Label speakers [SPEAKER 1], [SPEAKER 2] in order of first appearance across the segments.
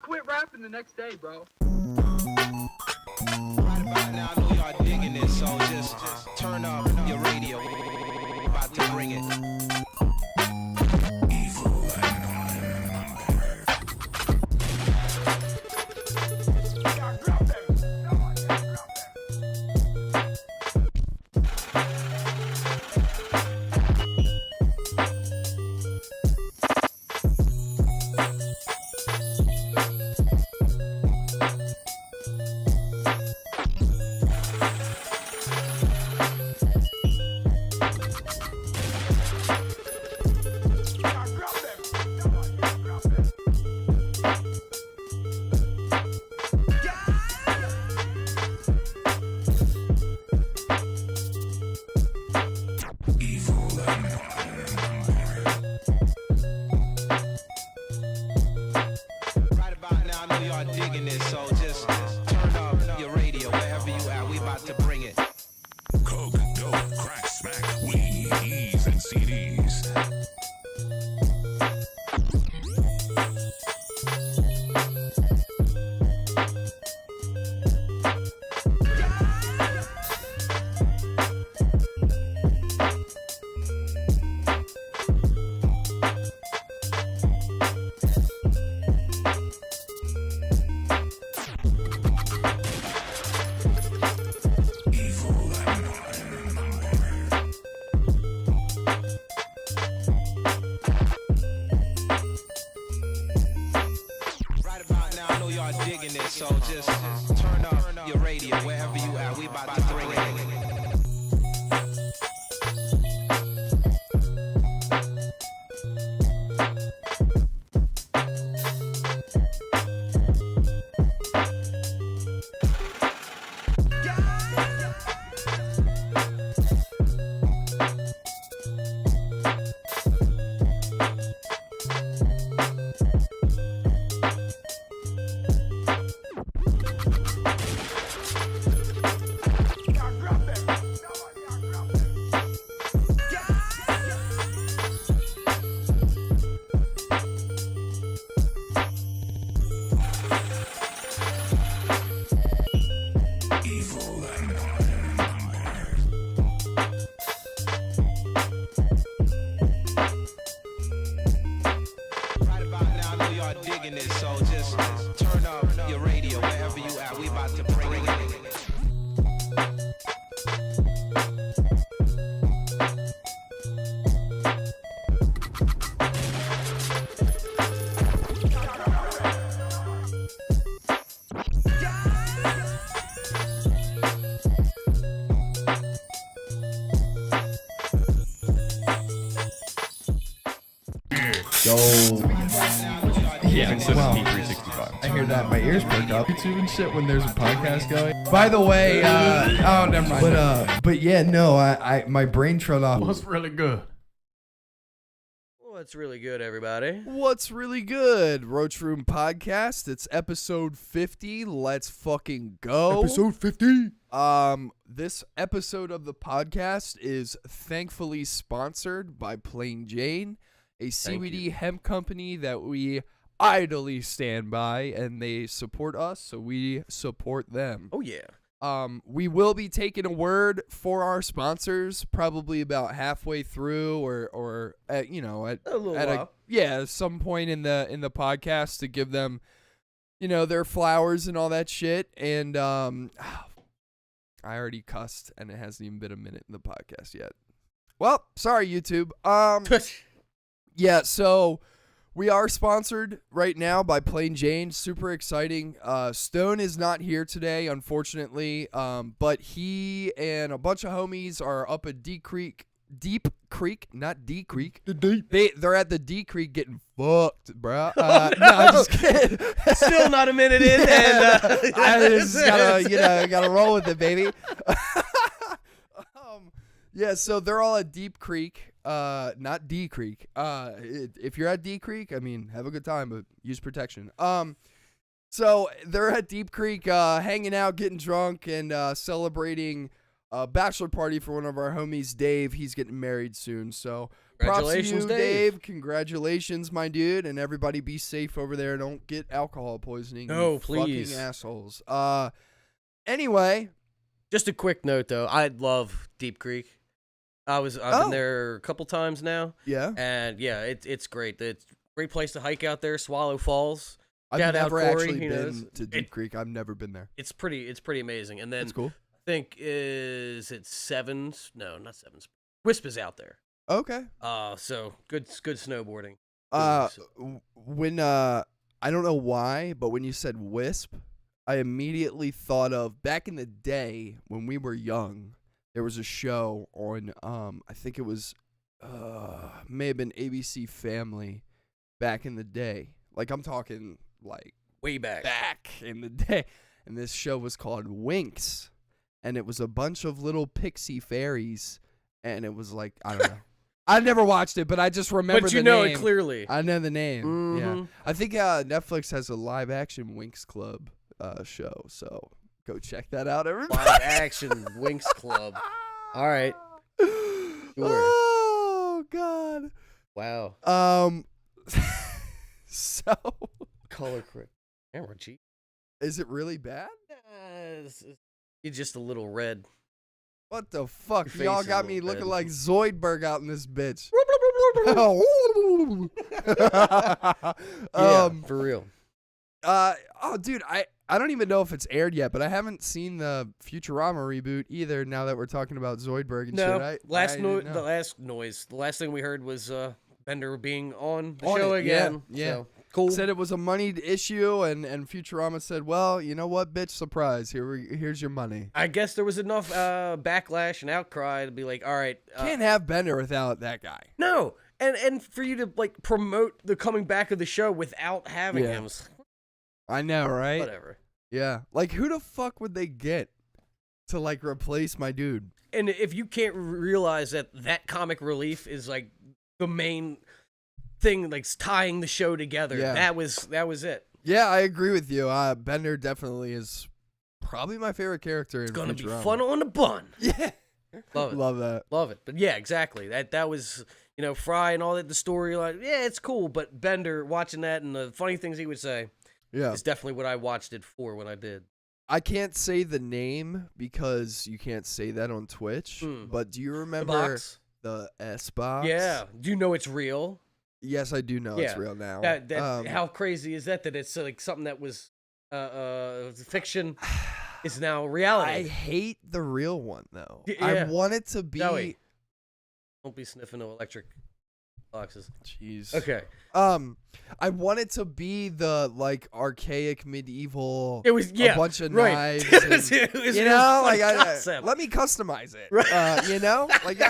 [SPEAKER 1] quit rapping the next day, bro.
[SPEAKER 2] Right about now, I know y'all digging this, so just turn up your radio. About to bring it. So just turn up your radio wherever you at. We about to bring it. So just turn up your radio wherever you at. We about to bring it.
[SPEAKER 3] Yeah, instead of P365.
[SPEAKER 4] I hear that. My ears perk up. YouTube and shit when there's a podcast going. By the way, oh, never mind. But yeah, no, I my brain shut off.
[SPEAKER 3] What's really good?
[SPEAKER 5] What's really good, everybody?
[SPEAKER 4] What's really good? Roach Room Podcast. It's episode 50. Let's fucking go.
[SPEAKER 3] Episode 50.
[SPEAKER 4] This episode of the podcast is thankfully sponsored by Plain Jane, a CBD hemp company that we idly stand by, and they support us, so we support them.
[SPEAKER 5] Oh yeah.
[SPEAKER 4] We will be taking a word for our sponsors probably about halfway through, or at some point in the podcast to give them, their flowers and all that shit. And I already cussed, and it hasn't even been a minute in the podcast yet. Well, sorry, YouTube. Yeah, so we are sponsored right now by Plain Jane. Super exciting. Stone is not here today, unfortunately, but he and a bunch of homies are up at Deep Creek, not D Creek. They're at the D Creek getting fucked, bro. No, I'm just kidding.
[SPEAKER 5] Still not a minute in, and
[SPEAKER 4] I just gotta roll with it, baby. Yeah, so they're all at Deep Creek, not D Creek. If you're at D Creek, I mean, have a good time, but use protection. So they're at Deep Creek, hanging out, getting drunk, and celebrating a bachelor party for one of our homies, Dave. He's getting married soon, so
[SPEAKER 5] Congratulations,
[SPEAKER 4] props to you,
[SPEAKER 5] Dave.
[SPEAKER 4] Congratulations, my dude, and everybody be safe over there. Don't get alcohol poisoning.
[SPEAKER 5] No,
[SPEAKER 4] you
[SPEAKER 5] please.
[SPEAKER 4] fucking assholes. Anyway,
[SPEAKER 5] Just a quick note, though. I love Deep Creek. I've been there a couple times now,
[SPEAKER 4] yeah,
[SPEAKER 5] and yeah, it's great. It's a great place to hike out there. Swallow Falls.
[SPEAKER 4] I've
[SPEAKER 5] Shout out
[SPEAKER 4] never
[SPEAKER 5] Corey,
[SPEAKER 4] actually
[SPEAKER 5] he knows.
[SPEAKER 4] been to Deep Creek. I've never been there.
[SPEAKER 5] It's pretty amazing. And then
[SPEAKER 4] That's cool.
[SPEAKER 5] I think is it Sevens? No, not Sevens. Wisp is out there.
[SPEAKER 4] Okay.
[SPEAKER 5] So good snowboarding.
[SPEAKER 4] When I don't know why, but when you said Wisp, I immediately thought of back in the day when we were young. There was a show on I think it was may have been ABC Family back in the day. Like I'm talking like
[SPEAKER 5] Way back.
[SPEAKER 4] in the day. And this show was called Winx, and it was a bunch of little pixie fairies, and it was like I don't know. I never watched it, but I just remember
[SPEAKER 5] But
[SPEAKER 4] the
[SPEAKER 5] you know
[SPEAKER 4] name.
[SPEAKER 5] it clearly.
[SPEAKER 4] I know the name. Yeah,
[SPEAKER 5] Mhm.
[SPEAKER 4] I think Netflix has a live action Winx Club show, so go check that out, everybody.
[SPEAKER 5] Live action Winx Club. All right.
[SPEAKER 4] Oh God.
[SPEAKER 5] Wow.
[SPEAKER 4] So
[SPEAKER 5] Color correct. Camera G.
[SPEAKER 4] is it really bad?
[SPEAKER 5] You're just a little red.
[SPEAKER 4] What the fuck?
[SPEAKER 5] Your
[SPEAKER 4] Y'all
[SPEAKER 5] face is
[SPEAKER 4] got
[SPEAKER 5] a
[SPEAKER 4] me
[SPEAKER 5] little
[SPEAKER 4] looking
[SPEAKER 5] red.
[SPEAKER 4] like Zoidberg out in this bitch.
[SPEAKER 5] Yeah, for real.
[SPEAKER 4] Dude, I don't even know if it's aired yet, but I haven't seen the Futurama reboot either. Now that we're talking about Zoidberg and
[SPEAKER 5] No,
[SPEAKER 4] shit,
[SPEAKER 5] the last thing we heard was Bender being on the
[SPEAKER 4] On
[SPEAKER 5] show
[SPEAKER 4] it, yeah,
[SPEAKER 5] again.
[SPEAKER 4] yeah.
[SPEAKER 5] So, cool.
[SPEAKER 4] said it was a moneyed issue, and Futurama said, "Well, you know what, bitch? Surprise! Here's your money."
[SPEAKER 5] I guess there was enough backlash and outcry to be like, all right,
[SPEAKER 4] Can't have Bender without that guy.
[SPEAKER 5] no, and for you to like promote the coming back of the show without having
[SPEAKER 4] Yeah.
[SPEAKER 5] him,
[SPEAKER 4] I know, right?
[SPEAKER 5] whatever.
[SPEAKER 4] Yeah. Like, who the fuck would they get to like replace my dude?
[SPEAKER 5] And if you can't realize that comic relief is like the main thing, like tying the show together,
[SPEAKER 4] Yeah.
[SPEAKER 5] that was it.
[SPEAKER 4] Yeah, I agree with you. Bender definitely is probably my favorite character in
[SPEAKER 5] It's gonna
[SPEAKER 4] Futurama.
[SPEAKER 5] be fun on the bun.
[SPEAKER 4] Yeah.
[SPEAKER 5] Love it.
[SPEAKER 4] Love that.
[SPEAKER 5] Love it. But yeah, exactly. That was, Fry and all that, the storyline. Yeah, it's cool. But Bender, watching that and the funny things he would say
[SPEAKER 4] Yeah.
[SPEAKER 5] is definitely what I watched it for when I did.
[SPEAKER 4] I can't say the name because you can't say that on Twitch. But do you
[SPEAKER 5] The
[SPEAKER 4] remember
[SPEAKER 5] box.
[SPEAKER 4] the S box?
[SPEAKER 5] Yeah. Do you know it's real?
[SPEAKER 4] Yes, I do know it's
[SPEAKER 5] Yeah.
[SPEAKER 4] real now.
[SPEAKER 5] How crazy is that it's like something that was fiction is now reality.
[SPEAKER 4] I hate the real one though.
[SPEAKER 5] Yeah.
[SPEAKER 4] I want it to be.
[SPEAKER 5] Joey. Don't be sniffing no electric boxes.
[SPEAKER 4] Jeez.
[SPEAKER 5] Okay.
[SPEAKER 4] I want it to be the like archaic medieval.
[SPEAKER 5] It was
[SPEAKER 4] a bunch of
[SPEAKER 5] right.
[SPEAKER 4] knives.
[SPEAKER 5] It was
[SPEAKER 4] and,
[SPEAKER 5] a
[SPEAKER 4] you
[SPEAKER 5] real
[SPEAKER 4] know,
[SPEAKER 5] fun
[SPEAKER 4] like
[SPEAKER 5] concept.
[SPEAKER 4] let me customize it.
[SPEAKER 5] Right.
[SPEAKER 4] You know, like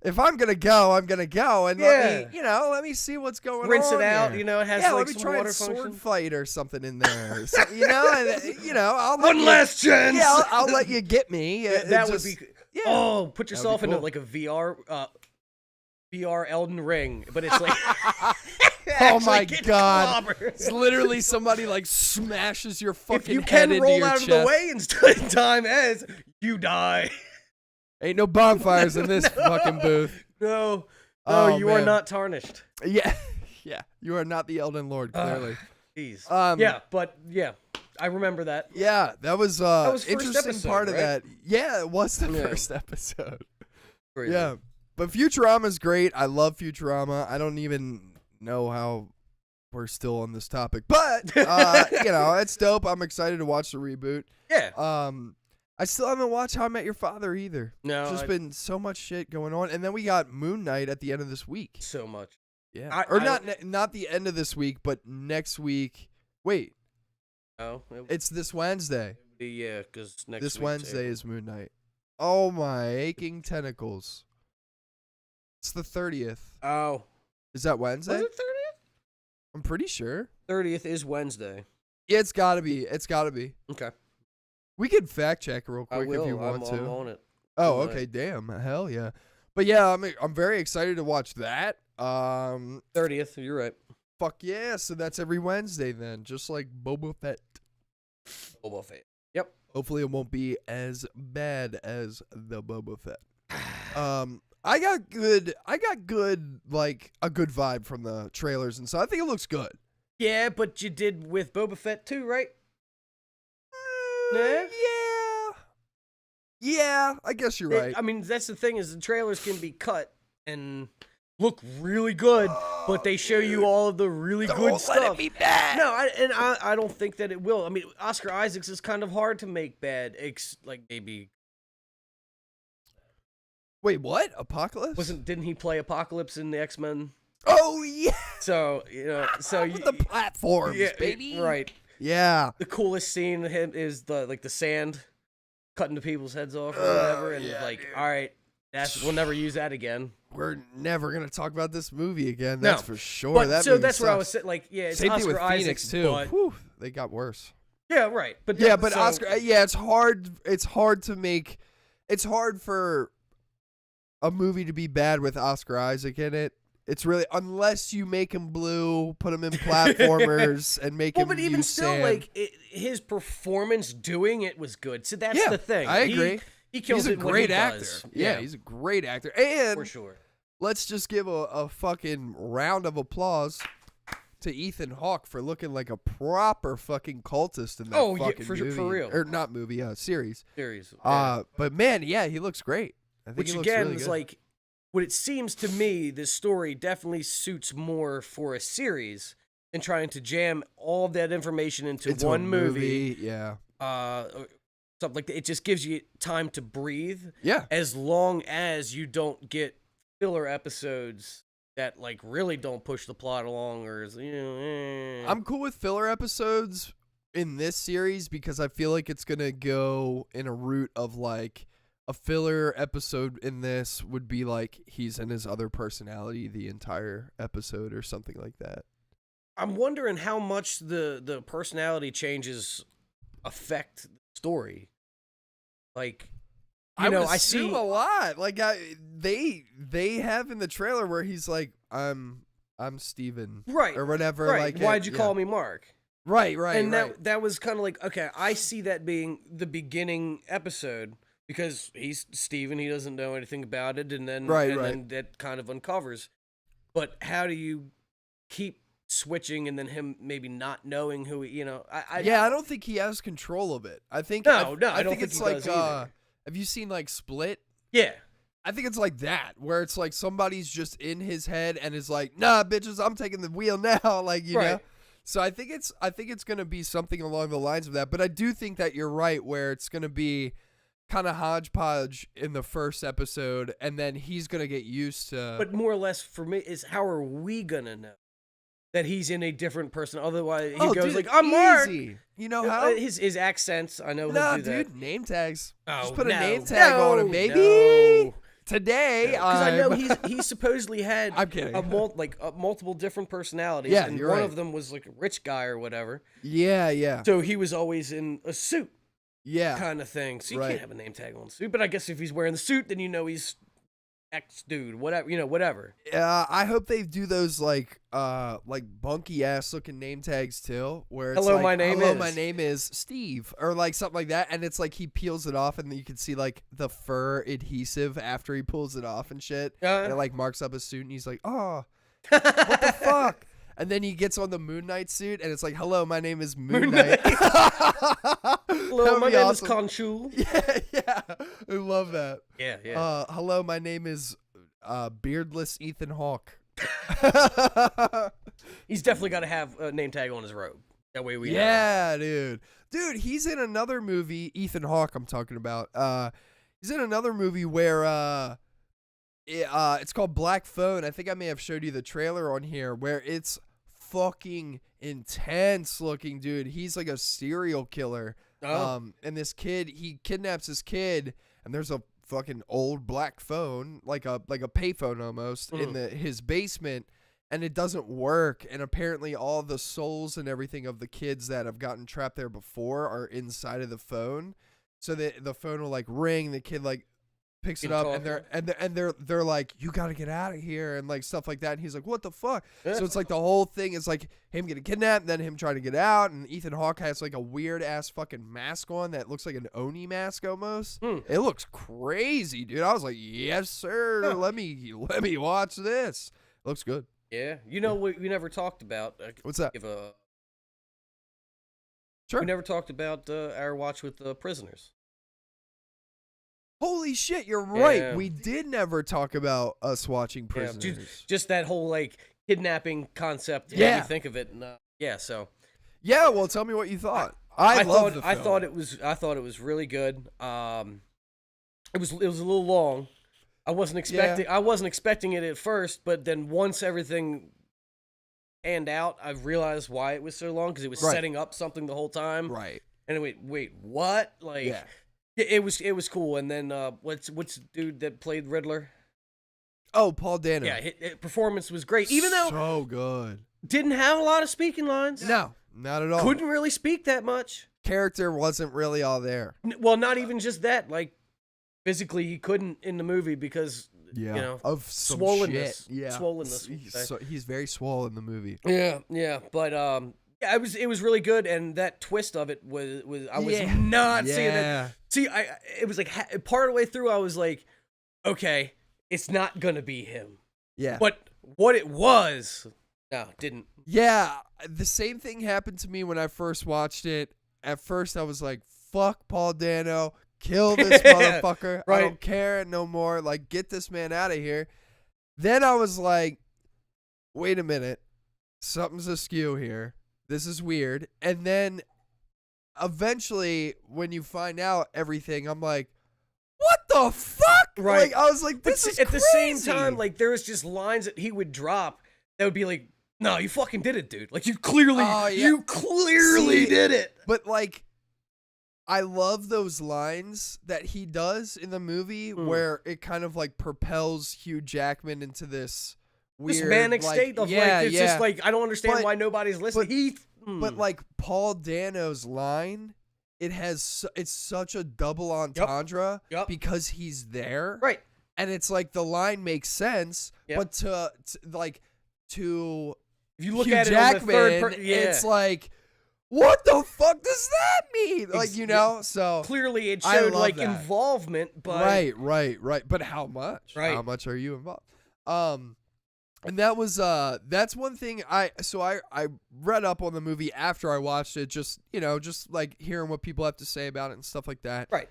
[SPEAKER 4] if I'm gonna go, I'm gonna go, and let me, let me see what's going on.
[SPEAKER 5] Rinse it out.
[SPEAKER 4] here.
[SPEAKER 5] It has
[SPEAKER 4] Yeah,
[SPEAKER 5] like
[SPEAKER 4] let me
[SPEAKER 5] some
[SPEAKER 4] try
[SPEAKER 5] water
[SPEAKER 4] and sword
[SPEAKER 5] function.
[SPEAKER 4] fight or something in there. So, I'll let
[SPEAKER 5] One
[SPEAKER 4] you,
[SPEAKER 5] last chance.
[SPEAKER 4] Yeah, I'll let you get me.
[SPEAKER 5] That would
[SPEAKER 4] Just-
[SPEAKER 5] be.
[SPEAKER 4] Yeah.
[SPEAKER 5] Oh, put yourself
[SPEAKER 4] cool.
[SPEAKER 5] into like a VR Elden Ring, but it's like.
[SPEAKER 4] Oh my
[SPEAKER 5] actually get
[SPEAKER 4] God!
[SPEAKER 5] clobbered.
[SPEAKER 4] It's literally somebody like smashes your fucking
[SPEAKER 5] If you
[SPEAKER 4] head
[SPEAKER 5] can
[SPEAKER 4] into
[SPEAKER 5] roll
[SPEAKER 4] your
[SPEAKER 5] out
[SPEAKER 4] chest.
[SPEAKER 5] of the way and time ends, you die.
[SPEAKER 4] Ain't no bonfires in this fucking booth.
[SPEAKER 5] No,
[SPEAKER 4] Oh,
[SPEAKER 5] you are
[SPEAKER 4] man.
[SPEAKER 5] not tarnished.
[SPEAKER 4] Yeah, yeah. You are not the Elden Lord, clearly.
[SPEAKER 5] Jeez.
[SPEAKER 4] Yeah.
[SPEAKER 5] I remember that.
[SPEAKER 4] Yeah, that was
[SPEAKER 5] was first
[SPEAKER 4] interesting
[SPEAKER 5] episode,
[SPEAKER 4] part of
[SPEAKER 5] right?
[SPEAKER 4] that. Yeah, it was the
[SPEAKER 5] Yeah.
[SPEAKER 4] first episode.
[SPEAKER 5] Crazy.
[SPEAKER 4] Yeah, but Futurama's great. I love Futurama. I don't even know how we're still on this topic, but it's dope. I'm excited to watch the reboot.
[SPEAKER 5] Yeah.
[SPEAKER 4] I still haven't watched How I Met Your Father either.
[SPEAKER 5] No,
[SPEAKER 4] There's just been so much shit going on, and then we got Moon Knight at the end of this week.
[SPEAKER 5] so much.
[SPEAKER 4] Yeah,
[SPEAKER 5] I
[SPEAKER 4] not the end of this week, but next week. Wait,
[SPEAKER 5] Oh,
[SPEAKER 4] it's this Wednesday.
[SPEAKER 5] yeah, because next
[SPEAKER 4] This
[SPEAKER 5] week's
[SPEAKER 4] Wednesday
[SPEAKER 5] April.
[SPEAKER 4] is Moon Knight. Oh my aching tentacles! It's the 30th.
[SPEAKER 5] Oh,
[SPEAKER 4] Is that Wednesday?
[SPEAKER 5] was it 30th?
[SPEAKER 4] I'm pretty sure.
[SPEAKER 5] 30th is Wednesday.
[SPEAKER 4] Yeah, it's gotta be. It's gotta be.
[SPEAKER 5] Okay.
[SPEAKER 4] We could fact check real
[SPEAKER 5] I
[SPEAKER 4] quick
[SPEAKER 5] will.
[SPEAKER 4] if you want
[SPEAKER 5] I'm
[SPEAKER 4] to.
[SPEAKER 5] on it.
[SPEAKER 4] Oh,
[SPEAKER 5] Moon Knight.
[SPEAKER 4] okay. Damn. Hell yeah. But yeah, I'm very excited to watch that.
[SPEAKER 5] 30th. You're right.
[SPEAKER 4] Fuck yeah. So that's every Wednesday then, just like Boba Fett.
[SPEAKER 5] Boba Fett. Yep.
[SPEAKER 4] Hopefully it won't be as bad as the Boba Fett. I got good, like a good vibe from the trailers, and so I think it looks good.
[SPEAKER 5] Yeah, but you did with Boba Fett too, right?
[SPEAKER 4] Yeah. Yeah, I guess you're right.
[SPEAKER 5] I mean, that's the thing is the trailers can be cut and look really good, but they show you all of the really good stuff.
[SPEAKER 4] Let it be bad.
[SPEAKER 5] No, I don't think that it will. I mean, Oscar Isaacs is kind of hard to make bad. Like maybe
[SPEAKER 4] Wait, what? Apocalypse?
[SPEAKER 5] didn't he play Apocalypse in the X-Men?
[SPEAKER 4] Oh yeah.
[SPEAKER 5] So
[SPEAKER 4] With the platforms, baby.
[SPEAKER 5] Right.
[SPEAKER 4] Yeah.
[SPEAKER 5] The coolest scene of him is the sand cutting the people's heads off or whatever, and
[SPEAKER 4] yeah,
[SPEAKER 5] like,
[SPEAKER 4] dude.
[SPEAKER 5] all right, we'll never use that again.
[SPEAKER 4] We're never gonna talk about this movie again.
[SPEAKER 5] No.
[SPEAKER 4] That's for sure.
[SPEAKER 5] But
[SPEAKER 4] That
[SPEAKER 5] so
[SPEAKER 4] movie
[SPEAKER 5] that's where I
[SPEAKER 4] sucks.
[SPEAKER 5] was saying, like, yeah, it's
[SPEAKER 4] Same
[SPEAKER 5] Oscar
[SPEAKER 4] thing with
[SPEAKER 5] Isaacs
[SPEAKER 4] Phoenix too.
[SPEAKER 5] but
[SPEAKER 4] Whew, they got worse.
[SPEAKER 5] yeah, right. But
[SPEAKER 4] Yeah, but Oscar. Yeah, it's hard. It's hard to make. It's hard for a movie to be bad with Oscar Isaac in it. It's really unless you make him blue, put him in platformers, and make him.
[SPEAKER 5] But even
[SPEAKER 4] use
[SPEAKER 5] still,
[SPEAKER 4] sand.
[SPEAKER 5] like his performance doing it was good. So that's the thing.
[SPEAKER 4] I agree.
[SPEAKER 5] He kills
[SPEAKER 4] He's a
[SPEAKER 5] it when
[SPEAKER 4] great
[SPEAKER 5] he
[SPEAKER 4] actor.
[SPEAKER 5] does.
[SPEAKER 4] Yeah, he's a great actor. And
[SPEAKER 5] for sure.
[SPEAKER 4] let's just give a fucking round of applause to Ethan Hawke for looking like a proper fucking cultist in that fucking movie.
[SPEAKER 5] for real.
[SPEAKER 4] Or not movie, series.
[SPEAKER 5] Series. Yeah.
[SPEAKER 4] But man, yeah, he looks great. I think
[SPEAKER 5] Which
[SPEAKER 4] he looks
[SPEAKER 5] again
[SPEAKER 4] really
[SPEAKER 5] is
[SPEAKER 4] good.
[SPEAKER 5] like, what it seems to me, this story definitely suits more for a series than trying to jam all that information into
[SPEAKER 4] It's
[SPEAKER 5] one
[SPEAKER 4] a
[SPEAKER 5] movie.
[SPEAKER 4] Yeah.
[SPEAKER 5] Or something like that. It just gives you time to breathe.
[SPEAKER 4] Yeah.
[SPEAKER 5] As long as you don't get filler episodes that like really don't push the plot along, or
[SPEAKER 4] I'm cool with filler episodes in this series because I feel like it's gonna go in a route of like a filler episode in this would be like he's in his other personality the entire episode or something like that.
[SPEAKER 5] I'm wondering how much the personality changes affect the story. Like,
[SPEAKER 4] I would
[SPEAKER 5] I
[SPEAKER 4] assume
[SPEAKER 5] see
[SPEAKER 4] a lot. Like they have in the trailer where he's like, I'm Steven.
[SPEAKER 5] Right.
[SPEAKER 4] Or whatever.
[SPEAKER 5] Right.
[SPEAKER 4] Like
[SPEAKER 5] Why'd you call me Mark?
[SPEAKER 4] Right.
[SPEAKER 5] And that was kind of like, okay, I see that being the beginning episode because he's Steven, he doesn't know anything about it, and then then that kind of uncovers. But how do you keep switching and then him maybe not knowing who I
[SPEAKER 4] don't think he has control of it. I think
[SPEAKER 5] I don't
[SPEAKER 4] think
[SPEAKER 5] think
[SPEAKER 4] it's
[SPEAKER 5] he
[SPEAKER 4] like
[SPEAKER 5] does either.
[SPEAKER 4] have you seen like Split?
[SPEAKER 5] Yeah.
[SPEAKER 4] I think it's like that, where it's like somebody's just in his head and is like, nah, bitches, I'm taking the wheel now. Like, you know? So I think it's gonna be something along the lines of that. But I do think that you're right, where it's gonna be kind of hodgepodge in the first episode, and then he's gonna get used to.
[SPEAKER 5] But more or less for me is, how are we gonna know that he's in a different person? Otherwise, he goes like, "I'm Mark."
[SPEAKER 4] You know how
[SPEAKER 5] his accents? I know.
[SPEAKER 4] No,
[SPEAKER 5] he'll do
[SPEAKER 4] dude,
[SPEAKER 5] that.
[SPEAKER 4] name tags.
[SPEAKER 5] Oh,
[SPEAKER 4] Just put a
[SPEAKER 5] no.
[SPEAKER 4] name tag on him, baby.
[SPEAKER 5] No.
[SPEAKER 4] Today,
[SPEAKER 5] Because I know he supposedly had
[SPEAKER 4] I'm kidding.
[SPEAKER 5] multiple different personalities.
[SPEAKER 4] Yeah,
[SPEAKER 5] and
[SPEAKER 4] you're
[SPEAKER 5] one
[SPEAKER 4] right.
[SPEAKER 5] of them was like a rich guy or whatever.
[SPEAKER 4] Yeah.
[SPEAKER 5] So he was always in a suit,
[SPEAKER 4] Yeah.
[SPEAKER 5] kind of thing. So you
[SPEAKER 4] Right.
[SPEAKER 5] can't have a name tag on the suit. But I guess if he's wearing the suit, then he's X dude, whatever, whatever.
[SPEAKER 4] I hope they do those like bunky ass looking name tags too, where it's
[SPEAKER 5] Hello,
[SPEAKER 4] like,
[SPEAKER 5] my name
[SPEAKER 4] hello,
[SPEAKER 5] is.
[SPEAKER 4] my name is Steve, or like something like that, and it's like he peels it off, and you can see like the fur adhesive after he pulls it off and shit. And it like marks up his suit, and he's like, oh, what the fuck? And then he gets on the Moon Knight suit, and it's like, hello, my name is Moon Knight.
[SPEAKER 5] Hello, my name is
[SPEAKER 4] awesome.
[SPEAKER 5] Khonshu.
[SPEAKER 4] Yeah, I love that.
[SPEAKER 5] Yeah.
[SPEAKER 4] Hello, my name is beardless Ethan Hawke.
[SPEAKER 5] He's definitely got to have a name tag on his robe. That way we know.
[SPEAKER 4] Yeah, dude, he's in another movie. Ethan Hawke, I'm talking about. He's in another movie where it's called Black Phone. I think I may have showed you the trailer on here, where it's fucking intense looking, dude. He's like a serial killer. And this kid, he kidnaps this kid, and there's a fucking old black phone, like a payphone almost, in his basement, and it doesn't work. And apparently all the souls and everything of the kids that have gotten trapped there before are inside of the phone. So the phone will like ring, the kid like picks it up, and they're like, you got to get out of here, and like stuff like that. And he's like, what the fuck? So it's like the whole thing is like him getting kidnapped, and then him trying to get out, and Ethan Hawke has like a weird ass fucking mask on that looks like an Oni mask almost. It looks crazy, dude. I was like, yes sir, let me watch this. It looks good.
[SPEAKER 5] Yeah, you know what we never talked about?
[SPEAKER 4] What's that?
[SPEAKER 5] Sure. We never talked about our watch with prisoners.
[SPEAKER 4] Holy shit, you're right. Yeah. We did never talk about us watching Prisoners.
[SPEAKER 5] Yeah, just that whole like kidnapping concept. Yeah, you think of it. And, so.
[SPEAKER 4] Yeah, well, tell me what you thought. I loved the film.
[SPEAKER 5] I thought it was really good. It was a little long. I wasn't expecting it at first, but then once everything panned out, I realized why it was so long because it was setting up something the whole time.
[SPEAKER 4] Right.
[SPEAKER 5] And wait, what? Like. Yeah. It was cool, and then what's the dude that played Riddler?
[SPEAKER 4] Oh, Paul Dano.
[SPEAKER 5] Yeah, his performance was great, even though
[SPEAKER 4] so good.
[SPEAKER 5] Didn't have a lot of speaking lines.
[SPEAKER 4] No, not at all.
[SPEAKER 5] Couldn't really speak that much.
[SPEAKER 4] Character wasn't really all there.
[SPEAKER 5] Well, not even just that. Like physically, he couldn't in the movie because
[SPEAKER 4] of
[SPEAKER 5] swollenness.
[SPEAKER 4] Shit. Yeah,
[SPEAKER 5] swollenness.
[SPEAKER 4] He's very swole in the movie.
[SPEAKER 5] Yeah, but it was really good, and that twist of it was I was not seeing that. See, it was like part of the way through, I was like, okay, it's not gonna be him.
[SPEAKER 4] Yeah.
[SPEAKER 5] But what it was, no, didn't.
[SPEAKER 4] Yeah, the same thing happened to me when I first watched it. At first, I was like, fuck Paul Dano, kill this motherfucker. Right. I don't care no more. Like, get this man out of here. Then I was like, wait a minute, something's askew here. This is weird. And then eventually when you find out everything, I'm like, what the fuck?
[SPEAKER 5] Right.
[SPEAKER 4] Like, I was like, this is
[SPEAKER 5] at
[SPEAKER 4] crazy.
[SPEAKER 5] The same time, like there was just lines that he would drop that would be like, no, you fucking did it, dude. Like you clearly did it.
[SPEAKER 4] But like, I love those lines that he does in the movie where it kind of like propels Hugh Jackman into this weird,
[SPEAKER 5] manic state of like, it's just like, I don't understand why nobody's listening.
[SPEAKER 4] But like Paul Dano's line, it's such a double entendre because he's there.
[SPEAKER 5] Right.
[SPEAKER 4] And it's like the line makes sense, but to
[SPEAKER 5] if you look
[SPEAKER 4] Hugh
[SPEAKER 5] at
[SPEAKER 4] Jackman,
[SPEAKER 5] it on the third person,
[SPEAKER 4] it's like, what the fuck does that mean? Like, so
[SPEAKER 5] clearly it showed like that. Involvement, but
[SPEAKER 4] right. But how much?
[SPEAKER 5] Right.
[SPEAKER 4] How much are you involved? And that was that's one thing I read up on the movie after I watched it, just like hearing what people have to say about it and stuff like that.
[SPEAKER 5] Right.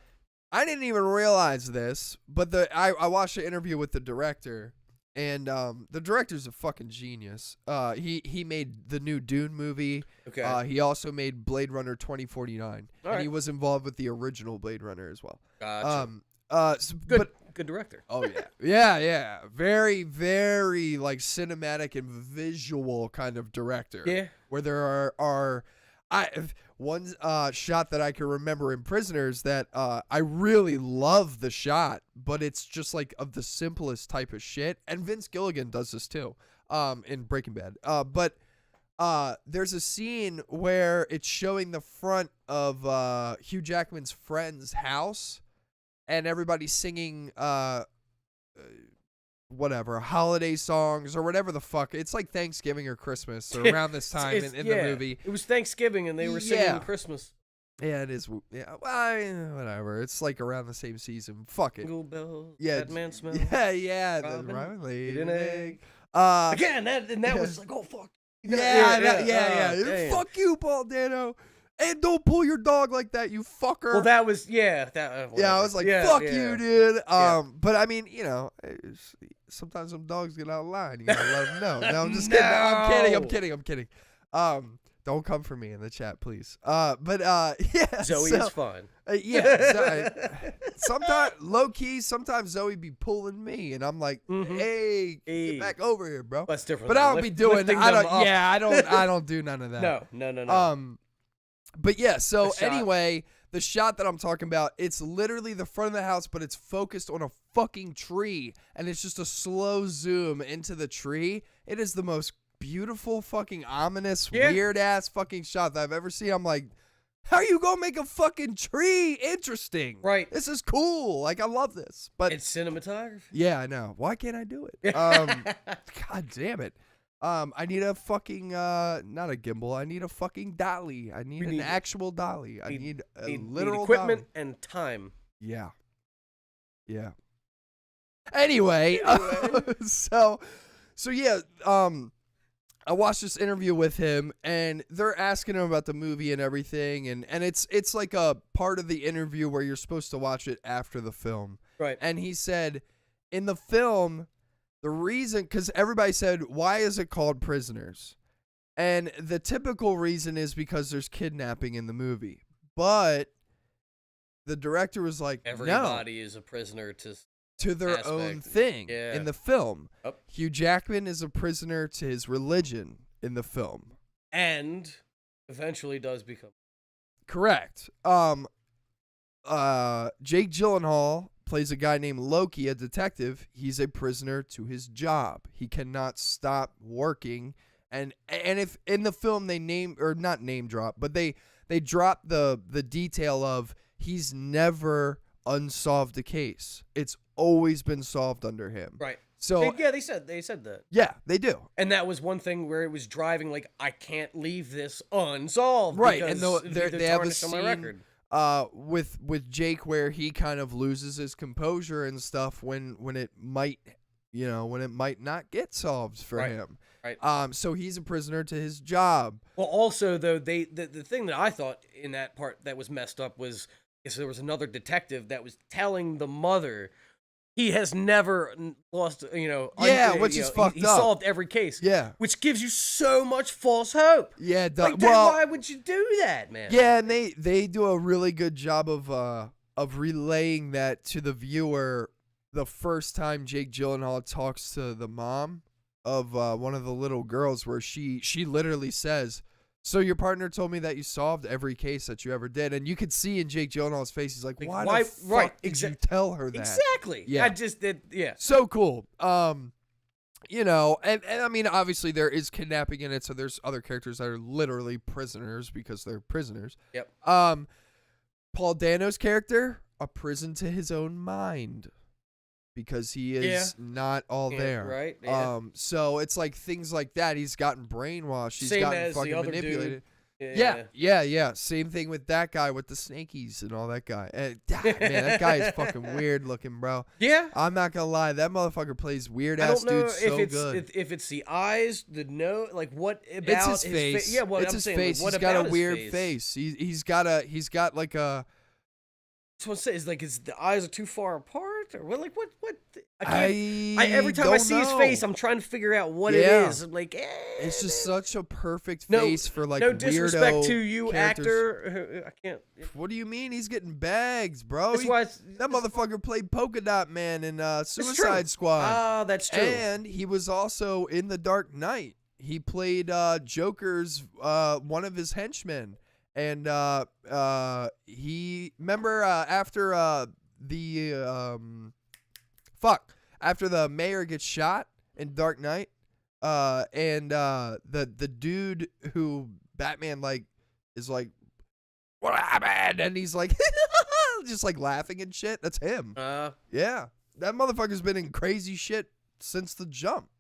[SPEAKER 4] I didn't even realize this, but I watched an interview with the director, and the director's a fucking genius. He made the new Dune movie.
[SPEAKER 5] Okay.
[SPEAKER 4] He also made Blade Runner 2049, and he was involved with the original Blade Runner as well.
[SPEAKER 5] Gotcha. Good director.
[SPEAKER 4] Oh yeah. Very, very like cinematic and visual kind of director.
[SPEAKER 5] Yeah.
[SPEAKER 4] Where there are one shot that I can remember in Prisoners that I really love the shot, but it's just like of the simplest type of shit. And Vince Gilligan does this too, in Breaking Bad. But there's a scene where it's showing the front of Hugh Jackman's friend's house. And everybody's singing, whatever, holiday songs or whatever the fuck. It's like Thanksgiving or Christmas or around this time in the movie.
[SPEAKER 5] It was Thanksgiving and they were singing Christmas.
[SPEAKER 4] Yeah, it is. Yeah, well, whatever. It's like around the same season. Fuck it.
[SPEAKER 5] Jingle bells,
[SPEAKER 4] that
[SPEAKER 5] man smell.
[SPEAKER 4] Yeah.
[SPEAKER 5] Robin,
[SPEAKER 4] laid
[SPEAKER 5] an egg.
[SPEAKER 4] Again,
[SPEAKER 5] that was like, oh, fuck.
[SPEAKER 4] Yeah. Fuck you, Paul Dano. And don't pull your dog like that, you fucker.
[SPEAKER 5] Well, that was, I
[SPEAKER 4] was like, fuck you, dude. But I mean, sometimes some dogs get out of line. You gotta let them know. No, I'm just kidding. I'm kidding. Don't come for me in the chat, please.
[SPEAKER 5] Zoe is fun.
[SPEAKER 4] Sometimes, low key, sometimes Zoe be pulling me, and I'm like, hey, get back over here, bro.
[SPEAKER 5] That's different.
[SPEAKER 4] But I don't be doing that. I don't do none of that.
[SPEAKER 5] No.
[SPEAKER 4] But yeah, so anyway, the shot that I'm talking about, it's literally the front of the house, but it's focused on a fucking tree, and it's just a slow zoom into the tree. It is the most beautiful fucking ominous, weird-ass fucking shot that I've ever seen. I'm like, How are you gonna make a fucking tree interesting?
[SPEAKER 5] Right.
[SPEAKER 4] This is cool. Like, I love this. But
[SPEAKER 5] it's cinematography.
[SPEAKER 4] yeah, I know. Why can't I do it? God damn it. I need a fucking not a gimbal. I need a fucking dolly. I need an actual dolly. I need a literal
[SPEAKER 5] equipment
[SPEAKER 4] dolly.
[SPEAKER 5] and time.
[SPEAKER 4] Yeah. Yeah. Anyway, so yeah, I watched this interview with him, and they're asking him about the movie and everything, and it's like a part of the interview where you're supposed to watch it after the film.
[SPEAKER 5] Right.
[SPEAKER 4] And he said, in the film, the reason, because everybody said, why is it called Prisoners? And the typical reason is because there's kidnapping in the movie. But the director was like,
[SPEAKER 5] everybody is a prisoner
[SPEAKER 4] to their own thing in the film.
[SPEAKER 5] Oh.
[SPEAKER 4] Hugh Jackman is a prisoner to his religion in the film.
[SPEAKER 5] And eventually does become.
[SPEAKER 4] Correct. Jake Gyllenhaal plays a guy named Loki, a detective. He's a prisoner to his job. He cannot stop working. And if in the film they not name drop, but they drop the detail of he's never unsolved a case. It's always been solved under him.
[SPEAKER 5] Right.
[SPEAKER 4] So
[SPEAKER 5] they said that.
[SPEAKER 4] Yeah, they do.
[SPEAKER 5] And that was one thing where it was driving like, I can't leave this unsolved.
[SPEAKER 4] Right. And they have a
[SPEAKER 5] on my record.
[SPEAKER 4] With Jake where he kind of loses his composure and stuff when it might not get solved for him.
[SPEAKER 5] Right.
[SPEAKER 4] So he's a prisoner to his job.
[SPEAKER 5] Well, also though, the thing that I thought in that part that was messed up was there was another detective that was telling the mother he has never lost,
[SPEAKER 4] which is fucked up.
[SPEAKER 5] He solved every case.
[SPEAKER 4] Yeah.
[SPEAKER 5] Which gives you so much false hope.
[SPEAKER 4] Yeah.
[SPEAKER 5] Why would you do that, man?
[SPEAKER 4] Yeah, and they do a really good job of relaying that to the viewer the first time Jake Gyllenhaal talks to the mom of one of the little girls, where she literally says, so your partner told me that you solved every case that you ever did. And you could see in Jake Gyllenhaal's face, he's like, why the fuck did you tell her that?
[SPEAKER 5] Exactly.
[SPEAKER 4] Yeah.
[SPEAKER 5] I just did, yeah.
[SPEAKER 4] So cool. And I mean, obviously there is kidnapping in it, so there's other characters that are literally prisoners because they're prisoners.
[SPEAKER 5] Yep.
[SPEAKER 4] Paul Dano's character, a prison to his own mind. Because he is not all there.
[SPEAKER 5] Right. Yeah.
[SPEAKER 4] So it's like things like that. He's gotten brainwashed. He's gotten fucking manipulated. Yeah. Same thing with that guy with the snakies and all that guy. Man, that guy is fucking weird looking, bro.
[SPEAKER 5] Yeah.
[SPEAKER 4] I'm not gonna lie. That motherfucker plays weird ass dudes so good.
[SPEAKER 5] If it's the eyes, the nose, like what about
[SPEAKER 4] his face?
[SPEAKER 5] Yeah, what
[SPEAKER 4] it's
[SPEAKER 5] I'm
[SPEAKER 4] his
[SPEAKER 5] saying.
[SPEAKER 4] face.
[SPEAKER 5] What
[SPEAKER 4] he's got a
[SPEAKER 5] his
[SPEAKER 4] weird face. He's got like a.
[SPEAKER 5] I want to say is like the eyes are too far apart or what? Like what?
[SPEAKER 4] I
[SPEAKER 5] every time I see his face, I'm trying to figure out what it is. I'm like,
[SPEAKER 4] it's just such a perfect face for like
[SPEAKER 5] no
[SPEAKER 4] weirdo
[SPEAKER 5] disrespect to you,
[SPEAKER 4] characters.
[SPEAKER 5] Actor. I can't.
[SPEAKER 4] What do you mean? He's getting bags, bro.
[SPEAKER 5] That's why
[SPEAKER 4] that motherfucker played Polka Dot Man in Suicide Squad.
[SPEAKER 5] Ah, that's true.
[SPEAKER 4] And he was also in The Dark Knight. He played Joker's one of his henchmen. And he remember after after the mayor gets shot in Dark Knight, and the dude who Batman is like, what happened? And he's like just like laughing and shit. That's him. Yeah, that motherfucker's been in crazy shit since the jump.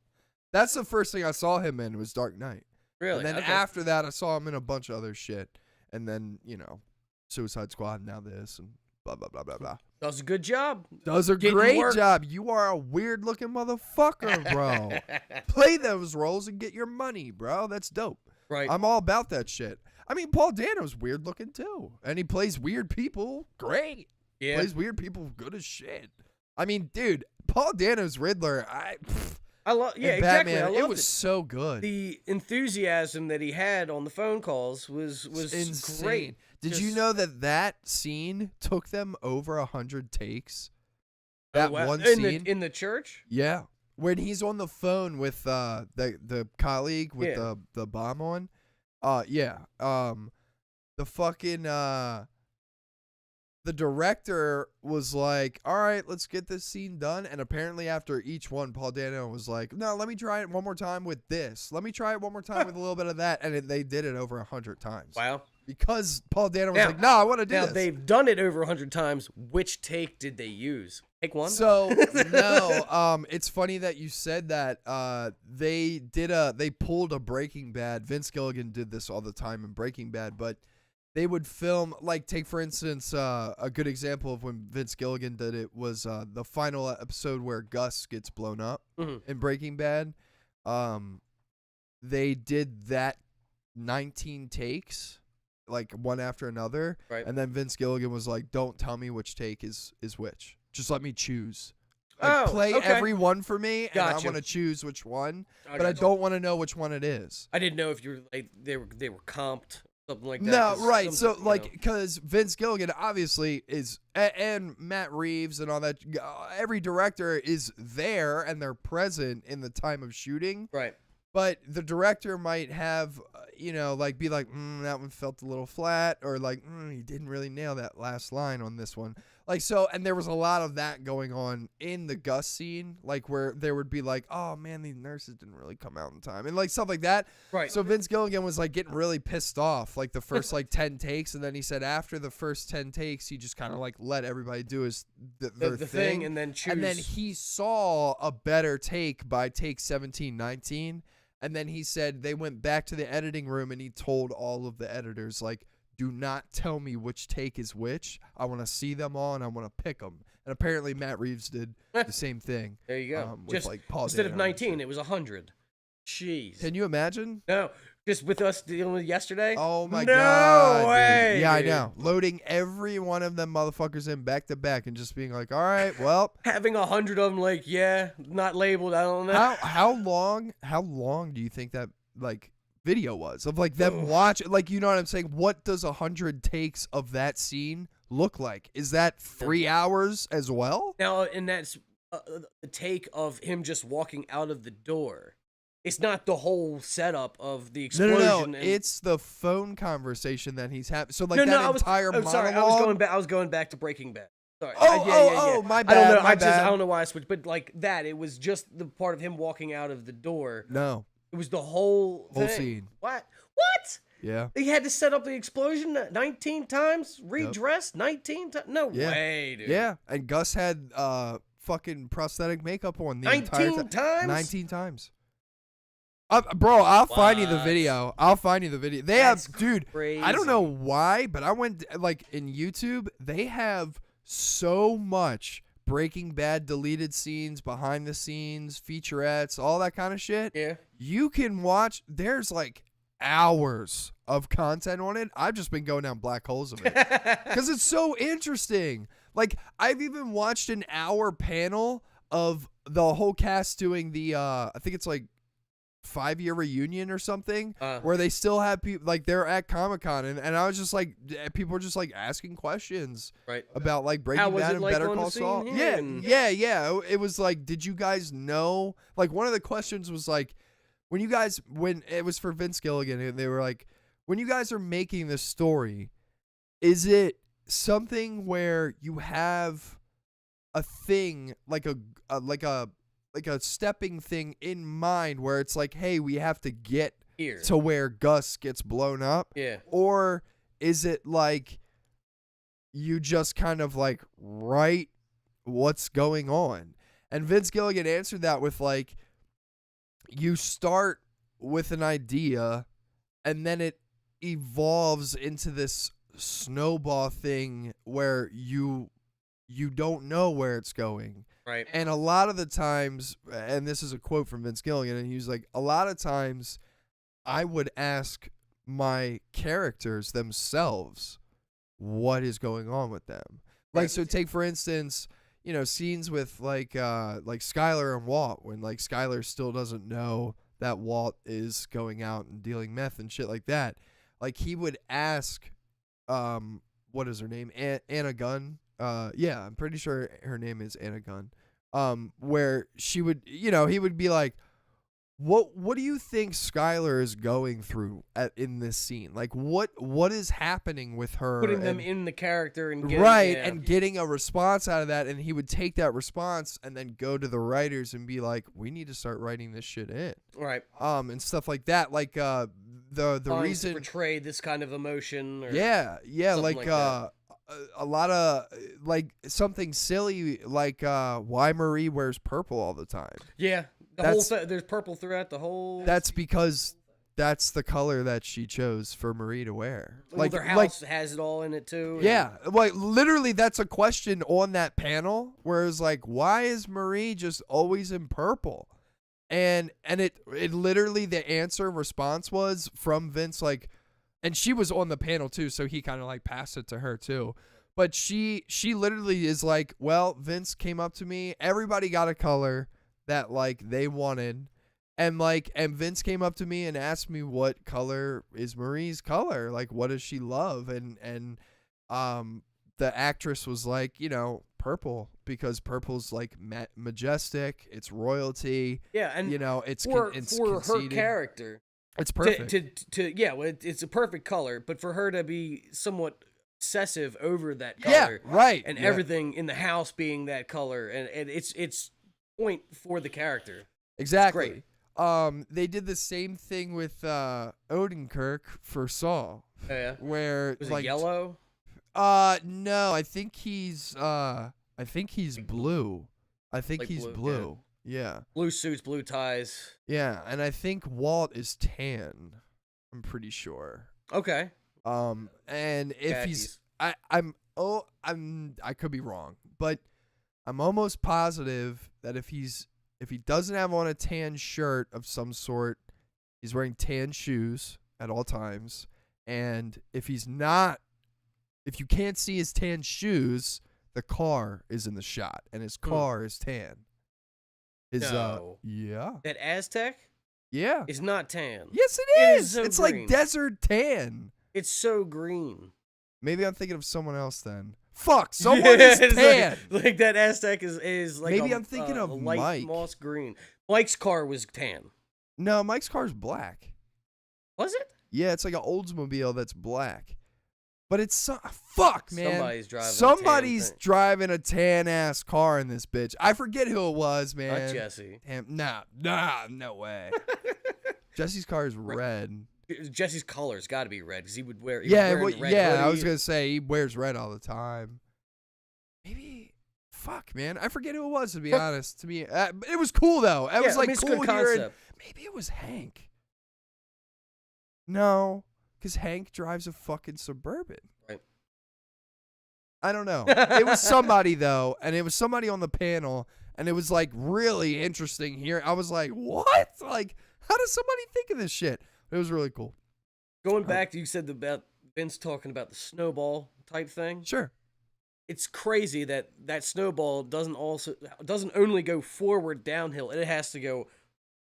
[SPEAKER 4] That's the first thing I saw him in was Dark Knight.
[SPEAKER 5] Really?
[SPEAKER 4] And then after that, I saw him in a bunch of other shit. And then, Suicide Squad, now this, and blah, blah, blah, blah, blah.
[SPEAKER 5] Does a good job.
[SPEAKER 4] Does a great job. You are a weird-looking motherfucker, bro. Play those roles and get your money, bro. That's dope.
[SPEAKER 5] Right.
[SPEAKER 4] I'm all about that shit. I mean, Paul Dano's weird-looking, too. And he plays weird people. Great.
[SPEAKER 5] Yeah.
[SPEAKER 4] Plays weird people good as shit. I mean, dude, Paul Dano's Riddler,
[SPEAKER 5] I love, yeah,
[SPEAKER 4] Batman,
[SPEAKER 5] exactly.
[SPEAKER 4] it was so good.
[SPEAKER 5] The enthusiasm that he had on the phone calls was
[SPEAKER 4] insane.
[SPEAKER 5] Great.
[SPEAKER 4] Did you know that scene took them over 100 takes? That one scene
[SPEAKER 5] in the church.
[SPEAKER 4] Yeah, when he's on the phone with the colleague with the bomb on. The fucking the director was like, all right, let's get this scene done. And apparently after each one, Paul Dano was like, no, let me try it one more time with this. Let me try it one more time with a little bit of that. And they did it over 100 times.
[SPEAKER 5] Wow.
[SPEAKER 4] Because Paul Dano was like, no, I want to do this.
[SPEAKER 5] Now, they've done it over 100 times. Which take did they use? Take one?
[SPEAKER 4] So, no, it's funny that you said that. They pulled a Breaking Bad. Vince Gilligan did this all the time in Breaking Bad, but they would film, like, take, for instance, a good example of when Vince Gilligan did it was the final episode where Gus gets blown up in Breaking Bad. They did that 19 takes, like, one after another. Right. And then Vince Gilligan was like, don't tell me which take is which. Just let me choose. Like, play every one for me, and I want to choose which one, but I don't want to know which one it is.
[SPEAKER 5] I didn't know if you were, like, they were comped. Something like that.
[SPEAKER 4] No, right. So, like, because Vince Gilligan obviously is, and Matt Reeves and all that, every director is there and they're present in the time of shooting. Right. But the director might have, like, be like, that one felt a little flat, or like, he didn't really nail that last line on this one. Like, so, and there was a lot of that going on in the Gus scene, like, where there would be like, oh man, these nurses didn't really come out in time, and like stuff like that. Right. So Vince Gilligan was like getting really pissed off, like the first like 10 takes, and then he said after the first 10 takes, he just kind of like let everybody do their thing, and then choose. And then he saw a better take by take 17, 19, and then he said they went back to the editing room and he told all of the editors, like, do not tell me which take is which. I want to see them all, and I want to pick them. And apparently Matt Reeves did the same thing.
[SPEAKER 5] There you go.
[SPEAKER 4] With just like Paul
[SPEAKER 5] instead of 19, it was 100. Jeez.
[SPEAKER 4] Can you imagine?
[SPEAKER 5] No. Just with us dealing with yesterday?
[SPEAKER 4] Oh, my God.
[SPEAKER 5] No way.
[SPEAKER 4] Dude. Yeah, I know. Loading every one of them motherfuckers in back to back and just being like, all right, well.
[SPEAKER 5] Having 100 of them, like, not labeled. I don't know.
[SPEAKER 4] How long do you think that, like, video was of like them watch, like, you know what I'm saying? What does 100 takes of that scene look like? Is that 3 hours as well?
[SPEAKER 5] Now, and that's the take of him just walking out of the door. It's not the whole setup of the explosion.
[SPEAKER 4] No. It's the phone conversation that he's having. So like entire monologue.
[SPEAKER 5] Sorry, I was going back to Breaking Bad. Sorry.
[SPEAKER 4] Oh, my bad.
[SPEAKER 5] I don't know why I switched, but like that, it was just the part of him walking out of the door.
[SPEAKER 4] No.
[SPEAKER 5] It was the whole
[SPEAKER 4] scene.
[SPEAKER 5] What?
[SPEAKER 4] Yeah.
[SPEAKER 5] They had to set up the explosion 19 times, redress 19 times. No way, dude.
[SPEAKER 4] Yeah, and Gus had fucking prosthetic makeup on the
[SPEAKER 5] 19
[SPEAKER 4] entire time.
[SPEAKER 5] times?
[SPEAKER 4] 19 times. Bro, I'll find you the video. They
[SPEAKER 5] That's
[SPEAKER 4] have, dude,
[SPEAKER 5] crazy.
[SPEAKER 4] I don't know why, but I went, like, in YouTube, they have so much Breaking Bad deleted scenes, behind the scenes, featurettes, all that kind of shit. Yeah. You can watch, there's like hours of content on it. I've just been going down black holes of it because it's so interesting. Like, I've even watched an hour panel of the whole cast doing the, I think it's like 5-year reunion or something, where they still have people, like, they're at Comic-Con, and I was just like, people were just like asking questions about like Breaking Bad and like Better Call Saul. Yeah. It was like, did you guys know? Like, one of the questions was like, when it was for Vince Gilligan, and they were like, when you guys are making this story, is it something where you have a thing like a stepping thing in mind where it's like, hey, we have to get here to where Gus gets blown up? Yeah. Or is it like you just kind of like write what's going on? And Vince Gilligan answered that with like, you start with an idea and then it evolves into this snowball thing where you don't know where it's going. Right. And a lot of the times, and this is a quote from Vince Gilligan, and he was like, a lot of times I would ask my characters themselves what is going on with them. Like, so take, for instance, scenes with like Skylar and Walt, when like Skylar still doesn't know that Walt is going out and dealing meth and shit like that. Like, he would ask, what is her name? Anna Gunn. Yeah, I'm pretty sure her name is Anna Gunn. Where she would, he would be like, What do you think Skylar is going through in this scene? Like, what is happening with her?
[SPEAKER 5] Putting them in the character and
[SPEAKER 4] and getting a response out of that, and he would take that response and then go to the writers and be like, "We need to start writing this shit in."
[SPEAKER 5] Right.
[SPEAKER 4] And stuff like that. Like the reason
[SPEAKER 5] to portray this kind of emotion. Or
[SPEAKER 4] like a lot of like something silly like why Marie wears purple all the time.
[SPEAKER 5] Yeah. There's purple throughout the whole.
[SPEAKER 4] That's because that's the color that she chose for Marie to wear.
[SPEAKER 5] Well, their house has it all in it too.
[SPEAKER 4] Yeah, like literally, that's a question on that panel where it's like, why is Marie just always in purple? And it literally the response was from Vince, like, and she was on the panel too, so he kind of like passed it to her too. But she literally is like, well, Vince came up to me, everybody got a color that like they wanted, and Vince came up to me and asked me what color is Marie's color, like what does she love, and the actress was like, purple, because purple's like majestic, it's royalty, and it's
[SPEAKER 5] for
[SPEAKER 4] conceded.
[SPEAKER 5] her character,
[SPEAKER 4] it's perfect.
[SPEAKER 5] It's a perfect color, but for her to be somewhat obsessive over that color, and everything in the house being that color, and it's point for the character.
[SPEAKER 4] Exactly. They did the same thing with Odenkirk for Saw.
[SPEAKER 5] Oh, yeah.
[SPEAKER 4] Where
[SPEAKER 5] was it yellow?
[SPEAKER 4] No, I think he's blue. I think
[SPEAKER 5] like
[SPEAKER 4] he's blue. Yeah.
[SPEAKER 5] Blue suits, blue ties.
[SPEAKER 4] Yeah, and I think Walt is tan. I'm pretty sure.
[SPEAKER 5] Okay.
[SPEAKER 4] And if he's I could be wrong, but I'm almost positive that if he doesn't have on a tan shirt of some sort, he's wearing tan shoes at all times. And if you can't see his tan shoes, the car is in the shot, and his car is tan.
[SPEAKER 5] That Aztec?
[SPEAKER 4] Yeah.
[SPEAKER 5] Is not tan.
[SPEAKER 4] Yes, it is.
[SPEAKER 5] So
[SPEAKER 4] it's
[SPEAKER 5] green.
[SPEAKER 4] Like desert tan.
[SPEAKER 5] It's so green.
[SPEAKER 4] Maybe I'm thinking of someone else then. Fuck, someone is tan.
[SPEAKER 5] Like that Aztec is like
[SPEAKER 4] maybe I'm thinking of
[SPEAKER 5] light
[SPEAKER 4] Mike.
[SPEAKER 5] moss green. Mike's car was tan.
[SPEAKER 4] No, Mike's car's black.
[SPEAKER 5] Was it?
[SPEAKER 4] Yeah, it's like an Oldsmobile that's black. But it's fuck, man.
[SPEAKER 5] Somebody's
[SPEAKER 4] driving a tan ass car in this bitch. I forget who it was, man.
[SPEAKER 5] Not Jesse.
[SPEAKER 4] Nah, no way. Jesse's car is red.
[SPEAKER 5] Jesse's color's got to be red because he would wear.
[SPEAKER 4] I was gonna say he wears red all the time. Maybe, fuck, man, I forget who it was, to be honest. To me, it was cool though. It was like cool hearing. Maybe it was Hank. No, because Hank drives a fucking Suburban.
[SPEAKER 5] Right. I
[SPEAKER 4] don't know. It was somebody though, and it was somebody on the panel, and it was like really interesting here. I was like, what? Like, how does somebody think of this shit? It was really cool.
[SPEAKER 5] Going back to you said about Vince talking about the snowball type thing.
[SPEAKER 4] Sure.
[SPEAKER 5] It's crazy that snowball doesn't only go forward downhill. It has to go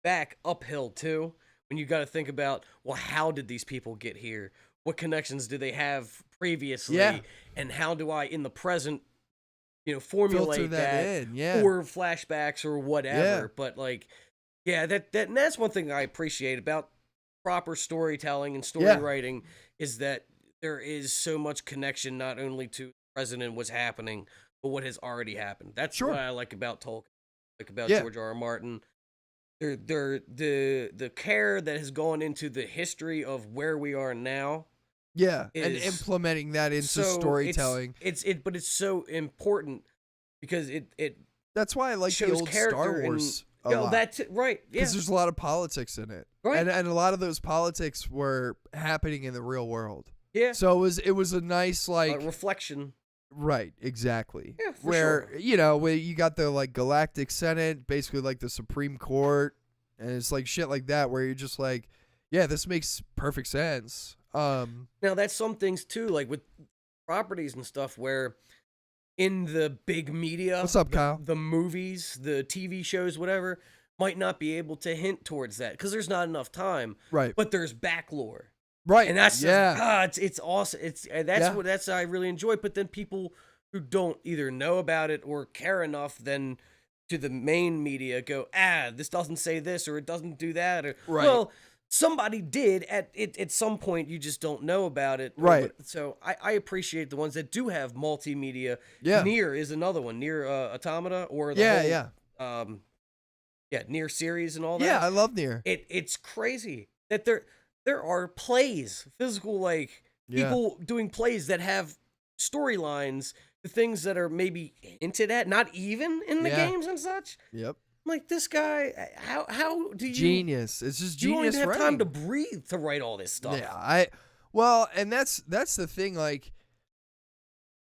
[SPEAKER 5] back uphill too. When you got to think about, well, how did these people get here? What connections do they have previously?
[SPEAKER 4] Yeah. And
[SPEAKER 5] how do I, in the present, formulate that
[SPEAKER 4] in,
[SPEAKER 5] or flashbacks or whatever? But and that's one thing I appreciate about proper storytelling and story writing is that there is so much connection not only to the present and what's happening, but what has already happened. That's what I like about Tolkien, George R.R. Martin. The care that has gone into the history of where we are now.
[SPEAKER 4] Yeah, and implementing that into storytelling.
[SPEAKER 5] But it's so important because it
[SPEAKER 4] that's why I like the old Star Wars.
[SPEAKER 5] That's right. Yeah,
[SPEAKER 4] because there's a lot of politics in it,
[SPEAKER 5] right?
[SPEAKER 4] And a lot of those politics were happening in the real world.
[SPEAKER 5] Yeah.
[SPEAKER 4] So it was a nice
[SPEAKER 5] reflection.
[SPEAKER 4] Right, exactly.
[SPEAKER 5] Yeah,
[SPEAKER 4] where where you got the like Galactic Senate, basically like the Supreme Court, and it's like shit like that where you're just like, yeah, this makes perfect sense.
[SPEAKER 5] Now that's some things too, like with properties and stuff where in the big media,
[SPEAKER 4] what's up, Kyle?
[SPEAKER 5] The movies, the TV shows, whatever, might not be able to hint towards that because there's not enough time.
[SPEAKER 4] Right.
[SPEAKER 5] But there's back lore.
[SPEAKER 4] Right.
[SPEAKER 5] And that's it's awesome. That's I really enjoy. But then people who don't either know about it or care enough then to the main media go, this doesn't say this or it doesn't do that, or
[SPEAKER 4] Right.
[SPEAKER 5] well, somebody did at some point, you just don't know about it.
[SPEAKER 4] Right.
[SPEAKER 5] So I appreciate the ones that do have multimedia.
[SPEAKER 4] Yeah.
[SPEAKER 5] Nier is another one. Nier Automata or the whole, Nier series and all that.
[SPEAKER 4] Yeah, I love Nier.
[SPEAKER 5] It's crazy that there are plays, physical, like people doing plays that have storylines, the things that are maybe hinted at, not even in the games and such.
[SPEAKER 4] Yep.
[SPEAKER 5] I'm like, this guy, how do you...
[SPEAKER 4] Genius. It's just
[SPEAKER 5] you
[SPEAKER 4] genius
[SPEAKER 5] don't even have
[SPEAKER 4] writing.
[SPEAKER 5] time to breathe to write all this stuff.
[SPEAKER 4] Yeah, well, and that's the thing, like,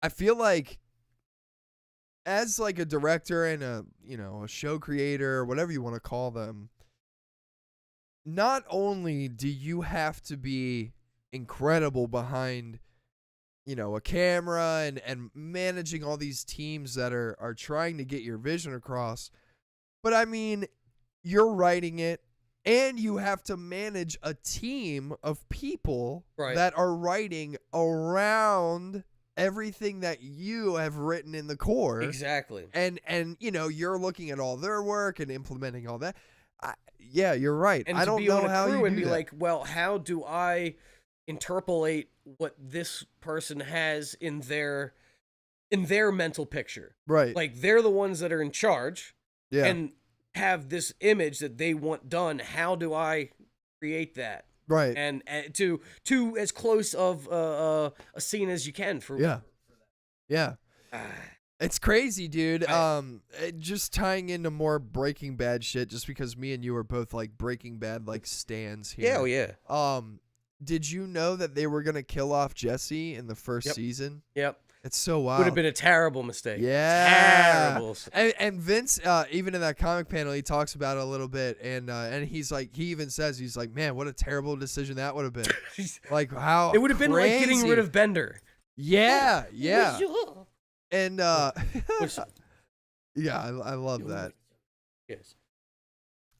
[SPEAKER 4] I feel like as like a director and a show creator or whatever you want to call them, not only do you have to be incredible behind a camera and managing all these teams that are trying to get your vision across, but I mean, you're writing it and you have to manage a team of people that are writing around everything that you have written in the core.
[SPEAKER 5] Exactly.
[SPEAKER 4] And you're looking at all their work and implementing all that. Yeah, you're right.
[SPEAKER 5] And
[SPEAKER 4] I don't
[SPEAKER 5] to be
[SPEAKER 4] know
[SPEAKER 5] on a
[SPEAKER 4] how
[SPEAKER 5] crew
[SPEAKER 4] you
[SPEAKER 5] and
[SPEAKER 4] do
[SPEAKER 5] be
[SPEAKER 4] that.
[SPEAKER 5] like, well, how do I interpolate what this person has in their mental picture?
[SPEAKER 4] Right.
[SPEAKER 5] Like, they're the ones that are in charge.
[SPEAKER 4] Yeah.
[SPEAKER 5] And have this image that they want done. How do I create that?
[SPEAKER 4] Right.
[SPEAKER 5] And to as close of a scene as you can for
[SPEAKER 4] Yeah. It's crazy, dude. Just tying into more Breaking Bad shit, just because me and you are both like Breaking Bad like stans here.
[SPEAKER 5] Yeah, oh yeah.
[SPEAKER 4] Did you know that they were gonna kill off Jesse in the first season?
[SPEAKER 5] Yep.
[SPEAKER 4] It's so wild.
[SPEAKER 5] Would have been a terrible mistake.
[SPEAKER 4] Yeah.
[SPEAKER 5] Terrible.
[SPEAKER 4] And Vince, even in that comic panel, he talks about it a little bit, and he's like, he even says, he's like, man, what a terrible decision that would have been. Like, how
[SPEAKER 5] it would have been like getting rid of Bender.
[SPEAKER 4] Yeah, yeah. And yeah, I love that.
[SPEAKER 5] Yes.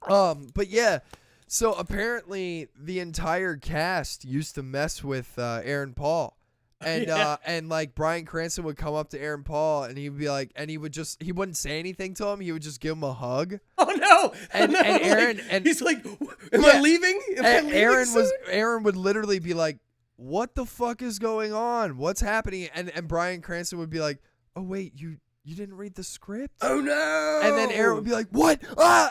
[SPEAKER 4] But yeah, so apparently the entire cast used to mess with Aaron Paul. And and like Bryan Cranston would come up to Aaron Paul and he'd be like, and he wouldn't say anything to him. He would just give him a hug.
[SPEAKER 5] Oh no!
[SPEAKER 4] And Aaron,
[SPEAKER 5] like,
[SPEAKER 4] and
[SPEAKER 5] he's like, "Am I leaving?"
[SPEAKER 4] Aaron would literally be like, "What the fuck is going on? What's happening?" And Bryan Cranston would be like, "Oh wait, you didn't read the script?"
[SPEAKER 5] Oh no!
[SPEAKER 4] And then Aaron would be like, "What?"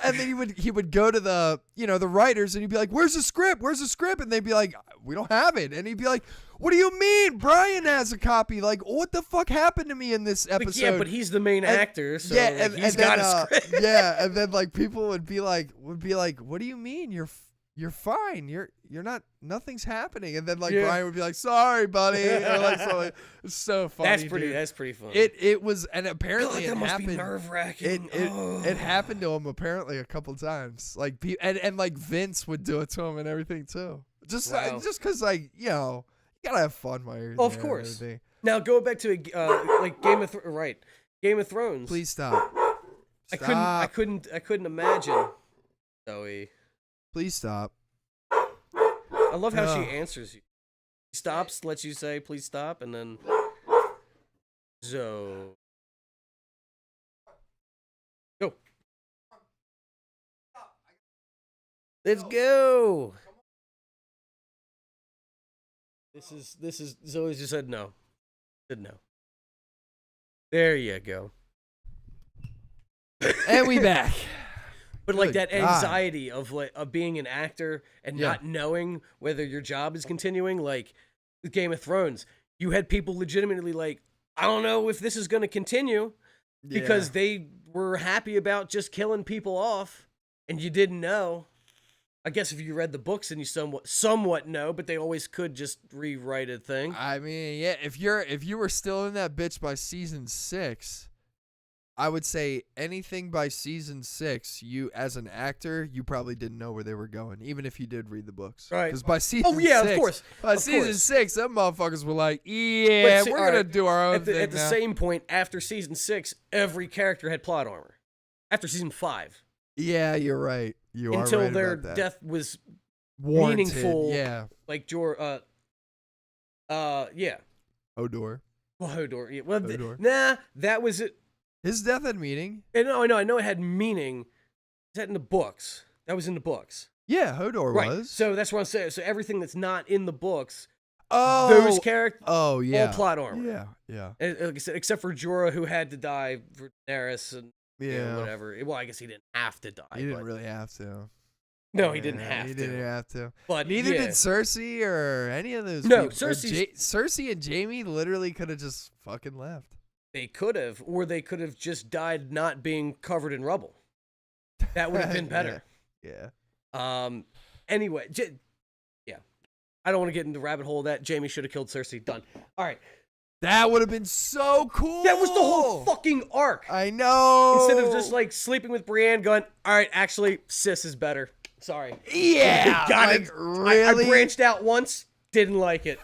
[SPEAKER 4] And then he would go to the the writers and he'd be like, "Where's the script? Where's the script?" And they'd be like, "We don't have it." And he'd be like, "What do you mean? Brian has a copy. Like, what the fuck happened to me in this episode?"
[SPEAKER 5] Like, yeah, but he's the main actor, so
[SPEAKER 4] yeah,
[SPEAKER 5] he's got a script.
[SPEAKER 4] Yeah, and then like people would be like, "What do you mean? You're fine. You're not. Nothing's happening." And then like Brian would be like, "Sorry, buddy." Or like something. It's so funny.
[SPEAKER 5] That's pretty funny.
[SPEAKER 4] It was, and apparently
[SPEAKER 5] that
[SPEAKER 4] it
[SPEAKER 5] must
[SPEAKER 4] happened.
[SPEAKER 5] be nerve-wracking.
[SPEAKER 4] It happened to him apparently a couple times. Like and like Vince would do it to him and everything too. Just because like you gotta have fun while you're
[SPEAKER 5] well,
[SPEAKER 4] there
[SPEAKER 5] of course.
[SPEAKER 4] and everything.
[SPEAKER 5] Now go back to like Game of Thrones.
[SPEAKER 4] Please stop.
[SPEAKER 5] I couldn't imagine. Zoe.
[SPEAKER 4] Please stop.
[SPEAKER 5] I love how she answers you. She stops, lets you say, "Please stop," and then Zoe. Go. Let's go. This is Zoe just said no. Said no. There you go.
[SPEAKER 4] And we back.
[SPEAKER 5] But like
[SPEAKER 4] Good
[SPEAKER 5] that anxiety of being an actor and not knowing whether your job is continuing, like with Game of Thrones, you had people legitimately like, I don't know if this is going to continue because they were happy about just killing people off and you didn't know. I guess if you read the books and you somewhat know, but they always could just rewrite a thing.
[SPEAKER 4] I mean, yeah, if you were still in that bitch by season 6, I would say anything by season 6, you as an actor, you probably didn't know where they were going, even if you did read the books.
[SPEAKER 5] Right.
[SPEAKER 4] Because by season 6,
[SPEAKER 5] of course.
[SPEAKER 4] By season 6, them motherfuckers were like, yeah, we're gonna do our own thing
[SPEAKER 5] at the same point, after season 6, every character had plot armor. After season 5.
[SPEAKER 4] Yeah, you're right. You are
[SPEAKER 5] until
[SPEAKER 4] right
[SPEAKER 5] their
[SPEAKER 4] about that.
[SPEAKER 5] death was
[SPEAKER 4] Warranted,
[SPEAKER 5] meaningful.
[SPEAKER 4] Yeah.
[SPEAKER 5] Like
[SPEAKER 4] Hodor.
[SPEAKER 5] Well, Hodor. Yeah. Well,
[SPEAKER 4] Hodor.
[SPEAKER 5] nah, that was it.
[SPEAKER 4] His death had meaning.
[SPEAKER 5] And I know it had meaning. Is that in the books? That was in the books.
[SPEAKER 4] Yeah, Hodor
[SPEAKER 5] Right.
[SPEAKER 4] was.
[SPEAKER 5] So that's what I'm saying. So everything that's not in the books,
[SPEAKER 4] Oh,
[SPEAKER 5] those characters,
[SPEAKER 4] Oh yeah.
[SPEAKER 5] all plot armor.
[SPEAKER 4] Yeah, yeah.
[SPEAKER 5] Like I said, except for Jorah, who had to die for Daenerys and whatever. Well, I guess he didn't have to die.
[SPEAKER 4] He didn't really have to.
[SPEAKER 5] No, he didn't have
[SPEAKER 4] He
[SPEAKER 5] to.
[SPEAKER 4] didn't have to.
[SPEAKER 5] But
[SPEAKER 4] neither
[SPEAKER 5] yeah.
[SPEAKER 4] did Cersei or any of those.
[SPEAKER 5] No,
[SPEAKER 4] people. Cersei and Jaime literally could have just fucking left.
[SPEAKER 5] They could have, or they could have just died not being covered in rubble. That would have been better.
[SPEAKER 4] Yeah.
[SPEAKER 5] Anyway, yeah. I don't want to get into the rabbit hole of that. Jaime should have killed Cersei. Done. All right.
[SPEAKER 4] That would have been so cool.
[SPEAKER 5] That was the whole fucking arc.
[SPEAKER 4] I know.
[SPEAKER 5] Instead of just like sleeping with Brienne, going, all right, actually, Sis is better. Sorry.
[SPEAKER 4] Yeah.
[SPEAKER 5] Got
[SPEAKER 4] like,
[SPEAKER 5] it.
[SPEAKER 4] Really?
[SPEAKER 5] I branched out once. Didn't like it.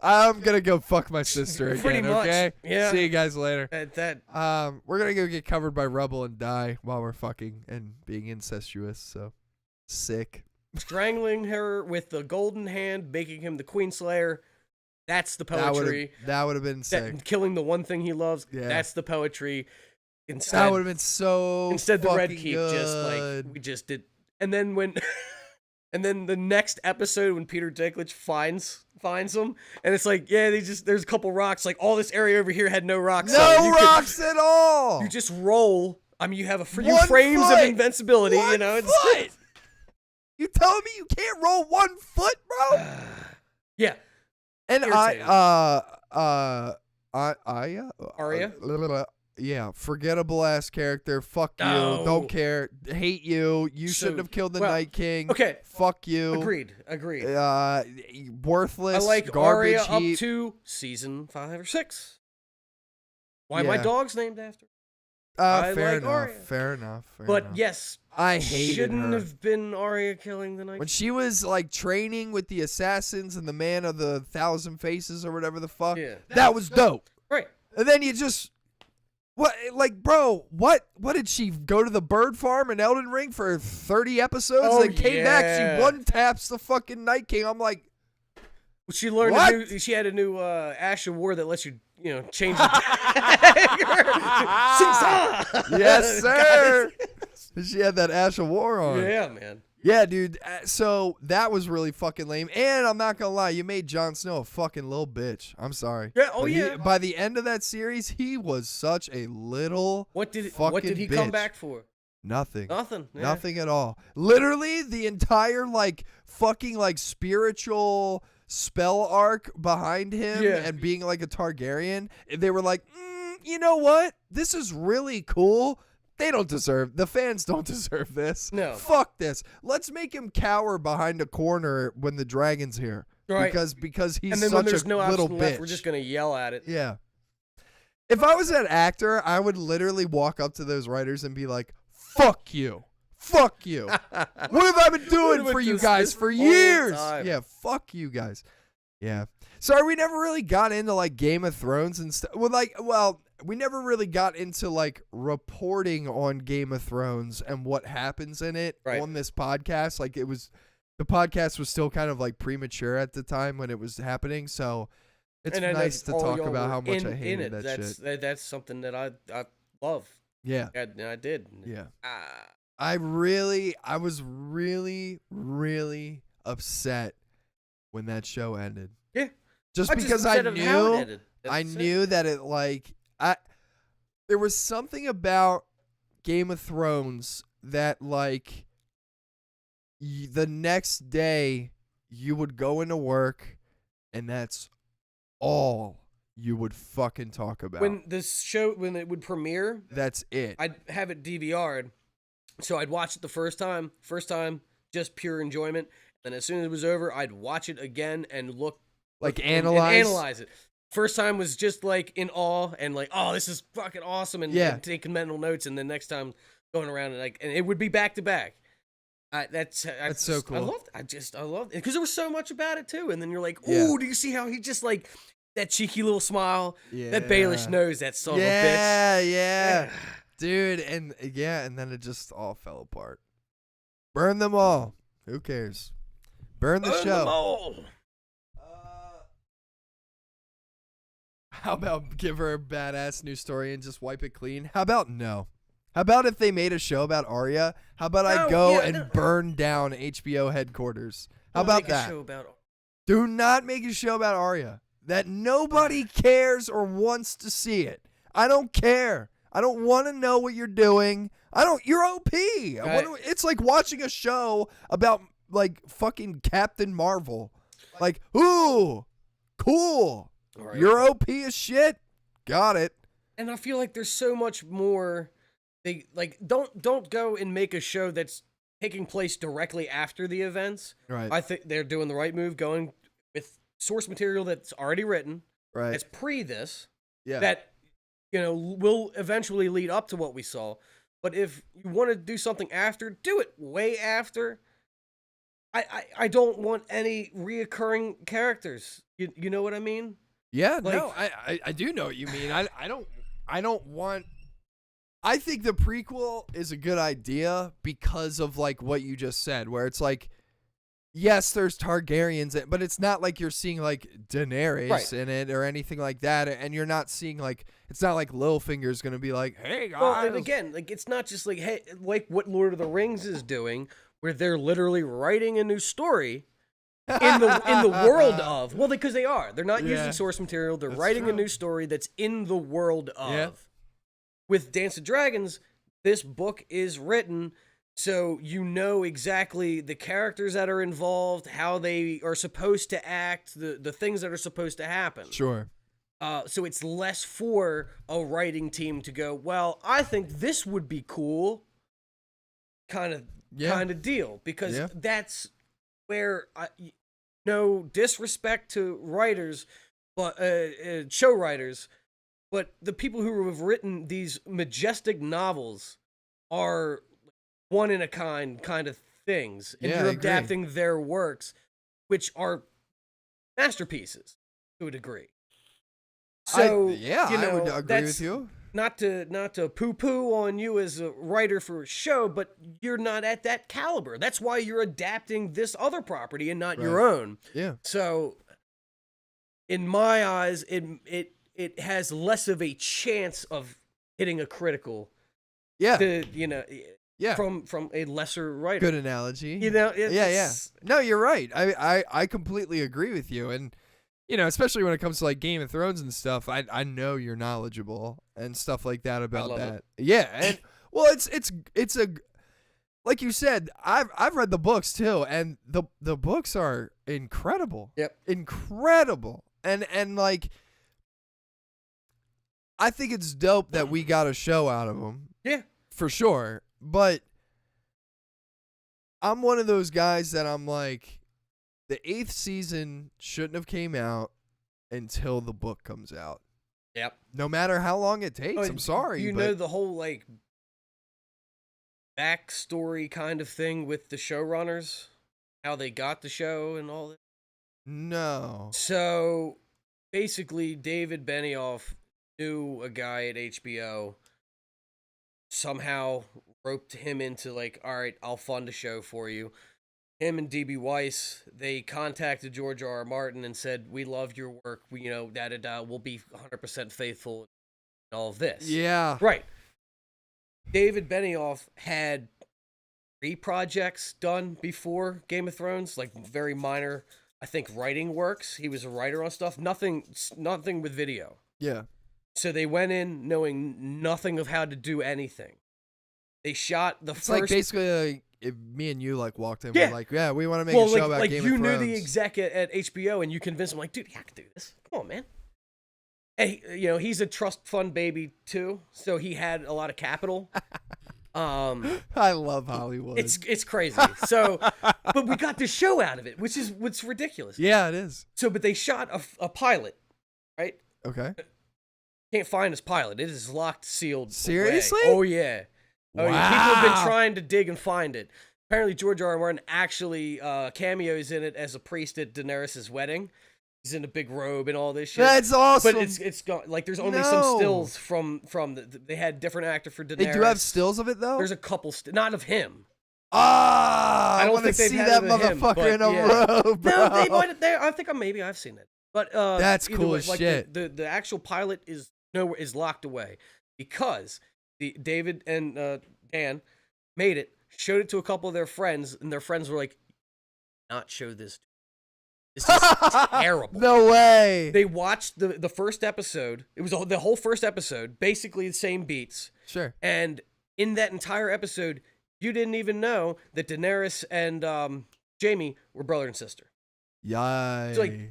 [SPEAKER 4] I'm gonna go fuck my sister again.
[SPEAKER 5] Pretty much.
[SPEAKER 4] Okay.
[SPEAKER 5] Yeah.
[SPEAKER 4] See you guys later.
[SPEAKER 5] We're
[SPEAKER 4] gonna go get covered by rubble and die while we're fucking and being incestuous. So sick.
[SPEAKER 5] Strangling her with the golden hand, making him the Queen Slayer. That's the poetry.
[SPEAKER 4] That would have been sick.
[SPEAKER 5] Killing the one thing he loves.
[SPEAKER 4] Yeah.
[SPEAKER 5] That's the poetry. Instead,
[SPEAKER 4] That would have been so.
[SPEAKER 5] Instead, the Red
[SPEAKER 4] fucking
[SPEAKER 5] Keep
[SPEAKER 4] good.
[SPEAKER 5] just like we just did. And then when, and then the next episode when Peter Dinklage finds him, and it's like, yeah, there's a couple rocks. Like all this area over here had no rocks.
[SPEAKER 4] No rocks at all.
[SPEAKER 5] You just roll. I mean, you have a few
[SPEAKER 4] One
[SPEAKER 5] frames
[SPEAKER 4] foot.
[SPEAKER 5] of invincibility.
[SPEAKER 4] One foot. You telling me you can't roll 1 foot, bro?
[SPEAKER 5] Yeah.
[SPEAKER 4] And
[SPEAKER 5] Arya?
[SPEAKER 4] Yeah, forgettable ass character. Fuck you.
[SPEAKER 5] No.
[SPEAKER 4] Don't care. Hate you. You
[SPEAKER 5] So-
[SPEAKER 4] shouldn't have killed the
[SPEAKER 5] well,
[SPEAKER 4] Night King.
[SPEAKER 5] okay.
[SPEAKER 4] Fuck you.
[SPEAKER 5] Agreed.
[SPEAKER 4] Worthless.
[SPEAKER 5] I like
[SPEAKER 4] garbage
[SPEAKER 5] Arya
[SPEAKER 4] heap.
[SPEAKER 5] up to season 5 or 6. Why
[SPEAKER 4] Yeah.
[SPEAKER 5] my dog's named after? I
[SPEAKER 4] Fair
[SPEAKER 5] like
[SPEAKER 4] enough.
[SPEAKER 5] Arya.
[SPEAKER 4] Fair enough. Fair
[SPEAKER 5] But
[SPEAKER 4] enough.
[SPEAKER 5] yes,
[SPEAKER 4] I hated
[SPEAKER 5] shouldn't
[SPEAKER 4] her.
[SPEAKER 5] have been Arya killing the Night
[SPEAKER 4] When
[SPEAKER 5] King.
[SPEAKER 4] she was like training with the assassins and the man of the 1,000 faces or whatever the fuck,
[SPEAKER 5] Yeah.
[SPEAKER 4] that was dope.
[SPEAKER 5] Right.
[SPEAKER 4] And then you just what did she go to the bird farm in Elden Ring for 30 episodes
[SPEAKER 5] Oh,
[SPEAKER 4] and came back?
[SPEAKER 5] yeah.
[SPEAKER 4] She one taps the fucking Night King. I'm like,
[SPEAKER 5] She learned
[SPEAKER 4] What?
[SPEAKER 5] she had a new Ash of War that lets you change the
[SPEAKER 4] yes, sir. She had that Ash of War on.
[SPEAKER 5] Yeah, man.
[SPEAKER 4] Yeah, dude. So that was really fucking lame. And I'm not gonna lie, you made Jon Snow a fucking little bitch. I'm sorry.
[SPEAKER 5] Yeah, oh
[SPEAKER 4] But
[SPEAKER 5] yeah.
[SPEAKER 4] by the end of that series, he was such a little
[SPEAKER 5] What did he
[SPEAKER 4] fucking
[SPEAKER 5] come
[SPEAKER 4] bitch.
[SPEAKER 5] back for?
[SPEAKER 4] Nothing.
[SPEAKER 5] Nothing. Yeah.
[SPEAKER 4] Nothing at all. Literally, the entire fucking spiritual spell arc behind him
[SPEAKER 5] Yeah.
[SPEAKER 4] and being like a Targaryen. They were like, you know what? This is really cool. The fans don't deserve this.
[SPEAKER 5] No.
[SPEAKER 4] Fuck this. Let's make him cower behind a corner when the dragon's here.
[SPEAKER 5] Right.
[SPEAKER 4] Because he's
[SPEAKER 5] And then
[SPEAKER 4] such
[SPEAKER 5] when there's
[SPEAKER 4] a
[SPEAKER 5] no
[SPEAKER 4] little
[SPEAKER 5] option
[SPEAKER 4] bitch.
[SPEAKER 5] left, we're just gonna yell at it.
[SPEAKER 4] Yeah. If I was that actor, I would literally walk up to those writers and be like, fuck you. Fuck you. What have I been doing
[SPEAKER 5] With
[SPEAKER 4] for you
[SPEAKER 5] this
[SPEAKER 4] guys for
[SPEAKER 5] whole
[SPEAKER 4] years?
[SPEAKER 5] time.
[SPEAKER 4] Yeah, fuck you guys. Yeah. Sorry, we never really got into Game of Thrones and stuff. We never really got into reporting on Game of Thrones and what happens in it on this podcast. The podcast was still kind of premature at the time when it was happening. So it's nice to talk about how much I hated that shit.
[SPEAKER 5] That's something that I love.
[SPEAKER 4] Yeah.
[SPEAKER 5] I did.
[SPEAKER 4] Yeah. I was really, really upset when that show ended.
[SPEAKER 5] Yeah.
[SPEAKER 4] Just
[SPEAKER 5] I'm
[SPEAKER 4] because
[SPEAKER 5] upset of how it ended.
[SPEAKER 4] I
[SPEAKER 5] That's it.
[SPEAKER 4] knew that there was something about Game of Thrones that the next day you would go into work and that's all you would fucking talk about.
[SPEAKER 5] When it would premiere,
[SPEAKER 4] that's it.
[SPEAKER 5] I'd have it DVR'd, so I'd watch it the first time, just pure enjoyment. And as soon as it was over, I'd watch it again and look, analyze it. First time was just in awe and oh, this is fucking awesome, and taking mental notes. And then next time going around and it would be back to back. That's
[SPEAKER 4] so cool.
[SPEAKER 5] I loved it because there was so much about it too. And then you're like, ooh, do you see how he just that cheeky little smile?
[SPEAKER 4] Yeah.
[SPEAKER 5] That Baelish knows that son of a bitch.
[SPEAKER 4] Yeah, dude, and then it just all fell apart. Burn them all. Who cares? Burn the show.
[SPEAKER 5] Them all.
[SPEAKER 4] How about give her a badass new story and just wipe it clean? How about no? How about if they made a show about Arya? How about I go and burn down HBO headquarters? How about that? Do not make a show about Arya. That nobody cares or wants to see it. I don't care. I don't want to know what you're doing. You're OP. It's like watching a show about like fucking Captain Marvel. Like, ooh, cool. Right. You're OP as shit. Got it.
[SPEAKER 5] And I feel like there's so much more. They like don't go and make a show that's taking place directly after the events.
[SPEAKER 4] Right.
[SPEAKER 5] I think they're doing the right move, going with source material that's already written.
[SPEAKER 4] Right.
[SPEAKER 5] It's pre this.
[SPEAKER 4] Yeah.
[SPEAKER 5] That will eventually lead up to what we saw. But if you want to do something after, do it way after. I don't want any reoccurring characters. You know what I mean?
[SPEAKER 4] Yeah, like, no, I do know what you mean. I don't want. I think the prequel is a good idea because of like what you just said, where it's like, yes, there's Targaryens, but it's not like you're seeing like Daenerys in it or anything like that, and you're not seeing like it's not like Littlefinger's gonna be like, hey guys. Well,
[SPEAKER 5] and again, like it's not just like hey, like what Lord of the Rings is doing, where they're literally writing a new story in the world of. Well, because they are. They're not using source material. They're writing a new story that's in the world of. Yeah. With Dance of Dragons, this book is written so you know exactly the characters that are involved, how they are supposed to act, the things that are supposed to happen.
[SPEAKER 4] Sure.
[SPEAKER 5] So it's less for a writing team to go, well, I think this would be cool kind of deal. Because that's where, no disrespect to writers, but show writers, but the people who have written these majestic novels are one-in-a-kind kind of things. And you're adapting their works, which are masterpieces to a degree. So,
[SPEAKER 4] I would agree with you.
[SPEAKER 5] Not to poo-poo on you as a writer for a show, but you're not at that caliber. That's why you're adapting this other property and not your own.
[SPEAKER 4] Yeah.
[SPEAKER 5] So, in my eyes, it has less of a chance of hitting a critical.
[SPEAKER 4] Yeah.
[SPEAKER 5] From a lesser writer.
[SPEAKER 4] Good analogy.
[SPEAKER 5] Yeah.
[SPEAKER 4] No, you're right. I completely agree with you. And, especially when it comes to like Game of Thrones and stuff, I know you're knowledgeable and stuff like that about that. It. Yeah. And well, it's a, like you said, I've read the books too. And the books are incredible.
[SPEAKER 5] Yep.
[SPEAKER 4] Incredible. And like, I think it's dope that we got a show out of them.
[SPEAKER 5] Yeah.
[SPEAKER 4] For sure. But I'm one of those guys that I'm like, the 8th season shouldn't have came out until the book comes out.
[SPEAKER 5] Yep.
[SPEAKER 4] No matter how long it takes. I'm sorry.
[SPEAKER 5] You know the whole like backstory kind of thing with the showrunners? How they got the show and all that?
[SPEAKER 4] No.
[SPEAKER 5] So basically David Benioff knew a guy at HBO, somehow roped him into like, all right, I'll fund a show for you. Him and DB Weiss, they contacted George R.R. Martin and said, we love your work. We, we'll be 100% faithful in all of this.
[SPEAKER 4] Yeah.
[SPEAKER 5] Right. David Benioff had 3 projects done before Game of Thrones, like very minor, I think, writing works. He was a writer on stuff. Nothing with video.
[SPEAKER 4] Yeah.
[SPEAKER 5] So they went in knowing nothing of how to do anything. They shot the first.
[SPEAKER 4] It's like basically like if me and you like walked in, we're like, we want to make a show about Game of Thrones.
[SPEAKER 5] You knew the exec at HBO, and you convinced him, like, dude, I can do this. Come on, man. And he's a trust fund baby too, so he had a lot of capital.
[SPEAKER 4] I love Hollywood.
[SPEAKER 5] It's crazy. So, but we got this show out of it, which is what's ridiculous.
[SPEAKER 4] Yeah, it is.
[SPEAKER 5] So, but they shot a pilot, right?
[SPEAKER 4] Okay.
[SPEAKER 5] Can't find this pilot. It is locked, sealed.
[SPEAKER 4] Seriously?
[SPEAKER 5] Away. Oh yeah. Oh yeah. People have been trying to dig and find it. Apparently, George R.R. Martin actually cameos in it as a priest at Daenerys' wedding. He's in a big robe and all this shit.
[SPEAKER 4] That's awesome.
[SPEAKER 5] But it's gone. Like there's only some stills from they had different actor for Daenerys.
[SPEAKER 4] They do have stills of it though.
[SPEAKER 5] There's a couple, not of him.
[SPEAKER 4] I want to see that motherfucker in a robe, bro.
[SPEAKER 5] No, they might. I think maybe I've seen it. But
[SPEAKER 4] that's
[SPEAKER 5] either
[SPEAKER 4] cool
[SPEAKER 5] way,
[SPEAKER 4] as
[SPEAKER 5] like
[SPEAKER 4] shit.
[SPEAKER 5] The actual pilot is locked away because David and Dan made it, showed it to a couple of their friends, and their friends were like, "Not show this. This is terrible."
[SPEAKER 4] No way.
[SPEAKER 5] They watched the first episode. It was the whole first episode, basically the same beats.
[SPEAKER 4] Sure.
[SPEAKER 5] And in that entire episode, you didn't even know that Daenerys and Jaime were brother and sister.
[SPEAKER 4] Yikes.
[SPEAKER 5] It's like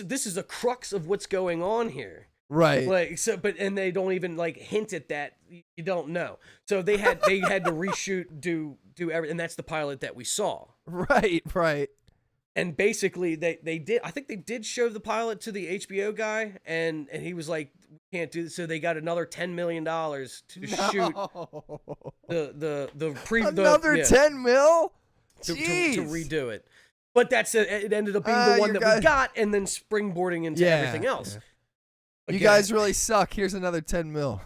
[SPEAKER 5] this is a crux of what's going on here.
[SPEAKER 4] Right.
[SPEAKER 5] Like and they don't even like hint at that. You don't know. So they had to reshoot, do everything, and that's the pilot that we saw.
[SPEAKER 4] Right.
[SPEAKER 5] And basically they did. I think they did show the pilot to the HBO guy, and he was like, "We can't do this." So they got another $10 million to shoot
[SPEAKER 4] another 10 mil
[SPEAKER 5] to redo it. But it ended up being the one that we got, and then springboarding into everything else.
[SPEAKER 4] Yeah. You guys really suck. Here's another 10 mil.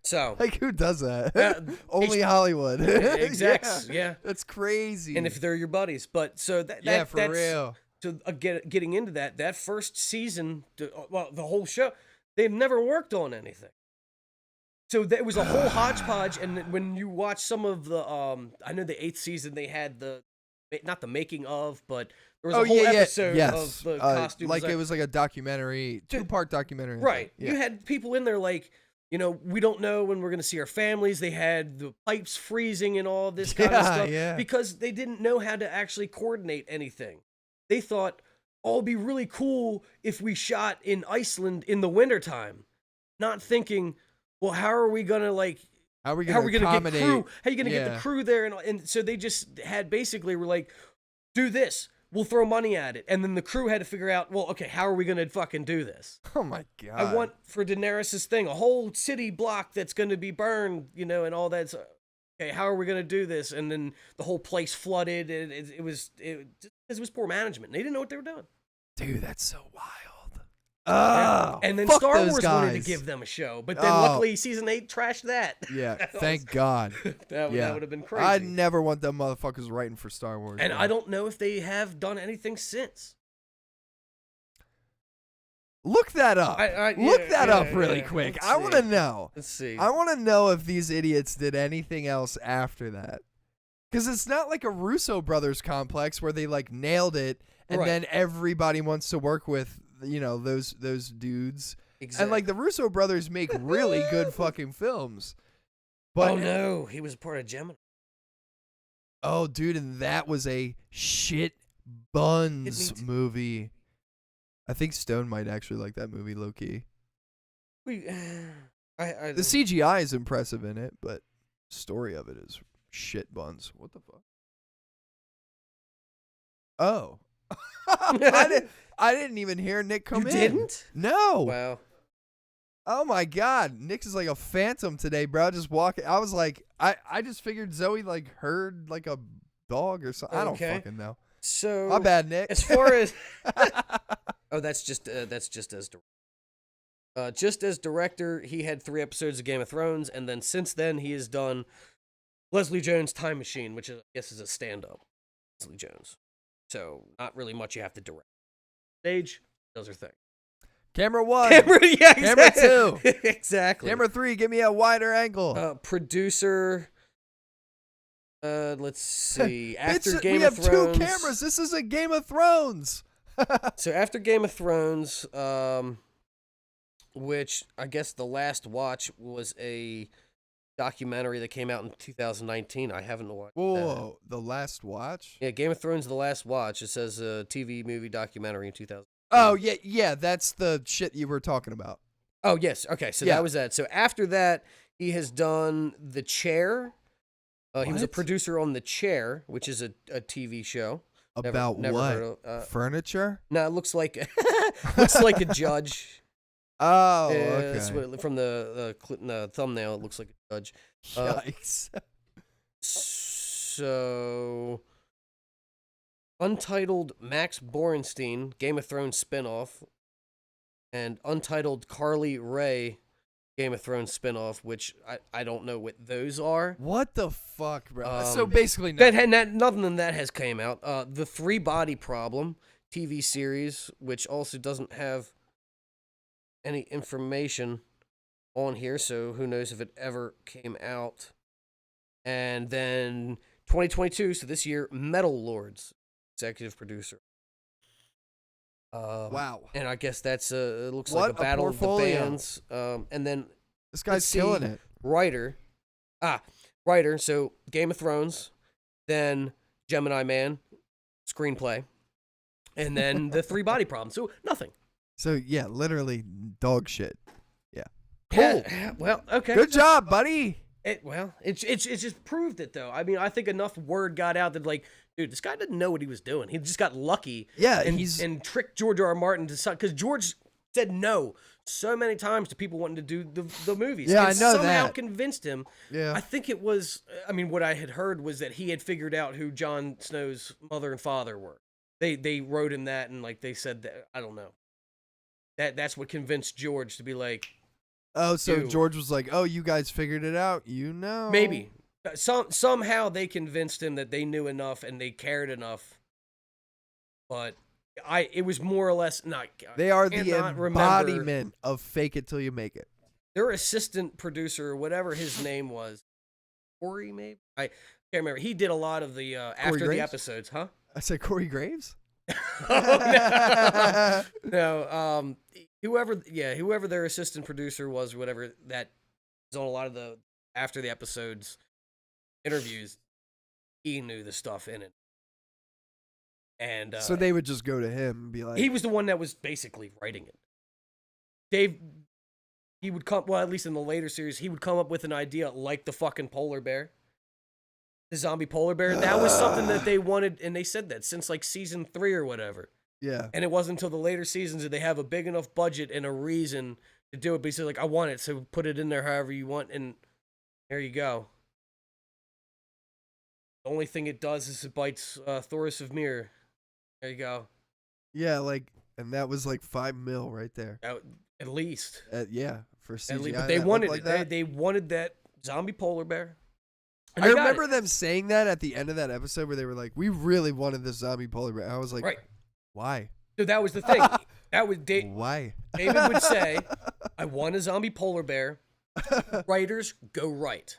[SPEAKER 5] So,
[SPEAKER 4] like, who does that? Only Hollywood.
[SPEAKER 5] Exactly. Yeah.
[SPEAKER 4] That's crazy.
[SPEAKER 5] And if they're your buddies, but so that's
[SPEAKER 4] real.
[SPEAKER 5] So getting into that first season, the whole show, they've never worked on anything. So there was a whole hodgepodge. And when you watch some of the, I know the 8th season they had not the making of, but there was a whole episode of the costume.
[SPEAKER 4] Like it was like a documentary, 2-part documentary.
[SPEAKER 5] Right.
[SPEAKER 4] Yeah.
[SPEAKER 5] You had people in there like, we don't know when we're going to see our families. They had the pipes freezing and all this kind of stuff because they didn't know how to actually coordinate anything. They thought, it'd be really cool if we shot in Iceland in the wintertime, not thinking, well, how are we going to
[SPEAKER 4] how are we going to
[SPEAKER 5] get crew? How are you going to get the crew there? And so they just had basically were like, do this. We'll throw money at it. And then the crew had to figure out, well, okay, how are we going to fucking do this?
[SPEAKER 4] Oh, my God.
[SPEAKER 5] I want for Daenerys' thing, a whole city block that's going to be burned, and all that. Okay, how are we going to do this? And then the whole place flooded. And it was poor management. They didn't know what they were doing.
[SPEAKER 4] Dude, that's so wild.
[SPEAKER 5] And then Star Wars wanted to give them a show, but then luckily season 8 trashed that.
[SPEAKER 4] Yeah, thank God.
[SPEAKER 5] That would have been crazy.
[SPEAKER 4] I'd never want them motherfuckers writing for Star Wars.
[SPEAKER 5] And I don't know if they have done anything since.
[SPEAKER 4] Look that up. Look that up really quick. I want to know.
[SPEAKER 5] Let's see.
[SPEAKER 4] I want to know if these idiots did anything else after that. Because it's not like a Russo brothers complex where they nailed it and then everybody wants to work with those dudes.
[SPEAKER 5] Exactly.
[SPEAKER 4] And the Russo brothers make really good fucking films. But
[SPEAKER 5] no, he was part of Gemini.
[SPEAKER 4] Oh, dude, and that was a shit buns movie. I think Stone might actually like that movie, low key. The CGI is impressive in it, but story of it is shit buns. What the fuck? Oh. I didn't even hear Nick come in.
[SPEAKER 5] You didn't?
[SPEAKER 4] No.
[SPEAKER 5] Wow.
[SPEAKER 4] Oh my God. Nick's is like a phantom today, bro. Just walking. I was like, I just figured Zoe heard a dog or something. I don't fucking know.
[SPEAKER 5] So
[SPEAKER 4] my bad, Nick.
[SPEAKER 5] As far as that's just as director, he had 3 episodes of Game of Thrones, and then since then he has done Leslie Jones' Time Machine, which I guess is a stand-up. Leslie Jones. So not really much you have to direct. Stage does her thing.
[SPEAKER 4] Camera 1.
[SPEAKER 5] Camera 2. Exactly.
[SPEAKER 4] Camera 3, give me a wider angle.
[SPEAKER 5] Producer. Let's see. After Game
[SPEAKER 4] we
[SPEAKER 5] of
[SPEAKER 4] have
[SPEAKER 5] Thrones.
[SPEAKER 4] 2 cameras. This is a Game of Thrones.
[SPEAKER 5] So after Game of Thrones, which I guess the last watch was a documentary that came out in 2019. I haven't watched
[SPEAKER 4] Whoa, The Last Watch?
[SPEAKER 5] Yeah, Game of Thrones, The Last Watch. It says a TV movie documentary in 2000.
[SPEAKER 4] Oh, yeah, that's the shit you were talking about.
[SPEAKER 5] Oh, yes. Okay, so that was that. So after that, he has done The Chair. He was a producer on The Chair, which is a TV show.
[SPEAKER 4] About
[SPEAKER 5] never
[SPEAKER 4] what?
[SPEAKER 5] heard of,
[SPEAKER 4] furniture?
[SPEAKER 5] No, it looks like a judge.
[SPEAKER 4] Oh, okay.
[SPEAKER 5] That's what, from the thumbnail, it looks like a judge.
[SPEAKER 4] Yikes.
[SPEAKER 5] So, Untitled Max Borenstein, Game of Thrones spinoff, and Untitled Carly Ray, Game of Thrones spinoff, which I don't know what those are.
[SPEAKER 4] What the fuck, bro? So basically, nothing.
[SPEAKER 5] Nothing in that has came out. The 3 Body Problem, TV series, which also doesn't have any information on here, so who knows if it ever came out. And then 2022, so this year, Metal Lords, executive producer.
[SPEAKER 4] Wow.
[SPEAKER 5] And I guess that's it looks
[SPEAKER 4] What
[SPEAKER 5] like a battle of the
[SPEAKER 4] portfolio.
[SPEAKER 5] bands. And then
[SPEAKER 4] This guy's killing it.
[SPEAKER 5] writer. So Game of Thrones, then Gemini Man, screenplay, and then the Three Body Problem. So nothing.
[SPEAKER 4] So yeah, literally dog shit. Yeah.
[SPEAKER 5] Cool.
[SPEAKER 4] Cool.
[SPEAKER 5] Well, okay.
[SPEAKER 4] Good job, buddy.
[SPEAKER 5] It's just proved it though. I mean, I think enough word got out that like, dude, this guy didn't know what he was doing. He just got lucky.
[SPEAKER 4] Yeah,
[SPEAKER 5] and tricked George R. Martin to because George said no so many times to people wanting to do the movies.
[SPEAKER 4] Yeah,
[SPEAKER 5] and
[SPEAKER 4] I know
[SPEAKER 5] somehow
[SPEAKER 4] that.
[SPEAKER 5] convinced him.
[SPEAKER 4] Yeah.
[SPEAKER 5] I think it was. I mean, what I had heard was that he had figured out who Jon Snow's mother and father were. They wrote him that, and like they said that. I don't know. That's what convinced George to be like.
[SPEAKER 4] Oh, so
[SPEAKER 5] Dude.
[SPEAKER 4] George was like, "Oh, you guys figured it out, you know?"
[SPEAKER 5] Maybe somehow they convinced him that they knew enough and they cared enough. But it was more or less not.
[SPEAKER 4] They are the
[SPEAKER 5] cannot remember.
[SPEAKER 4] embodiment of fake it till you make it.
[SPEAKER 5] Their assistant producer, whatever his name was, Corey maybe. I can't remember. He did a lot of the after the
[SPEAKER 4] Graves?
[SPEAKER 5] episodes, huh?
[SPEAKER 4] I said Corey Graves.
[SPEAKER 5] Oh, no. Whoever their assistant producer was, whatever that was on a lot of the after the episodes interviews, he knew the stuff in it. And
[SPEAKER 4] So they would just go to him and be like,
[SPEAKER 5] he was the one that was basically writing it. Dave, he would come, well, at least in the later series, he would come up with an idea like the fucking polar bear. The zombie polar bear. That was something that they wanted, and they said that since like season 3 or whatever.
[SPEAKER 4] yeah.
[SPEAKER 5] And it wasn't until the later seasons that they have a big enough budget and a reason to do it. But he said, like, I want it, so put it in there however you want, and there you go. The only thing it does is it bites Thoris of Myr. There you go.
[SPEAKER 4] Yeah, like, and that was like $5 million right there.
[SPEAKER 5] At least.
[SPEAKER 4] Yeah, for CGI.
[SPEAKER 5] At least. But they
[SPEAKER 4] that
[SPEAKER 5] wanted
[SPEAKER 4] looked
[SPEAKER 5] it.
[SPEAKER 4] like that.
[SPEAKER 5] They wanted that zombie polar bear. And
[SPEAKER 4] I
[SPEAKER 5] they got
[SPEAKER 4] remember
[SPEAKER 5] it.
[SPEAKER 4] them saying that at the end of that episode where they were like, "We really wanted this zombie polar bear." I was like,
[SPEAKER 5] Right.
[SPEAKER 4] Why?
[SPEAKER 5] So that was the thing. That was
[SPEAKER 4] Why?
[SPEAKER 5] David would say, I want a zombie polar bear. Writers, go right.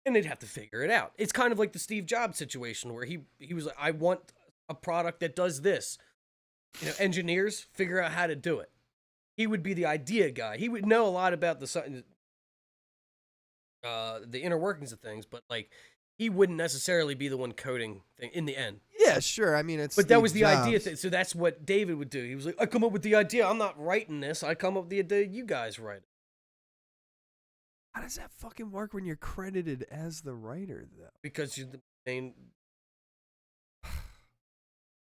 [SPEAKER 5] And they'd have to figure it out. It's kind of like the Steve Jobs situation where he was like, I want a product that does this. You know, engineers figure out how to do it. He would be the idea guy. He would know a lot about the inner workings of things, but like he wouldn't necessarily be the one coding thing in the end.
[SPEAKER 4] Yeah, sure. I mean, it's.
[SPEAKER 5] But that
[SPEAKER 4] Steve
[SPEAKER 5] was the
[SPEAKER 4] Jobs.
[SPEAKER 5] idea. So that's what David would do. He was like, I come up with the idea. I'm not writing this. I come up with the idea. You guys write it.
[SPEAKER 4] How does that fucking work when you're credited as the writer, though?
[SPEAKER 5] Because you're the main.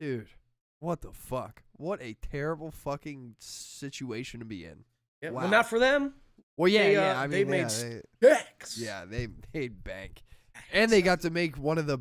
[SPEAKER 4] Dude, what the fuck? What a terrible fucking situation to be in.
[SPEAKER 5] Yeah,
[SPEAKER 4] Wow.
[SPEAKER 5] well, not for them.
[SPEAKER 4] Well, yeah,
[SPEAKER 5] They,
[SPEAKER 4] yeah. I
[SPEAKER 5] they
[SPEAKER 4] mean,
[SPEAKER 5] made
[SPEAKER 4] yeah,
[SPEAKER 5] stacks.
[SPEAKER 4] they made bank, and they got to make one of the,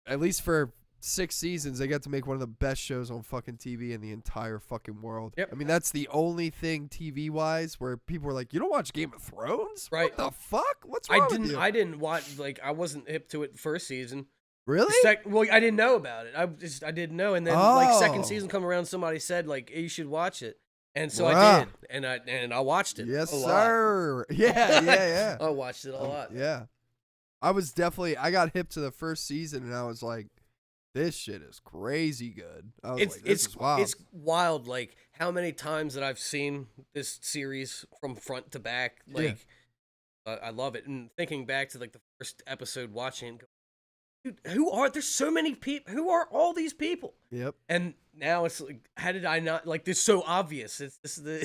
[SPEAKER 4] at least for 6 seasons, they got to make one of the best shows on fucking TV in the entire fucking world.
[SPEAKER 5] Yep.
[SPEAKER 4] I mean, that's the only thing TV wise where people were like, "You don't watch Game of Thrones?
[SPEAKER 5] Right.
[SPEAKER 4] What the fuck? What's wrong with you?"
[SPEAKER 5] I didn't watch. Like I wasn't hip to it first season.
[SPEAKER 4] Really?
[SPEAKER 5] Well, I didn't know about it. I didn't know, and then like second
[SPEAKER 4] Oh.
[SPEAKER 5] season come around, somebody said like you should watch it, and so
[SPEAKER 4] Bruh.
[SPEAKER 5] I did, and I watched it.
[SPEAKER 4] Yes,
[SPEAKER 5] a lot.
[SPEAKER 4] sir. Yeah.
[SPEAKER 5] I watched it a lot.
[SPEAKER 4] Yeah. I got hip to the first season and I was like, this shit is crazy good. I was like, this is wild.
[SPEAKER 5] It's wild, like how many times that I've seen this series from front to back. Like, I love it. And thinking back to like the first episode, watching, dude, there's so many people. Who are all these people?
[SPEAKER 4] Yep.
[SPEAKER 5] And now it's like, how did I not like this? So obvious. This is the.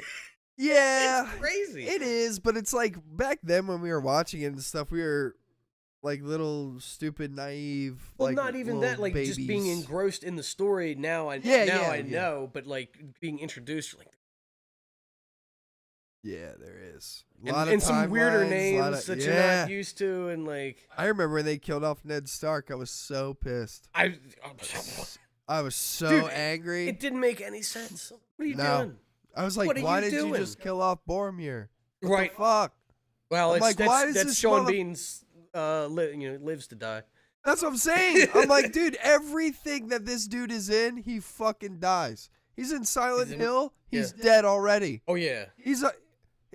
[SPEAKER 4] Yeah.
[SPEAKER 5] It's crazy.
[SPEAKER 4] It is, but it's like back then when we were watching it and stuff, we were like little stupid, naive.
[SPEAKER 5] Well,
[SPEAKER 4] like,
[SPEAKER 5] not even
[SPEAKER 4] little
[SPEAKER 5] that. Like
[SPEAKER 4] babies.
[SPEAKER 5] just being engrossed in the story. Now I
[SPEAKER 4] Yeah.
[SPEAKER 5] know, but like being introduced, you're like.
[SPEAKER 4] Yeah, there is.
[SPEAKER 5] And some weirder
[SPEAKER 4] timelines,
[SPEAKER 5] names that you're not used to, and like
[SPEAKER 4] I remember when they killed off Ned Stark. I was so pissed. I was so
[SPEAKER 5] Dude,
[SPEAKER 4] angry.
[SPEAKER 5] It didn't make any sense. What are you
[SPEAKER 4] No.
[SPEAKER 5] doing?
[SPEAKER 4] I was like,
[SPEAKER 5] what are
[SPEAKER 4] why
[SPEAKER 5] you
[SPEAKER 4] did you
[SPEAKER 5] doing?
[SPEAKER 4] just kill off Boromir? What
[SPEAKER 5] Right.
[SPEAKER 4] the fuck?
[SPEAKER 5] Well,
[SPEAKER 4] I'm
[SPEAKER 5] it's
[SPEAKER 4] like, why does
[SPEAKER 5] that's
[SPEAKER 4] this
[SPEAKER 5] Sean
[SPEAKER 4] mother-
[SPEAKER 5] Bean's lives to die.
[SPEAKER 4] That's what I'm saying. I'm like, dude, everything that this dude is in, he fucking dies. He's in Silent Hill. He's dead already.
[SPEAKER 5] Oh, yeah.
[SPEAKER 4] He's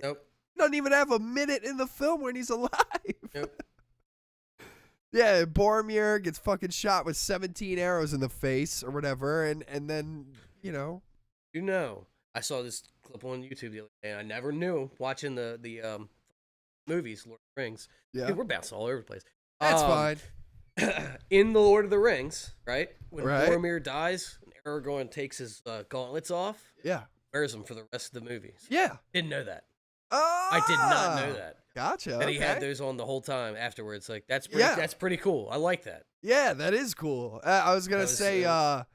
[SPEAKER 5] Nope.
[SPEAKER 4] Doesn't even have a minute in the film when he's alive.
[SPEAKER 5] Nope.
[SPEAKER 4] Yeah, Boromir gets fucking shot with 17 arrows in the face or whatever, and then, you know.
[SPEAKER 5] I saw this clip on YouTube the other day, and I never knew, watching the movies, Lord of the Rings.
[SPEAKER 4] Yeah.
[SPEAKER 5] Dude, we're bouncing all over the place.
[SPEAKER 4] That's fine.
[SPEAKER 5] In the Lord of the Rings, right? When
[SPEAKER 4] Right.
[SPEAKER 5] Boromir dies, and Aragorn takes his gauntlets off,
[SPEAKER 4] Yeah.
[SPEAKER 5] wears them for the rest of the movies.
[SPEAKER 4] Yeah.
[SPEAKER 5] Didn't know that.
[SPEAKER 4] Oh,
[SPEAKER 5] I did not know that.
[SPEAKER 4] Gotcha.
[SPEAKER 5] And he had
[SPEAKER 4] okay.
[SPEAKER 5] those on the whole time afterwards. Like, that's pretty cool. I like that.
[SPEAKER 4] Yeah, that is cool. I was gonna say, I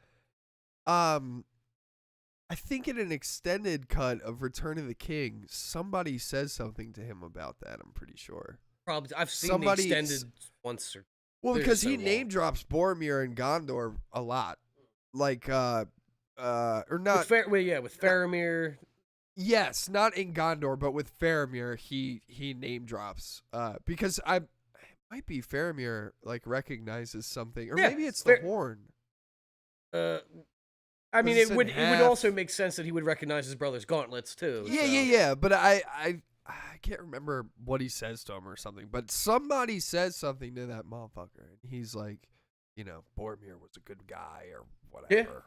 [SPEAKER 4] think in an extended cut of Return of the King, somebody says something to him about that. I'm pretty sure.
[SPEAKER 5] Probably, I've seen
[SPEAKER 4] Somebody-
[SPEAKER 5] the extended once or
[SPEAKER 4] Well,
[SPEAKER 5] They're
[SPEAKER 4] because
[SPEAKER 5] so
[SPEAKER 4] he
[SPEAKER 5] long.
[SPEAKER 4] name drops Boromir and Gondor a lot, like or not.
[SPEAKER 5] with Faramir.
[SPEAKER 4] Yes, not in Gondor, but with Faramir, he name drops. Because it might be Faramir like recognizes something, or
[SPEAKER 5] Yeah,
[SPEAKER 4] maybe it's the horn.
[SPEAKER 5] I mean,
[SPEAKER 4] It's
[SPEAKER 5] it would
[SPEAKER 4] in half.
[SPEAKER 5] also make sense that he would recognize his brother's gauntlets too.
[SPEAKER 4] Yeah. But I can't remember what he says to him or something. But somebody says something to that motherfucker, and he's like, you know, Boromir was a good guy or whatever.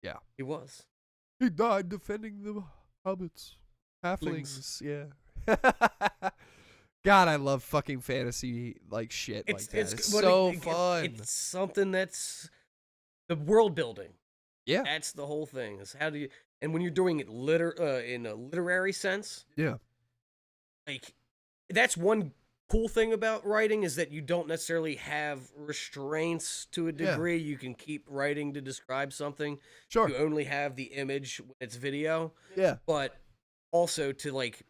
[SPEAKER 4] Yeah.
[SPEAKER 5] He was.
[SPEAKER 4] He died defending the hobbits, halflings. Yeah. God, I love fucking fantasy like shit like that. It's so fun.
[SPEAKER 5] It's something that's the world building.
[SPEAKER 4] Yeah.
[SPEAKER 5] That's the whole thing. Is how do you, and when you're doing it in a literary sense,
[SPEAKER 4] Yeah.
[SPEAKER 5] like that's one cool thing about writing is that you don't necessarily have restraints to a degree. You can keep writing to describe something.
[SPEAKER 4] Sure.
[SPEAKER 5] You only have the image when it's video.
[SPEAKER 4] Yeah.
[SPEAKER 5] But also to like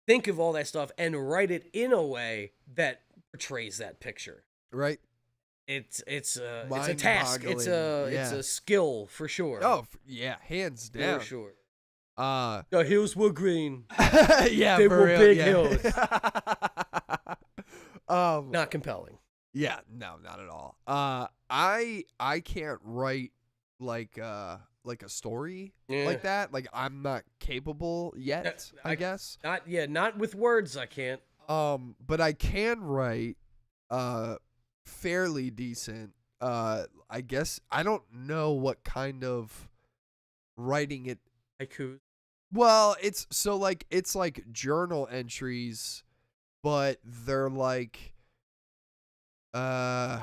[SPEAKER 5] think of all that stuff and write it in a way that portrays that picture.
[SPEAKER 4] Right.
[SPEAKER 5] It's a task.
[SPEAKER 4] Mind-boggling.
[SPEAKER 5] It's a skill for sure.
[SPEAKER 4] Oh, yeah, hands down.
[SPEAKER 5] for sure.
[SPEAKER 4] The
[SPEAKER 5] hills were green.
[SPEAKER 4] yeah,
[SPEAKER 5] They
[SPEAKER 4] for
[SPEAKER 5] were
[SPEAKER 4] real,
[SPEAKER 5] big
[SPEAKER 4] yeah.
[SPEAKER 5] hills.
[SPEAKER 4] Not
[SPEAKER 5] compelling.
[SPEAKER 4] Yeah, no, not at all. I can't write like a story like that. Like I'm not capable yet. I guess.
[SPEAKER 5] Not with words. I can't.
[SPEAKER 4] But I can write fairly decent. I guess I don't know what kind of writing it.
[SPEAKER 5] Haiku.
[SPEAKER 4] Well, it's like journal entries, but they're like, how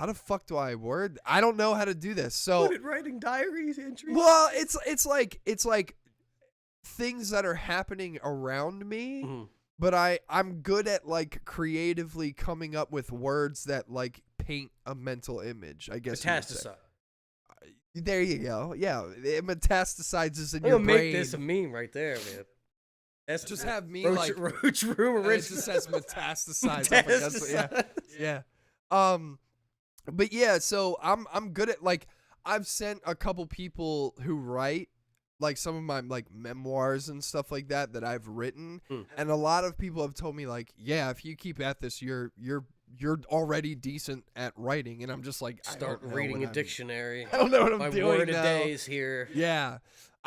[SPEAKER 4] the fuck do I word? I don't know how to do this. So
[SPEAKER 5] writing diaries entries.
[SPEAKER 4] well, it's like things that are happening around me, but I'm good at like creatively coming up with words that like paint a mental image. I guess.
[SPEAKER 5] Metastasize.
[SPEAKER 4] There you go. Yeah, it metastasizes in
[SPEAKER 5] I'm
[SPEAKER 4] your
[SPEAKER 5] gonna
[SPEAKER 4] brain.
[SPEAKER 5] make this a meme right there, man. That's
[SPEAKER 4] Just have me
[SPEAKER 5] Roach,
[SPEAKER 4] like
[SPEAKER 5] Roach Room
[SPEAKER 4] and it
[SPEAKER 5] original.
[SPEAKER 4] just says metastasize. up against it. Yeah. But yeah, so I'm good at like I've sent a couple people who write like some of my like memoirs and stuff like that I've written, and a lot of people have told me like, yeah, if you keep at this, you're already decent at writing, and I'm just like,
[SPEAKER 5] Start reading a dictionary.
[SPEAKER 4] I don't know what I'm
[SPEAKER 5] My
[SPEAKER 4] doing
[SPEAKER 5] word
[SPEAKER 4] now.
[SPEAKER 5] a day is here.
[SPEAKER 4] Yeah.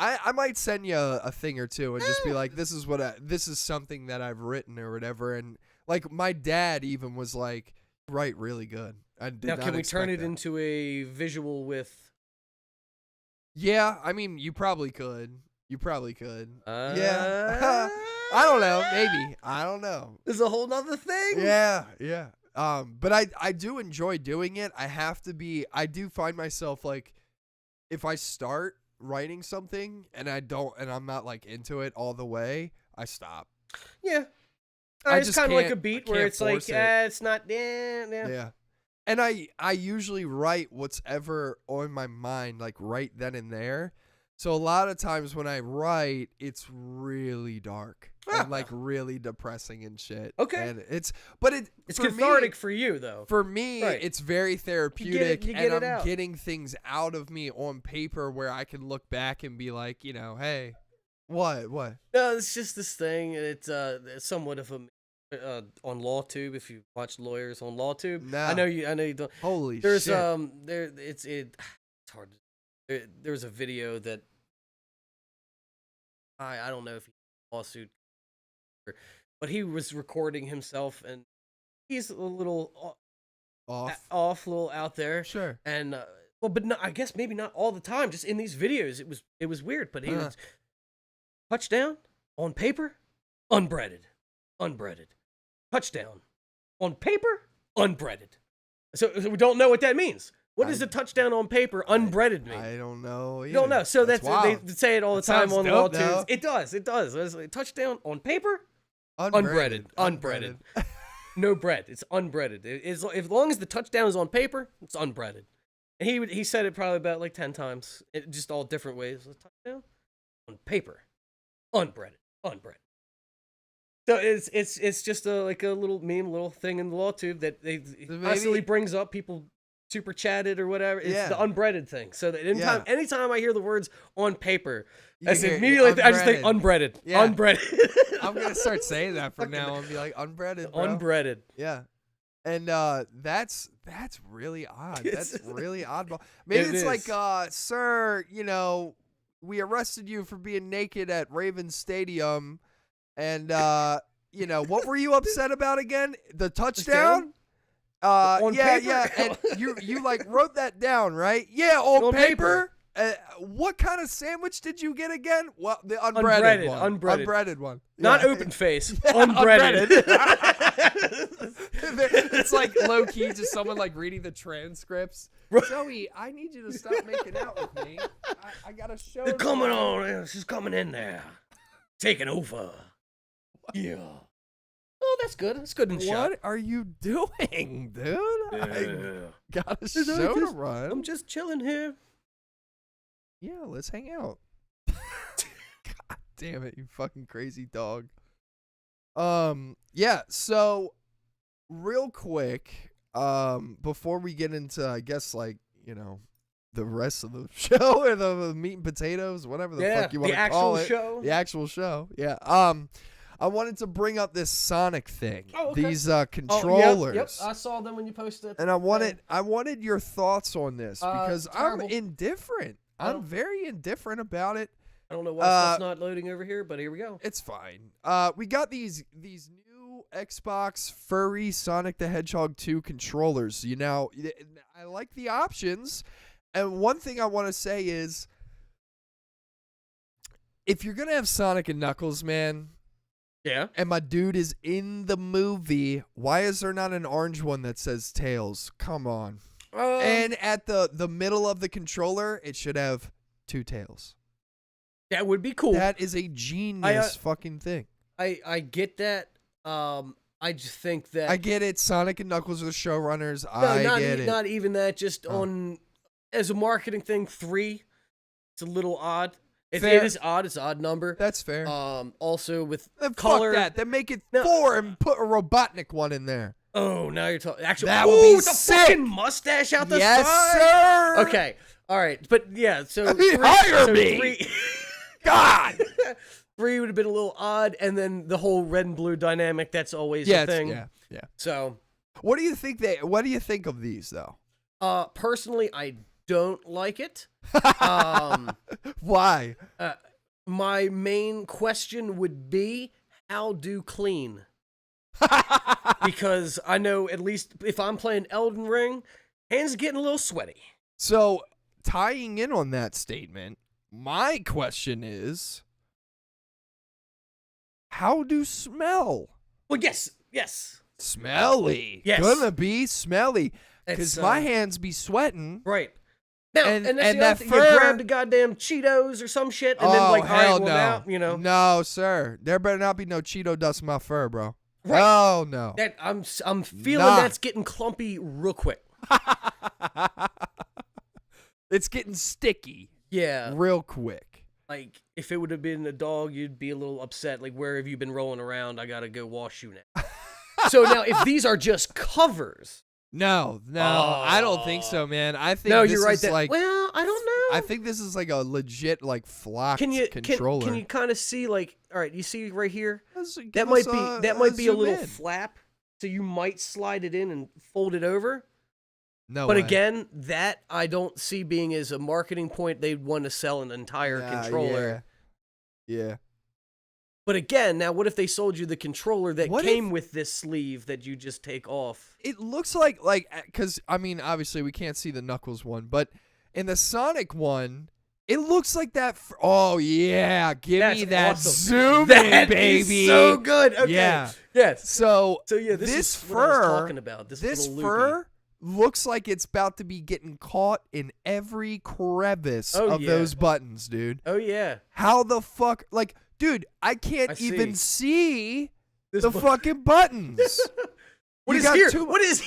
[SPEAKER 4] I might send you a thing or two and just be like, this is something that I've written or whatever. And like my dad even was like, write really good. I did
[SPEAKER 5] Now,
[SPEAKER 4] not
[SPEAKER 5] can we
[SPEAKER 4] expect
[SPEAKER 5] turn it
[SPEAKER 4] that.
[SPEAKER 5] into a visual with?
[SPEAKER 4] Yeah, I mean, you probably could.
[SPEAKER 5] Uh,
[SPEAKER 4] Yeah. I don't know. Maybe. I don't know.
[SPEAKER 5] There's a whole nother thing.
[SPEAKER 4] Yeah. But I do enjoy doing it. I do find myself like, if I start writing something and I'm not like into it all the way, I stop.
[SPEAKER 5] Yeah.
[SPEAKER 4] I
[SPEAKER 5] It's
[SPEAKER 4] just
[SPEAKER 5] kind of like a
[SPEAKER 4] can't-
[SPEAKER 5] beat
[SPEAKER 4] I
[SPEAKER 5] where
[SPEAKER 4] can't
[SPEAKER 5] it's like,
[SPEAKER 4] force it.
[SPEAKER 5] it's not. Yeah.
[SPEAKER 4] Yeah. And I usually write what's ever on my mind, like right then and there. So a lot of times when I write, it's really dark and like really depressing and shit.
[SPEAKER 5] Okay.
[SPEAKER 4] And it's
[SPEAKER 5] It's cathartic for you, though.
[SPEAKER 4] For me,
[SPEAKER 5] Right.
[SPEAKER 4] it's very therapeutic,
[SPEAKER 5] you get
[SPEAKER 4] and
[SPEAKER 5] it
[SPEAKER 4] I'm
[SPEAKER 5] out.
[SPEAKER 4] getting things out of me on paper where I can look back and be like, you know, hey, what?
[SPEAKER 5] No, it's just this thing. And it's somewhat of a on LawTube. If you watch lawyers on LawTube,
[SPEAKER 4] No.
[SPEAKER 5] I know you don't.
[SPEAKER 4] Holy
[SPEAKER 5] There's
[SPEAKER 4] shit.
[SPEAKER 5] it's hard. There's a video that I don't know if he lawsuit, but he was recording himself and he's a little off, a little out there.
[SPEAKER 4] Sure.
[SPEAKER 5] And well, but no, I guess maybe not all the time. Just in these videos, it was weird. But he was touchdown on paper, unbreaded, touchdown on paper, unbreaded. So we don't know what that means. What does a touchdown on paper unbreaded mean?
[SPEAKER 4] I don't know.
[SPEAKER 5] You don't know. So that's they say it all the time on
[SPEAKER 4] dope,
[SPEAKER 5] LawTube. It does. It's like, touchdown on paper, unbreaded. No bread. It's unbreaded. As long as the touchdown is on paper, it's unbreaded. And he said it probably about like 10 times, just all different ways. Touchdown on paper, unbreaded. So it's just like a little meme, little thing in the LawTube that they constantly brings up. People super chatted or whatever. It's the unbreaded thing. So that anytime I hear the words on paper, I just think unbreaded. Yeah. Unbreaded.
[SPEAKER 4] I'm gonna start saying that from now on. Be like unbreaded, bro.
[SPEAKER 5] Unbreaded.
[SPEAKER 4] Yeah. And that's really odd. That's really oddball. Maybe it's like, sir, we arrested you for being naked at Ravens Stadium, and what were you upset about again? The touchdown? Yeah. And you like wrote that down, right? Yeah, on paper. What kind of sandwich did you get again? Well, the unbreaded one. Unbreaded one.
[SPEAKER 5] Not open face. Unbreaded.
[SPEAKER 4] It's like low key, just someone like reading the transcripts. Joey, I need you to stop making out with me. I got a show.
[SPEAKER 5] They're coming on. She's coming in there. Taking over. Yeah. Oh, that's good. That's good and shot.
[SPEAKER 4] What are you doing, dude? I got a show to run.
[SPEAKER 5] I'm just chilling here.
[SPEAKER 4] Yeah, let's hang out. God damn it, you fucking crazy dog. Yeah, so real quick, before we get into, I guess, like, the rest of the show or the meat and potatoes, whatever the fuck you want to call it. The actual show. Yeah. I wanted to bring up this Sonic thing. Oh, okay. These controllers.
[SPEAKER 5] Yep. I saw them when you posted.
[SPEAKER 4] And I wanted your thoughts on this because I'm indifferent. I'm very indifferent about it.
[SPEAKER 5] I don't know why stuff's not loading over here, but here we go.
[SPEAKER 4] It's fine. We got these new Xbox furry Sonic the Hedgehog 2 controllers. I like the options. And one thing I want to say is, if you're going to have Sonic and Knuckles, man,
[SPEAKER 5] yeah,
[SPEAKER 4] and my dude is in the movie, why is there not an orange one that says Tails? Come on. And at the middle of the controller, it should have 2 tails.
[SPEAKER 5] That would be cool.
[SPEAKER 4] That is a genius fucking thing.
[SPEAKER 5] I get that. I just think that
[SPEAKER 4] I get it. Sonic and Knuckles are the showrunners. I get it.
[SPEAKER 5] Not even that. Just on as a marketing thing, 3. It's a little odd. It is odd. It's an odd number.
[SPEAKER 4] That's fair.
[SPEAKER 5] Also with
[SPEAKER 4] color. Fuck that. Then make it 4 and put a Robotnik one in there.
[SPEAKER 5] Oh, now you're talking. Actually,
[SPEAKER 4] that would be
[SPEAKER 5] the
[SPEAKER 4] sick.
[SPEAKER 5] Fucking mustache out the side.
[SPEAKER 4] Yes, sir.
[SPEAKER 5] Okay. All right. But yeah. So
[SPEAKER 4] hire me.
[SPEAKER 5] 3.
[SPEAKER 4] God.
[SPEAKER 5] 3 would have been a little odd, and then the whole red and blue dynamic. That's always a thing.
[SPEAKER 4] Yeah.
[SPEAKER 5] So,
[SPEAKER 4] what do you think of these though?
[SPEAKER 5] Personally, I don't like it.
[SPEAKER 4] Why?
[SPEAKER 5] My main question would be, how do clean? Because I know, at least if I'm playing Elden Ring, hands are getting a little sweaty.
[SPEAKER 4] So, tying in on that statement, my question is, how do smell?
[SPEAKER 5] Well, yes.
[SPEAKER 4] Smelly.
[SPEAKER 5] Yes.
[SPEAKER 4] Gonna be smelly. Because my hands be sweating.
[SPEAKER 5] Right. Now, and that's
[SPEAKER 4] and
[SPEAKER 5] the other thing. You grab the goddamn Cheetos or some shit, and then like,
[SPEAKER 4] hell
[SPEAKER 5] now,
[SPEAKER 4] No, sir. There better not be no Cheeto dust in my fur, bro.
[SPEAKER 5] Right.
[SPEAKER 4] Oh, no.
[SPEAKER 5] That I'm feeling that's getting clumpy real quick.
[SPEAKER 4] It's getting sticky.
[SPEAKER 5] Yeah.
[SPEAKER 4] Real quick.
[SPEAKER 5] Like, if it would have been a dog, you'd be a little upset. Like, where have you been rolling around? I gotta go wash you now. So now, if these are just covers.
[SPEAKER 4] No, I don't think so, man. I think
[SPEAKER 5] you're right. Well, I don't know.
[SPEAKER 4] I think this is like a legit like flocked controller.
[SPEAKER 5] Can you kind of see, like, all right, you see right here? That might be a little flap, so you might slide it in and fold it over.
[SPEAKER 4] No,
[SPEAKER 5] but
[SPEAKER 4] way.
[SPEAKER 5] Again, that I don't see being as a marketing point. They'd want to sell an entire controller.
[SPEAKER 4] Yeah.
[SPEAKER 5] But again, now what if they sold you the controller that came with this sleeve that you just take off?
[SPEAKER 4] It looks like because I mean, obviously we can't see the Knuckles one, but in the Sonic one, it looks like that. Oh yeah, give me that
[SPEAKER 5] awesome.
[SPEAKER 4] zoom in, baby.
[SPEAKER 5] Is so good. Okay.
[SPEAKER 4] Yeah.
[SPEAKER 5] Yes.
[SPEAKER 4] So
[SPEAKER 5] yeah, this is
[SPEAKER 4] fur,
[SPEAKER 5] what I was talking about.
[SPEAKER 4] This fur looks like it's about to be getting caught in every crevice of those buttons, dude.
[SPEAKER 5] Oh yeah.
[SPEAKER 4] How the fuck, like, dude, I can't even see the fucking buttons.
[SPEAKER 5] What is here? What is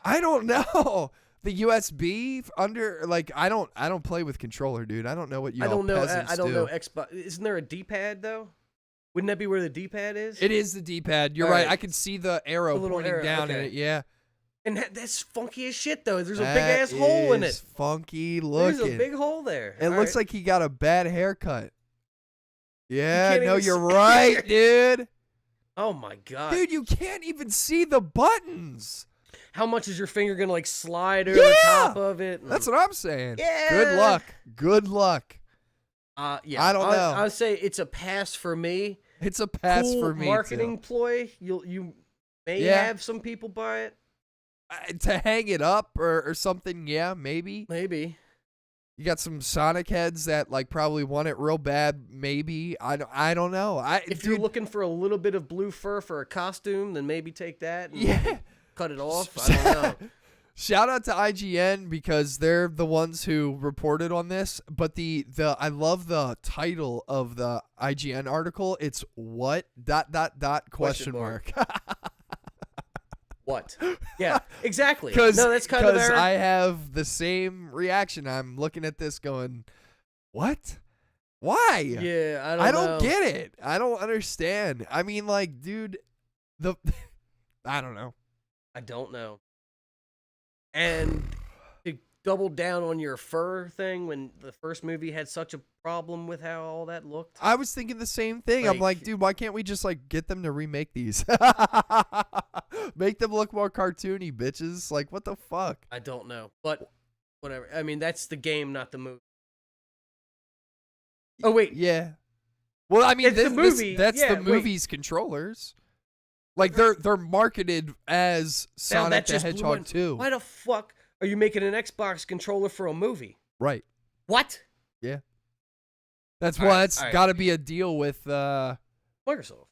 [SPEAKER 4] I don't know. The USB under, like, I don't play with controller, dude. I don't know what you all peasants do.
[SPEAKER 5] I don't know Xbox. Isn't there a D-pad though? Wouldn't that be where the D-pad is?
[SPEAKER 4] It is the D-pad. You're right. I can see the arrow pointing down in it. Yeah.
[SPEAKER 5] And that's funky as shit though. There's a big ass hole in it.
[SPEAKER 4] Funky looking.
[SPEAKER 5] There's a big hole there.
[SPEAKER 4] It looks like he got a bad haircut. Yeah, no, you're right, dude.
[SPEAKER 5] Oh my god.
[SPEAKER 4] Dude, you can't even see the buttons.
[SPEAKER 5] How much is your finger gonna like slide over top of it?
[SPEAKER 4] That's what I'm saying.
[SPEAKER 5] Yeah.
[SPEAKER 4] Good luck. Good luck.
[SPEAKER 5] Yeah.
[SPEAKER 4] I don't know.
[SPEAKER 5] I'll say it's a pass for me.
[SPEAKER 4] It's a pass for me.
[SPEAKER 5] Marketing ploy. You may have some people buy it.
[SPEAKER 4] To hang it up or something, yeah, maybe.
[SPEAKER 5] Maybe.
[SPEAKER 4] You got some Sonic heads that like probably want it real bad, maybe. I don't know.
[SPEAKER 5] If you're looking for a little bit of blue fur for a costume, then maybe take that and cut it off. I don't know.
[SPEAKER 4] Shout out to IGN because they're the ones who reported on this, but I love the title of the IGN article. It's what ... question mark.
[SPEAKER 5] What? Yeah, exactly.
[SPEAKER 4] No,
[SPEAKER 5] that's kind of
[SPEAKER 4] because I have the same reaction. I'm looking at this going, what? Why?
[SPEAKER 5] Yeah,
[SPEAKER 4] I don't get it. I don't understand. I mean, like, dude, I don't know.
[SPEAKER 5] I don't know. And to double down on your fur thing when the first movie had such a problem with how all that looked.
[SPEAKER 4] I was thinking the same thing. I'm like, dude, why can't we just like get them to remake these? Make them look more cartoony, bitches. Like, what the fuck?
[SPEAKER 5] I don't know, but whatever. I mean, that's the game, not the movie. Oh wait,
[SPEAKER 4] yeah. Well, I mean,
[SPEAKER 5] the movie.
[SPEAKER 4] That's the movie's controllers. Like they're marketed as Sonic the Hedgehog 2.
[SPEAKER 5] Why the fuck are you making an Xbox controller for a movie?
[SPEAKER 4] Right.
[SPEAKER 5] What?
[SPEAKER 4] Yeah. That's got to be a deal with
[SPEAKER 5] Microsoft.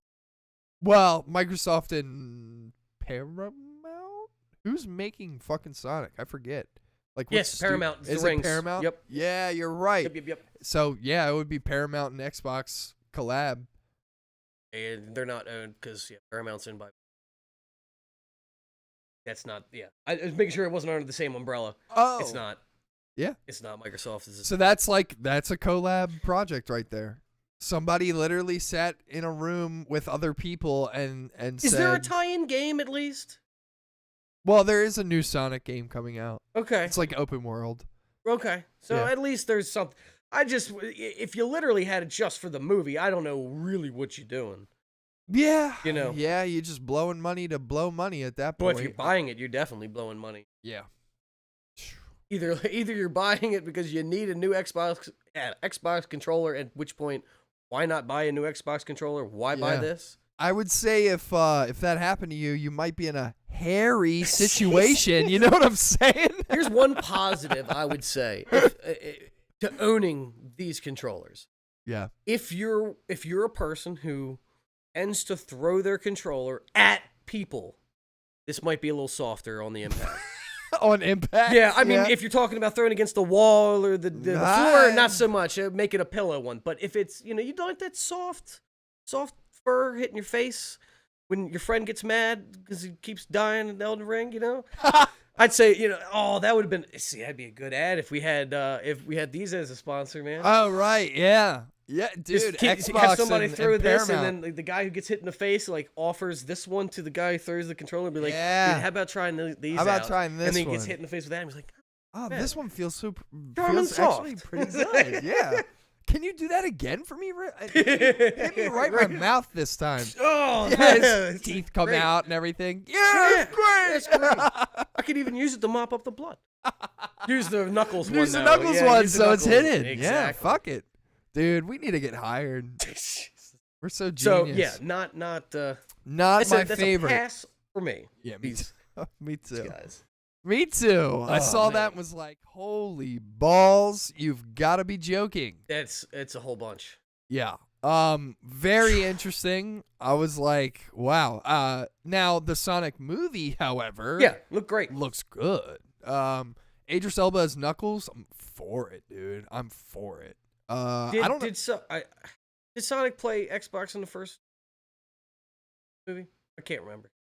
[SPEAKER 4] Well, Microsoft and Paramount. Who's making fucking Sonic? I forget. Like,
[SPEAKER 5] yes, Paramount.
[SPEAKER 4] Is
[SPEAKER 5] the
[SPEAKER 4] it
[SPEAKER 5] rings.
[SPEAKER 4] Paramount?
[SPEAKER 5] Yep.
[SPEAKER 4] Yeah, you're right.
[SPEAKER 5] Yep.
[SPEAKER 4] So yeah, it would be Paramount and Xbox collab.
[SPEAKER 5] And they're not owned because Paramount's owned by. That's not. Yeah, I was making sure it wasn't under the same umbrella.
[SPEAKER 4] Oh,
[SPEAKER 5] it's not.
[SPEAKER 4] Yeah,
[SPEAKER 5] it's not Microsoft.
[SPEAKER 4] So that's a collab project right there. Somebody literally sat in a room with other people and
[SPEAKER 5] is there a tie-in game at least?
[SPEAKER 4] Well, there is a new Sonic game coming out.
[SPEAKER 5] Okay,
[SPEAKER 4] it's like open world.
[SPEAKER 5] Okay, so at least there's something. If you literally had it just for the movie, I don't know really what you're doing.
[SPEAKER 4] Yeah.
[SPEAKER 5] You know.
[SPEAKER 4] Yeah, you're just blowing money to blow money at that point.
[SPEAKER 5] Well, if you're buying it, you're definitely blowing money.
[SPEAKER 4] Yeah.
[SPEAKER 5] Either you're buying it because you need a new Xbox controller, at which point, why not buy a new Xbox controller? Why buy this?
[SPEAKER 4] I would say if that happened to you, you might be in a hairy situation. You know what I'm saying?
[SPEAKER 5] Here's one positive I would say. To owning these controllers.
[SPEAKER 4] Yeah.
[SPEAKER 5] If you're a person who tends to throw their controller at people, this might be a little softer on the impact.
[SPEAKER 4] On impact?
[SPEAKER 5] Yeah, I mean, if you're talking about throwing against the wall or the floor, not so much. Make it a pillow one. But if it's, you don't like that soft fur hitting your face when your friend gets mad because he keeps dying in Elden Ring, I'd say, that would have been. See, that'd be a good ad if we had these as a sponsor, man.
[SPEAKER 4] Oh right, yeah, dude. Xbox
[SPEAKER 5] have somebody
[SPEAKER 4] and
[SPEAKER 5] throw this,
[SPEAKER 4] Paramount.
[SPEAKER 5] and then the guy who gets hit in the face offers this one to the guy who throws the controller. And be like,
[SPEAKER 4] yeah.
[SPEAKER 5] Dude, how about trying these?
[SPEAKER 4] How about
[SPEAKER 5] out?
[SPEAKER 4] trying this?
[SPEAKER 5] And then he
[SPEAKER 4] one?
[SPEAKER 5] gets hit in the face with that. And he's like,
[SPEAKER 4] oh,
[SPEAKER 5] man,
[SPEAKER 4] this one feels
[SPEAKER 5] actually
[SPEAKER 4] pretty good. Yeah. Can you do that again for me? Hit me right in my mouth this time.
[SPEAKER 5] Oh,
[SPEAKER 4] yeah, his teeth come out and everything. Yeah,
[SPEAKER 5] that's great. I could even use it to mop up the blood. Use the knuckles one.
[SPEAKER 4] Use the
[SPEAKER 5] now.
[SPEAKER 4] knuckles
[SPEAKER 5] Yeah,
[SPEAKER 4] one,
[SPEAKER 5] use the
[SPEAKER 4] so it's
[SPEAKER 5] knuckles.
[SPEAKER 4] hidden.
[SPEAKER 5] Exactly.
[SPEAKER 4] Yeah, fuck it, dude. We need to get hired. We're so
[SPEAKER 5] So
[SPEAKER 4] genius.
[SPEAKER 5] yeah, not
[SPEAKER 4] not my
[SPEAKER 5] that's
[SPEAKER 4] favorite.
[SPEAKER 5] A pass for me.
[SPEAKER 4] Yeah, me too. Me too.
[SPEAKER 5] Guys.
[SPEAKER 4] Me too. I saw
[SPEAKER 5] man.
[SPEAKER 4] that and was like, holy balls, you've got to be joking.
[SPEAKER 5] It's a whole bunch.
[SPEAKER 4] Yeah. Very interesting. I was like, wow. Now the Sonic movie, however,
[SPEAKER 5] Yeah, look great.
[SPEAKER 4] looks good. Idris Elba as Knuckles, I'm for it, dude. I'm for it. I don't know.
[SPEAKER 5] Did Sonic play Xbox in the first movie? I can't remember.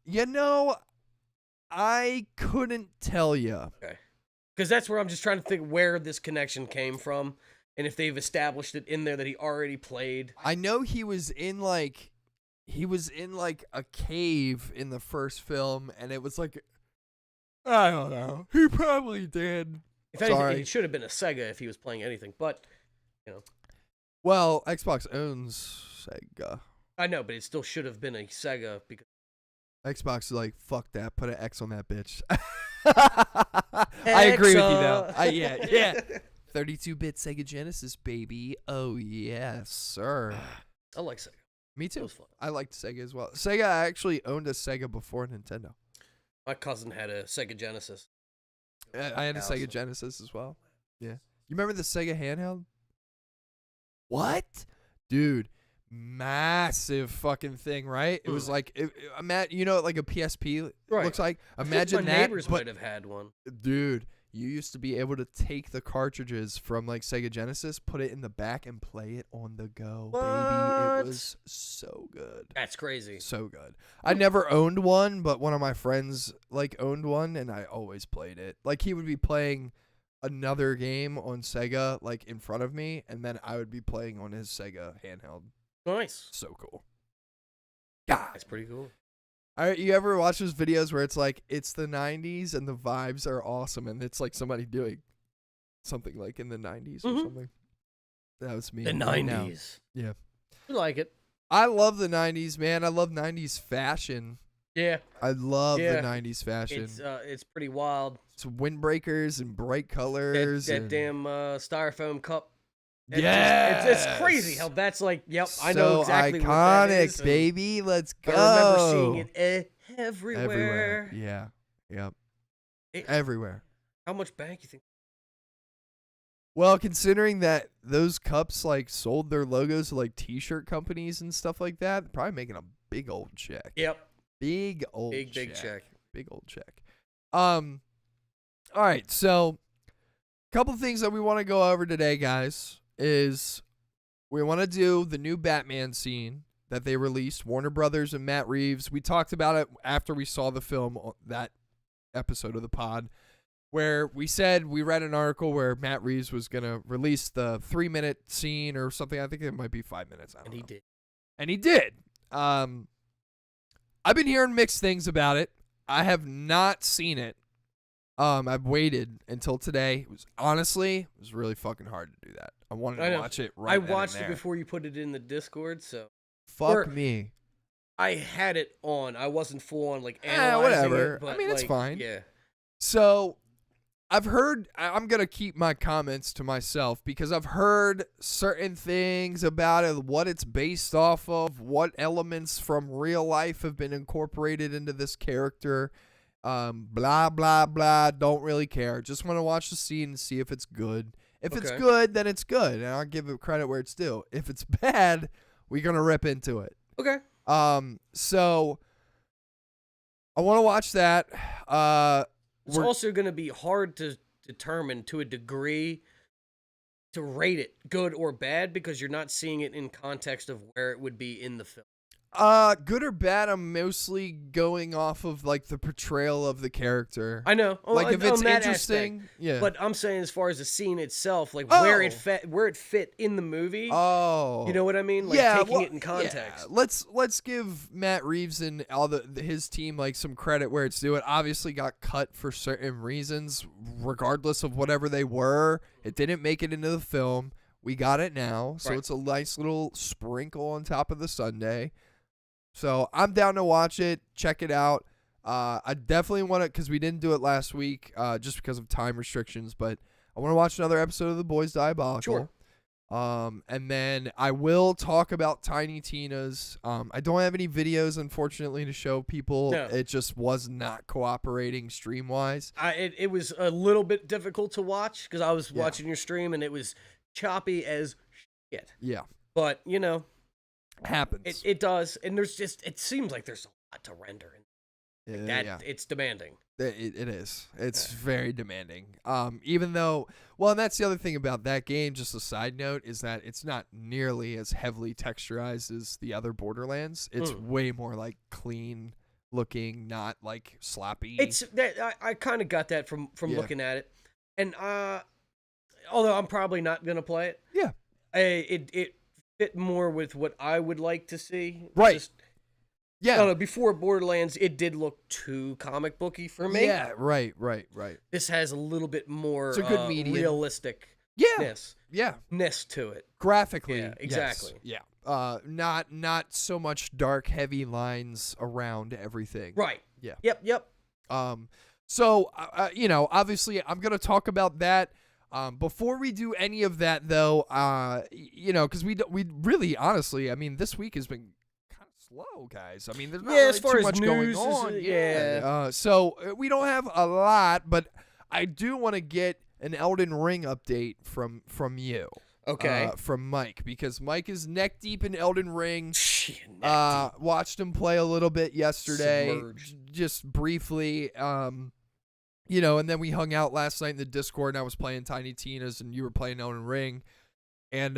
[SPEAKER 4] You know, I couldn't tell you.
[SPEAKER 5] Okay. Because that's where I'm just trying to think where this connection came from, and if they've established it in there that he already played.
[SPEAKER 4] I know he was in like a cave in the first film, and it was like, I don't know. He probably did.
[SPEAKER 5] If anything, it should have been a Sega if he was playing anything, but, you know.
[SPEAKER 4] Well, Xbox owns Sega.
[SPEAKER 5] I know, but it still should have been a Sega because
[SPEAKER 4] Xbox is like, fuck that, put an X on that bitch. I agree with you though. Yeah. 32-bit Sega Genesis, baby. Oh yes, sir.
[SPEAKER 5] I like Sega.
[SPEAKER 4] Me
[SPEAKER 5] It
[SPEAKER 4] too.
[SPEAKER 5] was fun.
[SPEAKER 4] I liked Sega as well. Sega actually owned a Sega before Nintendo.
[SPEAKER 5] My cousin had a Sega Genesis.
[SPEAKER 4] I had a Sega Genesis as well. Yeah. You remember the Sega handheld? What? Dude, massive fucking thing, right? It was like, you know what like a PSP looks like? Imagine
[SPEAKER 5] my
[SPEAKER 4] that.
[SPEAKER 5] neighbors might have had one.
[SPEAKER 4] Dude, you used to be able to take the cartridges from like Sega Genesis, put it in the back, and play it on the go, baby. It was so good.
[SPEAKER 5] That's crazy.
[SPEAKER 4] So good. I never owned one, but one of my friends like owned one, and I always played it. Like he would be playing another game on Sega like in front of me, and then I would be playing on his Sega handheld.
[SPEAKER 5] Nice.
[SPEAKER 4] So cool. God.
[SPEAKER 5] That's pretty cool.
[SPEAKER 4] You ever watch those videos where it's like it's the 90s and the vibes are awesome, and it's like somebody doing something like in the 90s or something? That was me.
[SPEAKER 5] The
[SPEAKER 4] right now.
[SPEAKER 5] 90s.
[SPEAKER 4] Yeah.
[SPEAKER 5] You like it.
[SPEAKER 4] I love the 90s, man. I love 90s fashion.
[SPEAKER 5] Yeah.
[SPEAKER 4] I love the 90s fashion.
[SPEAKER 5] It's pretty wild.
[SPEAKER 4] It's windbreakers and bright colors.
[SPEAKER 5] That damn styrofoam cup.
[SPEAKER 4] Yeah.
[SPEAKER 5] It's crazy how that's like, yep,
[SPEAKER 4] so
[SPEAKER 5] I know exactly
[SPEAKER 4] iconic,
[SPEAKER 5] what that is.
[SPEAKER 4] baby. Let's go.
[SPEAKER 5] I remember seeing it everywhere.
[SPEAKER 4] Yeah. Yep. Everywhere.
[SPEAKER 5] How much bank you think?
[SPEAKER 4] Well, considering that those cups like sold their logos to like t-shirt companies and stuff like that, they're probably making a big old check.
[SPEAKER 5] Yep.
[SPEAKER 4] Big old
[SPEAKER 5] Big
[SPEAKER 4] check.
[SPEAKER 5] check.
[SPEAKER 4] Big old check. All right, so a couple things that we want to go over today, guys, is we want to do the new Batman scene that they released, Warner Brothers and Matt Reeves. We talked about it after we saw the film, that episode of the pod, where we said we read an article where Matt Reeves was going to release the 3-minute scene or something. I think it might be 5 minutes. I don't know. And he did. I've been hearing mixed things about it. I have not seen it. I've waited until today. It was really fucking hard to do that. I wanted to watch it right.
[SPEAKER 5] I watched it before you put it in the Discord, so
[SPEAKER 4] fuck me.
[SPEAKER 5] I had it on. I wasn't full on like analyzing
[SPEAKER 4] whatever.
[SPEAKER 5] it, but
[SPEAKER 4] I mean, it's fine.
[SPEAKER 5] Yeah.
[SPEAKER 4] So I've heard. I'm gonna keep my comments to myself because I've heard certain things about it, what it's based off of, what elements from real life have been incorporated into this character. Blah blah blah. Don't really care. Just want to watch the scene and see if it's good. If it's good, then it's good, and I'll give it credit where it's due. If it's bad, we're gonna rip into it.
[SPEAKER 5] Okay.
[SPEAKER 4] So I want to watch that.
[SPEAKER 5] It's also going to be hard to determine to a degree to rate it good or bad because you're not seeing it in context of where it would be in the film.
[SPEAKER 4] Good or bad, I'm mostly going off of like the portrayal of the character.
[SPEAKER 5] I know.
[SPEAKER 4] Like if it's
[SPEAKER 5] that
[SPEAKER 4] interesting,
[SPEAKER 5] aspect.
[SPEAKER 4] yeah.
[SPEAKER 5] But I'm saying as far as the scene itself, like
[SPEAKER 4] Oh.
[SPEAKER 5] where it fit in the movie.
[SPEAKER 4] Oh,
[SPEAKER 5] You know what I mean? Like taking it in context.
[SPEAKER 4] Yeah. Let's give Matt Reeves and all his team like some credit where it's due. It obviously got cut for certain reasons, regardless of whatever they were. It didn't make it into the film. We got it now, so it's a nice little sprinkle on top of the sundae. So I'm down to watch it, check it out. I definitely want to, because we didn't do it last week just because of time restrictions, but I want to watch another episode of The Boys Diabolical.
[SPEAKER 5] Sure.
[SPEAKER 4] And then I will talk about Tiny Tina's. I don't have any videos, unfortunately, to show people.
[SPEAKER 5] No.
[SPEAKER 4] It just was not cooperating stream-wise.
[SPEAKER 5] It was a little bit difficult to watch because I was watching your stream and it was choppy as shit.
[SPEAKER 4] Yeah.
[SPEAKER 5] But, you know.
[SPEAKER 4] Happens.
[SPEAKER 5] It does. And it seems like there's a lot to render. It's demanding.
[SPEAKER 4] It is. It's very demanding. Even though, well, and that's the other thing about that game, just a side note, is that it's not nearly as heavily texturized as the other Borderlands. It's way more like clean looking, not like sloppy.
[SPEAKER 5] It's that I kind of got that from looking at it. And although I'm probably not going to play it.
[SPEAKER 4] Yeah.
[SPEAKER 5] It fit more with what I would like to see.
[SPEAKER 4] Right.
[SPEAKER 5] I don't know, before Borderlands, it did look too comic booky for me.
[SPEAKER 4] Yeah, right.
[SPEAKER 5] This has a little bit more
[SPEAKER 4] It's a good medium.
[SPEAKER 5] realistic-ness to it.
[SPEAKER 4] Graphically.
[SPEAKER 5] Yeah, exactly.
[SPEAKER 4] Yes. Yeah. Not so much dark, heavy lines around everything.
[SPEAKER 5] Right.
[SPEAKER 4] Yeah.
[SPEAKER 5] Yep.
[SPEAKER 4] So, obviously, I'm going to talk about that. Before we do any of that, though, because we really, honestly, I mean, this week has been kind of slow, guys. I mean, there's not really
[SPEAKER 5] as far
[SPEAKER 4] too
[SPEAKER 5] as
[SPEAKER 4] much
[SPEAKER 5] news
[SPEAKER 4] going on.
[SPEAKER 5] yeah.
[SPEAKER 4] So we don't have a lot, but I do want to get an Elden Ring update from you.
[SPEAKER 5] Okay.
[SPEAKER 4] From Mike, because Mike is neck deep in Elden Ring.
[SPEAKER 5] Neck deep.
[SPEAKER 4] Watched him play a little bit yesterday,
[SPEAKER 5] Submerged.
[SPEAKER 4] just briefly. And then we hung out last night in the Discord, and I was playing Tiny Tina's, and you were playing Elden Ring, and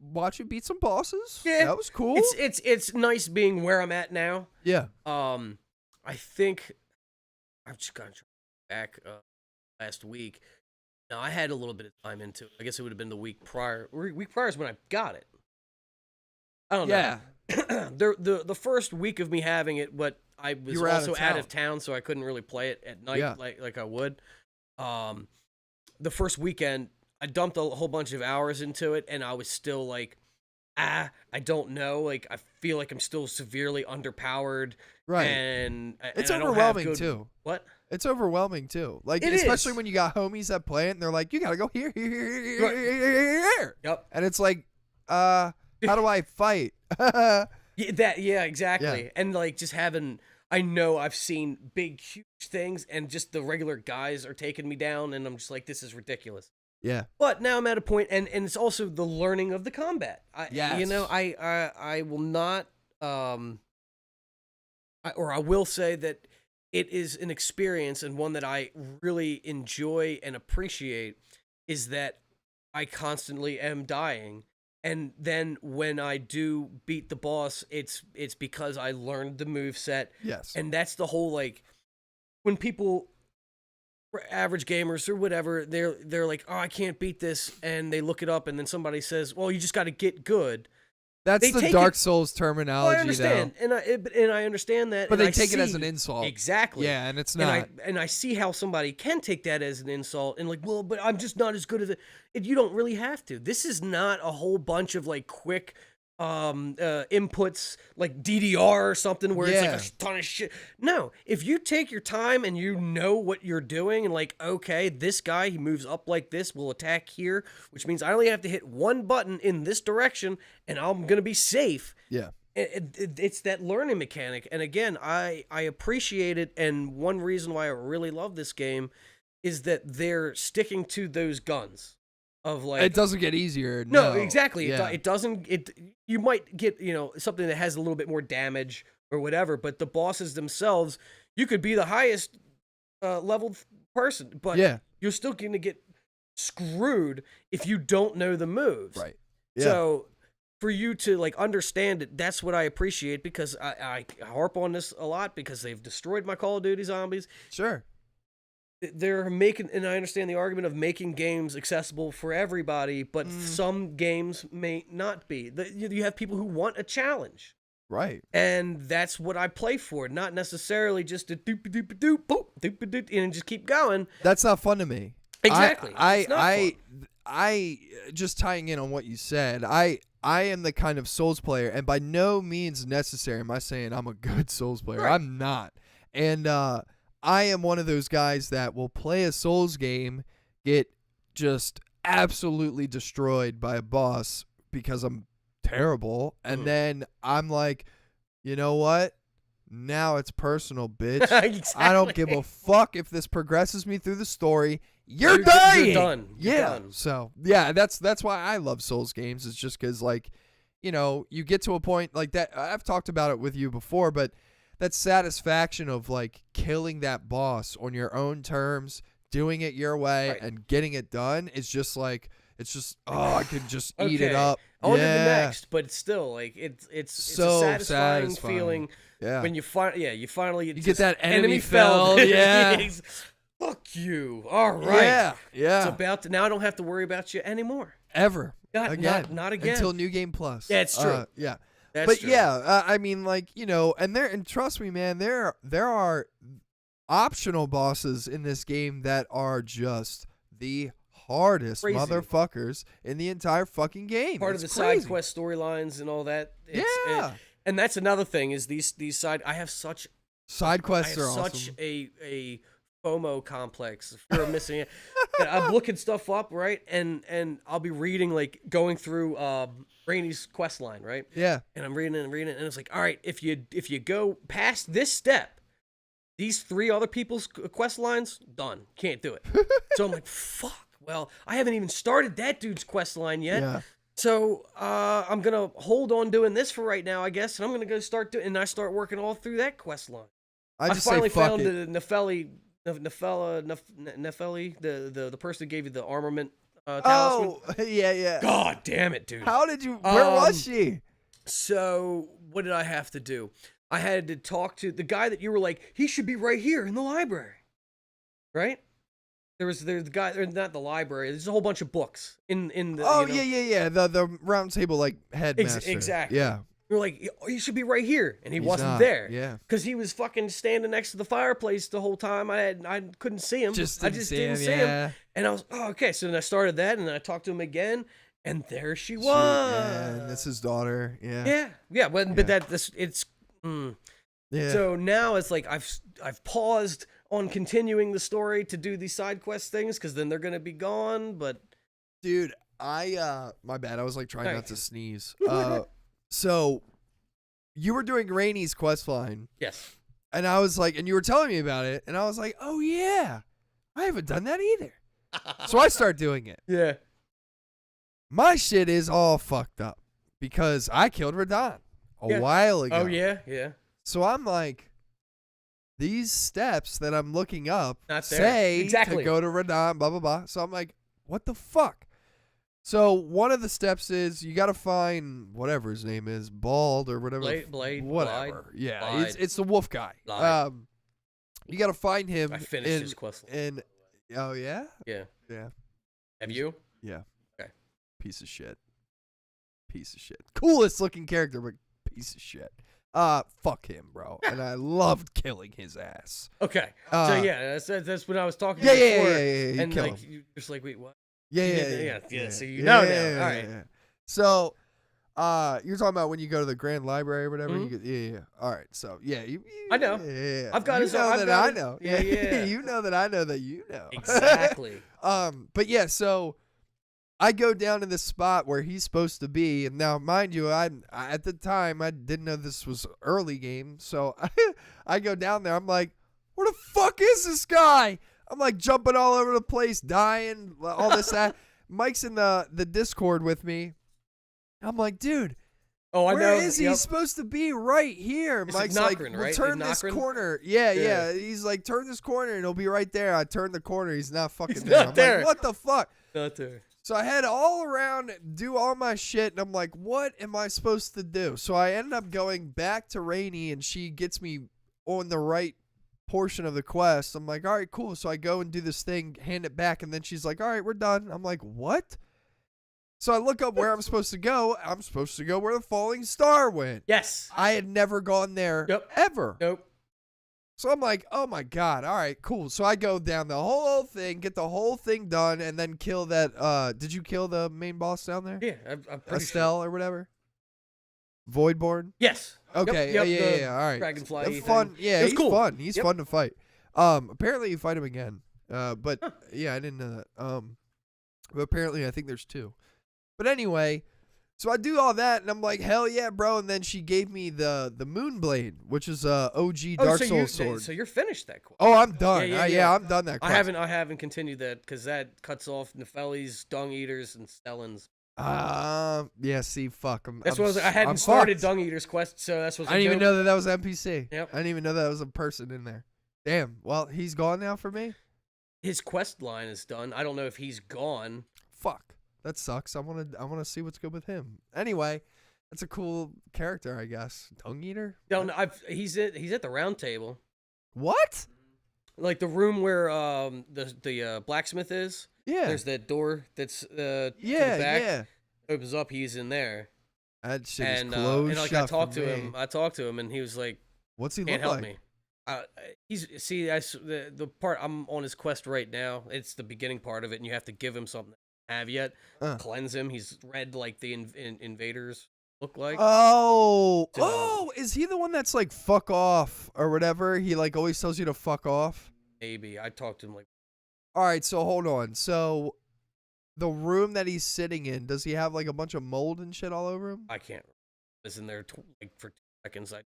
[SPEAKER 4] watch you beat some bosses.
[SPEAKER 5] Yeah,
[SPEAKER 4] that was cool.
[SPEAKER 5] It's nice being where I'm at now.
[SPEAKER 4] Yeah.
[SPEAKER 5] I think I've just gone back last week. Now I had a little bit of time into it. I guess it would have been the week prior. Week prior is when I got it. I don't know.
[SPEAKER 4] Yeah.
[SPEAKER 5] the first week of me having it, but I was also out of town, so I couldn't really play it at night like I would. The first weekend, I dumped a whole bunch of hours into it, and I was still like, I don't know. Like, I feel like I'm still severely underpowered.
[SPEAKER 4] Right.
[SPEAKER 5] And
[SPEAKER 4] it's
[SPEAKER 5] I don't
[SPEAKER 4] overwhelming,
[SPEAKER 5] have
[SPEAKER 4] too.
[SPEAKER 5] What?
[SPEAKER 4] It's overwhelming, too. Like,
[SPEAKER 5] it
[SPEAKER 4] especially
[SPEAKER 5] is.
[SPEAKER 4] when you got homies that play it, and they're like, you gotta go here.
[SPEAKER 5] Yep.
[SPEAKER 4] And it's like, how do I fight?
[SPEAKER 5] Exactly.
[SPEAKER 4] Yeah.
[SPEAKER 5] And like just having, I know I've seen big, huge things, and just the regular guys are taking me down, and I'm just like, this is ridiculous.
[SPEAKER 4] Yeah.
[SPEAKER 5] But now I'm at a point, and it's also the learning of the combat.
[SPEAKER 4] Yes.
[SPEAKER 5] I will not, I will say that it is an experience, and one that I really enjoy and appreciate, is that I constantly am dying. And then when I do beat the boss, it's because I learned the moveset.
[SPEAKER 4] Yes.
[SPEAKER 5] And that's the whole, like, when people, average gamers or whatever, they're like, oh, I can't beat this, and they look it up, and then somebody says, well, you just got to get good.
[SPEAKER 4] That's the Dark Souls terminology.
[SPEAKER 5] Well, I understand,
[SPEAKER 4] though.
[SPEAKER 5] and I understand that,
[SPEAKER 4] but
[SPEAKER 5] and
[SPEAKER 4] they take it as an
[SPEAKER 5] see-
[SPEAKER 4] insult.
[SPEAKER 5] Exactly.
[SPEAKER 4] Yeah, and it's not.
[SPEAKER 5] And I see how somebody can take that as an insult, and like, well, but I'm just not as good as it. You don't really have to. This is not a whole bunch of like quick inputs like DDR or something where it's like a ton of shit. No, if you take your time and you know what you're doing, and like, okay, this guy, he moves up like this, will attack here, which means I only have to hit one button in this direction and I'm gonna be safe.
[SPEAKER 4] Yeah.
[SPEAKER 5] It's that learning mechanic, and again, I appreciate it, and one reason why I really love this game is that they're sticking to those guns. Of like,
[SPEAKER 4] it doesn't get easier.
[SPEAKER 5] No, exactly.
[SPEAKER 4] Yeah.
[SPEAKER 5] It doesn't. You might get something that has a little bit more damage or whatever, but the bosses themselves, you could be the highest leveled person, but you're still going to get screwed if you don't know the moves.
[SPEAKER 4] Right. Yeah.
[SPEAKER 5] So for you to like understand it, that's what I appreciate, because I harp on this a lot because they've destroyed my Call of Duty zombies.
[SPEAKER 4] Sure.
[SPEAKER 5] They're making, and I understand the argument of making games accessible for everybody, but some games may not be. You have people who want a challenge.
[SPEAKER 4] Right.
[SPEAKER 5] And that's what I play for, not necessarily just to doop-a-doop-a-doop, boop, doop-a-doop, and just keep going.
[SPEAKER 4] That's not fun to me.
[SPEAKER 5] Exactly. It's not fun.
[SPEAKER 4] I just tying in on what you said, I am the kind of Souls player, and by no means necessary am I saying I'm a good Souls player. Right. I'm not. And I am one of those guys that will play a Souls game, get just absolutely destroyed by a boss because I'm terrible, and then I'm like, you know what? Now it's personal, bitch.
[SPEAKER 5] Exactly.
[SPEAKER 4] I don't give a fuck if this progresses me through the story. You're dying.
[SPEAKER 5] You're done.
[SPEAKER 4] Yeah.
[SPEAKER 5] You're done.
[SPEAKER 4] So yeah, that's why I love Souls games. It's just because, like, you know, you get to a point like that. I've talked about it with you before, but that satisfaction of like killing that boss on your own terms, doing it your way, and getting it done is just like, it's just, I could just eat it up.
[SPEAKER 5] On to the next, but still, like, it's
[SPEAKER 4] so
[SPEAKER 5] a satisfying feeling.
[SPEAKER 4] Yeah.
[SPEAKER 5] When you finally
[SPEAKER 4] you get that enemy felled. Yeah.
[SPEAKER 5] Fuck you. All right.
[SPEAKER 4] Yeah.
[SPEAKER 5] It's about to, now I don't have to worry about you anymore.
[SPEAKER 4] Ever.
[SPEAKER 5] Not again.
[SPEAKER 4] Until New Game Plus.
[SPEAKER 5] Yeah, it's true.
[SPEAKER 4] Yeah.
[SPEAKER 5] That's true.
[SPEAKER 4] I mean, like, you know, and trust me, man, there are optional bosses in this game that are just the hardest motherfuckers in the entire fucking game.
[SPEAKER 5] Part of the side quest storylines and all that. And that's another thing is these side. I have such
[SPEAKER 4] side quests.
[SPEAKER 5] I have such a FOMO complex. Fear of missing it. I'm looking stuff up, right, and I'll be reading, like, going through Rainey's quest line, right?
[SPEAKER 4] Yeah.
[SPEAKER 5] And I'm reading it, and it's like, all right, if you go past this step, these 3 other people's quest lines, done. Can't do it. So I'm like, fuck. Well, I haven't even started that dude's quest line yet. Yeah. So I'm going to hold on doing this for right now, I guess, and I'm going to go start doing, and I start working all through that quest line. I finally found the Nefeli, the person who gave you the armament talisman.
[SPEAKER 4] Oh, yeah.
[SPEAKER 5] God damn it, dude.
[SPEAKER 4] How did you, where was she? So
[SPEAKER 5] what did I have to do? I had to talk to the guy that you were like, he should be right here in the library, right? There's the guy, or not the library. There's a whole bunch of books in the.
[SPEAKER 4] Oh, yeah. The round table, like, headmaster.
[SPEAKER 5] Exactly.
[SPEAKER 4] Yeah.
[SPEAKER 5] You're like, oh, he should be right here, and he's wasn't there.
[SPEAKER 4] Yeah.
[SPEAKER 5] Because he was fucking standing next to the fireplace the whole time. I couldn't see him. I just didn't see him. And I was, oh, okay. So then I started that, and then I talked to him again, and there she was.
[SPEAKER 4] Yeah, and that's his daughter. Yeah.
[SPEAKER 5] Yeah. But it's.
[SPEAKER 4] Yeah.
[SPEAKER 5] So now it's like I've paused on continuing the story to do these side quest things because then they're gonna be gone. But
[SPEAKER 4] dude, my bad. I was like trying not to sneeze. So you were doing Rainey's quest line.
[SPEAKER 5] Yes.
[SPEAKER 4] And I was like, and you were telling me about it, and I was like, oh yeah, I haven't done that either. So I start doing it.
[SPEAKER 5] Yeah.
[SPEAKER 4] My shit is all fucked up because I killed Radon a while ago.
[SPEAKER 5] Oh yeah.
[SPEAKER 4] So I'm like, these steps that I'm looking up
[SPEAKER 5] say
[SPEAKER 4] to go to Radon, blah, blah, blah. So I'm like, what the fuck? So one of the steps is you got to find whatever his name is, Bald or whatever.
[SPEAKER 5] Blade,
[SPEAKER 4] whatever.
[SPEAKER 5] Blade,
[SPEAKER 4] yeah,
[SPEAKER 5] Blade.
[SPEAKER 4] It's the wolf guy. You got to find him.
[SPEAKER 5] I finished his quest line.
[SPEAKER 4] Oh, yeah?
[SPEAKER 5] Yeah.
[SPEAKER 4] Yeah.
[SPEAKER 5] Have you?
[SPEAKER 4] Yeah.
[SPEAKER 5] Okay.
[SPEAKER 4] Piece of shit. Coolest looking character, but piece of shit. Fuck him, bro. And I loved killing his ass.
[SPEAKER 5] Okay. So yeah, that's what I was talking
[SPEAKER 4] before.
[SPEAKER 5] Yeah. And
[SPEAKER 4] like,
[SPEAKER 5] you're just like, wait, what?
[SPEAKER 4] Yeah.
[SPEAKER 5] So you know now. All right.
[SPEAKER 4] Yeah. So, you're talking about when you go to the Grand Library or whatever.
[SPEAKER 5] Mm-hmm.
[SPEAKER 4] You get, All right. So yeah,
[SPEAKER 5] I know.
[SPEAKER 4] Yeah.
[SPEAKER 5] I've got
[SPEAKER 4] you know that I know.
[SPEAKER 5] Yeah.
[SPEAKER 4] You know that I know that you know.
[SPEAKER 5] Exactly.
[SPEAKER 4] But yeah, so I go down to this spot where he's supposed to be, and now, mind you, I at the time I didn't know this was early game, so I go down there. I'm like, where the fuck is this guy? I'm like jumping all over the place, dying, all this that. Mike's in the Discord with me. I'm like, dude, where is he? He's supposed to be right here.
[SPEAKER 5] It's
[SPEAKER 4] Mike's
[SPEAKER 5] like,
[SPEAKER 4] well,
[SPEAKER 5] right?
[SPEAKER 4] turn this corner. Yeah. He's like, turn this corner, and he'll be right there. I turn the corner. He's not fucking there.
[SPEAKER 5] Not there.
[SPEAKER 4] Like, what the fuck?
[SPEAKER 5] Not there.
[SPEAKER 4] So I had to all around do all my shit, and I'm like, what am I supposed to do? So I ended up going back to Rainey, and she gets me on the right portion of the quest. I'm like, all right, cool. So I go and do this thing, hand it back, and then she's like, all right, we're done. I'm like, what? So I look up where I'm supposed to go. I'm supposed to go where the falling star went.
[SPEAKER 5] Yes.
[SPEAKER 4] I had never gone there ever.
[SPEAKER 5] Nope.
[SPEAKER 4] So I'm like, oh my God, all right, cool. So I go down the whole thing, get the whole thing done, and then kill that. Did you kill the main boss down there?
[SPEAKER 5] Yeah, I'm pretty
[SPEAKER 4] Estelle
[SPEAKER 5] sure.
[SPEAKER 4] or whatever? Voidborn?
[SPEAKER 5] Yes.
[SPEAKER 4] Okay,
[SPEAKER 5] Yep,
[SPEAKER 4] yeah, all right.
[SPEAKER 5] Dragonfly
[SPEAKER 4] Fun.
[SPEAKER 5] thing.
[SPEAKER 4] Yeah,
[SPEAKER 5] It was
[SPEAKER 4] he's
[SPEAKER 5] cool.
[SPEAKER 4] fun. He's fun to fight. Apparently you fight him again. But yeah, I didn't know that. But apparently I think there's 2. But anyway, so I do all that, and I'm like, hell yeah, bro. And then she gave me the Moonblade, which is a OG Dark Souls sword.
[SPEAKER 5] So you're finished that quest.
[SPEAKER 4] Oh, I'm done.
[SPEAKER 5] Yeah.
[SPEAKER 4] I'm done that quest.
[SPEAKER 5] I haven't continued that because that cuts off Nefelis, Dung Eaters, and Stellans.
[SPEAKER 4] Yeah, see, fuck.
[SPEAKER 5] I hadn't started Dung Eater's quest, so that's what
[SPEAKER 4] I didn't even know that was NPC.
[SPEAKER 5] Yep.
[SPEAKER 4] I didn't even know that was a person in there. Damn. Well, he's gone now for me?
[SPEAKER 5] His quest line is done. I don't know if he's gone.
[SPEAKER 4] Fuck. That sucks. I want to see what's good with him. Anyway, that's a cool character, I guess. Dung Eater?
[SPEAKER 5] No, he's at the round table.
[SPEAKER 4] What?
[SPEAKER 5] Like the room where the blacksmith is.
[SPEAKER 4] Yeah.
[SPEAKER 5] There's that door that's to the back.
[SPEAKER 4] Yeah.
[SPEAKER 5] Opens up, he's in there.
[SPEAKER 4] That shit is
[SPEAKER 5] And
[SPEAKER 4] closed
[SPEAKER 5] and like
[SPEAKER 4] shut
[SPEAKER 5] I talked
[SPEAKER 4] for
[SPEAKER 5] to
[SPEAKER 4] me.
[SPEAKER 5] him. I talked to him and he was like,
[SPEAKER 4] What's he
[SPEAKER 5] "Can't
[SPEAKER 4] look
[SPEAKER 5] help
[SPEAKER 4] like?
[SPEAKER 5] me." The part I'm on his quest right now. It's the beginning part of it, and you have to give him something to have yet. Cleanse him. He's red like the invaders look like.
[SPEAKER 4] Oh, is he the one that's like fuck off or whatever? He like always tells you to fuck off.
[SPEAKER 5] Maybe I talked to him like.
[SPEAKER 4] All right, so hold on. So the room that he's sitting in, does he have like a bunch of mold and shit all over him?
[SPEAKER 5] I can't. I was in there like for 2 seconds. I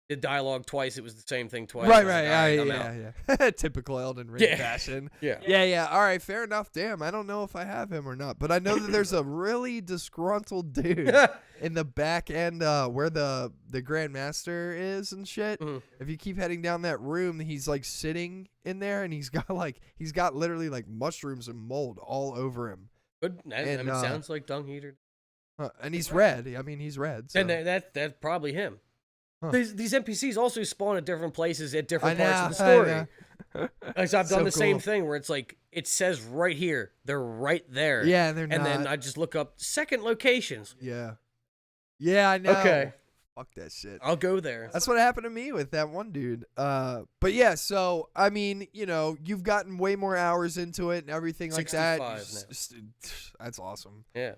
[SPEAKER 5] did dialogue twice. It was the same thing twice.
[SPEAKER 4] Right.
[SPEAKER 5] I'm out.
[SPEAKER 4] Yeah. Typical Elden Ring fashion.
[SPEAKER 5] Yeah.
[SPEAKER 4] All right, fair enough. Damn, I don't know if I have him or not, but I know that there's a really disgruntled dude in the back end where the Grand Master is and shit.
[SPEAKER 5] Mm-hmm.
[SPEAKER 4] If you keep heading down that room, he's like sitting in there, and he's got literally like mushrooms and mold all over him.
[SPEAKER 5] Good. Sounds like Dung Eater.
[SPEAKER 4] And he's red. I mean, he's red. So.
[SPEAKER 5] And that's probably him.
[SPEAKER 4] Huh.
[SPEAKER 5] These NPCs also spawn at different places at different parts of the
[SPEAKER 4] I
[SPEAKER 5] story.
[SPEAKER 4] know.
[SPEAKER 5] Like, so I've done
[SPEAKER 4] So
[SPEAKER 5] the same
[SPEAKER 4] cool.
[SPEAKER 5] thing where it's like it says right here, they're right there.
[SPEAKER 4] Yeah, they're not.
[SPEAKER 5] And then I just look up second locations.
[SPEAKER 4] Yeah, I know.
[SPEAKER 5] Okay.
[SPEAKER 4] Fuck that shit.
[SPEAKER 5] I'll go there.
[SPEAKER 4] That's what happened to me with that one dude. But yeah, so I mean, you've gotten way more hours into it and everything like that.
[SPEAKER 5] 65 now.
[SPEAKER 4] That's awesome.
[SPEAKER 5] Yeah.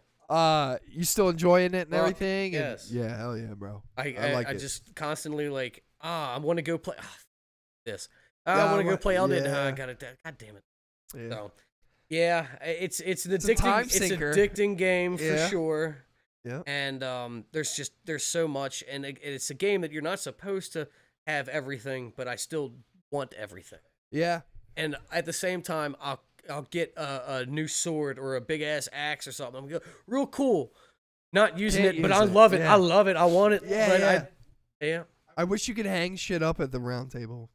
[SPEAKER 4] You still enjoying it and
[SPEAKER 5] Fuck,
[SPEAKER 4] everything?
[SPEAKER 5] yes.
[SPEAKER 4] Yeah, hell yeah, bro.
[SPEAKER 5] I
[SPEAKER 4] like it.
[SPEAKER 5] just constantly like, I want to go play this. I want to go play Elden.
[SPEAKER 4] yeah.
[SPEAKER 5] I got it. God damn it.
[SPEAKER 4] Yeah.
[SPEAKER 5] So, yeah, it's an
[SPEAKER 4] a time
[SPEAKER 5] addicting. It's an
[SPEAKER 4] sinker.
[SPEAKER 5] addicting game for
[SPEAKER 4] Yeah.
[SPEAKER 5] sure.
[SPEAKER 4] Yeah.
[SPEAKER 5] And there's so much, and it's a game that you're not supposed to have everything, but I still want everything.
[SPEAKER 4] Yeah.
[SPEAKER 5] And at the same time, I'll get a new sword or a big ass axe or something. I'm gonna go, real cool. Not using
[SPEAKER 4] Can't
[SPEAKER 5] it, but
[SPEAKER 4] use
[SPEAKER 5] I
[SPEAKER 4] it.
[SPEAKER 5] love it.
[SPEAKER 4] Yeah.
[SPEAKER 5] I love it. I want it.
[SPEAKER 4] Yeah,
[SPEAKER 5] but
[SPEAKER 4] yeah. I wish you could hang shit up at the round table.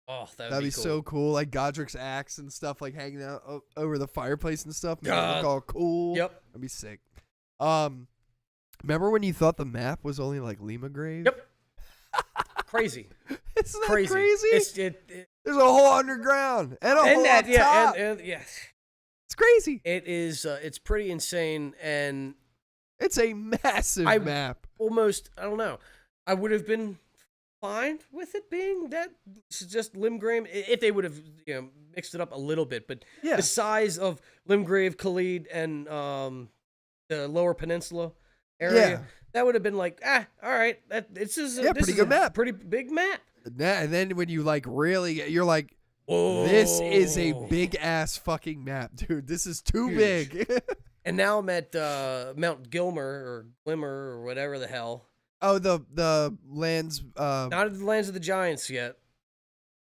[SPEAKER 5] Oh,
[SPEAKER 4] That'd be
[SPEAKER 5] cool.
[SPEAKER 4] so cool. Like Godric's axe and stuff, like hanging out over the fireplace and stuff. Make it
[SPEAKER 5] God.
[SPEAKER 4] look all cool.
[SPEAKER 5] Yep.
[SPEAKER 4] That'd be sick. Remember when you thought the map was only like Lima Grave?
[SPEAKER 5] Yep. Crazy.
[SPEAKER 4] Isn't that
[SPEAKER 5] Crazy.
[SPEAKER 4] crazy? There's a whole underground and a whole up top.
[SPEAKER 5] and yes.
[SPEAKER 4] It's crazy.
[SPEAKER 5] It is. It's pretty insane, and
[SPEAKER 4] It's a massive map.
[SPEAKER 5] almost. I don't know. I would have been fine with it being that it's just Limgrave if they would have mixed it up a little bit. But
[SPEAKER 4] Yeah.
[SPEAKER 5] the size of Limgrave, Khalid, and the Lower Peninsula area, that would have been like, all right. This is
[SPEAKER 4] pretty good map.
[SPEAKER 5] Pretty big map.
[SPEAKER 4] And then when you like really, you're like,
[SPEAKER 5] Whoa.
[SPEAKER 4] this is a big ass fucking map, dude. This is too
[SPEAKER 5] Huge.
[SPEAKER 4] big.
[SPEAKER 5] And now I'm at Mount Gilmer or Glimmer or whatever the hell.
[SPEAKER 4] Oh, the lands.
[SPEAKER 5] Not at the Lands of the Giants yet.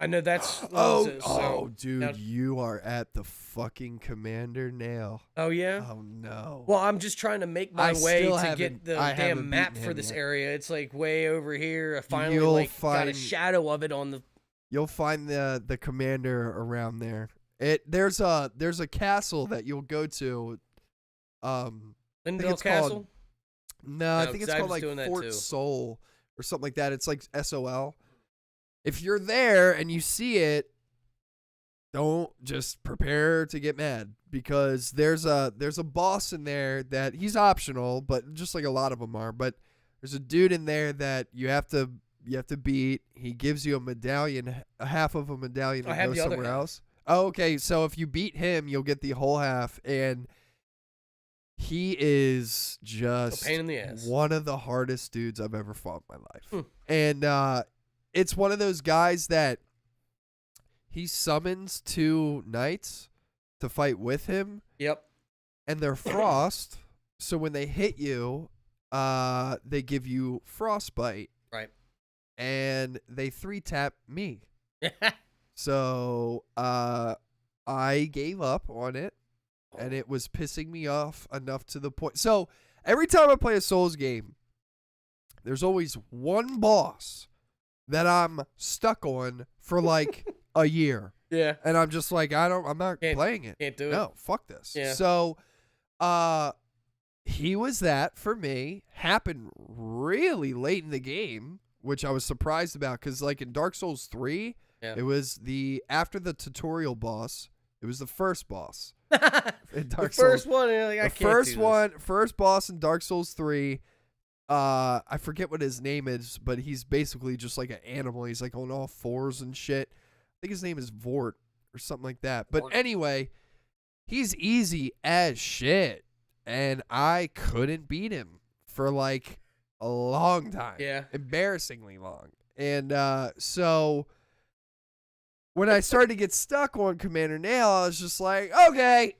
[SPEAKER 5] I know that's.
[SPEAKER 4] Dude,
[SPEAKER 5] now-
[SPEAKER 4] you are at the fucking Commander Nail.
[SPEAKER 5] Oh yeah.
[SPEAKER 4] Oh no.
[SPEAKER 5] Well, I'm just trying to make my
[SPEAKER 4] I
[SPEAKER 5] way
[SPEAKER 4] still
[SPEAKER 5] to
[SPEAKER 4] haven't-
[SPEAKER 5] get the
[SPEAKER 4] I haven't
[SPEAKER 5] damn map
[SPEAKER 4] beaten
[SPEAKER 5] for
[SPEAKER 4] him
[SPEAKER 5] this
[SPEAKER 4] yet.
[SPEAKER 5] area. It's like way over here. I finally
[SPEAKER 4] You'll
[SPEAKER 5] got a
[SPEAKER 4] find-
[SPEAKER 5] shadow of it on the.
[SPEAKER 4] You'll find the commander around there. There's a castle that you'll go to.
[SPEAKER 5] Lindell Castle?
[SPEAKER 4] Called, no, I think it's called like
[SPEAKER 5] doing
[SPEAKER 4] Fort Soul or something like that. It's like SOL. If you're there and you see it, don't just prepare to get mad, because there's a boss in there that he's optional, but just like a lot of them are. But there's a dude in there that you have to beat. He gives you a medallion, a half of a medallion to go somewhere else. Oh, okay. So if you beat him, you'll get the whole half, and he is just
[SPEAKER 5] a pain in the ass.
[SPEAKER 4] One of the hardest dudes I've ever fought in my life. And it's one of those guys that he summons 2 knights to fight with him.
[SPEAKER 5] Yep.
[SPEAKER 4] And they're frost, so when they hit you, they give you frostbite.
[SPEAKER 5] Right.
[SPEAKER 4] And they 3-tap me. So I gave up on it, and it was pissing me off enough to the point. So every time I play a Souls game, there's always one boss that I'm stuck on for like a year.
[SPEAKER 5] Yeah.
[SPEAKER 4] And I'm just like, I'm not playing it.
[SPEAKER 5] Can't do it.
[SPEAKER 4] No, fuck this.
[SPEAKER 5] Yeah.
[SPEAKER 4] So he was that for me. Happened really late in the game, which I was surprised about, because like in Dark Souls 3, it was after the tutorial boss, it was the first boss. In Dark Souls.
[SPEAKER 5] First one, like, I can't do this.
[SPEAKER 4] First boss in Dark Souls 3. I forget what his name is, but he's basically just like an animal. He's like on all 4s and shit. I think his name is Vort or something like that. But anyway, he's easy as shit, and I couldn't beat him for like a long time.
[SPEAKER 5] Yeah.
[SPEAKER 4] Embarrassingly long. And so when I started to get stuck on Commander Nail, I was just like, okay,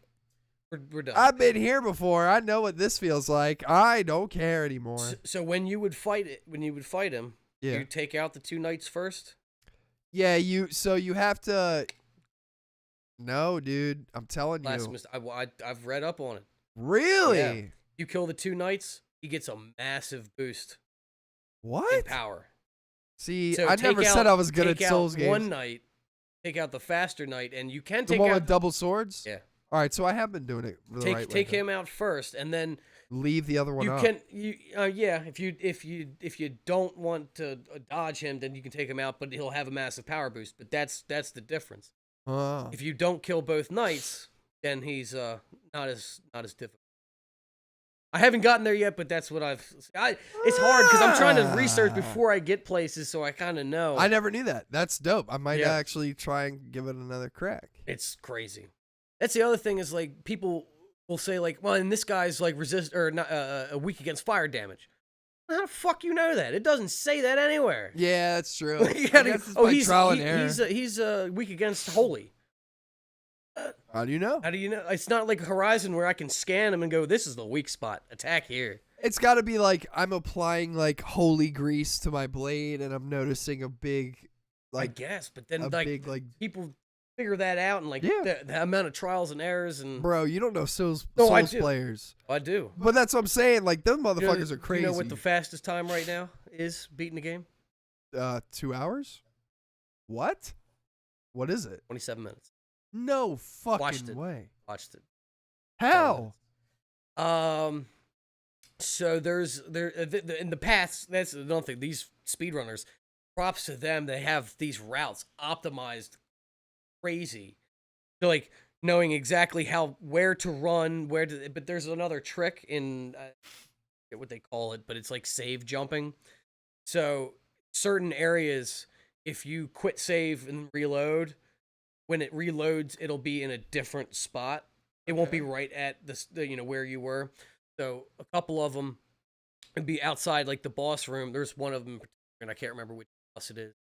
[SPEAKER 5] we're done.
[SPEAKER 4] I've been here before. I know what this feels like. I don't care anymore.
[SPEAKER 5] So when you would fight him, you take out the 2 knights first?
[SPEAKER 4] Yeah, you have to. No, dude, I'm telling you.
[SPEAKER 5] I've read up on it.
[SPEAKER 4] Really?
[SPEAKER 5] Yeah. You kill the 2 knights, he gets a massive boost.
[SPEAKER 4] What?
[SPEAKER 5] In power.
[SPEAKER 4] See, so I never said I was good at Souls games.
[SPEAKER 5] One knight, take out the faster knight, and you can take
[SPEAKER 4] the one
[SPEAKER 5] out
[SPEAKER 4] with double swords.
[SPEAKER 5] Yeah.
[SPEAKER 4] All right, so I have been doing it the right way.
[SPEAKER 5] Take him out first, and then
[SPEAKER 4] leave the other one up.
[SPEAKER 5] If you don't want to dodge him, then you can take him out, but he'll have a massive power boost. But that's the difference. If you don't kill both knights, then he's not as difficult. I haven't gotten there yet, but that's what it's hard because I'm trying to research before I get places, so I kind of know.
[SPEAKER 4] I never knew that. That's dope. I might actually try and give it another crack.
[SPEAKER 5] It's crazy. That's the other thing is, like, people will say, like, well, and this guy's like weak against fire damage. How the fuck you know that? It doesn't say that anywhere.
[SPEAKER 4] Yeah, that's true.
[SPEAKER 5] He's
[SPEAKER 4] trial and error.
[SPEAKER 5] He's weak against holy.
[SPEAKER 4] How do you know?
[SPEAKER 5] How do you know? It's not like Horizon where I can scan him and go, this is the weak spot. Attack here.
[SPEAKER 4] It's got to be like I'm applying like holy grease to my blade, and I'm noticing a big, like,
[SPEAKER 5] I guess, but then people figure that out, and the amount of trials and errors, and
[SPEAKER 4] bro, you don't know Souls players.
[SPEAKER 5] I do.
[SPEAKER 4] But that's what I'm saying. Like, those motherfuckers are crazy.
[SPEAKER 5] You know what the fastest time right now is beating the game?
[SPEAKER 4] 2 hours. What? What is it?
[SPEAKER 5] 27 minutes.
[SPEAKER 4] No fucking way.
[SPEAKER 5] Watched it.
[SPEAKER 4] How?
[SPEAKER 5] So in the paths. That's another thing. These speedrunners, props to them. They have these routes optimized crazy. So, like, knowing exactly where to run, but there's another trick in I forget what they call it, but it's like save jumping. So certain areas, if you quit save and reload, when it reloads, it'll be in a different spot. It won't be right at the where you were. So a couple of them would be outside, like the boss room. There's one of them, and I can't remember which boss it is.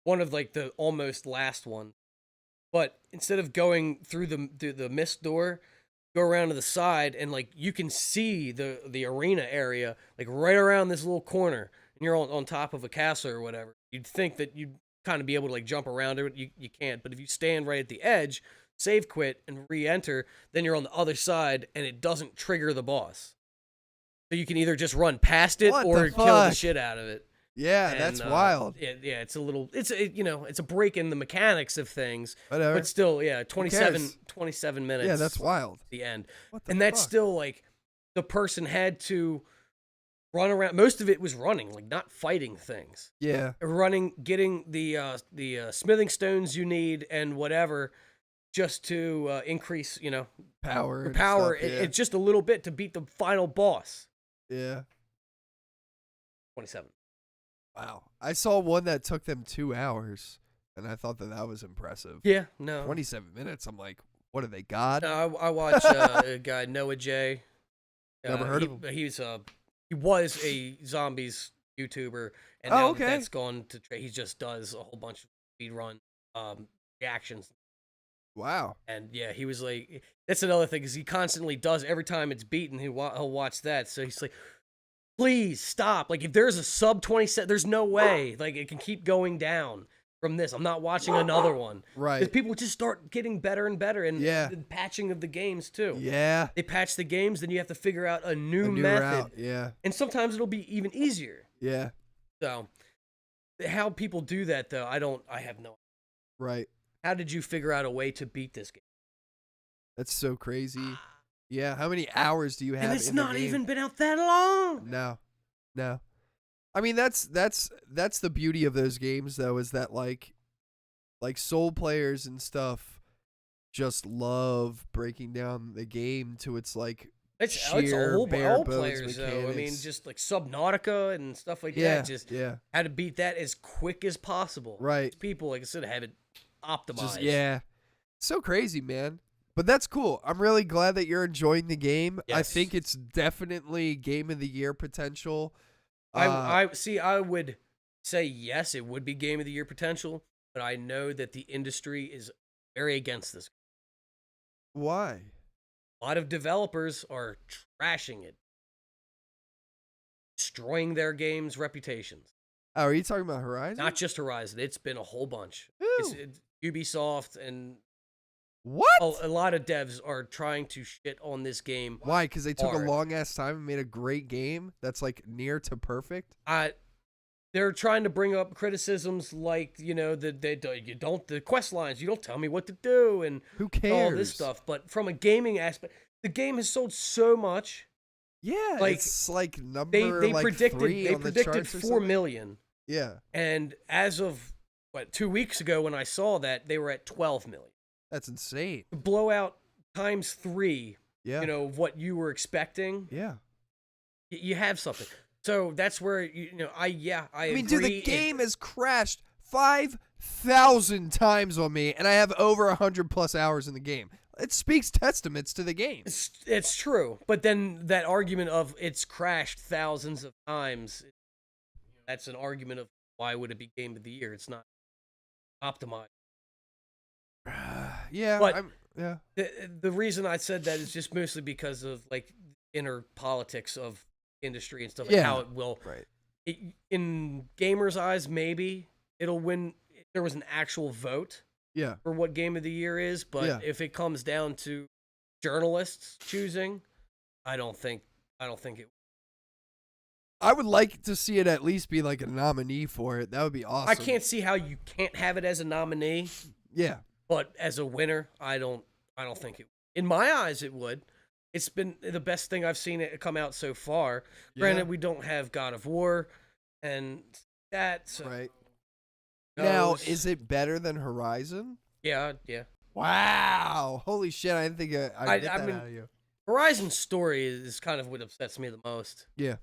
[SPEAKER 5] One of like the almost last one. But instead of going through the mist door, go around to the side, and like you can see the arena area like right around this little corner, and you're on top of a castle or whatever. You'd think that you'd kind of be able to like jump around it. You can't. But if you stand right at the edge, save quit, and re-enter, then you're on the other side, and it doesn't trigger the boss. So you can either just run past it or kill the shit out of it.
[SPEAKER 4] Yeah, that's wild.
[SPEAKER 5] Yeah, it's a break in the mechanics of things.
[SPEAKER 4] Whatever.
[SPEAKER 5] But still, 27 minutes.
[SPEAKER 4] Yeah, that's wild.
[SPEAKER 5] The end.
[SPEAKER 4] What the
[SPEAKER 5] And that's
[SPEAKER 4] fuck?
[SPEAKER 5] still like the person had to run around. Most of it was running, like not fighting things.
[SPEAKER 4] Yeah.
[SPEAKER 5] Running, getting the smithing stones you need and whatever, just to increase,
[SPEAKER 4] Power.
[SPEAKER 5] your
[SPEAKER 4] and
[SPEAKER 5] power.
[SPEAKER 4] stuff, yeah.
[SPEAKER 5] It's just a little bit to beat the final boss.
[SPEAKER 4] Yeah.
[SPEAKER 5] 27.
[SPEAKER 4] Wow. I saw one that took them 2 hours, and I thought that was impressive.
[SPEAKER 5] Yeah, no.
[SPEAKER 4] 27 minutes. I'm like, what are they, God?
[SPEAKER 5] No, I watch a guy, Noah J.
[SPEAKER 4] Never heard of him.
[SPEAKER 5] He was a zombies YouTuber, and
[SPEAKER 4] Oh,
[SPEAKER 5] now
[SPEAKER 4] okay.
[SPEAKER 5] that's gone to he just does a whole bunch of speedrun reactions.
[SPEAKER 4] Wow.
[SPEAKER 5] And yeah, he was like, that's another thing, because he constantly does, every time it's beaten, he'll watch that. So he's like, please stop. Like, if there's a sub 27, there's no way. Like, it can keep going down from this. I'm not watching another one.
[SPEAKER 4] Right.
[SPEAKER 5] Because people just start getting better and better, and
[SPEAKER 4] Yeah.
[SPEAKER 5] the patching of the games, too.
[SPEAKER 4] Yeah.
[SPEAKER 5] They patch the games, then you have to figure out a new
[SPEAKER 4] A new
[SPEAKER 5] method.
[SPEAKER 4] route. Yeah.
[SPEAKER 5] And sometimes it'll be even easier.
[SPEAKER 4] Yeah.
[SPEAKER 5] So, how people do that, though, I have no.
[SPEAKER 4] Right.
[SPEAKER 5] How did you figure out a way to beat this game?
[SPEAKER 4] That's so crazy. Yeah. How many hours do you have?
[SPEAKER 5] And it's
[SPEAKER 4] in the
[SPEAKER 5] not
[SPEAKER 4] game?
[SPEAKER 5] even been out that long.
[SPEAKER 4] No. I mean, that's the beauty of those games, though, is that like Soul players and stuff just love breaking down the game to its like
[SPEAKER 5] It's
[SPEAKER 4] sheer
[SPEAKER 5] a whole
[SPEAKER 4] bare
[SPEAKER 5] all
[SPEAKER 4] bones
[SPEAKER 5] players, though. I mean,
[SPEAKER 4] mechanics.
[SPEAKER 5] just like Subnautica and stuff like
[SPEAKER 4] Yeah,
[SPEAKER 5] that. Just
[SPEAKER 4] yeah.
[SPEAKER 5] how to beat that as quick as possible.
[SPEAKER 4] Right.
[SPEAKER 5] People, like I said, have it optimized.
[SPEAKER 4] Just yeah. So crazy, man. But that's cool. I'm really glad that you're enjoying the game. I
[SPEAKER 5] Yes.
[SPEAKER 4] think it's definitely game of the year potential.
[SPEAKER 5] I see. I would say yes, it would be game of the year potential, but I know that the industry is very against this.
[SPEAKER 4] Why?
[SPEAKER 5] A lot of developers are trashing it, destroying their games' reputations.
[SPEAKER 4] Oh, are you talking about Horizon?
[SPEAKER 5] Not just Horizon. It's been a whole bunch.
[SPEAKER 4] Who?
[SPEAKER 5] It's Ubisoft and
[SPEAKER 4] What?
[SPEAKER 5] a lot of devs are trying to shit on this game.
[SPEAKER 4] Why? Because they took
[SPEAKER 5] hard.
[SPEAKER 4] a long ass time and made a great game that's like near to perfect.
[SPEAKER 5] They're trying to bring up criticisms like, the quest lines, you don't tell me what to do, and
[SPEAKER 4] Who cares?
[SPEAKER 5] all this stuff. But from a gaming aspect, the game has sold so much.
[SPEAKER 4] Yeah,
[SPEAKER 5] Like,
[SPEAKER 4] it's like number
[SPEAKER 5] They
[SPEAKER 4] like
[SPEAKER 5] predicted
[SPEAKER 4] 3 on the charts or
[SPEAKER 5] 4
[SPEAKER 4] something.
[SPEAKER 5] million,
[SPEAKER 4] Yeah,
[SPEAKER 5] and as of 2 weeks ago when I saw that, they were at 12 million.
[SPEAKER 4] that's insane.
[SPEAKER 5] Blowout times 3.
[SPEAKER 4] Yeah,
[SPEAKER 5] Of what you were expecting.
[SPEAKER 4] yeah.
[SPEAKER 5] You have something. So that's where I
[SPEAKER 4] mean,
[SPEAKER 5] agree.
[SPEAKER 4] dude, the game has crashed 5,000 times on me, and I have over 100+ hours in the game. It speaks testaments to the game.
[SPEAKER 5] It's true, but then that argument of it's crashed thousands of times, that's an argument of why would it be game of the year? It's not optimized.
[SPEAKER 4] Yeah,
[SPEAKER 5] But-
[SPEAKER 4] yeah.
[SPEAKER 5] The reason I said that is just mostly because of like inner politics of industry and stuff.
[SPEAKER 4] Yeah.
[SPEAKER 5] Like how it will,
[SPEAKER 4] Right.
[SPEAKER 5] in gamers' eyes, maybe it'll win. If there was an actual vote
[SPEAKER 4] Yeah.
[SPEAKER 5] for what game of the year is, but
[SPEAKER 4] Yeah.
[SPEAKER 5] if it comes down to journalists choosing, I don't think it.
[SPEAKER 4] I would like to see it at least be like a nominee for it. That would be awesome.
[SPEAKER 5] I can't see how you can't have it as a nominee,
[SPEAKER 4] Yeah.
[SPEAKER 5] but as a winner, I don't think it. In my eyes, it would. It's been the best thing I've seen it come out so far. Granted, we don't have God of War and that. So
[SPEAKER 4] Right.
[SPEAKER 5] who
[SPEAKER 4] Now,
[SPEAKER 5] knows?
[SPEAKER 4] is it better than Horizon?
[SPEAKER 5] Yeah.
[SPEAKER 4] Wow. Holy shit. I didn't think I'd get
[SPEAKER 5] I
[SPEAKER 4] that
[SPEAKER 5] mean,
[SPEAKER 4] out of you.
[SPEAKER 5] Horizon's story is kind of what upsets me the most.
[SPEAKER 4] Yeah.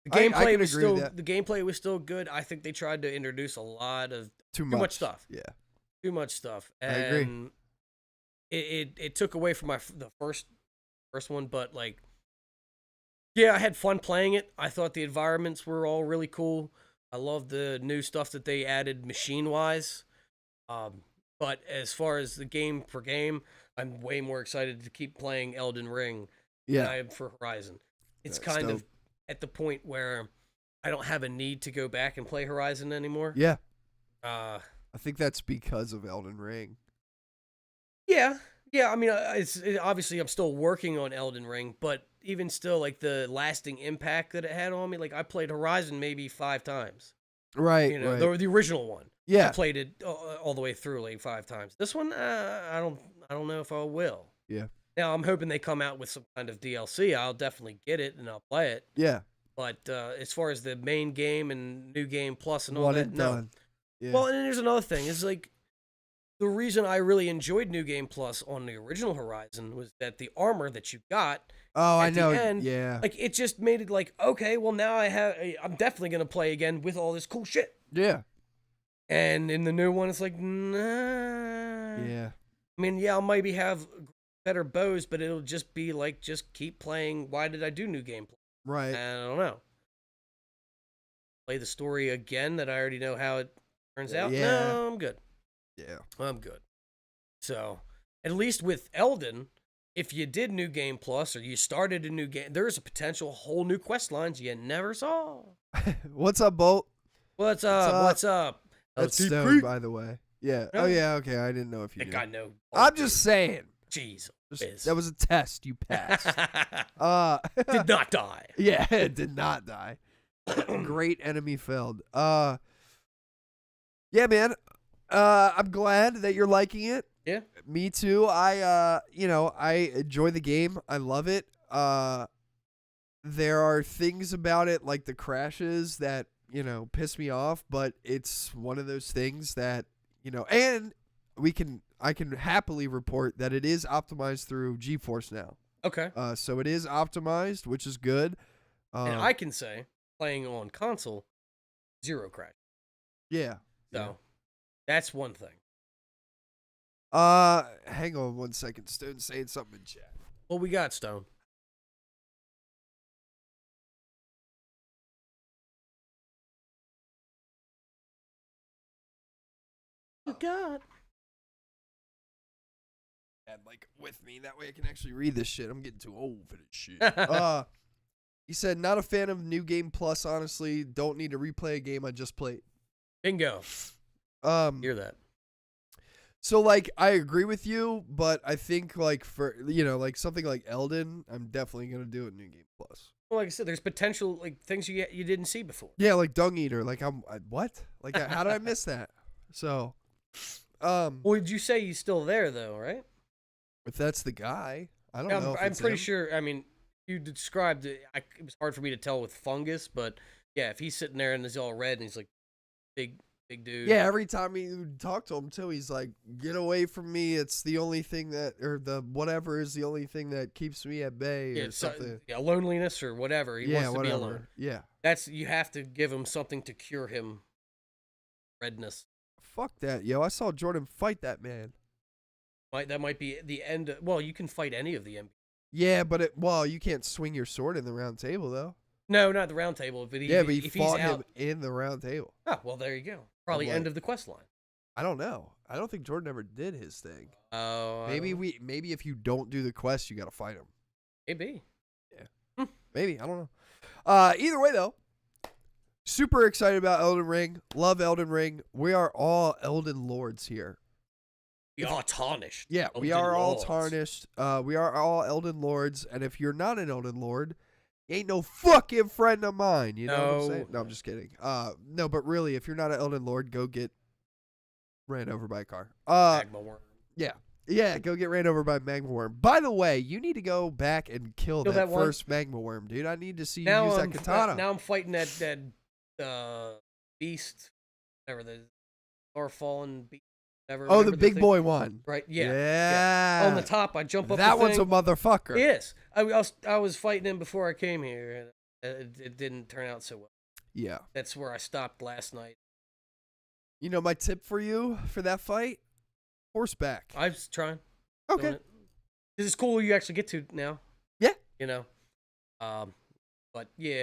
[SPEAKER 5] The
[SPEAKER 4] I
[SPEAKER 5] gameplay
[SPEAKER 4] can
[SPEAKER 5] was
[SPEAKER 4] agree
[SPEAKER 5] still
[SPEAKER 4] with that.
[SPEAKER 5] the gameplay was still good. I think they tried to introduce a lot of
[SPEAKER 4] Too
[SPEAKER 5] much stuff.
[SPEAKER 4] Yeah.
[SPEAKER 5] Too much stuff.
[SPEAKER 4] I
[SPEAKER 5] And
[SPEAKER 4] agree.
[SPEAKER 5] It took away from the first one, but like, yeah, I had fun playing it. I thought the environments were all really cool. I love the new stuff that they added machine wise. But as far as the game per game, I'm way more excited to keep playing Elden Ring than I
[SPEAKER 4] Yeah.
[SPEAKER 5] am for Horizon. It's
[SPEAKER 4] That's
[SPEAKER 5] kind
[SPEAKER 4] dope.
[SPEAKER 5] of at the point where I don't have a need to go back and play Horizon anymore.
[SPEAKER 4] Yeah.
[SPEAKER 5] Uh,
[SPEAKER 4] I think that's because of Elden Ring.
[SPEAKER 5] Yeah. I mean, obviously I'm still working on Elden Ring, but even still, like the lasting impact that it had on me. Like I played Horizon maybe 5 times.
[SPEAKER 4] Right.
[SPEAKER 5] Right. The original one.
[SPEAKER 4] Yeah.
[SPEAKER 5] I played it all the way through like 5 times. This one, I don't know if I will.
[SPEAKER 4] Yeah.
[SPEAKER 5] Now I'm hoping they come out with some kind of DLC. I'll definitely get it and I'll play it.
[SPEAKER 4] Yeah.
[SPEAKER 5] But as far as the main game and new game plus and all
[SPEAKER 4] One
[SPEAKER 5] that,
[SPEAKER 4] and
[SPEAKER 5] no.
[SPEAKER 4] done. Yeah.
[SPEAKER 5] Well, and there's another thing. Is like the reason I really enjoyed New Game Plus on the original Horizon was that the armor that you got.
[SPEAKER 4] Oh, I
[SPEAKER 5] at the
[SPEAKER 4] know.
[SPEAKER 5] end,
[SPEAKER 4] Yeah.
[SPEAKER 5] Like it just made it like, okay, well now I'm definitely gonna play again with all this cool shit.
[SPEAKER 4] Yeah.
[SPEAKER 5] And in the new one, it's like, nah.
[SPEAKER 4] Yeah.
[SPEAKER 5] I mean, yeah, I'll maybe have better bows, but it'll just be like, just keep playing. Why did I do New Game Plus?
[SPEAKER 4] Right.
[SPEAKER 5] I don't know. Play the story again that I already know how it turns out.
[SPEAKER 4] Yeah.
[SPEAKER 5] No, I'm good.
[SPEAKER 4] Yeah.
[SPEAKER 5] I'm good. So, at least with Elden, if you did New Game Plus or you started a new game, there's a potential whole new quest lines you never saw.
[SPEAKER 4] What's up, Bolt?
[SPEAKER 5] What's up? What's up?
[SPEAKER 4] That's
[SPEAKER 5] Deep
[SPEAKER 4] Stone,
[SPEAKER 5] Creek.
[SPEAKER 4] by the way. Yeah.
[SPEAKER 5] No.
[SPEAKER 4] Oh, yeah. Okay. I didn't know if you
[SPEAKER 5] Think
[SPEAKER 4] knew.
[SPEAKER 5] I know.
[SPEAKER 4] I'm just saying.
[SPEAKER 5] Jeez.
[SPEAKER 4] That was a test. You passed.
[SPEAKER 5] Did not die.
[SPEAKER 4] Yeah, it did not die. Great enemy felled. Yeah, man. I'm glad that you're liking it.
[SPEAKER 5] Yeah.
[SPEAKER 4] Me too. I enjoy the game. I love it. There are things about it like the crashes that, piss me off, but it's one of those things that, and I can happily report that it is optimized through GeForce now.
[SPEAKER 5] Okay.
[SPEAKER 4] So it is optimized, which is good.
[SPEAKER 5] And I can say, playing on console, 0 crash.
[SPEAKER 4] Yeah.
[SPEAKER 5] So, that's one thing.
[SPEAKER 4] Hang on 1 second. Stone's saying something in chat.
[SPEAKER 5] What we got, Stone? Oh, God.
[SPEAKER 4] And with me, that way I can actually read this shit. I'm getting too old for this shit. He said, not a fan of New Game Plus, honestly. Don't need to replay a game I just played.
[SPEAKER 5] Bingo. Hear that.
[SPEAKER 4] So, I agree with you, but I think, for, something like Elden, I'm definitely going to do a New Game Plus.
[SPEAKER 5] Well, like I said, there's potential, things you didn't see before.
[SPEAKER 4] Yeah, like Dung Eater. What? How did I miss that? So,
[SPEAKER 5] Well, did you say he's still there, though, right?
[SPEAKER 4] if that's the guy, I don't know if
[SPEAKER 5] I'm
[SPEAKER 4] it's
[SPEAKER 5] pretty
[SPEAKER 4] him.
[SPEAKER 5] sure, I mean, you described it, it was hard for me to tell with fungus, but yeah, if he's sitting there and he's all red and he's like, big dude.
[SPEAKER 4] Yeah, every time you talk to him, too, he's like, get away from me. It's the only thing or the whatever is the only thing that keeps me at bay or something.
[SPEAKER 5] Yeah, loneliness or whatever. He wants to be alone.
[SPEAKER 4] Yeah.
[SPEAKER 5] You have to give him something to cure him redness.
[SPEAKER 4] Fuck that, yo. I saw Jordan fight that man.
[SPEAKER 5] That might be the end. Well, you can fight any of the NBA.
[SPEAKER 4] Yeah, but you can't swing your sword in the round table, though.
[SPEAKER 5] No, not the round table. But
[SPEAKER 4] he fought him in the round table.
[SPEAKER 5] Oh, well, there you go. Probably end of the quest line.
[SPEAKER 4] I don't know. I don't think Jordan ever did his thing.
[SPEAKER 5] Oh.
[SPEAKER 4] Maybe if you don't do the quest, you got to fight him.
[SPEAKER 5] Maybe.
[SPEAKER 4] Yeah. Maybe. I don't know. Either way, though, super excited about Elden Ring. Love Elden Ring. We are all Elden Lords here.
[SPEAKER 5] We are tarnished.
[SPEAKER 4] Yeah, we are all tarnished. We are all Elden Lords, and if you're not an Elden Lord, you ain't no fucking friend of mine. You know what I'm saying? No, I'm just kidding. No, but really, if you're not an Elden Lord, go get ran over by a car.
[SPEAKER 5] Magma worm.
[SPEAKER 4] Yeah, go get ran over by a magma worm. By the way, you need to go back and kill that first magma worm, dude. I need to see you use that katana.
[SPEAKER 5] Now I'm fighting that beast, whatever the fallen beast.
[SPEAKER 4] Oh, the big boy one.
[SPEAKER 5] Right, yeah.
[SPEAKER 4] Yeah.
[SPEAKER 5] On the top, I jump up
[SPEAKER 4] that
[SPEAKER 5] the
[SPEAKER 4] one's
[SPEAKER 5] thing.
[SPEAKER 4] a motherfucker.
[SPEAKER 5] Yes. I was fighting him before I came here, and it didn't turn out so well.
[SPEAKER 4] Yeah.
[SPEAKER 5] That's where I stopped last night.
[SPEAKER 4] You know my tip for you for that fight? Horseback.
[SPEAKER 5] I was trying.
[SPEAKER 4] Okay.
[SPEAKER 5] This is cool you actually get to now.
[SPEAKER 4] Yeah.
[SPEAKER 5] But yeah,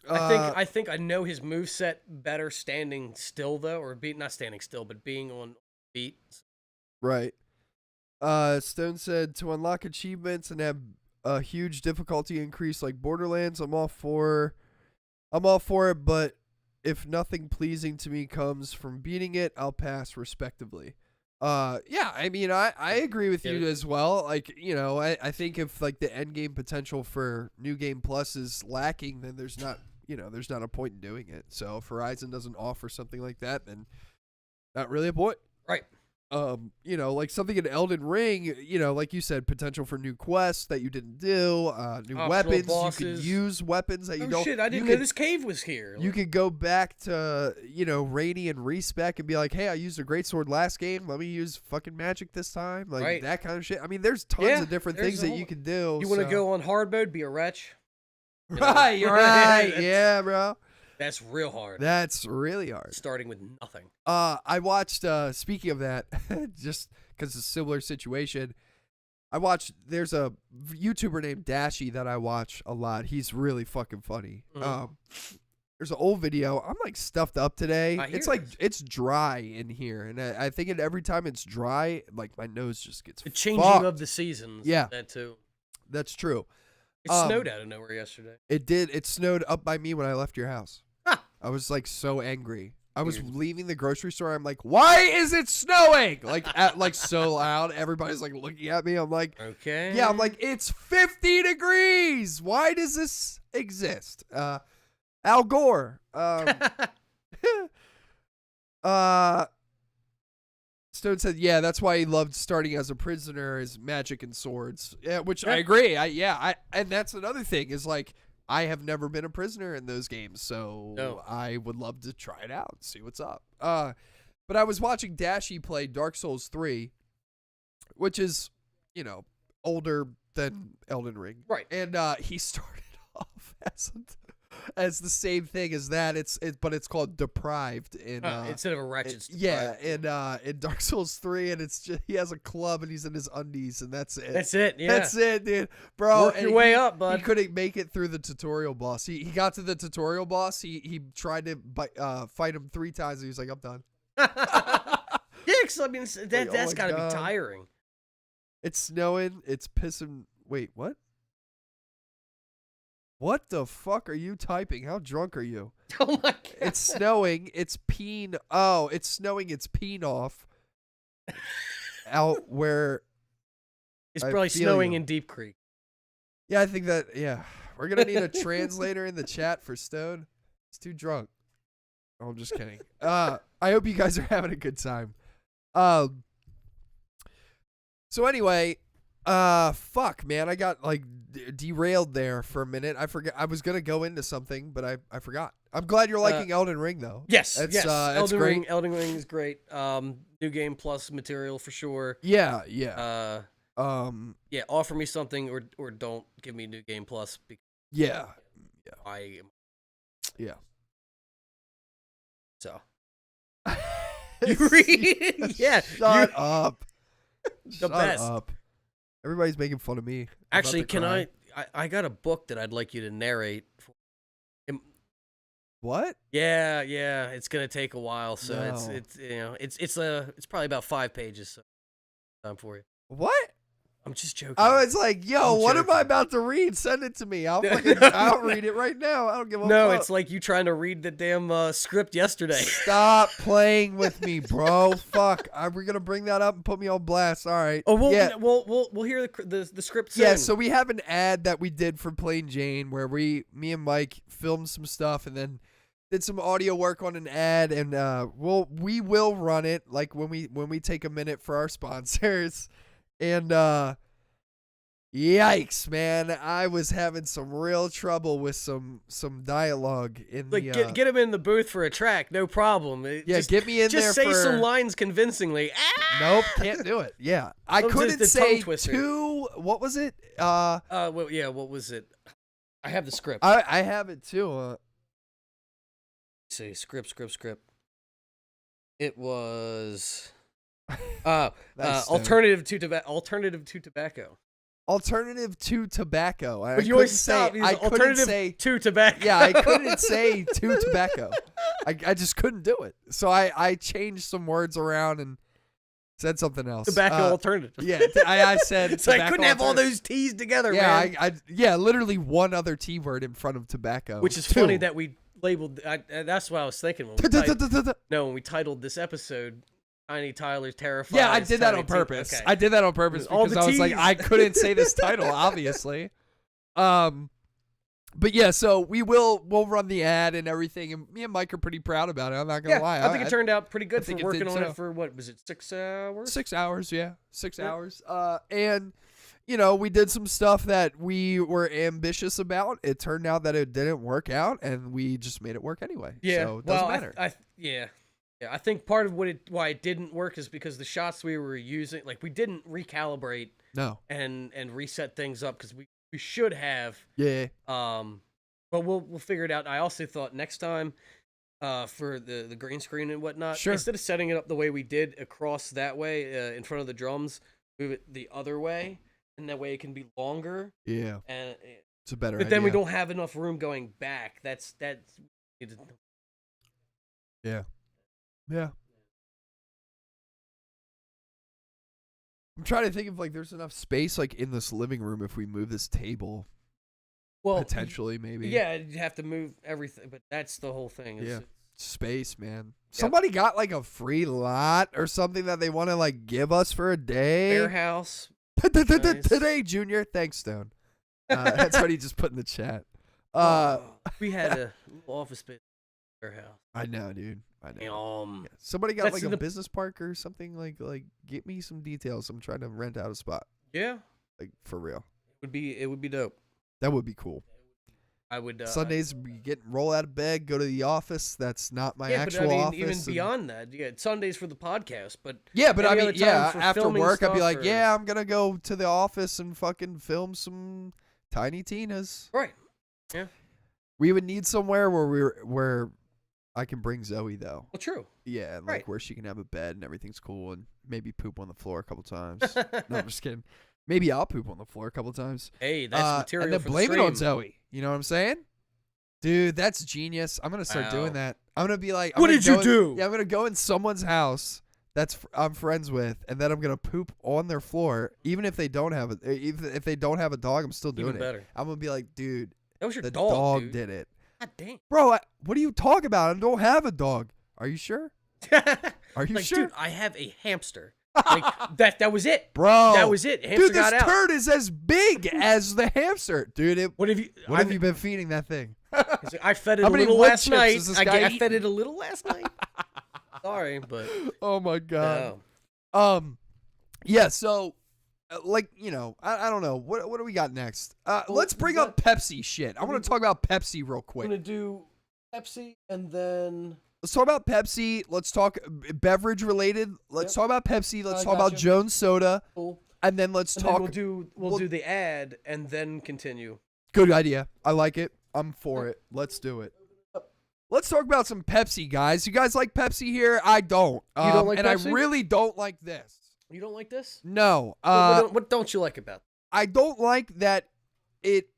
[SPEAKER 5] I think I know his moveset better standing still though, or not standing still, but being on beat.
[SPEAKER 4] Right. Stone said to unlock achievements and have a huge difficulty increase like Borderlands, I'm all for it, but if nothing pleasing to me comes from beating it, I'll pass respectively. Yeah, I mean, I agree with you as well. I think if the end game potential for New Game Plus is lacking, then there's not a point in doing it. So if Horizon doesn't offer something like that, then not really a point.
[SPEAKER 5] Right.
[SPEAKER 4] you know, like something in Elden Ring, you know, like you said, potential for new quests that you didn't do, new
[SPEAKER 5] Optional
[SPEAKER 4] weapons.
[SPEAKER 5] bosses.
[SPEAKER 4] You could use weapons that you don't.
[SPEAKER 5] Shit, I didn't know this cave was here.
[SPEAKER 4] You could go back to, you know, Rainy and respec and be like, hey, I used a greatsword last game. Let me use fucking magic this time. Like that kind of shit. I mean, there's tons of different things that you can do.
[SPEAKER 5] You want to go on hard mode, be a wretch?
[SPEAKER 4] Right, right. Yeah, bro.
[SPEAKER 5] That's real hard.
[SPEAKER 4] That's really hard.
[SPEAKER 5] Starting with nothing.
[SPEAKER 4] I watched, speaking of that, just because it's a similar situation, there's a YouTuber named Dashy that I watch a lot. He's really fucking funny. There's an old video. I'm like stuffed up today. It's dry in here. And I think every time it's dry, like my nose just gets
[SPEAKER 5] The changing of the seasons.
[SPEAKER 4] Yeah.
[SPEAKER 5] That too.
[SPEAKER 4] That's true.
[SPEAKER 5] It snowed out of nowhere yesterday.
[SPEAKER 4] It did. It snowed up by me when I left your house. I was like so angry. I was leaving the grocery store. I'm like, why is it snowing? Like so loud. Everybody's like looking at me. I'm like,
[SPEAKER 5] okay.
[SPEAKER 4] Yeah, I'm like, it's 50 degrees. Why does this exist? Al Gore. Stone said, yeah, that's why he loved starting as a prisoner is magic and swords. Yeah, which I agree. And that's another thing is like, I have never been a prisoner in those games, so I would love to try it out, see what's up. But I was watching Dashy play Dark Souls 3, which is, you know, older than Elden Ring.
[SPEAKER 5] Right.
[SPEAKER 4] And he started off as the same thing as that. But it's called Deprived
[SPEAKER 5] instead of a Wretched.
[SPEAKER 4] Yeah, in Dark Souls 3, and it's just he has a club and he's in his undies, and that's it.
[SPEAKER 5] That's it. Yeah,
[SPEAKER 4] that's it, dude. Bro,
[SPEAKER 5] work your way up, bud.
[SPEAKER 4] He couldn't make it through the tutorial boss. He got to the tutorial boss. He tried to fight him 3 times, and he was like, I'm done.
[SPEAKER 5] Yeah, because I mean that's got to be tiring.
[SPEAKER 4] It's snowing. It's pissing. Wait, what? What the fuck are you typing? How drunk are you?
[SPEAKER 5] Oh my god!
[SPEAKER 4] It's snowing. It's peeing. Oh, it's snowing. It's peeing off. Out where?
[SPEAKER 5] It's probably snowing in Deep Creek.
[SPEAKER 4] Yeah, I think that. Yeah, we're gonna need a translator in the chat for Stone. He's too drunk. Oh, I'm just kidding. I hope you guys are having a good time. So anyway, fuck, man, I got like derailed there for a minute. I forgot I was gonna go into something, but I forgot. I'm glad you're liking Elden Ring though.
[SPEAKER 5] Yes,
[SPEAKER 4] that's
[SPEAKER 5] Elden
[SPEAKER 4] great.
[SPEAKER 5] Elden Ring is great. New game plus material for sure.
[SPEAKER 4] Yeah.
[SPEAKER 5] Yeah, offer me something or don't give me new game plus.
[SPEAKER 4] Yeah.
[SPEAKER 5] Yeah. So. You read? Yeah.
[SPEAKER 4] Shut up.
[SPEAKER 5] The best.
[SPEAKER 4] Up. Everybody's making fun of me.
[SPEAKER 5] Actually, can I got a book that I'd like you to narrate.
[SPEAKER 4] What?
[SPEAKER 5] Yeah. It's gonna take a while, so it's probably about 5 pages. So time for you.
[SPEAKER 4] What?
[SPEAKER 5] I'm just joking.
[SPEAKER 4] I was like, yo, what am I about to read? Send it to me. I'll read it right now. I don't give a fuck.
[SPEAKER 5] No, it's like you trying to read the damn script yesterday.
[SPEAKER 4] Stop playing with me, bro. Fuck. We're gonna bring that up and put me on blast. All right.
[SPEAKER 5] Oh, we'll hear the script soon.
[SPEAKER 4] Yeah, so we have an ad that we did for Plain Jane where me and Mike filmed some stuff and then did some audio work on an ad, and we will run it like when we take a minute for our sponsors. And yikes, man! I was having some real trouble with some dialogue in
[SPEAKER 5] like get him in the booth for a track, no problem.
[SPEAKER 4] Get me in there.
[SPEAKER 5] Just say some lines convincingly.
[SPEAKER 4] Nope, can't do it. Yeah, I couldn't say two. What was it?
[SPEAKER 5] What was it? I have the script.
[SPEAKER 4] I have it too.
[SPEAKER 5] See, script. It was. Alternative to tobacco.
[SPEAKER 4] Alternative to tobacco.
[SPEAKER 5] But you always stop. I couldn't say to tobacco.
[SPEAKER 4] Yeah, I couldn't say to tobacco. I just couldn't do it. So I changed some words around and said something else.
[SPEAKER 5] Tobacco alternative.
[SPEAKER 4] Yeah, I said.
[SPEAKER 5] So I couldn't have all those T's together.
[SPEAKER 4] Yeah,
[SPEAKER 5] man.
[SPEAKER 4] Literally one other T word in front of tobacco.
[SPEAKER 5] Which is funny that we labeled. That's what I was thinking when we titled this episode. Tiny Tyler's Terrifies.
[SPEAKER 4] Yeah, I did that on purpose. Okay. I did that on purpose because I was like, I couldn't say this title, obviously. But yeah, so we'll run the ad and everything, and me and Mike are pretty proud about it. I'm not gonna lie.
[SPEAKER 5] I think it turned out pretty good for working on
[SPEAKER 4] so.
[SPEAKER 5] it for what was it, 6 hours?
[SPEAKER 4] 6 hours, yeah, 6 hours. And we did some stuff that we were ambitious about. It turned out that it didn't work out, and we just made it work anyway.
[SPEAKER 5] Yeah,
[SPEAKER 4] so it doesn't matter.
[SPEAKER 5] I think part of why it didn't work is because the shots we were using, like we didn't recalibrate.
[SPEAKER 4] No.
[SPEAKER 5] And reset things up because we should have.
[SPEAKER 4] Yeah.
[SPEAKER 5] But we'll figure it out. I also thought next time, for the green screen and whatnot,
[SPEAKER 4] sure.
[SPEAKER 5] Instead of setting it up the way we did across that way in front of the drums, move it the other way, and that way it can be longer.
[SPEAKER 4] Yeah.
[SPEAKER 5] And
[SPEAKER 4] it's a better.
[SPEAKER 5] But then we don't have enough room going back. That's.
[SPEAKER 4] Yeah. Yeah. I'm trying to think if there's enough space in this living room if we move this table. Well, potentially, maybe.
[SPEAKER 5] Yeah, you'd have to move everything, but that's the whole thing.
[SPEAKER 4] Yeah, space, man. Yep. Somebody got a free lot or something that they want to give us for a day.
[SPEAKER 5] Warehouse.
[SPEAKER 4] Today, Junior. Thanks, Stone. That's what he just put in the chat.
[SPEAKER 5] We had a office space warehouse.
[SPEAKER 4] I know, dude. I know.
[SPEAKER 5] Yeah.
[SPEAKER 4] Somebody got a business park or something. Get me some details. I'm trying to rent out a spot.
[SPEAKER 5] Yeah.
[SPEAKER 4] For real.
[SPEAKER 5] It would be dope.
[SPEAKER 4] That would be cool.
[SPEAKER 5] I would.
[SPEAKER 4] Sundays, roll out of bed, go to the office. That's not my actual office.
[SPEAKER 5] Even beyond that, Sundays for the podcast, but
[SPEAKER 4] after work, I'd be like,
[SPEAKER 5] or...
[SPEAKER 4] I'm gonna go to the office and fucking film some Tiny Tinas.
[SPEAKER 5] Right. Yeah.
[SPEAKER 4] We would need somewhere where I can bring Zoe though.
[SPEAKER 5] Well, true.
[SPEAKER 4] Yeah, and where she can have a bed and everything's cool, and maybe poop on the floor a couple times. No, I'm just kidding. Maybe I'll poop on the floor a couple times.
[SPEAKER 5] Hey, that's material.
[SPEAKER 4] And then
[SPEAKER 5] for
[SPEAKER 4] blame
[SPEAKER 5] the
[SPEAKER 4] it on Zoe. You know what I'm saying? Dude, that's genius. I'm gonna start doing that. I'm gonna be like,
[SPEAKER 5] what did you do?
[SPEAKER 4] Yeah, I'm gonna go in someone's house I'm friends with, and then I'm gonna poop on their floor, even if they don't have if they don't have a dog. I'm still doing
[SPEAKER 5] even better.
[SPEAKER 4] I'm gonna be like, dude,
[SPEAKER 5] that was your
[SPEAKER 4] the
[SPEAKER 5] dog dude.
[SPEAKER 4] did it.
[SPEAKER 5] God damn,
[SPEAKER 4] bro. What are you talking about? I don't have a dog. Are you sure? Are you sure?
[SPEAKER 5] Dude, I have a hamster. That was it,
[SPEAKER 4] bro.
[SPEAKER 5] That was it. Hamster
[SPEAKER 4] dude, this
[SPEAKER 5] got out.
[SPEAKER 4] turd is as big as the hamster, dude.
[SPEAKER 5] What have you
[SPEAKER 4] been feeding that thing?
[SPEAKER 5] I fed it a little last night. I fed it a little last night. Sorry, but
[SPEAKER 4] oh my god. No. Yeah. So, I don't know. What do we got next? Let's bring up Pepsi shit. I want to talk about Pepsi real quick.
[SPEAKER 5] I'm gonna do Pepsi and then.
[SPEAKER 4] Let's talk about Pepsi. Let's talk beverage related. Let's talk about Pepsi. Let's talk about Jones Soda.
[SPEAKER 5] Cool.
[SPEAKER 4] And then let's talk.
[SPEAKER 5] Then we'll do the ad and then continue.
[SPEAKER 4] Good idea. I like it. I'm for it. Let's do it. Let's talk about some Pepsi, guys. You guys like Pepsi here? I don't.
[SPEAKER 5] You don't like
[SPEAKER 4] and
[SPEAKER 5] Pepsi?
[SPEAKER 4] I really don't like this.
[SPEAKER 5] You don't like this?
[SPEAKER 4] No.
[SPEAKER 5] What don't you like about it?
[SPEAKER 4] I don't like that it,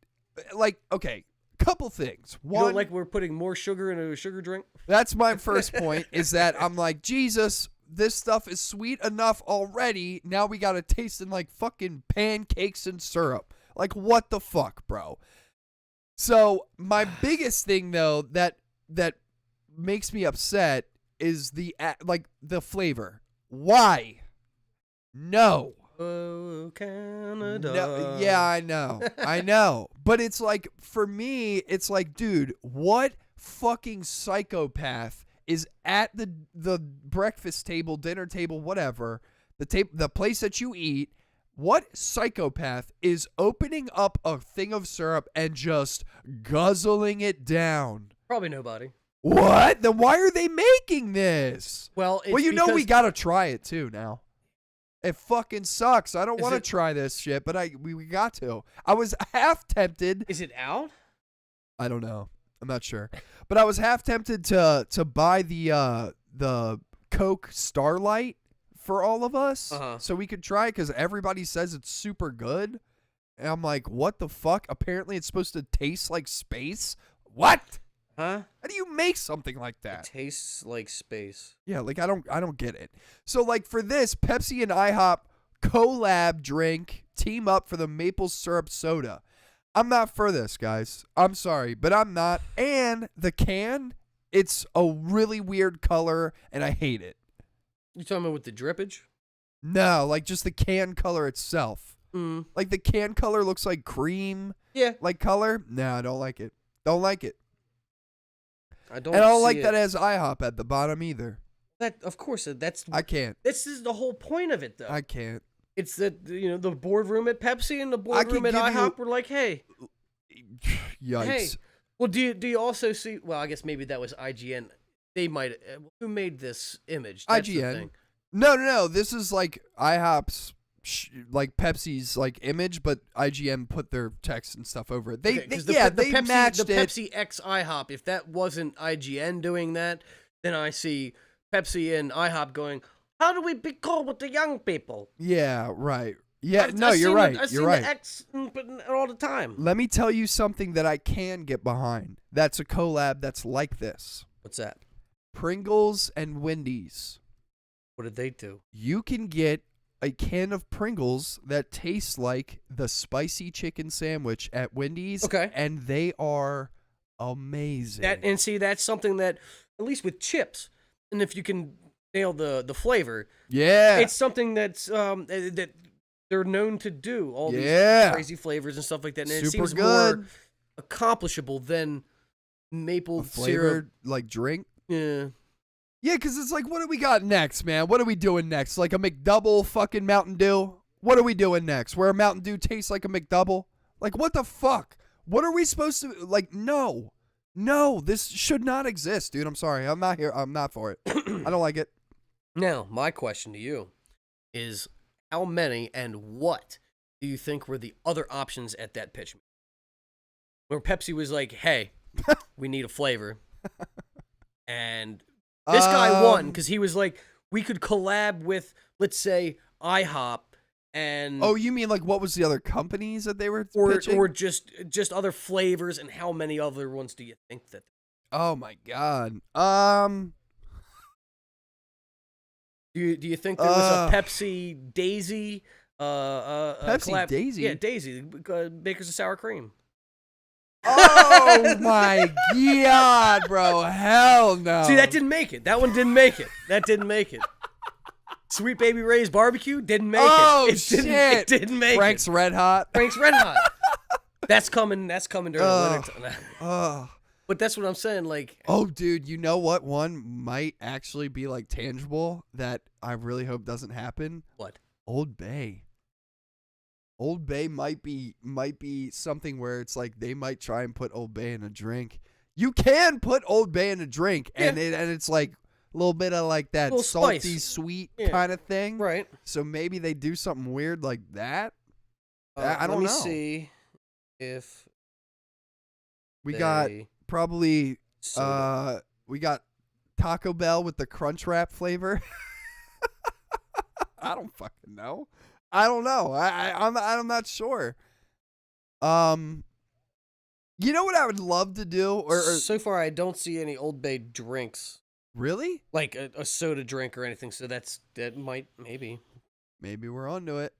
[SPEAKER 4] okay, couple things. One,
[SPEAKER 5] you don't like we're putting more sugar into a sugar drink?
[SPEAKER 4] That's my first point, is that I'm like, Jesus, this stuff is sweet enough already. Now we got to taste in fucking pancakes and syrup. What the fuck, bro? So my biggest thing, though, that makes me upset is the flavor. Why? No.
[SPEAKER 5] Oh, Canada.
[SPEAKER 4] No, yeah, I know. But it's for me, it's dude, what fucking psychopath is at the breakfast table, dinner table, whatever, the place that you eat, what psychopath is opening up a thing of syrup and just guzzling it down?
[SPEAKER 5] Probably nobody.
[SPEAKER 4] What? Then why are they making this?
[SPEAKER 5] Well,
[SPEAKER 4] we got to try it too now. It fucking sucks. I don't want to try this shit, but we got to. I was half tempted.
[SPEAKER 5] Is it out?
[SPEAKER 4] I don't know. I'm not sure. But I was half tempted to buy the Coke Starlight for all of us so we could try it because everybody says it's super good. And I'm like, what the fuck? Apparently it's supposed to taste like space. What?
[SPEAKER 5] Huh?
[SPEAKER 4] How do you make something like that?
[SPEAKER 5] It tastes like space.
[SPEAKER 4] Yeah, I don't get it. So for this, Pepsi and IHOP collab drink team up for the maple syrup soda. I'm not for this, guys. I'm sorry, but I'm not. And the can, it's a really weird color, and I hate it.
[SPEAKER 5] You talking about with the drippage?
[SPEAKER 4] No, just the can color itself.
[SPEAKER 5] Mm.
[SPEAKER 4] The can color looks like cream.
[SPEAKER 5] Yeah.
[SPEAKER 4] Like color? No, I don't like it. Don't like it.
[SPEAKER 5] I don't.
[SPEAKER 4] And I don't like
[SPEAKER 5] see
[SPEAKER 4] that
[SPEAKER 5] it.
[SPEAKER 4] it has IHOP at the bottom either.
[SPEAKER 5] That of course that's.
[SPEAKER 4] I can't.
[SPEAKER 5] This is the whole point of it, though.
[SPEAKER 4] I can't.
[SPEAKER 5] It's that the boardroom at Pepsi and the
[SPEAKER 4] I can
[SPEAKER 5] boardroom at
[SPEAKER 4] give
[SPEAKER 5] IHOP
[SPEAKER 4] you-
[SPEAKER 5] were like, hey,
[SPEAKER 4] Yikes.
[SPEAKER 5] hey. Well, do you also see? Well, I guess maybe that was IGN. They might. Who made this image? That's the
[SPEAKER 4] IGN.
[SPEAKER 5] thing.
[SPEAKER 4] No. This is like IHOP's, like Pepsi's like image, but IGN put their text and stuff over it. They
[SPEAKER 5] Pepsi,
[SPEAKER 4] matched
[SPEAKER 5] the
[SPEAKER 4] it.
[SPEAKER 5] Pepsi X IHOP. If that wasn't IGN doing that, then I see Pepsi and IHOP going, how do we be cool with the young people?
[SPEAKER 4] Yeah, right. Yeah,
[SPEAKER 5] I've
[SPEAKER 4] you're
[SPEAKER 5] seen
[SPEAKER 4] right.
[SPEAKER 5] I've
[SPEAKER 4] You're
[SPEAKER 5] seen
[SPEAKER 4] right.
[SPEAKER 5] the X all the time.
[SPEAKER 4] Let me tell you something that I can get behind. That's a collab that's like this.
[SPEAKER 5] What's that?
[SPEAKER 4] Pringles and Wendy's.
[SPEAKER 5] What did they do?
[SPEAKER 4] You can get a can of Pringles that tastes like the spicy chicken sandwich at Wendy's.
[SPEAKER 5] Okay.
[SPEAKER 4] And they are amazing.
[SPEAKER 5] That's something that, at least with chips, and if you can nail the flavor,
[SPEAKER 4] yeah.
[SPEAKER 5] it's something that's that they're known to do. All these crazy flavors and stuff like that. And
[SPEAKER 4] Super
[SPEAKER 5] it seems
[SPEAKER 4] good.
[SPEAKER 5] more accomplishable than maple
[SPEAKER 4] A flavored
[SPEAKER 5] syrup.
[SPEAKER 4] like drink.
[SPEAKER 5] Yeah.
[SPEAKER 4] Yeah, because it's like, what do we got next, man? What are we doing next? Like a McDouble fucking Mountain Dew? What are we doing next? Where a Mountain Dew tastes like a McDouble? Like, what the fuck? What are we supposed to, like, no. No, this should not exist, dude. I'm sorry. I'm not here. I'm not for it. I don't like it.
[SPEAKER 5] Now, my question to you is, how many and what do you think were the other options at that pitch? Where Pepsi was like, hey, we need a flavor. And this guy won because he was like, we could collab with, let's say, IHOP and...
[SPEAKER 4] Oh, you mean like what was the other companies that they were pitching?
[SPEAKER 5] Or just other flavors, and how many other ones do you think that...
[SPEAKER 4] Oh, my God.
[SPEAKER 5] Do you think there was a Pepsi Daisy?
[SPEAKER 4] Pepsi
[SPEAKER 5] collab?
[SPEAKER 4] Daisy?
[SPEAKER 5] Yeah, Daisy. Bakers of Sour Cream.
[SPEAKER 4] Oh, my God, bro. Hell no.
[SPEAKER 5] See, that didn't make it. That one didn't make it. That didn't make it. Sweet Baby Ray's Barbecue didn't make it.
[SPEAKER 4] Shit.
[SPEAKER 5] It didn't make
[SPEAKER 4] Frank's
[SPEAKER 5] it.
[SPEAKER 4] Red Hot.
[SPEAKER 5] Frank's Red Hot. That's coming during the winter time.
[SPEAKER 4] Oh.
[SPEAKER 5] But that's what I'm saying. Like,
[SPEAKER 4] Oh, dude, you know what? One might actually be like tangible that I really hope doesn't happen.
[SPEAKER 5] what?
[SPEAKER 4] Old Bay. Old Bay might be something where it's like they might try and put Old Bay in a drink. You can put Old Bay in a drink, and it's like a little bit of like that
[SPEAKER 5] Little
[SPEAKER 4] salty,
[SPEAKER 5] spice.
[SPEAKER 4] sweet
[SPEAKER 5] Yeah.
[SPEAKER 4] kind of thing.
[SPEAKER 5] Right.
[SPEAKER 4] So maybe they do something weird like that. I don't
[SPEAKER 5] Let me
[SPEAKER 4] know.
[SPEAKER 5] see if
[SPEAKER 4] We got
[SPEAKER 5] they
[SPEAKER 4] probably
[SPEAKER 5] soda.
[SPEAKER 4] we got Taco Bell with the crunch wrap flavor. I don't fucking know. I don't know. I'm not sure. You know what I would love to do? Or
[SPEAKER 5] So far, I don't see any Old Bay drinks,
[SPEAKER 4] really?
[SPEAKER 5] like a soda drink or anything. So that might maybe
[SPEAKER 4] Maybe we're onto it.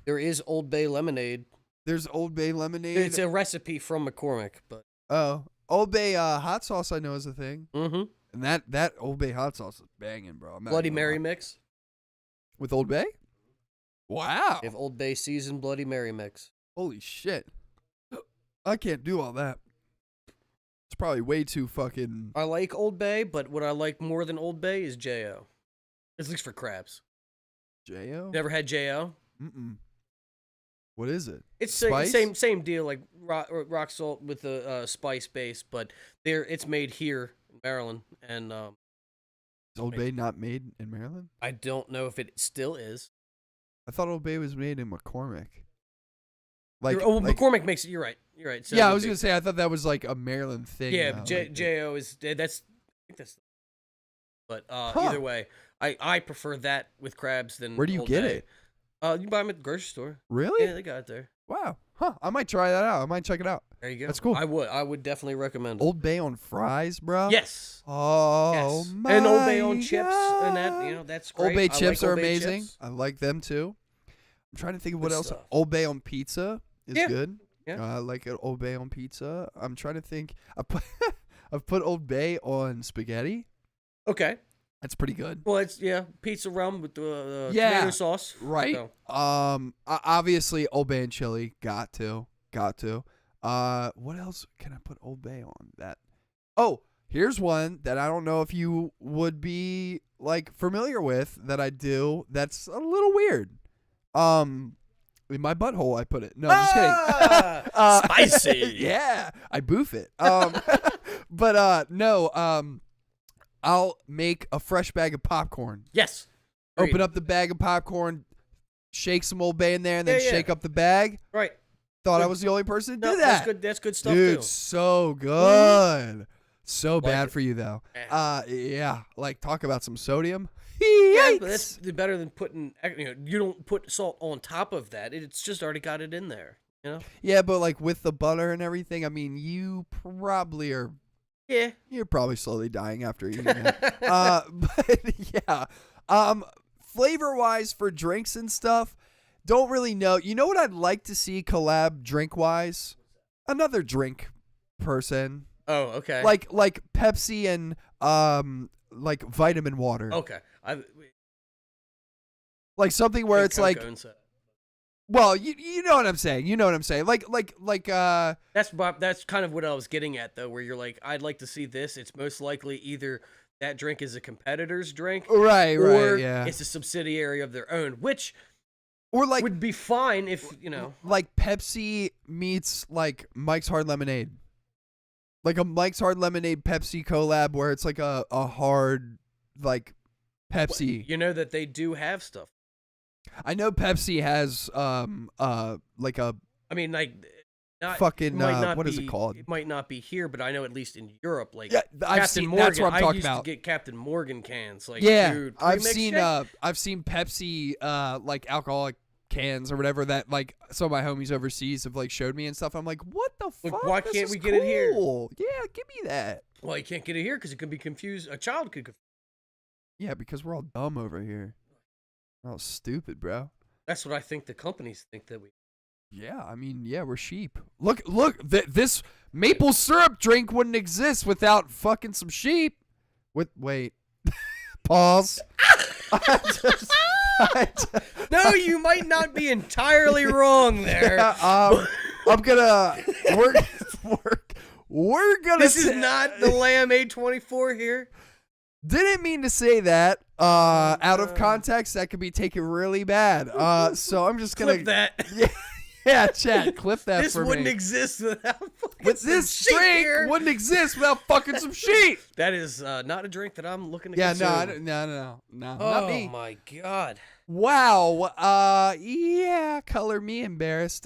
[SPEAKER 5] there is Old Bay lemonade.
[SPEAKER 4] There's Old Bay lemonade.
[SPEAKER 5] It's a recipe from McCormick, but
[SPEAKER 4] Old Bay hot sauce I know is a thing.
[SPEAKER 5] mm-hmm.
[SPEAKER 4] And that Old Bay hot sauce is banging, bro. I'm not
[SPEAKER 5] Bloody
[SPEAKER 4] gonna
[SPEAKER 5] Mary
[SPEAKER 4] lie.
[SPEAKER 5] mix.
[SPEAKER 4] With Old Bay? Wow.
[SPEAKER 5] They have Old Bay seasoned Bloody Mary mix.
[SPEAKER 4] Holy shit. I can't do all that. It's probably way too fucking...
[SPEAKER 5] I like Old Bay, but what I like more than Old Bay is J.O. At least for crabs.
[SPEAKER 4] J.O.?
[SPEAKER 5] Never had J.O.?
[SPEAKER 4] Mm-mm. What is it?
[SPEAKER 5] It's
[SPEAKER 4] Spice?
[SPEAKER 5] same deal, like rock salt with the spice base, but it's made here in Maryland, and
[SPEAKER 4] Is Old Bay not made in Maryland?
[SPEAKER 5] I don't know if it still is.
[SPEAKER 4] I thought Old Bay was made in McCormick.
[SPEAKER 5] McCormick makes it. You're right. So
[SPEAKER 4] yeah,
[SPEAKER 5] it
[SPEAKER 4] I
[SPEAKER 5] would
[SPEAKER 4] was
[SPEAKER 5] be.
[SPEAKER 4] going to say, I thought that was like a Maryland thing.
[SPEAKER 5] Yeah,
[SPEAKER 4] now,
[SPEAKER 5] but
[SPEAKER 4] like,
[SPEAKER 5] J.O. is that's. I think that's. But either way, I prefer that with crabs than.
[SPEAKER 4] Where do you
[SPEAKER 5] Old
[SPEAKER 4] get
[SPEAKER 5] Bay.
[SPEAKER 4] it?
[SPEAKER 5] You can buy them at the grocery store.
[SPEAKER 4] Really?
[SPEAKER 5] Yeah, they got it there.
[SPEAKER 4] Wow. Huh. I might try that out. I might check it out.
[SPEAKER 5] There you go.
[SPEAKER 4] That's cool.
[SPEAKER 5] I would definitely recommend it.
[SPEAKER 4] Old Bay on fries, bro?
[SPEAKER 5] Yes.
[SPEAKER 4] Oh,
[SPEAKER 5] Yes.
[SPEAKER 4] my
[SPEAKER 5] And Old Bay on chips,
[SPEAKER 4] God.
[SPEAKER 5] and that that's great.
[SPEAKER 4] Old Bay
[SPEAKER 5] I
[SPEAKER 4] chips
[SPEAKER 5] like
[SPEAKER 4] are
[SPEAKER 5] Old Bay
[SPEAKER 4] amazing.
[SPEAKER 5] chips.
[SPEAKER 4] I like them too. I'm trying to think of what
[SPEAKER 5] Good
[SPEAKER 4] else.
[SPEAKER 5] stuff.
[SPEAKER 4] Old Bay on pizza is
[SPEAKER 5] Yeah.
[SPEAKER 4] good.
[SPEAKER 5] Yeah.
[SPEAKER 4] I like it. Old Bay on pizza. I'm trying to think. I've put Old Bay on spaghetti.
[SPEAKER 5] Okay.
[SPEAKER 4] That's pretty good.
[SPEAKER 5] Well, it's pizza rum with the
[SPEAKER 4] Yeah.
[SPEAKER 5] tomato sauce.
[SPEAKER 4] Right.
[SPEAKER 5] So,
[SPEAKER 4] Obviously Old Bay and chili. Got to. What else can I put Old Bay on that? Oh, here's one that I don't know if you would be like familiar with that I do. That's a little weird. In my butthole, I put it. No, I'm just kidding.
[SPEAKER 5] Spicy.
[SPEAKER 4] Yeah, I boof it. But no. I'll make a fresh bag of popcorn.
[SPEAKER 5] Yes.
[SPEAKER 4] Open up the bag of popcorn, shake some Old Bay in there, and then shake up the bag.
[SPEAKER 5] Right.
[SPEAKER 4] Thought I was the only person who did that.
[SPEAKER 5] That's good. That's good stuff,
[SPEAKER 4] Dude,
[SPEAKER 5] too.
[SPEAKER 4] so good. So bad
[SPEAKER 5] it.
[SPEAKER 4] for you, though. Yeah. Like, talk about some sodium.
[SPEAKER 5] Yeah, but that's better than putting. You don't put salt on top of that. It's just already got it in there. You know.
[SPEAKER 4] Yeah, but like with the butter and everything, I mean, you probably are.
[SPEAKER 5] Yeah.
[SPEAKER 4] You're probably slowly dying after eating it. But yeah. Flavor-wise for drinks and stuff, don't really know. You know what I'd like to see collab drink-wise? Another drink person.
[SPEAKER 5] Oh, okay.
[SPEAKER 4] Like Pepsi and like vitamin water.
[SPEAKER 5] Okay.
[SPEAKER 4] Like something where it's like, well, you know what I'm saying. You know what I'm saying. Like
[SPEAKER 5] That's kind of what I was getting at, though, where you're like, I'd like to see this. It's most likely either that drink is a competitor's drink,
[SPEAKER 4] right,
[SPEAKER 5] or
[SPEAKER 4] yeah,
[SPEAKER 5] it's a subsidiary of their own, which
[SPEAKER 4] or like
[SPEAKER 5] would be fine if
[SPEAKER 4] like Pepsi meets like Mike's Hard Lemonade, like a Mike's Hard Lemonade Pepsi collab where it's like a hard like Pepsi.
[SPEAKER 5] You know that they do have stuff.
[SPEAKER 4] I know Pepsi has like a.
[SPEAKER 5] I mean, like. Not,
[SPEAKER 4] fucking what is it called?
[SPEAKER 5] It might not be here, but I know at least in Europe, like
[SPEAKER 4] Captain Morgan. That's what I'm talking about.
[SPEAKER 5] I used to get Captain Morgan cans. Like,
[SPEAKER 4] yeah,
[SPEAKER 5] dude,
[SPEAKER 4] I've seen Pepsi like alcoholic cans or whatever that like some of my homies overseas have like showed me and stuff. I'm like, what the fuck?
[SPEAKER 5] Why can't we get it here?
[SPEAKER 4] Yeah, give me that.
[SPEAKER 5] Well, you can't get it here because it could be confused. A child could.
[SPEAKER 4] Yeah, because we're all dumb over here. We're all stupid, bro.
[SPEAKER 5] That's what I think the companies think that we.
[SPEAKER 4] Yeah, I mean, yeah, we're sheep. Look, this maple syrup drink wouldn't exist without fucking some sheep. Wait, pause.
[SPEAKER 5] No, you might not be entirely wrong there.
[SPEAKER 4] Yeah, I'm gonna we're gonna.
[SPEAKER 5] This is not the Lamb A24 here.
[SPEAKER 4] Didn't mean to say that. Out of context, that could be taken really bad. So I'm just gonna
[SPEAKER 5] clip that.
[SPEAKER 4] Yeah, Chad, clip that
[SPEAKER 5] this
[SPEAKER 4] for me.
[SPEAKER 5] This wouldn't exist without fucking
[SPEAKER 4] But this
[SPEAKER 5] drink
[SPEAKER 4] here. Wouldn't exist without fucking some sheep.
[SPEAKER 5] That is not a drink that I'm looking to
[SPEAKER 4] consume.
[SPEAKER 5] No,
[SPEAKER 4] oh, not me.
[SPEAKER 5] Oh my god.
[SPEAKER 4] Wow. Yeah, color me embarrassed.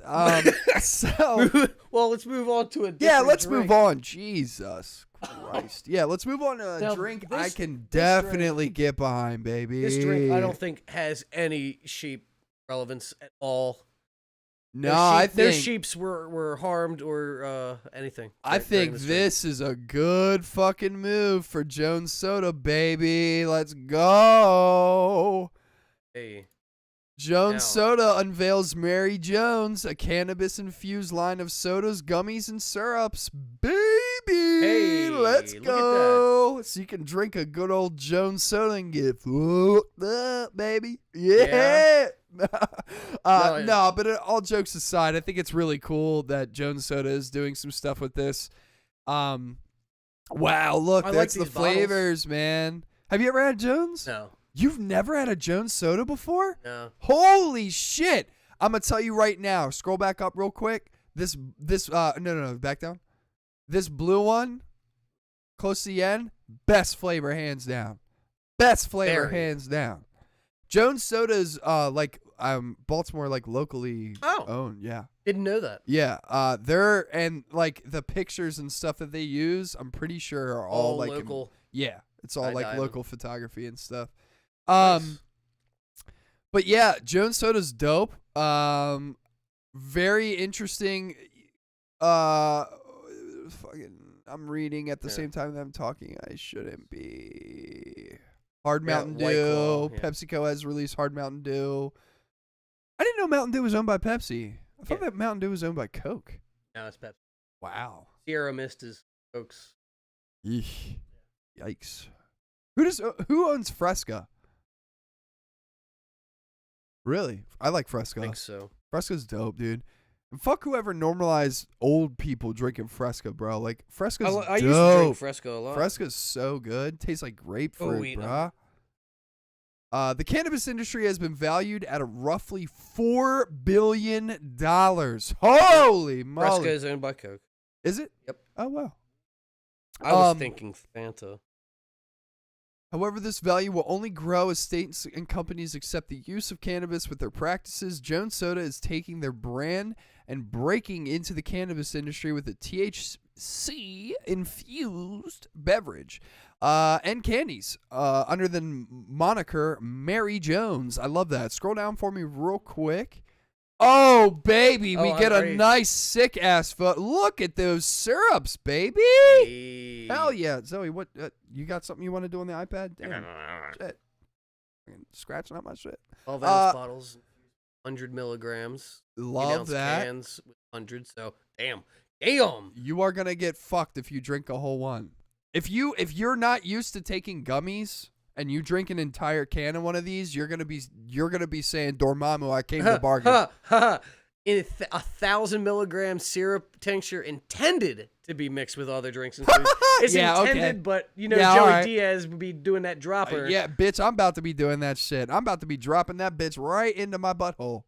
[SPEAKER 4] So
[SPEAKER 5] well, let's move on to a different
[SPEAKER 4] yeah, let's
[SPEAKER 5] drink.
[SPEAKER 4] move on. Jesus Christ. Yeah, let's move on to a drink I can definitely get behind, baby.
[SPEAKER 5] This drink I don't think has any sheep relevance at all.
[SPEAKER 4] No, I think
[SPEAKER 5] their sheeps were harmed or anything.
[SPEAKER 4] I think this is a good fucking move for Jones Soda, baby. Let's go.
[SPEAKER 5] Hey.
[SPEAKER 4] Jones Soda unveils Mary Jones, a cannabis-infused line of sodas, gummies, and syrups. Baby,
[SPEAKER 5] hey,
[SPEAKER 4] let's go. So you can drink a good old Jones Soda and get fucked up, baby. Yeah. No, but all jokes aside, I think it's really cool that Jones Soda is doing some stuff with this. Wow, look, that's the flavors, man. Have you ever had Jones?
[SPEAKER 5] No.
[SPEAKER 4] You've never had a Jones Soda before?
[SPEAKER 5] No.
[SPEAKER 4] Holy shit. I'm going to tell you right now. Scroll back up real quick. No, back down. This blue one, close to the end, best flavor hands down. Best flavor hands down. Jones Soda's Baltimore like locally owned. Yeah.
[SPEAKER 5] Didn't know that.
[SPEAKER 4] Yeah. They're and like the pictures and stuff that they use, I'm pretty sure are all like
[SPEAKER 5] local.
[SPEAKER 4] Yeah. It's all like local photography and stuff.
[SPEAKER 5] Nice.
[SPEAKER 4] But yeah, Jones Soda's dope. Very interesting. I'm reading at the same time that I'm talking. I shouldn't be. Hard Mountain Dew. PepsiCo has released Hard Mountain Dew. I didn't know Mountain Dew was owned by Pepsi. I thought that Mountain Dew was owned by Coke.
[SPEAKER 5] No, it's Pepsi.
[SPEAKER 4] Wow.
[SPEAKER 5] Sierra Mist is Coke's.
[SPEAKER 4] Eesh. Yikes. Who owns Fresca? Really? I like Fresca.
[SPEAKER 5] I think so.
[SPEAKER 4] Fresca's dope, dude. Fuck whoever normalized old people drinking Fresca, bro. Like, Fresca's dope.
[SPEAKER 5] I used to drink Fresca a lot.
[SPEAKER 4] Fresca's so good. Tastes like grapefruit,
[SPEAKER 5] no.
[SPEAKER 4] bruh. The cannabis industry has been valued at a roughly $4 billion. Holy moly.
[SPEAKER 5] Fresca is owned by Coke.
[SPEAKER 4] Is it?
[SPEAKER 5] Yep.
[SPEAKER 4] Oh, wow.
[SPEAKER 5] I was thinking Fanta.
[SPEAKER 4] However, this value will only grow as states and companies accept the use of cannabis with their practices. Jones Soda is taking their brand and breaking into the cannabis industry with a THC-infused beverage and candies under the moniker Mary Jones. I love that. Scroll down for me real quick. Oh, baby, we get a nice sick-ass foot. Look at those syrups, baby.
[SPEAKER 5] Hey.
[SPEAKER 4] Hell yeah. Zoe, what you got something you want to do on the iPad? Damn. Shit. Scratching up my shit.
[SPEAKER 5] 12-ounce bottles, 100 milligrams.
[SPEAKER 4] Love that.
[SPEAKER 5] Cans with 100, so damn.
[SPEAKER 4] You are going to get fucked if you drink a whole one. If you're not used to taking gummies and you drink an entire can of one of these, you're gonna be saying, "Dormammu, I came to bargain."
[SPEAKER 5] In 1,000 milligram syrup tincture intended to be mixed with other drinks and foods. It's intended, but Joey Diaz would be doing that dropper.
[SPEAKER 4] Yeah, bitch, I'm about to be doing that shit. I'm about to be dropping that bitch right into my butthole.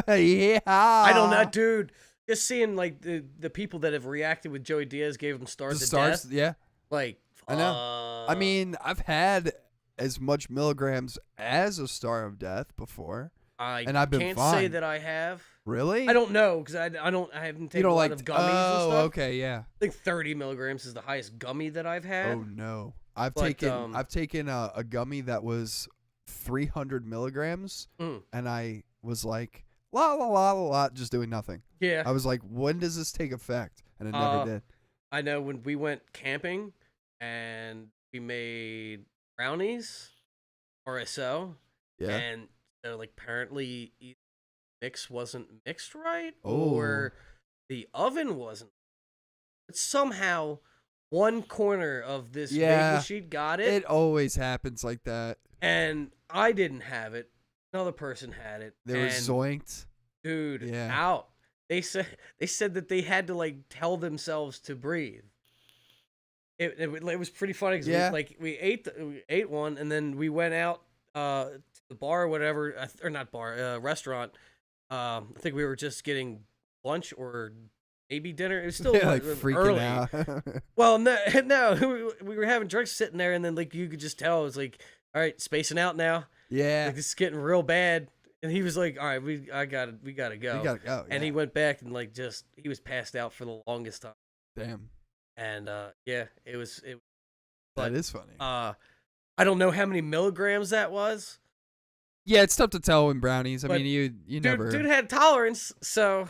[SPEAKER 4] Yeah.
[SPEAKER 5] I don't know, dude. Just seeing like the people that have reacted with Joey Diaz gave him stars to death.
[SPEAKER 4] Yeah.
[SPEAKER 5] Like,
[SPEAKER 4] I know. I mean, I've had as much milligrams as a Star of Death before, and I've been
[SPEAKER 5] can't
[SPEAKER 4] fine.
[SPEAKER 5] Say that I have.
[SPEAKER 4] Really?
[SPEAKER 5] I don't know because I haven't taken a lot of gummies and stuff.
[SPEAKER 4] Oh, okay, yeah.
[SPEAKER 5] I think 30 milligrams is the highest gummy that I've had.
[SPEAKER 4] Oh no, I've taken a gummy that was 300 milligrams, and I was like, la la la la la, just doing nothing.
[SPEAKER 5] Yeah.
[SPEAKER 4] I was like, when does this take effect? And it never did.
[SPEAKER 5] I know when we went camping and we made brownies, RSO, and so like apparently either the mix wasn't mixed right or the oven wasn't. But somehow one corner of this bagel sheet got it.
[SPEAKER 4] It always happens like that.
[SPEAKER 5] And I didn't have it. Another person had it.
[SPEAKER 4] They were zoinked.
[SPEAKER 5] Dude, out. They said that they had to like tell themselves to breathe. It was pretty funny because we ate one and then we went out to the bar or whatever, or not bar, restaurant. I think we were just getting lunch or maybe dinner. It was still
[SPEAKER 4] like freaking
[SPEAKER 5] early.
[SPEAKER 4] Out.
[SPEAKER 5] Well, no, we were having drinks sitting there and then like you could just tell it was like, all right, spacing out now.
[SPEAKER 4] Yeah,
[SPEAKER 5] like, this is getting real bad. And he was like, all right, we gotta go.
[SPEAKER 4] We gotta go. Yeah.
[SPEAKER 5] And he went back and like he was passed out for the longest time.
[SPEAKER 4] Damn.
[SPEAKER 5] And it was.
[SPEAKER 4] That is funny.
[SPEAKER 5] I don't know how many milligrams that was.
[SPEAKER 4] Yeah, it's tough to tell in brownies. I mean, you never.
[SPEAKER 5] Dude had tolerance, so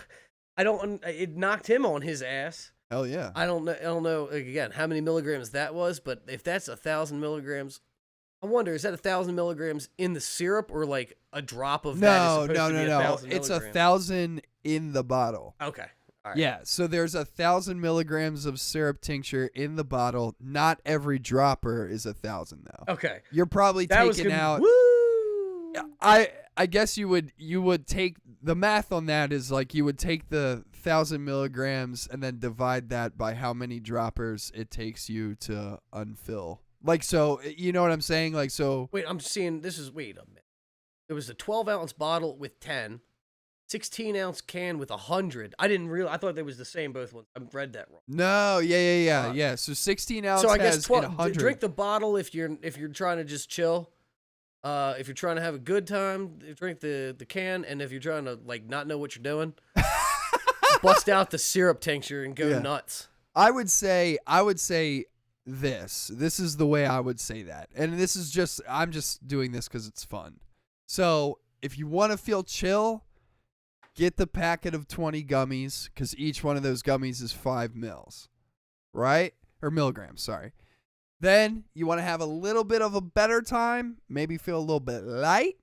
[SPEAKER 5] I don't. It knocked him on his ass.
[SPEAKER 4] Hell yeah.
[SPEAKER 5] I don't know again how many milligrams that was, but if that's 1,000 milligrams, I wonder, is that 1,000 milligrams in the syrup or like a drop of that?
[SPEAKER 4] No. It's 1,000 in the bottle.
[SPEAKER 5] Okay. All right.
[SPEAKER 4] Yeah, so there's 1,000 milligrams of syrup tincture in the bottle. Not every dropper is 1,000 though.
[SPEAKER 5] Okay.
[SPEAKER 4] You're probably taking out.
[SPEAKER 5] Woo!
[SPEAKER 4] I guess you would take the math on that is like you would take the 1,000 milligrams and then divide that by how many droppers it takes you to unfill. Like, so, you know what I'm saying? Like, so.
[SPEAKER 5] Wait, I'm seeing, wait a minute. It was a 12-ounce bottle with 10, 16-ounce can with 100. I didn't realize, I thought they was the same, both ones. I read that wrong.
[SPEAKER 4] No, yeah. So 16 ounce
[SPEAKER 5] so I guess
[SPEAKER 4] has 100.
[SPEAKER 5] Drink the bottle if you're trying to just chill. If you're trying to have a good time, drink the can. And if you're trying to, like, not know what you're doing, bust out the syrup tincture and go nuts.
[SPEAKER 4] I would say this is the way I would say that, and this is just I'm just doing this because it's fun. So if you want to feel chill, get the packet of 20 gummies because each one of those gummies is 5 mils, right? Or milligrams, sorry. Then you want to have a little bit of a better time, maybe feel a little bit light,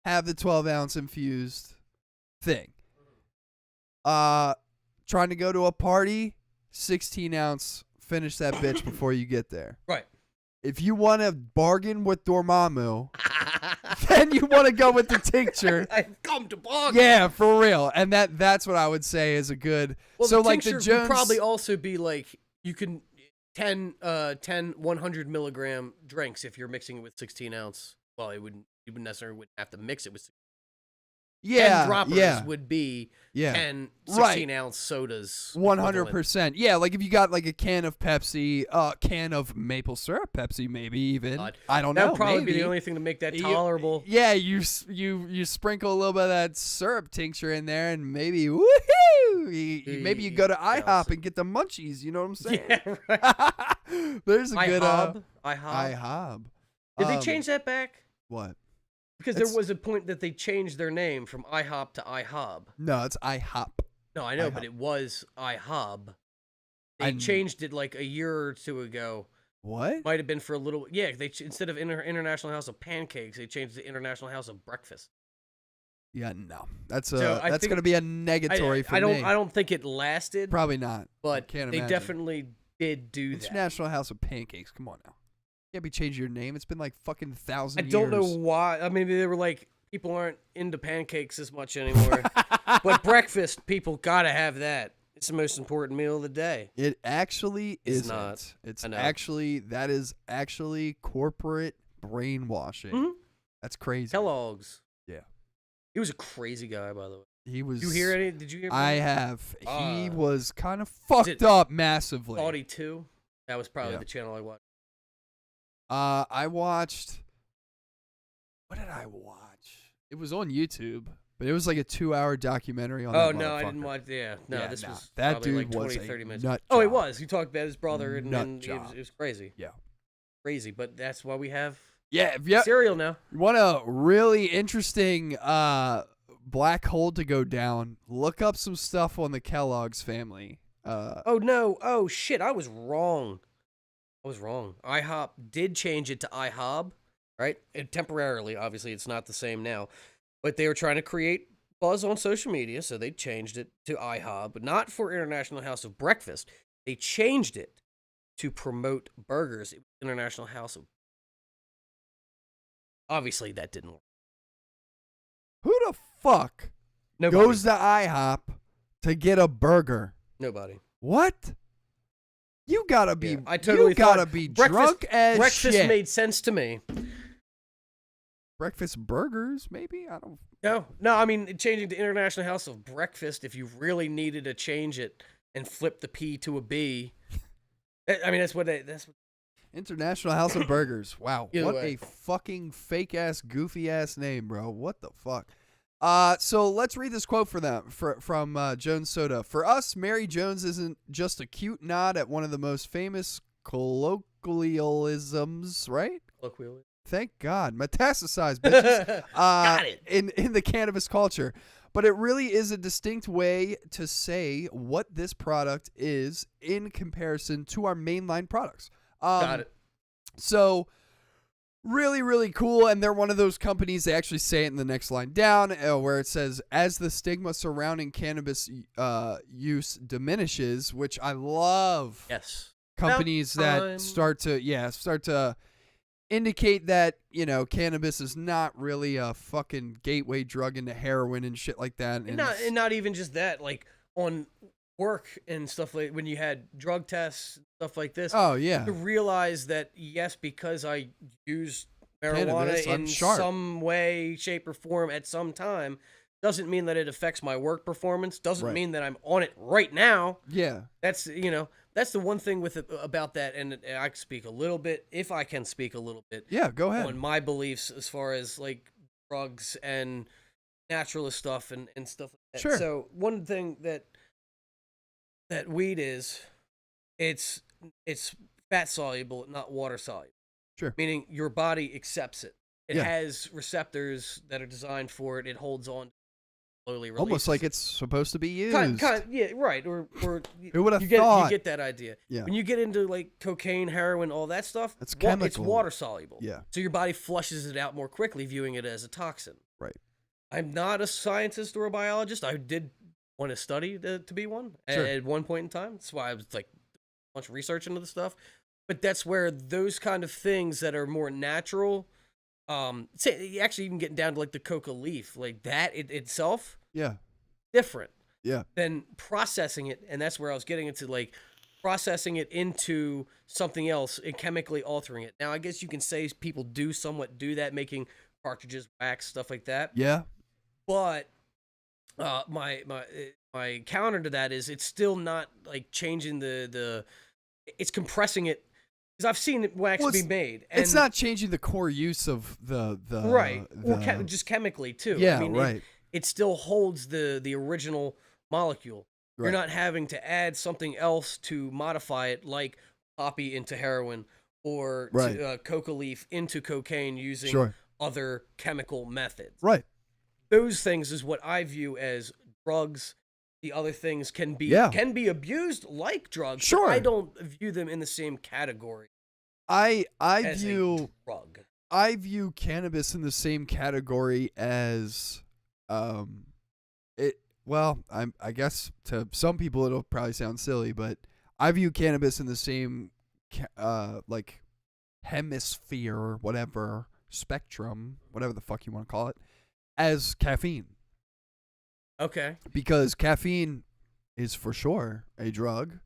[SPEAKER 4] have the 12-ounce infused thing. Trying to go to a party, 16-ounce. Finish that bitch before you get there.
[SPEAKER 5] Right.
[SPEAKER 4] if you want to bargain with Dormammu, then you want to go with the tincture.
[SPEAKER 5] I've come to bargain.
[SPEAKER 4] Yeah, for real. And that's what I would say is a good.
[SPEAKER 5] Well,
[SPEAKER 4] so
[SPEAKER 5] the
[SPEAKER 4] like the
[SPEAKER 5] tincture
[SPEAKER 4] Jones
[SPEAKER 5] would probably also be like you can 10 100 milligram drinks if you're mixing it with 16 ounce. Well, you wouldn't necessarily have to mix it with 10 droppers would be 10 16-ounce sodas.
[SPEAKER 4] 100%. Yeah, like if you got like a can of Pepsi, can of maple syrup Pepsi, maybe even. I don't know.
[SPEAKER 5] That would probably
[SPEAKER 4] maybe.
[SPEAKER 5] be the only thing to make that tolerable.
[SPEAKER 4] You sprinkle a little bit of that syrup tincture in there, and maybe woohoo! Maybe you go to IHOP and get the munchies. You know what I'm saying?
[SPEAKER 5] Yeah, right.
[SPEAKER 4] There's a good
[SPEAKER 5] IHOB. Did they change that back?
[SPEAKER 4] What?
[SPEAKER 5] Because there was a point that they changed their name from IHOP to IHOB.
[SPEAKER 4] No, it's IHOP.
[SPEAKER 5] No, I know, but it was IHOB. They changed it like a year or two ago.
[SPEAKER 4] What?
[SPEAKER 5] Might have been for a little. Yeah, they instead of International House of Pancakes, they changed it to International House of Breakfast.
[SPEAKER 4] Yeah, no, that's going to be a negatory for me.
[SPEAKER 5] I don't think it lasted.
[SPEAKER 4] Probably not.
[SPEAKER 5] But they definitely did do that.
[SPEAKER 4] International House of Pancakes. Come on now. Can't be changing your name. It's been like fucking 1,000 years.
[SPEAKER 5] I don't know why. I mean, they were like, people aren't into pancakes as much anymore. But breakfast, people gotta have that. It's the most important meal of the day.
[SPEAKER 4] It actually isn't.
[SPEAKER 5] Not.
[SPEAKER 4] It's actually, that is actually corporate brainwashing.
[SPEAKER 5] Mm-hmm.
[SPEAKER 4] That's crazy.
[SPEAKER 5] Kellogg's.
[SPEAKER 4] Yeah.
[SPEAKER 5] He was a crazy guy, by the way.
[SPEAKER 4] He was.
[SPEAKER 5] Did you hear any? Did you hear?
[SPEAKER 4] I have. He was kind of fucked up massively.
[SPEAKER 5] Audi 2. That was probably the channel I watched.
[SPEAKER 4] I watched. What did I watch? It was on YouTube, but it was like a 2-hour documentary on.
[SPEAKER 5] Oh
[SPEAKER 4] that
[SPEAKER 5] no, I
[SPEAKER 4] motherfucker.
[SPEAKER 5] didn't watch. Yeah, no, this was
[SPEAKER 4] that
[SPEAKER 5] probably
[SPEAKER 4] dude
[SPEAKER 5] like 20,
[SPEAKER 4] was
[SPEAKER 5] 30 minutes.
[SPEAKER 4] nut
[SPEAKER 5] Oh, he
[SPEAKER 4] job.
[SPEAKER 5] was. He talked about his brother, and it
[SPEAKER 4] job.
[SPEAKER 5] was crazy.
[SPEAKER 4] Yeah,
[SPEAKER 5] crazy. But that's why we have
[SPEAKER 4] yeah
[SPEAKER 5] cereal now.
[SPEAKER 4] You want a really interesting black hole to go down? Look up some stuff on the Kellogg's family.
[SPEAKER 5] Oh no! Oh shit! I was wrong. IHOP did change it to IHOB, right? And temporarily, obviously, it's not the same now. But they were trying to create buzz on social media, so they changed it to IHOB, but not for International House of Breakfast. They changed it to promote burgers. It was International House of. Obviously, that didn't work.
[SPEAKER 4] Who the fuck goes to IHOP to get a burger?
[SPEAKER 5] Nobody.
[SPEAKER 4] What? You gotta be.
[SPEAKER 5] Yeah, I totally
[SPEAKER 4] gotta be drunk as
[SPEAKER 5] breakfast
[SPEAKER 4] shit.
[SPEAKER 5] Made sense to me.
[SPEAKER 4] Breakfast burgers, maybe? I don't.
[SPEAKER 5] No. I mean, changing to International House of Breakfast. If you really needed to change it and flip the P to a B, I mean that's what.
[SPEAKER 4] International House of Burgers. Wow, what
[SPEAKER 5] way.
[SPEAKER 4] a fucking fake ass, goofy ass name, bro. What the fuck? So let's read this quote from Jones Soda. For us, Mary Jones isn't just a cute nod at one of the most famous colloquialisms, right?
[SPEAKER 5] Colloquialism.
[SPEAKER 4] Thank God. Metastasized, bitches.
[SPEAKER 5] Got it.
[SPEAKER 4] In the cannabis culture. But it really is a distinct way to say what this product is in comparison to our mainline products.
[SPEAKER 5] Got it.
[SPEAKER 4] So... really, really cool, and they're one of those companies, they actually say it in the next line down, where it says, as the stigma surrounding cannabis use diminishes, which I love.
[SPEAKER 5] Yes.
[SPEAKER 4] Companies that start to indicate that, cannabis is not really a fucking gateway drug into heroin and shit like that.
[SPEAKER 5] And not even just that, like, on work and stuff like when you had drug tests stuff like this.
[SPEAKER 4] Oh yeah.
[SPEAKER 5] To realize that yes, because I use marijuana in some way, shape, or form at some time, doesn't mean that it affects my work performance. Doesn't mean that I'm on it right now.
[SPEAKER 4] Yeah.
[SPEAKER 5] That's that's the one thing about that, and I can speak a little bit if I can speak a little bit.
[SPEAKER 4] Yeah, go ahead.
[SPEAKER 5] On my beliefs as far as like drugs and naturalist stuff and stuff like that.
[SPEAKER 4] Sure.
[SPEAKER 5] So one thing that weed is, it's fat soluble, not water soluble.
[SPEAKER 4] Sure.
[SPEAKER 5] Meaning your body accepts it. It has receptors that are designed for it. It holds on, slowly releases.
[SPEAKER 4] Almost like it's supposed to be used.
[SPEAKER 5] Yeah, right. Or
[SPEAKER 4] who would have
[SPEAKER 5] thought? You get that idea.
[SPEAKER 4] Yeah.
[SPEAKER 5] When you get into like cocaine, heroin, all that stuff,
[SPEAKER 4] it's chemical.
[SPEAKER 5] It's water soluble.
[SPEAKER 4] Yeah.
[SPEAKER 5] So your body flushes it out more quickly, viewing it as a toxin.
[SPEAKER 4] Right.
[SPEAKER 5] I'm not a scientist or a biologist. I did want to study to be one at one point in time. That's why I was like a bunch of research into the stuff. But that's where those kind of things that are more natural, say actually even getting down to like the coca leaf, like that itself, different than processing it, and that's where I was getting into, like processing it into something else and chemically altering it. Now I guess you can say people do somewhat do that, making cartridges, wax, stuff like that.
[SPEAKER 4] Yeah.
[SPEAKER 5] But my counter to that is it's still not like changing it's compressing it, because I've seen wax be made. And
[SPEAKER 4] it's not changing the core use of the
[SPEAKER 5] right, or just chemically too.
[SPEAKER 4] Yeah,
[SPEAKER 5] I mean,
[SPEAKER 4] right.
[SPEAKER 5] It still holds the original molecule. Right. You're not having to add something else to modify it, like poppy into heroin or coca leaf into cocaine using other chemical methods.
[SPEAKER 4] Right.
[SPEAKER 5] Those things is what I view as drugs. The other things can be abused like drugs.
[SPEAKER 4] Sure.
[SPEAKER 5] But I don't view them in the same category.
[SPEAKER 4] I
[SPEAKER 5] as
[SPEAKER 4] view
[SPEAKER 5] a drug.
[SPEAKER 4] I view cannabis in the same category as it. Well, I guess to some people it'll probably sound silly, but I view cannabis in the same like hemisphere or whatever, spectrum, whatever the fuck you want to call it, as caffeine.
[SPEAKER 5] Okay.
[SPEAKER 4] Because caffeine is for sure a drug.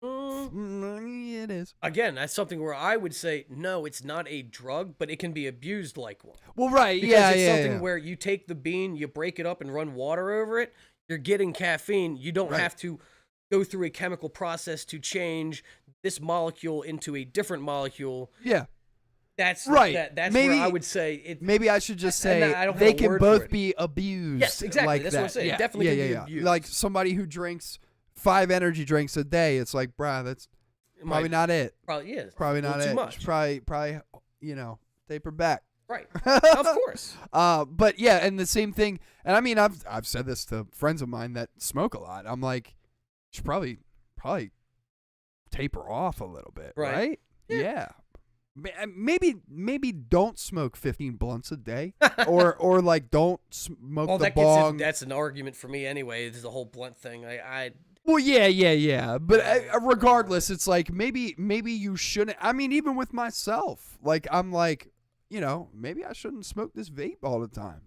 [SPEAKER 4] It is.
[SPEAKER 5] Again, that's something where I would say, no, it's not a drug, but it can be abused like one.
[SPEAKER 4] Well, right,
[SPEAKER 5] because it's something where you take the bean, you break it up and run water over it, you're getting caffeine. You don't have to go through a chemical process to change this molecule into a different molecule.
[SPEAKER 4] Yeah.
[SPEAKER 5] That's right. That's maybe, where I would say it.
[SPEAKER 4] Maybe I should just say they can both be abused.
[SPEAKER 5] Yes, exactly.
[SPEAKER 4] Like
[SPEAKER 5] that's
[SPEAKER 4] that.
[SPEAKER 5] What I'm saying. Yeah. Definitely can be abused.
[SPEAKER 4] Like somebody who drinks 5 energy drinks a day, it's like, bruh, that's probably not it.
[SPEAKER 5] Probably is.
[SPEAKER 4] Probably not it.
[SPEAKER 5] Too much.
[SPEAKER 4] Probably, taper back.
[SPEAKER 5] Right. Of course.
[SPEAKER 4] But yeah, and the same thing. And I mean, I've said this to friends of mine that smoke a lot. I'm like, you should probably taper off a little bit, right? Yeah. Maybe don't smoke 15 blunts a day, or like don't smoke the bong.
[SPEAKER 5] That's an argument for me anyway. This is the whole blunt thing.
[SPEAKER 4] Well, yeah. But regardless, it's like maybe you shouldn't. I mean, even with myself, like I'm like, maybe I shouldn't smoke this vape all the time.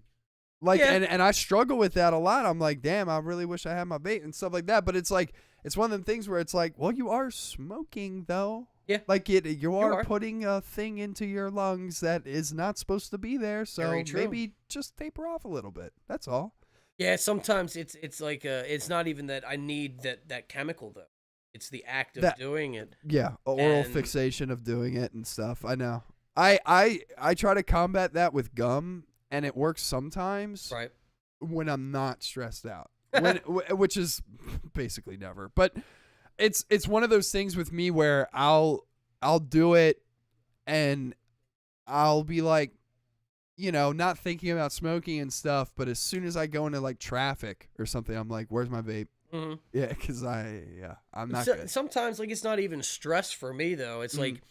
[SPEAKER 4] Like, and I struggle with that a lot. I'm like, damn, I really wish I had my vape and stuff like that. But it's like, it's one of them things where it's like, well, you are smoking though.
[SPEAKER 5] Yeah.
[SPEAKER 4] Like you are putting a thing into your lungs that is not supposed to be there. So maybe just taper off a little bit. That's all.
[SPEAKER 5] Yeah. Sometimes it's like it's not even that I need that chemical though. It's the act of doing it.
[SPEAKER 4] Yeah. Oral fixation of doing it and stuff. I know. I try to combat that with gum, and it works sometimes.
[SPEAKER 5] Right.
[SPEAKER 4] When I'm not stressed out, which is basically never. But it's one of those things with me where I'll do it, and I'll be like, not thinking about smoking and stuff. But as soon as I go into like traffic or something, I'm like, where's my vape? Mm-hmm. Yeah, because I'm not good.
[SPEAKER 5] Sometimes like it's not even stress for me though. It's like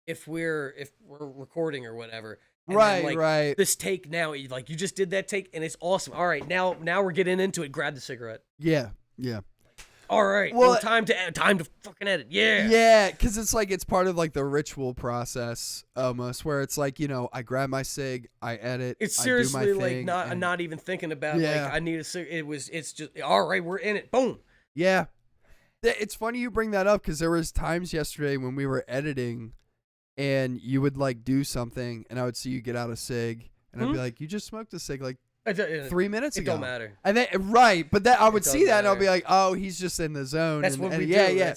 [SPEAKER 5] if we're recording or whatever.
[SPEAKER 4] Right.
[SPEAKER 5] This take now, like you just did that take and it's awesome. All right, now we're getting into it. Grab the cigarette.
[SPEAKER 4] Yeah.
[SPEAKER 5] All right. Well, time to fucking edit. Yeah.
[SPEAKER 4] Yeah, because it's like it's part of like the ritual process almost, where it's like I grab my cig, I edit.
[SPEAKER 5] It's seriously
[SPEAKER 4] I do my thing,
[SPEAKER 5] I'm not even thinking about like I need a cig. It's just all right. We're in it. Boom.
[SPEAKER 4] Yeah. It's funny you bring that up because there was times yesterday when we were editing. And you would like do something, and I would see you get out a cig, and I'd be like, "You just smoked a cig like 3 minutes ago."
[SPEAKER 5] It don't matter.
[SPEAKER 4] And then but that I would see that, and I'll be like, "Oh, he's just in the zone."
[SPEAKER 5] That's what we do.
[SPEAKER 4] Yeah.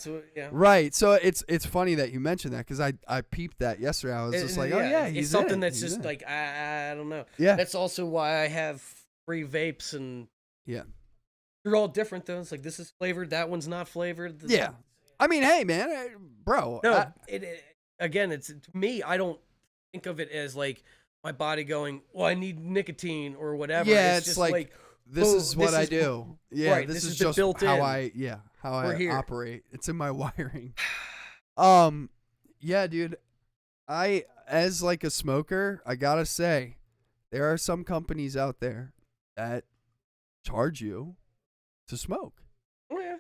[SPEAKER 4] Right. So it's funny that you mentioned that because I peeped that yesterday. I was just like, "Oh yeah, he's
[SPEAKER 5] it's something
[SPEAKER 4] in it.
[SPEAKER 5] that's
[SPEAKER 4] He's
[SPEAKER 5] just
[SPEAKER 4] in
[SPEAKER 5] like I don't know."
[SPEAKER 4] Yeah.
[SPEAKER 5] That's also why I have free vapes and they're all different though. It's like this is flavored, that one's not flavored.
[SPEAKER 4] Yeah. I mean, hey man, bro.
[SPEAKER 5] No, Again, it's to me, I don't think of it as like my body going, well, I need nicotine or whatever.
[SPEAKER 4] Yeah, it's just like this is what I do. Yeah,
[SPEAKER 5] right,
[SPEAKER 4] this is
[SPEAKER 5] just built
[SPEAKER 4] how
[SPEAKER 5] in.
[SPEAKER 4] I operate. It's in my wiring. Yeah, dude. As like a smoker, I gotta say, there are some companies out there that charge you to smoke.
[SPEAKER 5] Oh yeah.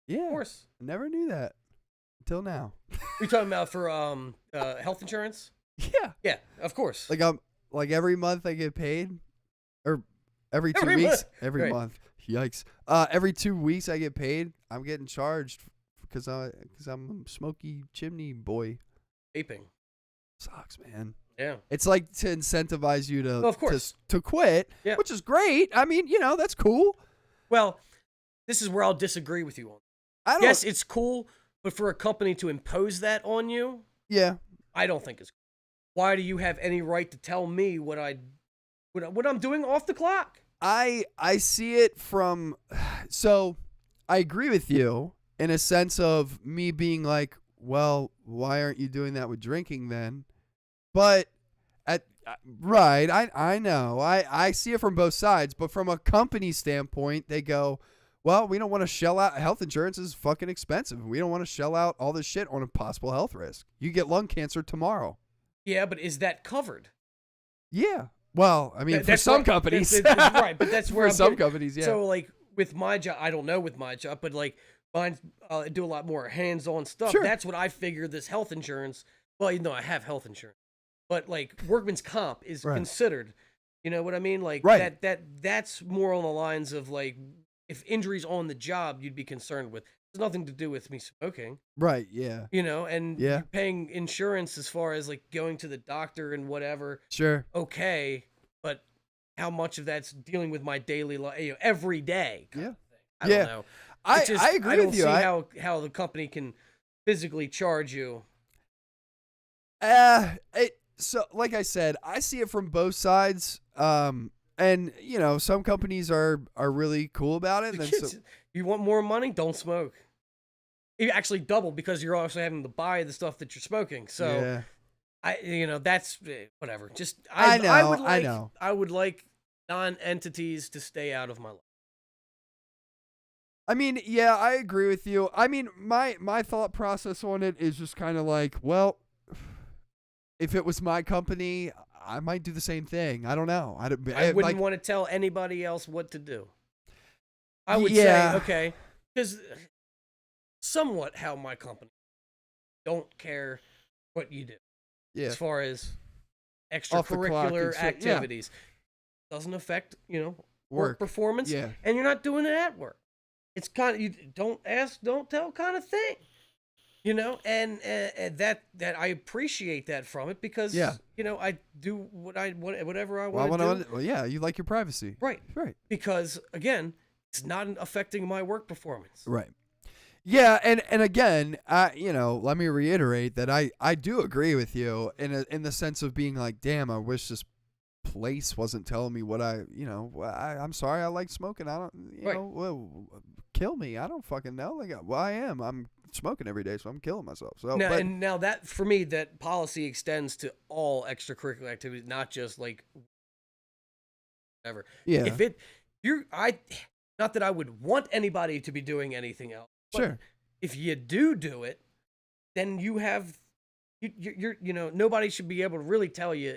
[SPEAKER 4] Yeah.
[SPEAKER 5] Of course.
[SPEAKER 4] I never knew that. Till now.
[SPEAKER 5] You're talking about for health insurance?
[SPEAKER 4] Yeah.
[SPEAKER 5] Yeah, of course.
[SPEAKER 4] Like every month I get paid, or every 2
[SPEAKER 5] Every
[SPEAKER 4] weeks.
[SPEAKER 5] month.
[SPEAKER 4] Every
[SPEAKER 5] Right.
[SPEAKER 4] month. Yikes. Every 2 weeks I get paid. I'm getting charged because I'm a smoky chimney boy.
[SPEAKER 5] Vaping.
[SPEAKER 4] Sucks, man.
[SPEAKER 5] Yeah.
[SPEAKER 4] It's like to incentivize you to,
[SPEAKER 5] of course.
[SPEAKER 4] to quit,
[SPEAKER 5] Yeah.
[SPEAKER 4] which is great. I mean, that's cool.
[SPEAKER 5] Well, this is where I'll disagree with you on. Yes, it's cool, but for a company to impose that on you,
[SPEAKER 4] yeah,
[SPEAKER 5] I don't think it's cool. Why do you have any right to tell me what I'm doing off the clock?
[SPEAKER 4] I see it from, so I agree with you in a sense of me being like, well, why aren't you doing that with drinking then? But right, I know. I see it from both sides, but from a company standpoint, they go, well, we don't want to shell out. Health insurance is fucking expensive. We don't want to shell out all this shit on a possible health risk. You get lung cancer tomorrow.
[SPEAKER 5] Yeah, but is that covered?
[SPEAKER 4] Yeah. Well, I mean, for some companies.
[SPEAKER 5] It's right, but that's where
[SPEAKER 4] for
[SPEAKER 5] I'm
[SPEAKER 4] some
[SPEAKER 5] getting.
[SPEAKER 4] companies, yeah.
[SPEAKER 5] So, like, with my job, I don't know with my job, but, like, mine, I do a lot more hands-on stuff.
[SPEAKER 4] Sure.
[SPEAKER 5] That's what I figure this health insurance, well, I have health insurance, but, like, workman's comp is
[SPEAKER 4] Right.
[SPEAKER 5] considered. You know what I mean? Like,
[SPEAKER 4] Right.
[SPEAKER 5] that's more on the lines of, like, if injuries on the job you'd be concerned with. It's nothing to do with me smoking.
[SPEAKER 4] Right, yeah.
[SPEAKER 5] And
[SPEAKER 4] Yeah.
[SPEAKER 5] you're paying insurance as far as, like, going to the doctor and whatever.
[SPEAKER 4] Sure.
[SPEAKER 5] Okay, but how much of that's dealing with my daily life, every day?
[SPEAKER 4] Yeah.
[SPEAKER 5] I don't know.
[SPEAKER 4] I agree
[SPEAKER 5] I don't
[SPEAKER 4] with you.
[SPEAKER 5] see how the company can physically charge you.
[SPEAKER 4] So like I said, I see it from both sides. And some companies are really cool about it. And then
[SPEAKER 5] You want more money? Don't smoke. You actually double because you're also having to buy the stuff that you're smoking. So
[SPEAKER 4] yeah.
[SPEAKER 5] that's whatever. Just
[SPEAKER 4] I know.
[SPEAKER 5] I know. I would like non-entities to stay out of my life.
[SPEAKER 4] I mean, yeah, I agree with you. I mean, my thought process on it is just kind of like, well, if it was my company, I might do the same thing. I don't know. I
[SPEAKER 5] wouldn't want to tell anybody else what to do. I would say, okay, because somewhat how my company don't care what you do.
[SPEAKER 4] Yeah.
[SPEAKER 5] As far as
[SPEAKER 4] Off the clock
[SPEAKER 5] extracurricular
[SPEAKER 4] and shit,
[SPEAKER 5] activities. Doesn't affect, work performance.
[SPEAKER 4] Yeah.
[SPEAKER 5] And you're not doing it at work. It's kind of, you don't ask, don't tell kind of thing. And that I appreciate that from it because, I do whatever I want to do.
[SPEAKER 4] Well, yeah, you like your privacy.
[SPEAKER 5] Right.
[SPEAKER 4] Right.
[SPEAKER 5] Because, again, it's not affecting my work performance.
[SPEAKER 4] Right. Yeah, and again, let me reiterate that I do agree with you in the sense of being like, damn, I wish this place wasn't telling me what I'm sorry, I like smoking. I don't, kill me. I don't fucking know. Like, well, I'm smoking every day, so I'm killing myself. So
[SPEAKER 5] now that for me, that policy extends to all extracurricular activities, not just like whatever.
[SPEAKER 4] Yeah.
[SPEAKER 5] Not that I would want anybody to be doing anything else.
[SPEAKER 4] Sure.
[SPEAKER 5] If you do it, then you have, you're nobody should be able to really tell you,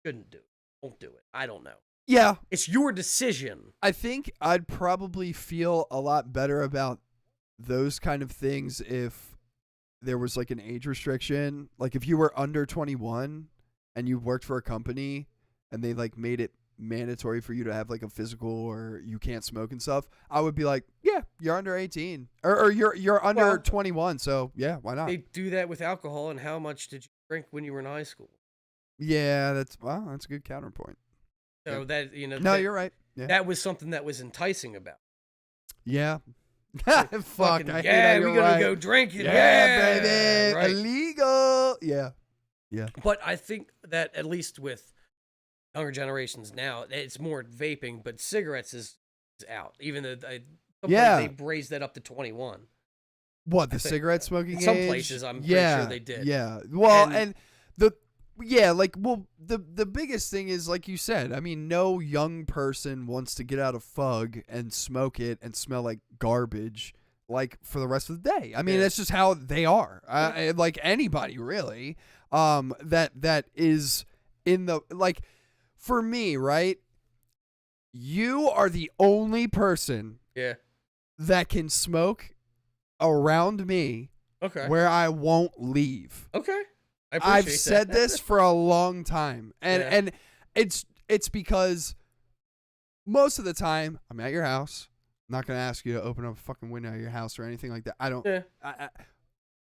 [SPEAKER 5] shouldn't do it. Won't do it. I don't know.
[SPEAKER 4] Yeah.
[SPEAKER 5] It's your decision.
[SPEAKER 4] I think I'd probably feel a lot better about those kind of things if there was like an age restriction. Like if you were under 21 and you worked for a company and they like made it mandatory for you to have like a physical or you can't smoke and stuff, I would be like, yeah, you're under 18 or you're under 21. So yeah, why not?
[SPEAKER 5] They do that with alcohol. And how much did you drink when you were in high school?
[SPEAKER 4] Yeah, that's a good counterpoint.
[SPEAKER 5] So that,
[SPEAKER 4] no, you're right. Yeah.
[SPEAKER 5] That was something that was enticing about.
[SPEAKER 4] Yeah. Fuck.
[SPEAKER 5] We're going to go drinking.
[SPEAKER 4] Yeah, baby.
[SPEAKER 5] Right.
[SPEAKER 4] Illegal. Yeah. Yeah.
[SPEAKER 5] But I think that at least with younger generations now, it's more vaping, but cigarettes is out. Even though they raised that up to 21.
[SPEAKER 4] What, the cigarette smoking age?
[SPEAKER 5] Some places, I'm pretty sure they did.
[SPEAKER 4] Yeah. Well, and the biggest thing is, like you said, I mean, no young person wants to get out of fug and smoke it and smell like garbage like for the rest of the day. I mean, that's just how they are. Like anybody really, that is in the, like, for me, right? You are the only person that can smoke around me
[SPEAKER 5] Okay.
[SPEAKER 4] where I won't leave.
[SPEAKER 5] Okay. I've
[SPEAKER 4] said this for a long time. And it's because most of the time I'm at your house. I'm not going to ask you to open up a fucking window of your house or anything like that. I don't. Yeah.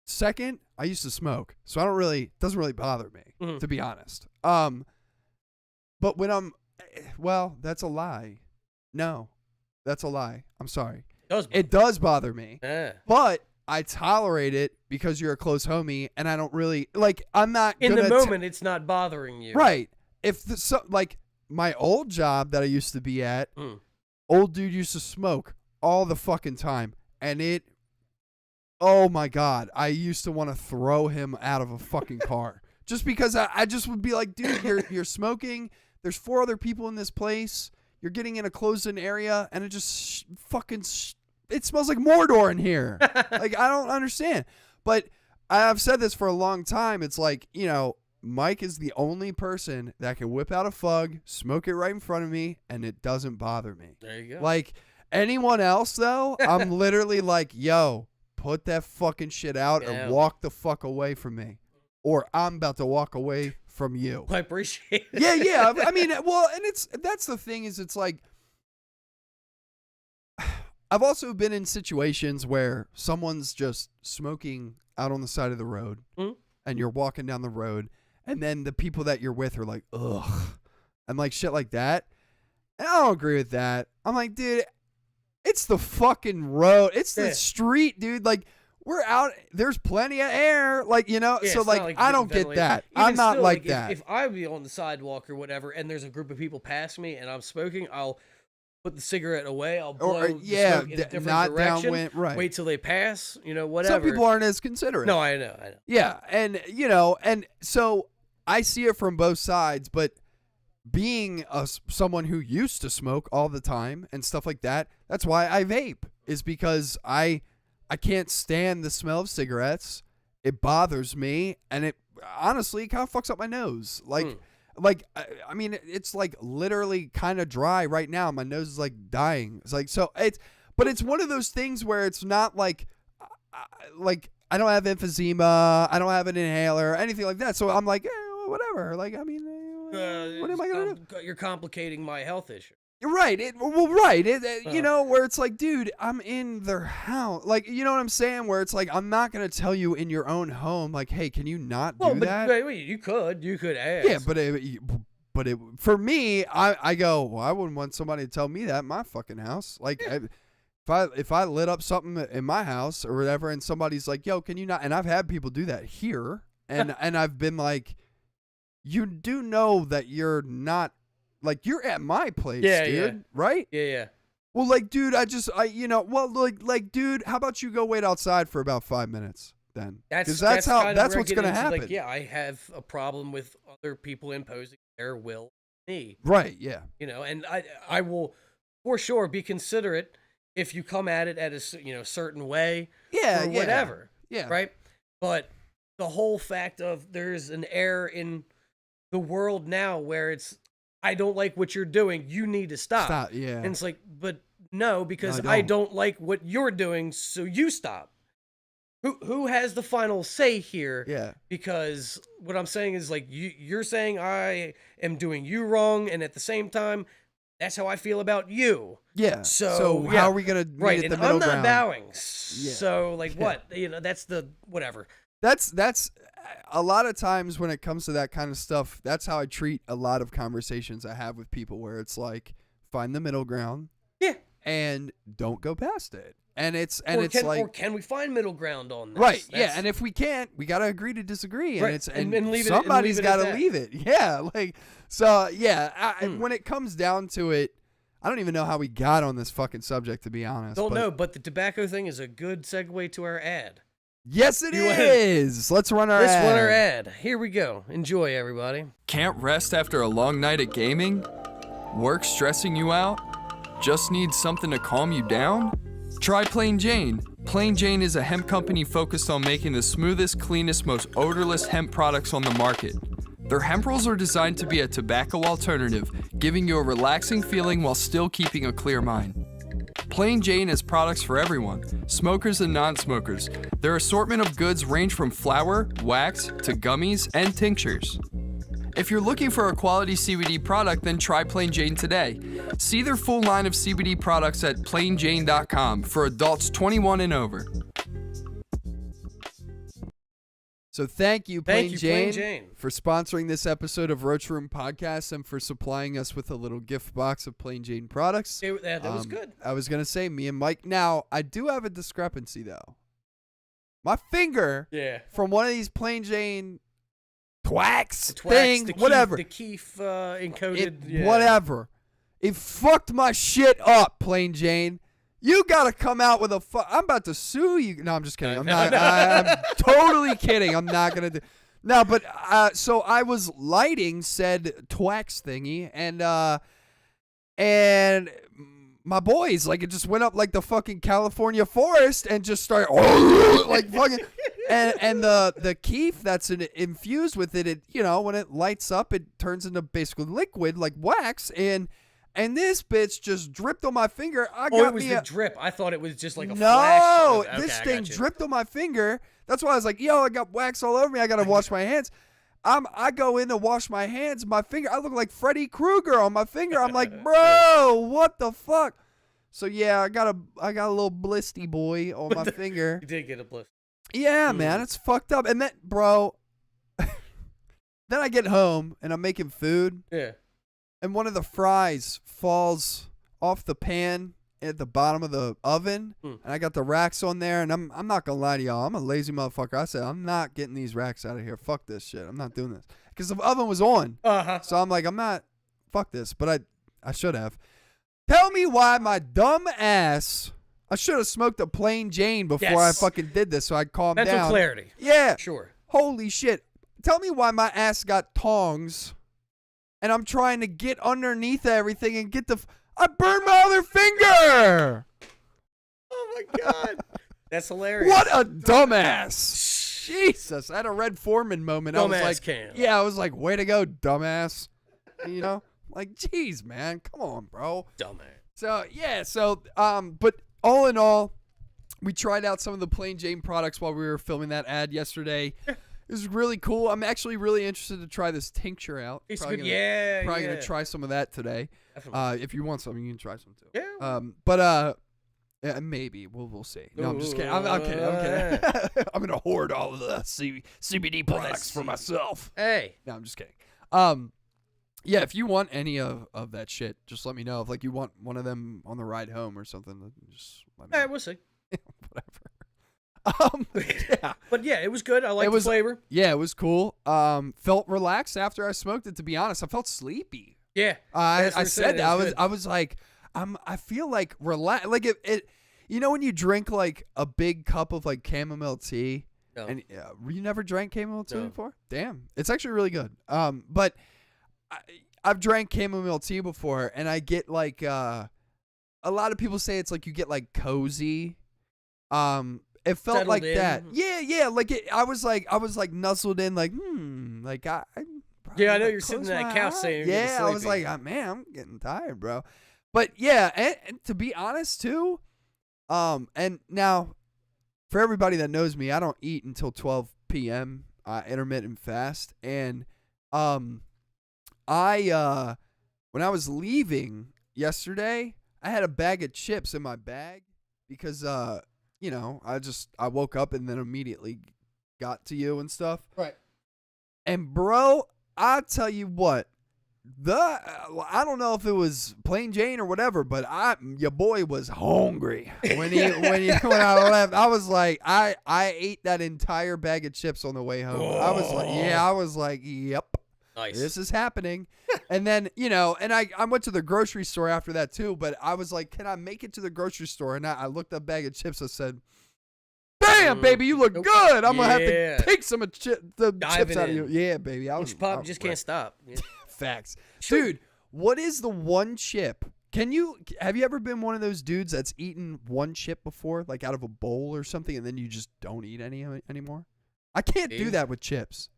[SPEAKER 4] Second, I used to smoke, so doesn't really bother me, to be honest. But when that's a lie. No, that's a lie. I'm sorry. It does bother me. Yeah. But I tolerate it because you're a close homie, and I don't really I'm not
[SPEAKER 5] in the moment. It's not bothering you,
[SPEAKER 4] right? If my old job that I used to be at, old dude used to smoke all the fucking time, and oh my God, I used to want to throw him out of a fucking car just because I just would be like, dude, you're smoking. There's 4 other people in this place. You're getting in a closed-in area, and it just it smells like Mordor in here. I don't understand. But I've said this for a long time. It's like, Mike is the only person that can whip out a fug, smoke it right in front of me, and it doesn't bother me.
[SPEAKER 5] There you go.
[SPEAKER 4] Like, anyone else, though, I'm literally like, yo, put that fucking shit out or walk the fuck away from me. Or I'm about to walk away from you.
[SPEAKER 5] I appreciate it.
[SPEAKER 4] Yeah. I mean, well, and that's the thing is it's like, I've also been in situations where someone's just smoking out on the side of the road and you're walking down the road and then the people that you're with are like, ugh, and like shit like that. And I don't agree with that. I'm like, dude, it's the fucking road. It's the street, dude. Like, we're out. There's plenty of air. Like, so like I don't get that. I'm not like that.
[SPEAKER 5] If I be on the sidewalk or whatever and there's a group of people past me and I'm smoking, I'll put the cigarette away. I'll blow the smoke in a different direction. Wait till they pass. Whatever.
[SPEAKER 4] Some people aren't as considerate.
[SPEAKER 5] No, I know.
[SPEAKER 4] Yeah, and and so I see it from both sides. But being someone who used to smoke all the time and stuff like that, that's why I vape. Is because I can't stand the smell of cigarettes. It bothers me, and it honestly kind of fucks up my nose. I mean, it's like literally kind of dry right now. My nose is like dying. It's like, but it's one of those things where it's not like I don't have emphysema. I don't have an inhaler or anything like that. So I'm like, whatever. Like, I mean, what am I going to do?
[SPEAKER 5] You're complicating my health issue.
[SPEAKER 4] Right. Where it's like, dude, I'm in their house. Like, you know what I'm saying? Where it's like, I'm not going to tell you in your own home, like, hey, can you not do that?
[SPEAKER 5] Wait, you could ask.
[SPEAKER 4] Yeah, but for me, I go, well, I wouldn't want somebody to tell me that in my fucking house. Like, if I lit up something in my house or whatever, and somebody's like, yo, can you not? And I've had people do that here, and I've been like, you do know that you're not. Like, you're at my place, dude, right?
[SPEAKER 5] Yeah.
[SPEAKER 4] Well, like, dude, dude, how about you go wait outside for about 5 minutes then? Because that's what's going to happen.
[SPEAKER 5] Like, I have a problem with other people imposing their will on me.
[SPEAKER 4] Right, yeah.
[SPEAKER 5] And I will, for sure, be considerate if you come at it at a, certain way or whatever.
[SPEAKER 4] Yeah.
[SPEAKER 5] Right? But the whole fact of there's an air in the world now where it's, I don't like what you're doing. You need to stop.
[SPEAKER 4] Yeah.
[SPEAKER 5] And it's like, but no, because I don't like what you're doing, so you stop. Who has the final say here?
[SPEAKER 4] Yeah.
[SPEAKER 5] Because what I'm saying is like you're saying I am doing you wrong, and at the same time, that's how I feel about you.
[SPEAKER 4] Yeah. So how are we gonna meet at the middle ground?
[SPEAKER 5] I'm not bowing. Yeah. So like what? That's the whatever.
[SPEAKER 4] That's a lot of times when it comes to that kind of stuff, that's how I treat a lot of conversations I have with people where it's like, find the middle ground.
[SPEAKER 5] Yeah.
[SPEAKER 4] And don't go past it. And
[SPEAKER 5] or can we find middle ground on this?
[SPEAKER 4] Right. Yeah. And if we can't, we got to agree to disagree. And
[SPEAKER 5] right. and leave
[SPEAKER 4] somebody's got to leave it. Yeah. Like, so yeah, when it comes down to it, I don't even know how we got on this fucking subject, to be honest.
[SPEAKER 5] Don't know, but the tobacco thing is a good segue to our ad.
[SPEAKER 4] Yes, it is. Let's run our ad.
[SPEAKER 5] Here we go. Enjoy, everybody.
[SPEAKER 1] Can't rest after a long night at gaming? Work stressing you out? Just need something to calm you down? Try Plain Jane. Plain Jane is a hemp company focused on making the smoothest, cleanest, most odorless hemp products on the market. Their hemp rolls are designed to be a tobacco alternative, giving you a relaxing feeling while still keeping a clear mind. Plain Jane has products for everyone, smokers and non-smokers. Their assortment of goods range from flour, wax, to gummies, and tinctures. If you're looking for a quality CBD product, then try Plain Jane today. See their full line of CBD products at plainjane.com for adults 21 and over.
[SPEAKER 4] So thank you, Plain
[SPEAKER 5] Plain
[SPEAKER 4] Jane,
[SPEAKER 5] Jane,
[SPEAKER 4] for sponsoring this episode of Roach Room Podcast and for supplying us with a little gift box of Plain Jane products.
[SPEAKER 5] That was good.
[SPEAKER 4] I was going to say, me and Mike. Now, I do have a discrepancy, though. My finger from one of these Plain Jane thing, whatever.
[SPEAKER 5] The Keef encoded.
[SPEAKER 4] Whatever. It fucked my shit up, Plain Jane. You gotta come out with I'm about to sue you. No, I'm just kidding. I'm totally kidding. I'm not gonna do. No, but so I was lighting said Twax thingy, and my boys, like, it just went up like the fucking California forest and just started like fucking. And the keef that's infused with it, when it lights up, it turns into basically liquid like wax, and this bitch just dripped on my finger.
[SPEAKER 5] It was the drip. I thought it was just like a
[SPEAKER 4] flash.
[SPEAKER 5] No,
[SPEAKER 4] this thing dripped on my finger. That's why I was like, I got wax all over me. I got to wash my hands. I go in to wash my hands. My finger, I look like Freddy Krueger on my finger. I'm like, bro, what the fuck? So, yeah, I got a little blisty boy on my finger.
[SPEAKER 5] You did get a blister.
[SPEAKER 4] Yeah, man, it's fucked up. And then, bro, then I get home and I'm making food.
[SPEAKER 5] Yeah.
[SPEAKER 4] And one of the fries falls off the pan at the bottom of the oven, and I got the racks on there, and I'm not gonna lie to y'all, I'm a lazy motherfucker. I said, I'm not getting these racks out of here. Fuck this shit. I'm not doing this. Because the oven was on. So I'm like, fuck this. But I should have. Tell me why my dumb ass, I should have smoked a Plain Jane before I fucking did this, so I calmed down.
[SPEAKER 5] Mental clarity.
[SPEAKER 4] Yeah.
[SPEAKER 5] Sure.
[SPEAKER 4] Holy shit. Tell me why my ass got tongs. And I'm trying to get underneath everything and get I burned my other finger.
[SPEAKER 5] Oh my God. That's hilarious.
[SPEAKER 4] What a dumbass. Jesus. I had a Red Foreman moment. I was like, I was like, way to go, dumbass. Like, geez, man. Come on, bro.
[SPEAKER 5] Dumbass.
[SPEAKER 4] So, but all in all, we tried out some of the Plain Jane products while we were filming that ad yesterday. It was really cool. I'm actually really interested to try this tincture out.
[SPEAKER 5] It's
[SPEAKER 4] probably
[SPEAKER 5] good.
[SPEAKER 4] Probably going to try some of that today. If you want some, you can try some too.
[SPEAKER 5] Yeah.
[SPEAKER 4] Yeah, maybe. We'll see. No, I'm just kidding. I'm kidding. I'm going to hoard all of the CBD products for myself.
[SPEAKER 5] Hey.
[SPEAKER 4] No, I'm just kidding. Yeah, if you want any of that shit, just let me know. If, like, you want one of them on the ride home or something, just let me know.
[SPEAKER 5] We'll see.
[SPEAKER 4] Whatever.
[SPEAKER 5] But yeah, it was good. I liked the flavor.
[SPEAKER 4] Yeah, it was cool. Felt relaxed after I smoked it. To be honest, I felt sleepy.
[SPEAKER 5] Yeah,
[SPEAKER 4] I said that. I was like, I feel like relaxed. Like it. When you drink like a big cup of like chamomile tea, and you never drank chamomile tea before? Damn, it's actually really good. But I've drank chamomile tea before, and I get like a lot of people say it's like you get like cozy. It felt
[SPEAKER 5] settled
[SPEAKER 4] like
[SPEAKER 5] in.
[SPEAKER 4] that. Yeah. Like I was like nuzzled in, like like I.
[SPEAKER 5] Yeah, I know you're sitting in that couch saying.
[SPEAKER 4] Yeah, I was like, man, I'm getting tired, bro. But yeah, and to be honest too, and now for everybody that knows me, I don't eat until 12 p.m. Intermittent fast, and when I was leaving yesterday, I had a bag of chips in my bag because I woke up and then immediately got to you and stuff.
[SPEAKER 5] Right.
[SPEAKER 4] And bro, I tell you what, I don't know if it was Plain Jane or whatever, but your boy was hungry when I left. I was like, I ate that entire bag of chips on the way home. I was like, yep.
[SPEAKER 5] Nice.
[SPEAKER 4] This is happening. And then, and I went to the grocery store after that too, but I was like, can I make it to the grocery store? And I looked at a bag of chips. I said, damn, baby, you look good. I'm going to have to take some of the chips out of you. Yeah, baby. I
[SPEAKER 5] just can't stop. Yeah.
[SPEAKER 4] Facts. Dude, what is the one chip? Have you ever been one of those dudes that's eaten one chip before, like out of a bowl or something, and then you just don't eat any anymore? I can't do that with chips.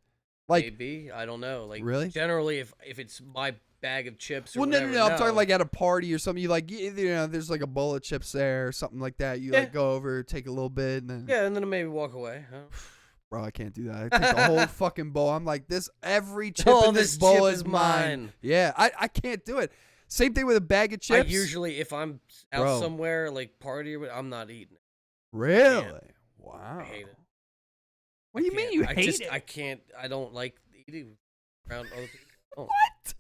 [SPEAKER 4] Like,
[SPEAKER 5] maybe, I don't know. Like,
[SPEAKER 4] really?
[SPEAKER 5] Generally, if it's my bag of chips or
[SPEAKER 4] Well,
[SPEAKER 5] whatever.
[SPEAKER 4] no. I'm talking like at a party or something. You like, there's like a bowl of chips there or something like that. You like go over, take a little bit, and then
[SPEAKER 5] and then maybe walk away. Huh?
[SPEAKER 4] Bro, I can't do that. I take the whole fucking bowl. I'm like, every chip in this
[SPEAKER 5] bowl
[SPEAKER 4] bowl is mine. Yeah, I can't do it. Same thing with a bag of chips.
[SPEAKER 5] I usually, if I'm out somewhere, like party or whatever, I'm not eating it.
[SPEAKER 4] Really? Wow.
[SPEAKER 5] I hate it.
[SPEAKER 4] What do you mean you hate it?
[SPEAKER 5] I can't. I don't like eating around other people.
[SPEAKER 4] What?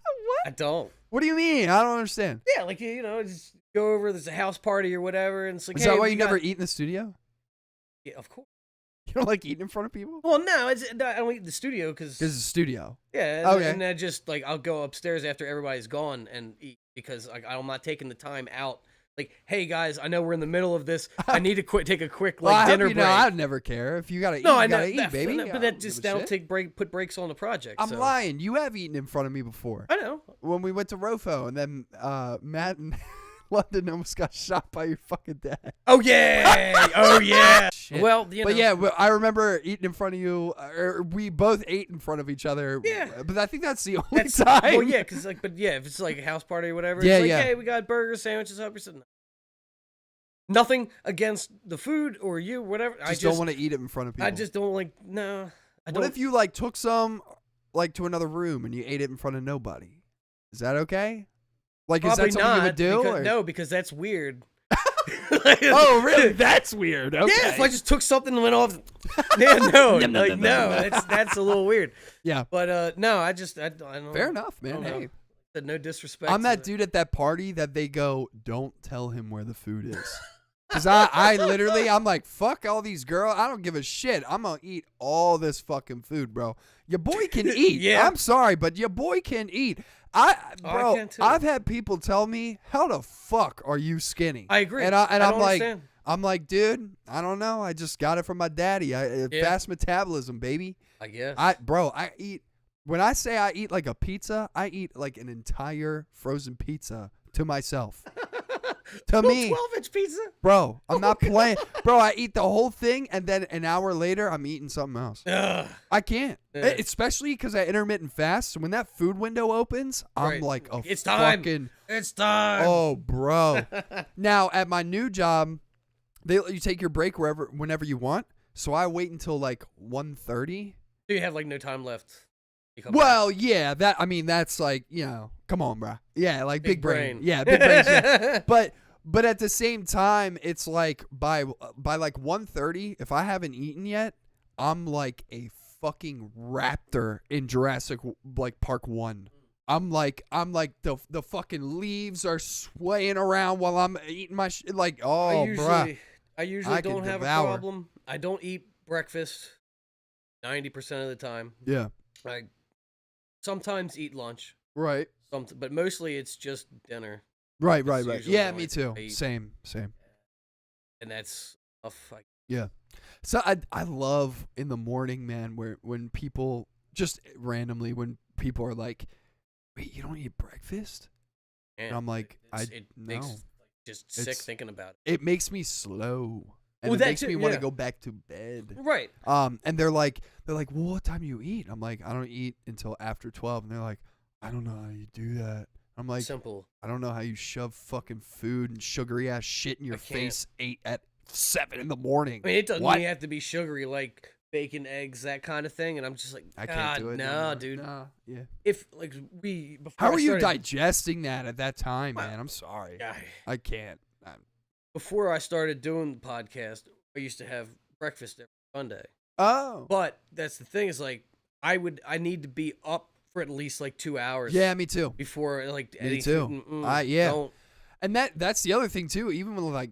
[SPEAKER 5] I don't.
[SPEAKER 4] What do you mean? I don't understand.
[SPEAKER 5] Yeah, like just go over. There's a house party or whatever, and it's like,
[SPEAKER 4] is that why you never eat in the studio?
[SPEAKER 5] Yeah, of course.
[SPEAKER 4] You don't like eating in front of people?
[SPEAKER 5] Well, no, I don't eat in the studio because
[SPEAKER 4] it's a studio.
[SPEAKER 5] Yeah.
[SPEAKER 4] Okay.
[SPEAKER 5] And I just like I'll go upstairs after everybody's gone and eat because I'm not taking the time out. Like, hey guys, I know we're in the middle of this. I need to take a quick dinner break.
[SPEAKER 4] I'd never care if you gotta eat.
[SPEAKER 5] No,
[SPEAKER 4] you gotta eat, baby.
[SPEAKER 5] But that just don't put breaks on the project.
[SPEAKER 4] I'm lying. You have eaten in front of me before.
[SPEAKER 5] I know.
[SPEAKER 4] When we went to Rofo and then Matt and London almost got shot by your fucking dad.
[SPEAKER 5] Oh yeah. Oh yeah.
[SPEAKER 4] Shit.
[SPEAKER 5] Well,
[SPEAKER 4] I remember eating in front of you. Or we both ate in front of each other.
[SPEAKER 5] Yeah.
[SPEAKER 4] But I think that's the only time.
[SPEAKER 5] Well, yeah, because if it's like a house party or whatever,
[SPEAKER 4] yeah,
[SPEAKER 5] it's like, hey, we got burgers, sandwiches, help yourself. Nothing against the food or you, whatever. I just
[SPEAKER 4] don't want to eat it in front of people.
[SPEAKER 5] I just don't like. No.
[SPEAKER 4] What if you took some to another room and you ate it in front of nobody? Is that okay?
[SPEAKER 5] Probably
[SPEAKER 4] is that something
[SPEAKER 5] not,
[SPEAKER 4] you would do?
[SPEAKER 5] No, because that's weird.
[SPEAKER 4] Oh, really? That's weird. Okay.
[SPEAKER 5] Yeah, if I just took something and went off. Yeah, no, that's a little weird.
[SPEAKER 4] Yeah,
[SPEAKER 5] but no, I don't.
[SPEAKER 4] Fair enough, man. Hey,
[SPEAKER 5] no disrespect.
[SPEAKER 4] I'm that dude at that party that they go, don't tell him where the food is. Because I literally, I'm like, fuck all these girls. I don't give a shit. I'm going to eat all this fucking food, bro. Your boy can eat.
[SPEAKER 5] Yeah.
[SPEAKER 4] I'm sorry, but your boy can eat.
[SPEAKER 5] I can too.
[SPEAKER 4] I've had people tell me, how the fuck are you skinny?
[SPEAKER 5] I agree.
[SPEAKER 4] And
[SPEAKER 5] I
[SPEAKER 4] I'm
[SPEAKER 5] don't
[SPEAKER 4] like,
[SPEAKER 5] understand.
[SPEAKER 4] I'm like, dude, I don't know. I just got it from my daddy. Fast metabolism, baby.
[SPEAKER 5] I guess.
[SPEAKER 4] I eat. When I say I eat like a pizza, I eat like an entire frozen pizza to myself. To me,
[SPEAKER 5] 12-inch pizza,
[SPEAKER 4] bro. I'm not playing, bro. I eat the whole thing, and then an hour later, I'm eating something else.
[SPEAKER 5] Ugh.
[SPEAKER 4] I can't, especially because I intermittent fast. So when that food window opens, I'm like, oh,
[SPEAKER 5] it's time. It's time.
[SPEAKER 4] Oh, bro. Now at my new job, they let you take your break whenever you want. So I wait until like 1:30.
[SPEAKER 5] So you have like no time left.
[SPEAKER 4] Well, yeah, that's like, come on, bro. Yeah, like big brain. Yeah, big brain. Yeah. But at the same time, it's like by like 1:30, if I haven't eaten yet, I'm like a fucking raptor in Jurassic Park 1. I'm like the fucking leaves are swaying around while I'm eating my shit. Like, oh, bro.
[SPEAKER 5] I usually don't have a problem. I don't eat breakfast 90% of the time.
[SPEAKER 4] Yeah.
[SPEAKER 5] I sometimes eat lunch.
[SPEAKER 4] Right.
[SPEAKER 5] But mostly it's just dinner.
[SPEAKER 4] Right. Yeah, me too. Same.
[SPEAKER 5] And that's tough.
[SPEAKER 4] Yeah. So I love in the morning, man, when people just randomly, when people are like, wait, you don't eat breakfast?
[SPEAKER 5] Man,
[SPEAKER 4] and I'm like,
[SPEAKER 5] it makes just sick thinking about it.
[SPEAKER 4] It makes me slow. And it makes me want to go back to bed.
[SPEAKER 5] Right.
[SPEAKER 4] And they're like, well, what time do you eat? I'm like, I don't eat until after 12. And they're like, I don't know how you do that. I'm like,
[SPEAKER 5] simple.
[SPEAKER 4] I don't know how you shove fucking food and sugary ass shit in your face at 7 in the morning.
[SPEAKER 5] I mean, it doesn't really have to be sugary, like bacon, eggs, that kind of thing. And I'm just like,
[SPEAKER 4] I can't do it.
[SPEAKER 5] No, dude.
[SPEAKER 4] Nah, yeah.
[SPEAKER 5] If like
[SPEAKER 4] how are you digesting that at that time, man? I'm sorry. I can't.
[SPEAKER 5] Before I started doing the podcast, I used to have breakfast every Sunday.
[SPEAKER 4] Oh.
[SPEAKER 5] But that's the thing is like I need to be up for at least like 2 hours.
[SPEAKER 4] Yeah, me too.
[SPEAKER 5] Before like
[SPEAKER 4] me
[SPEAKER 5] anything.
[SPEAKER 4] too. Yeah. And that's the other thing too. Even with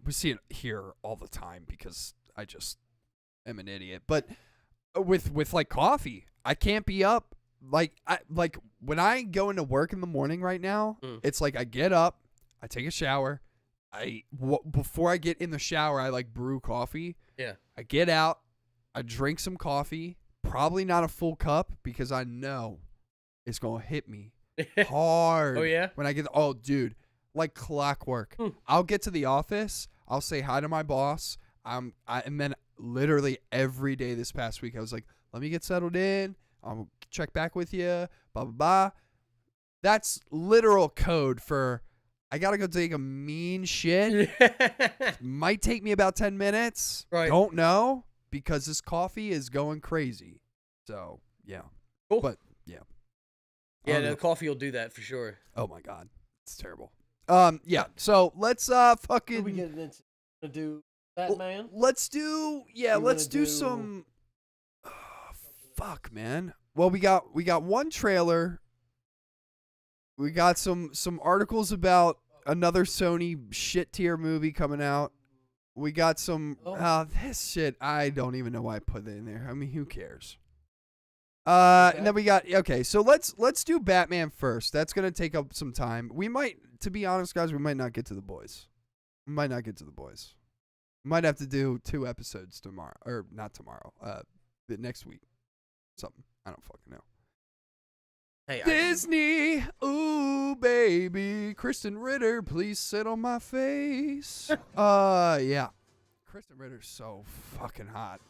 [SPEAKER 4] we see it here all the time because I just am an idiot. But with like coffee, I can't be up. Like when I go into work in the morning right now, it's like I get up, I take a shower. Before I get in the shower, I like brew coffee.
[SPEAKER 5] Yeah.
[SPEAKER 4] I get out, I drink some coffee, probably not a full cup because I know it's going to hit me hard.
[SPEAKER 5] Oh, yeah?
[SPEAKER 4] When I get, dude, like clockwork. I'll get to the office, I'll say hi to my boss, and then literally every day this past week, I was like, let me get settled in, I'll check back with you, blah, blah, blah. That's literal code for I gotta go take a mean shit. Might take me about 10 minutes.
[SPEAKER 5] Right.
[SPEAKER 4] Don't know because this coffee is going crazy. So yeah.
[SPEAKER 5] Cool.
[SPEAKER 4] But yeah.
[SPEAKER 5] Yeah, the coffee will do that for sure.
[SPEAKER 4] Oh my god, it's terrible. Yeah. So let's
[SPEAKER 5] What
[SPEAKER 4] fucking.
[SPEAKER 5] are we getting into? Gonna do Batman?
[SPEAKER 4] Let's do let's do some. Oh, fuck, man. Well, we got one trailer. We got some articles about another Sony shit tier movie coming out. We got some this shit. I don't even know why I put it in there. I mean, who cares? And then we got so let's do Batman first. That's gonna take up some time. We might, to be honest, guys, we might not get to the boys. We might not get to the boys. Might have to do 2 episodes tomorrow, or not tomorrow. The next week, something. I don't fucking know.
[SPEAKER 5] Hey,
[SPEAKER 4] Disney, ooh baby, Kristen Ritter, please sit on my face. Yeah, Kristen Ritter's so fucking hot.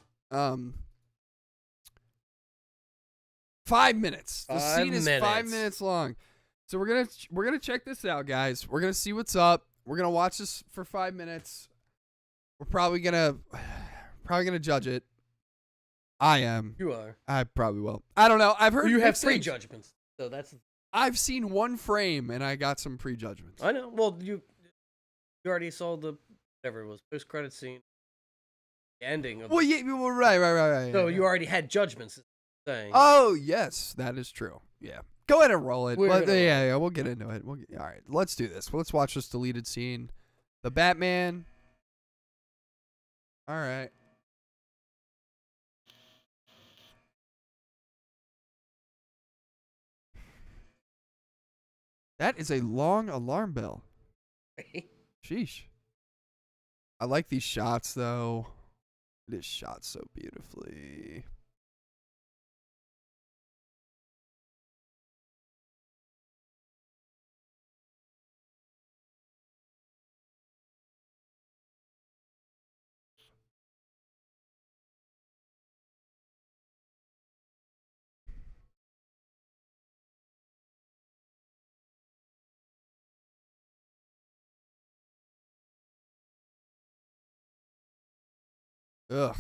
[SPEAKER 4] 5 minutes. The scene is 5 minutes long. So we're gonna check this out, guys. We're gonna see what's up. We're gonna watch this for 5 minutes. We're probably gonna judge it. I am.
[SPEAKER 5] You are.
[SPEAKER 4] I probably will. I don't know. I've heard
[SPEAKER 5] You have
[SPEAKER 4] mixed things.
[SPEAKER 5] prejudgments, so that's.
[SPEAKER 4] I've seen one frame and I got some prejudgments.
[SPEAKER 5] I know. Well, you already saw the whatever it was post-credit scene, the ending of.
[SPEAKER 4] Well, yeah, well, right.
[SPEAKER 5] So
[SPEAKER 4] yeah.
[SPEAKER 5] you already had judgments. Saying.
[SPEAKER 4] Oh yes, that is true. Yeah, go ahead and roll it.
[SPEAKER 5] Yeah,
[SPEAKER 4] we'll get into it. All right, let's do this. Let's watch this deleted scene. The Batman. All right. That is a long alarm bell. Sheesh. I like these shots, though. It is shot so beautifully. Ugh.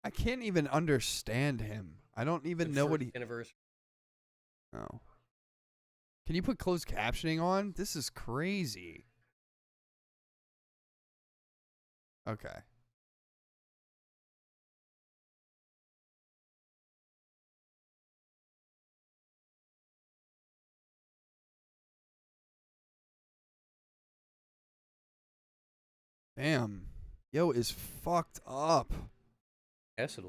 [SPEAKER 4] I can't even understand him. I don't even know what he.
[SPEAKER 5] Anniversary.
[SPEAKER 4] Oh. Can you put closed captioning on? This is crazy. Okay. Damn. Yo is fucked up.
[SPEAKER 5] Acid.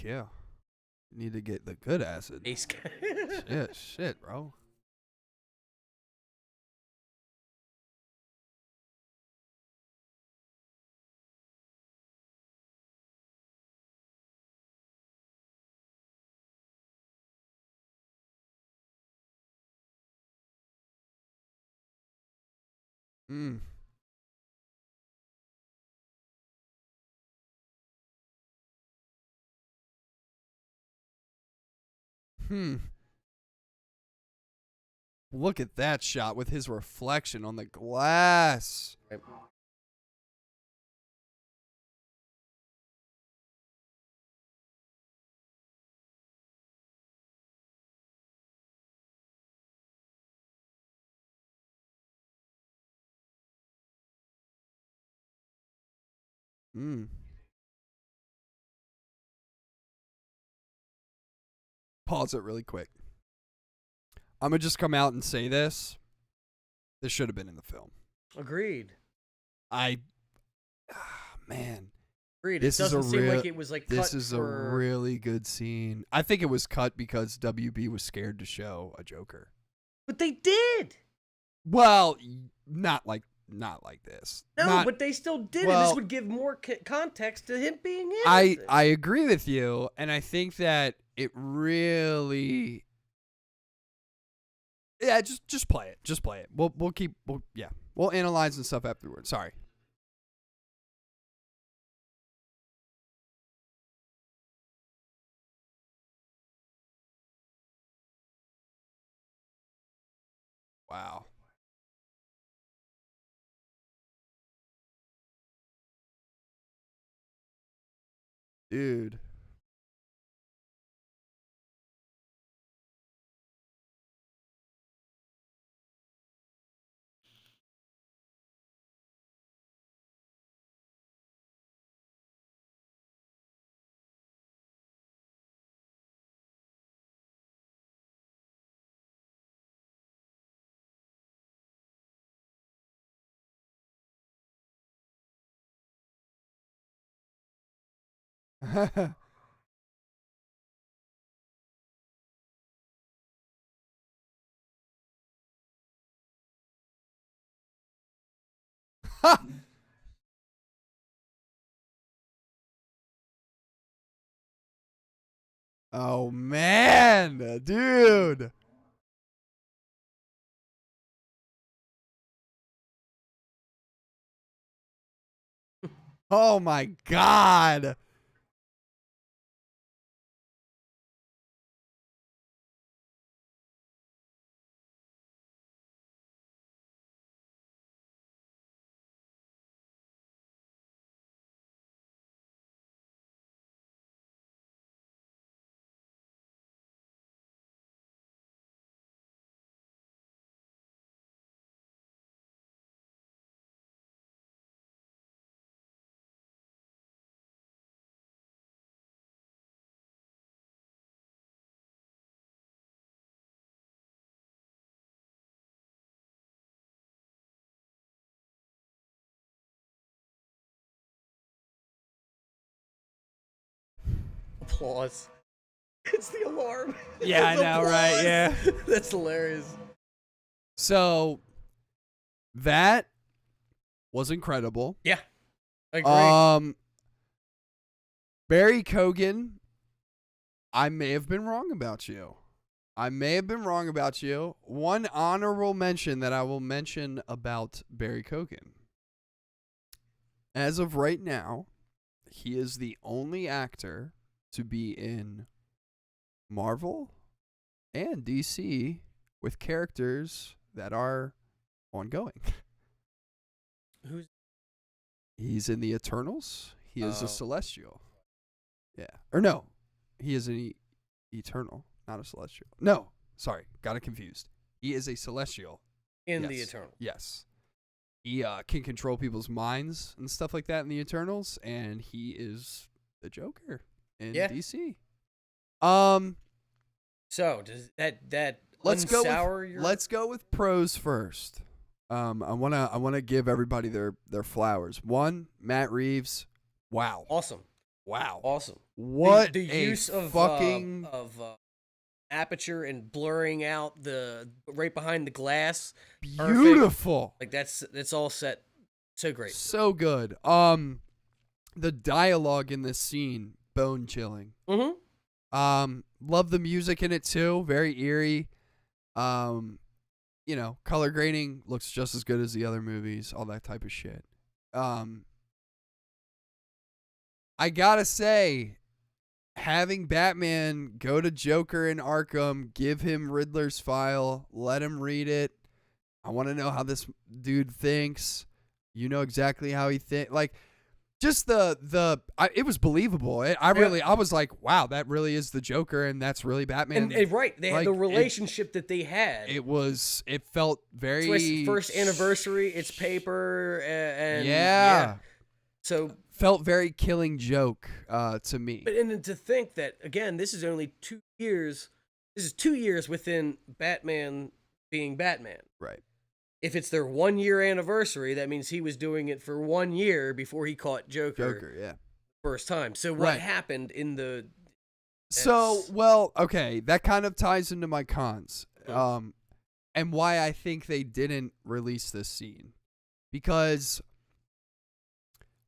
[SPEAKER 4] Yeah. Need to get the good acid.
[SPEAKER 5] Ace.
[SPEAKER 4] Shit, bro. Mm. Look at that shot with his reflection on the glass.
[SPEAKER 5] Right.
[SPEAKER 4] Pause it really quick. I'm going to just come out and say this. This should have been in the film.
[SPEAKER 5] Agreed.
[SPEAKER 4] Man.
[SPEAKER 5] Agreed.
[SPEAKER 4] This
[SPEAKER 5] it doesn't
[SPEAKER 4] is a
[SPEAKER 5] seem
[SPEAKER 4] real,
[SPEAKER 5] like it was like
[SPEAKER 4] this
[SPEAKER 5] cut
[SPEAKER 4] is
[SPEAKER 5] for...
[SPEAKER 4] a really good scene. I think it was cut because WB was scared to show a Joker.
[SPEAKER 5] But they did.
[SPEAKER 4] Well, not like not like this.
[SPEAKER 5] No, but they still did it. This would give more context to him being innocent.
[SPEAKER 4] I agree with you, and I think that it really... Yeah, just play it. Just play it. We'll analyze and stuff afterwards. Sorry. Wow. Dude. Oh, man, dude. Oh, my God.
[SPEAKER 5] Applause. It's the alarm.
[SPEAKER 4] Yeah, I
[SPEAKER 5] It's
[SPEAKER 4] know,
[SPEAKER 5] applause.
[SPEAKER 4] right? Yeah.
[SPEAKER 5] That's hilarious.
[SPEAKER 4] So, that was incredible.
[SPEAKER 5] Yeah. I agree.
[SPEAKER 4] Barry Keoghan, I may have been wrong about you. One honorable mention that I will mention about Barry Keoghan. As of right now, he is the only actor to be in Marvel and DC with characters that are ongoing. He's in the Eternals. He is a Celestial. Yeah. Or no, he is an Eternal, not a Celestial. No, sorry, got it confused. He is a Celestial.
[SPEAKER 5] In the Eternals.
[SPEAKER 4] Yes. He can control people's minds and stuff like that in the Eternals, and he is the Joker in DC.
[SPEAKER 5] So does that
[SPEAKER 4] let's
[SPEAKER 5] unsour
[SPEAKER 4] go with pros first. I wanna give everybody their flowers. One, Matt Reeves. Wow.
[SPEAKER 5] Awesome.
[SPEAKER 4] Wow.
[SPEAKER 5] Awesome.
[SPEAKER 4] What
[SPEAKER 5] the use of
[SPEAKER 4] fucking
[SPEAKER 5] aperture and blurring out the right behind the glass.
[SPEAKER 4] Beautiful.
[SPEAKER 5] Perfect. Like that's all set so great.
[SPEAKER 4] So good. The dialogue in this scene, bone chilling.
[SPEAKER 5] Mm-hmm.
[SPEAKER 4] Love the music in it too. Very eerie. Color grading looks just as good as the other movies, all that type of shit. I gotta say, having Batman go to Joker in Arkham, give him Riddler's file, let him read it. I want to know how this dude thinks. You know exactly how he thinks. Like, just it was believable. I was like, wow, that really is the Joker, and that's really Batman.
[SPEAKER 5] And right, they had the relationship that they had.
[SPEAKER 4] It felt very...
[SPEAKER 5] It's his first anniversary, it's paper, and
[SPEAKER 4] yeah.
[SPEAKER 5] So...
[SPEAKER 4] Felt very Killing Joke to me.
[SPEAKER 5] But and to think that, again, this is only 2 years. This is 2 years within Batman being Batman.
[SPEAKER 4] Right.
[SPEAKER 5] If it's their 1 year anniversary, that means he was doing it for 1 year before he caught Joker.
[SPEAKER 4] Yeah.
[SPEAKER 5] First time. So what happened in the...
[SPEAKER 4] okay, that kind of ties into my cons. And why I think they didn't release this scene. because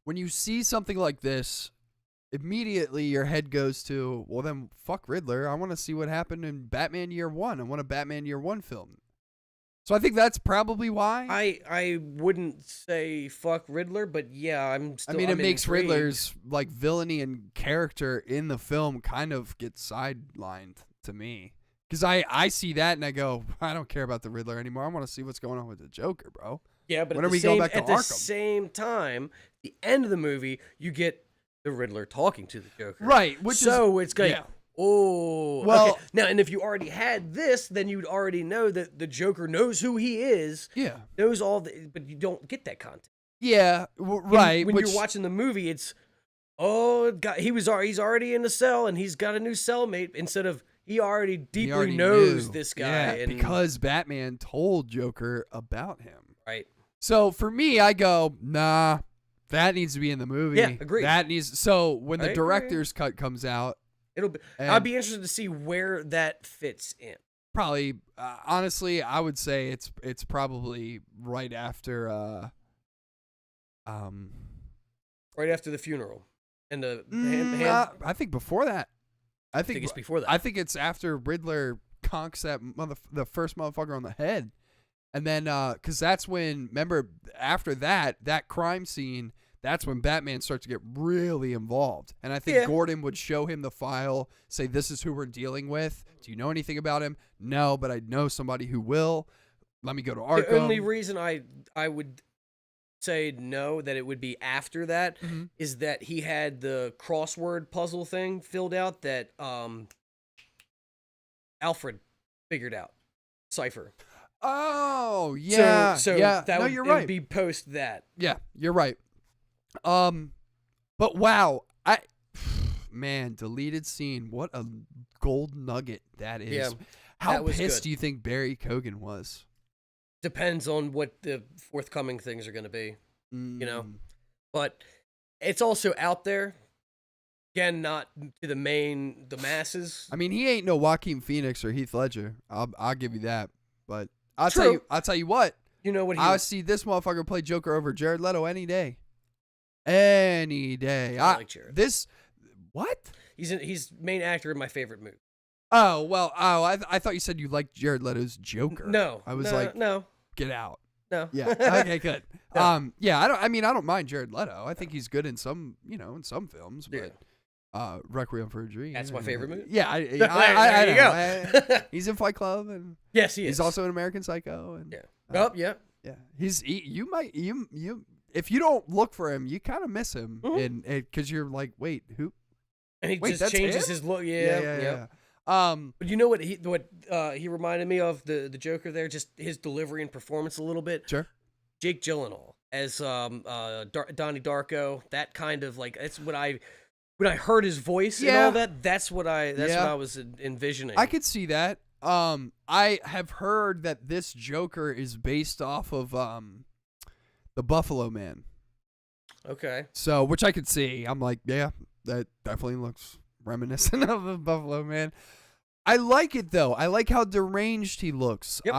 [SPEAKER 4] when you see something like this, immediately your head goes to, well, then fuck Riddler. I want to see what happened in Batman Year One. I want a Batman Year One film. So I think that's probably why.
[SPEAKER 5] I wouldn't say fuck Riddler, but yeah, I'm still.
[SPEAKER 4] I mean, it makes
[SPEAKER 5] intrigued.
[SPEAKER 4] Riddler's like villainy and character in the film kind of get sidelined to me. Because I see that and I go, I don't care about the Riddler anymore. I want to see what's going on with the Joker, bro.
[SPEAKER 5] Yeah, but
[SPEAKER 4] when
[SPEAKER 5] at
[SPEAKER 4] are
[SPEAKER 5] the
[SPEAKER 4] we
[SPEAKER 5] same,
[SPEAKER 4] going back to
[SPEAKER 5] at the
[SPEAKER 4] Arkham?
[SPEAKER 5] same time, the end of the movie, you get the Riddler talking to the Joker.
[SPEAKER 4] Right. Which
[SPEAKER 5] so
[SPEAKER 4] is,
[SPEAKER 5] it's like,
[SPEAKER 4] yeah.
[SPEAKER 5] oh,
[SPEAKER 4] well,
[SPEAKER 5] okay. Now, and if you already had this, then you'd already know that the Joker knows who he is.
[SPEAKER 4] Yeah.
[SPEAKER 5] Knows all the, but you don't get that content.
[SPEAKER 4] Yeah. Right.
[SPEAKER 5] When you're watching the movie, it's, oh, God, he's already in the cell and he's got a new cellmate instead of he already deeply knows
[SPEAKER 4] knew.
[SPEAKER 5] this guy.
[SPEAKER 4] Yeah,
[SPEAKER 5] and,
[SPEAKER 4] because Batman told Joker about him.
[SPEAKER 5] right.
[SPEAKER 4] So for me, I go, nah, that needs to be in the movie.
[SPEAKER 5] Yeah, agreed.
[SPEAKER 4] That needs. So when the
[SPEAKER 5] I
[SPEAKER 4] director's cut comes out,
[SPEAKER 5] It'll be. I'd be interested to see where that fits in.
[SPEAKER 4] probably, honestly, I would say it's probably right after,
[SPEAKER 5] Right after the funeral and the
[SPEAKER 4] I think before that. I think
[SPEAKER 5] it's before that.
[SPEAKER 4] I think it's after Riddler conks the first motherfucker on the head. And then, because that's when, remember, after that crime scene, that's when Batman starts to get really involved. And I think Gordon would show him the file, say, this is who we're dealing with. Do you know anything about him? No, but I know somebody who will. Let me go to Arkham.
[SPEAKER 5] The only reason I would say no, that it would be after that, is that he had the crossword puzzle thing filled out that Alfred figured out. Cipher.
[SPEAKER 4] Oh, yeah.
[SPEAKER 5] So
[SPEAKER 4] yeah.
[SPEAKER 5] that
[SPEAKER 4] you're
[SPEAKER 5] it
[SPEAKER 4] right.
[SPEAKER 5] would be post that.
[SPEAKER 4] Yeah, you're right. But wow, man, deleted scene. What a gold nugget that is.
[SPEAKER 5] Yeah,
[SPEAKER 4] How
[SPEAKER 5] that was
[SPEAKER 4] pissed
[SPEAKER 5] good.
[SPEAKER 4] do you think Barry Kogan was?
[SPEAKER 5] Depends on what the forthcoming things are going to be, you know.
[SPEAKER 4] Mm.
[SPEAKER 5] But it's also out there. Again, not to the masses.
[SPEAKER 4] I mean, he ain't no Joaquin Phoenix or Heath Ledger. I'll give you that. But I'll
[SPEAKER 5] True.
[SPEAKER 4] tell you what.
[SPEAKER 5] You know what he
[SPEAKER 4] I'll
[SPEAKER 5] was,
[SPEAKER 4] see this motherfucker play Joker over Jared Leto any day. Any day.
[SPEAKER 5] I like Jared.
[SPEAKER 4] What?
[SPEAKER 5] He's main actor in my favorite movie.
[SPEAKER 4] Oh, well, I thought you said you liked Jared Leto's Joker.
[SPEAKER 5] No.
[SPEAKER 4] I was
[SPEAKER 5] no.
[SPEAKER 4] get out.
[SPEAKER 5] No.
[SPEAKER 4] Yeah. Okay, good.
[SPEAKER 5] No.
[SPEAKER 4] Yeah, I don't mind Jared Leto. I think he's good in some films, but Requiem for a Dream.
[SPEAKER 5] That's my favorite movie.
[SPEAKER 4] Yeah, I
[SPEAKER 5] There you
[SPEAKER 4] know.
[SPEAKER 5] go.
[SPEAKER 4] He's in Fight Club and
[SPEAKER 5] Yes, he is.
[SPEAKER 4] he's also in American Psycho and
[SPEAKER 5] Yeah. Yeah.
[SPEAKER 4] yeah. You if you don't look for him, you kind of miss him and because you're like, wait, who?
[SPEAKER 5] And he
[SPEAKER 4] Wait,
[SPEAKER 5] just
[SPEAKER 4] that's
[SPEAKER 5] changes
[SPEAKER 4] him?
[SPEAKER 5] his look.
[SPEAKER 4] Yeah.
[SPEAKER 5] But you know what he reminded me of the Joker there, just his delivery and performance a little bit.
[SPEAKER 4] Sure.
[SPEAKER 5] Jake Gyllenhaal as Donnie Darko. That kind of like that's when I heard his voice and all that. That's what I was envisioning.
[SPEAKER 4] I could see that. I have heard that this Joker is based off of the Buffalo Man.
[SPEAKER 5] Okay.
[SPEAKER 4] So, which I could see. I'm like, yeah, that definitely looks reminiscent of the Buffalo Man. I like it though. I like how deranged he looks.
[SPEAKER 5] Yep.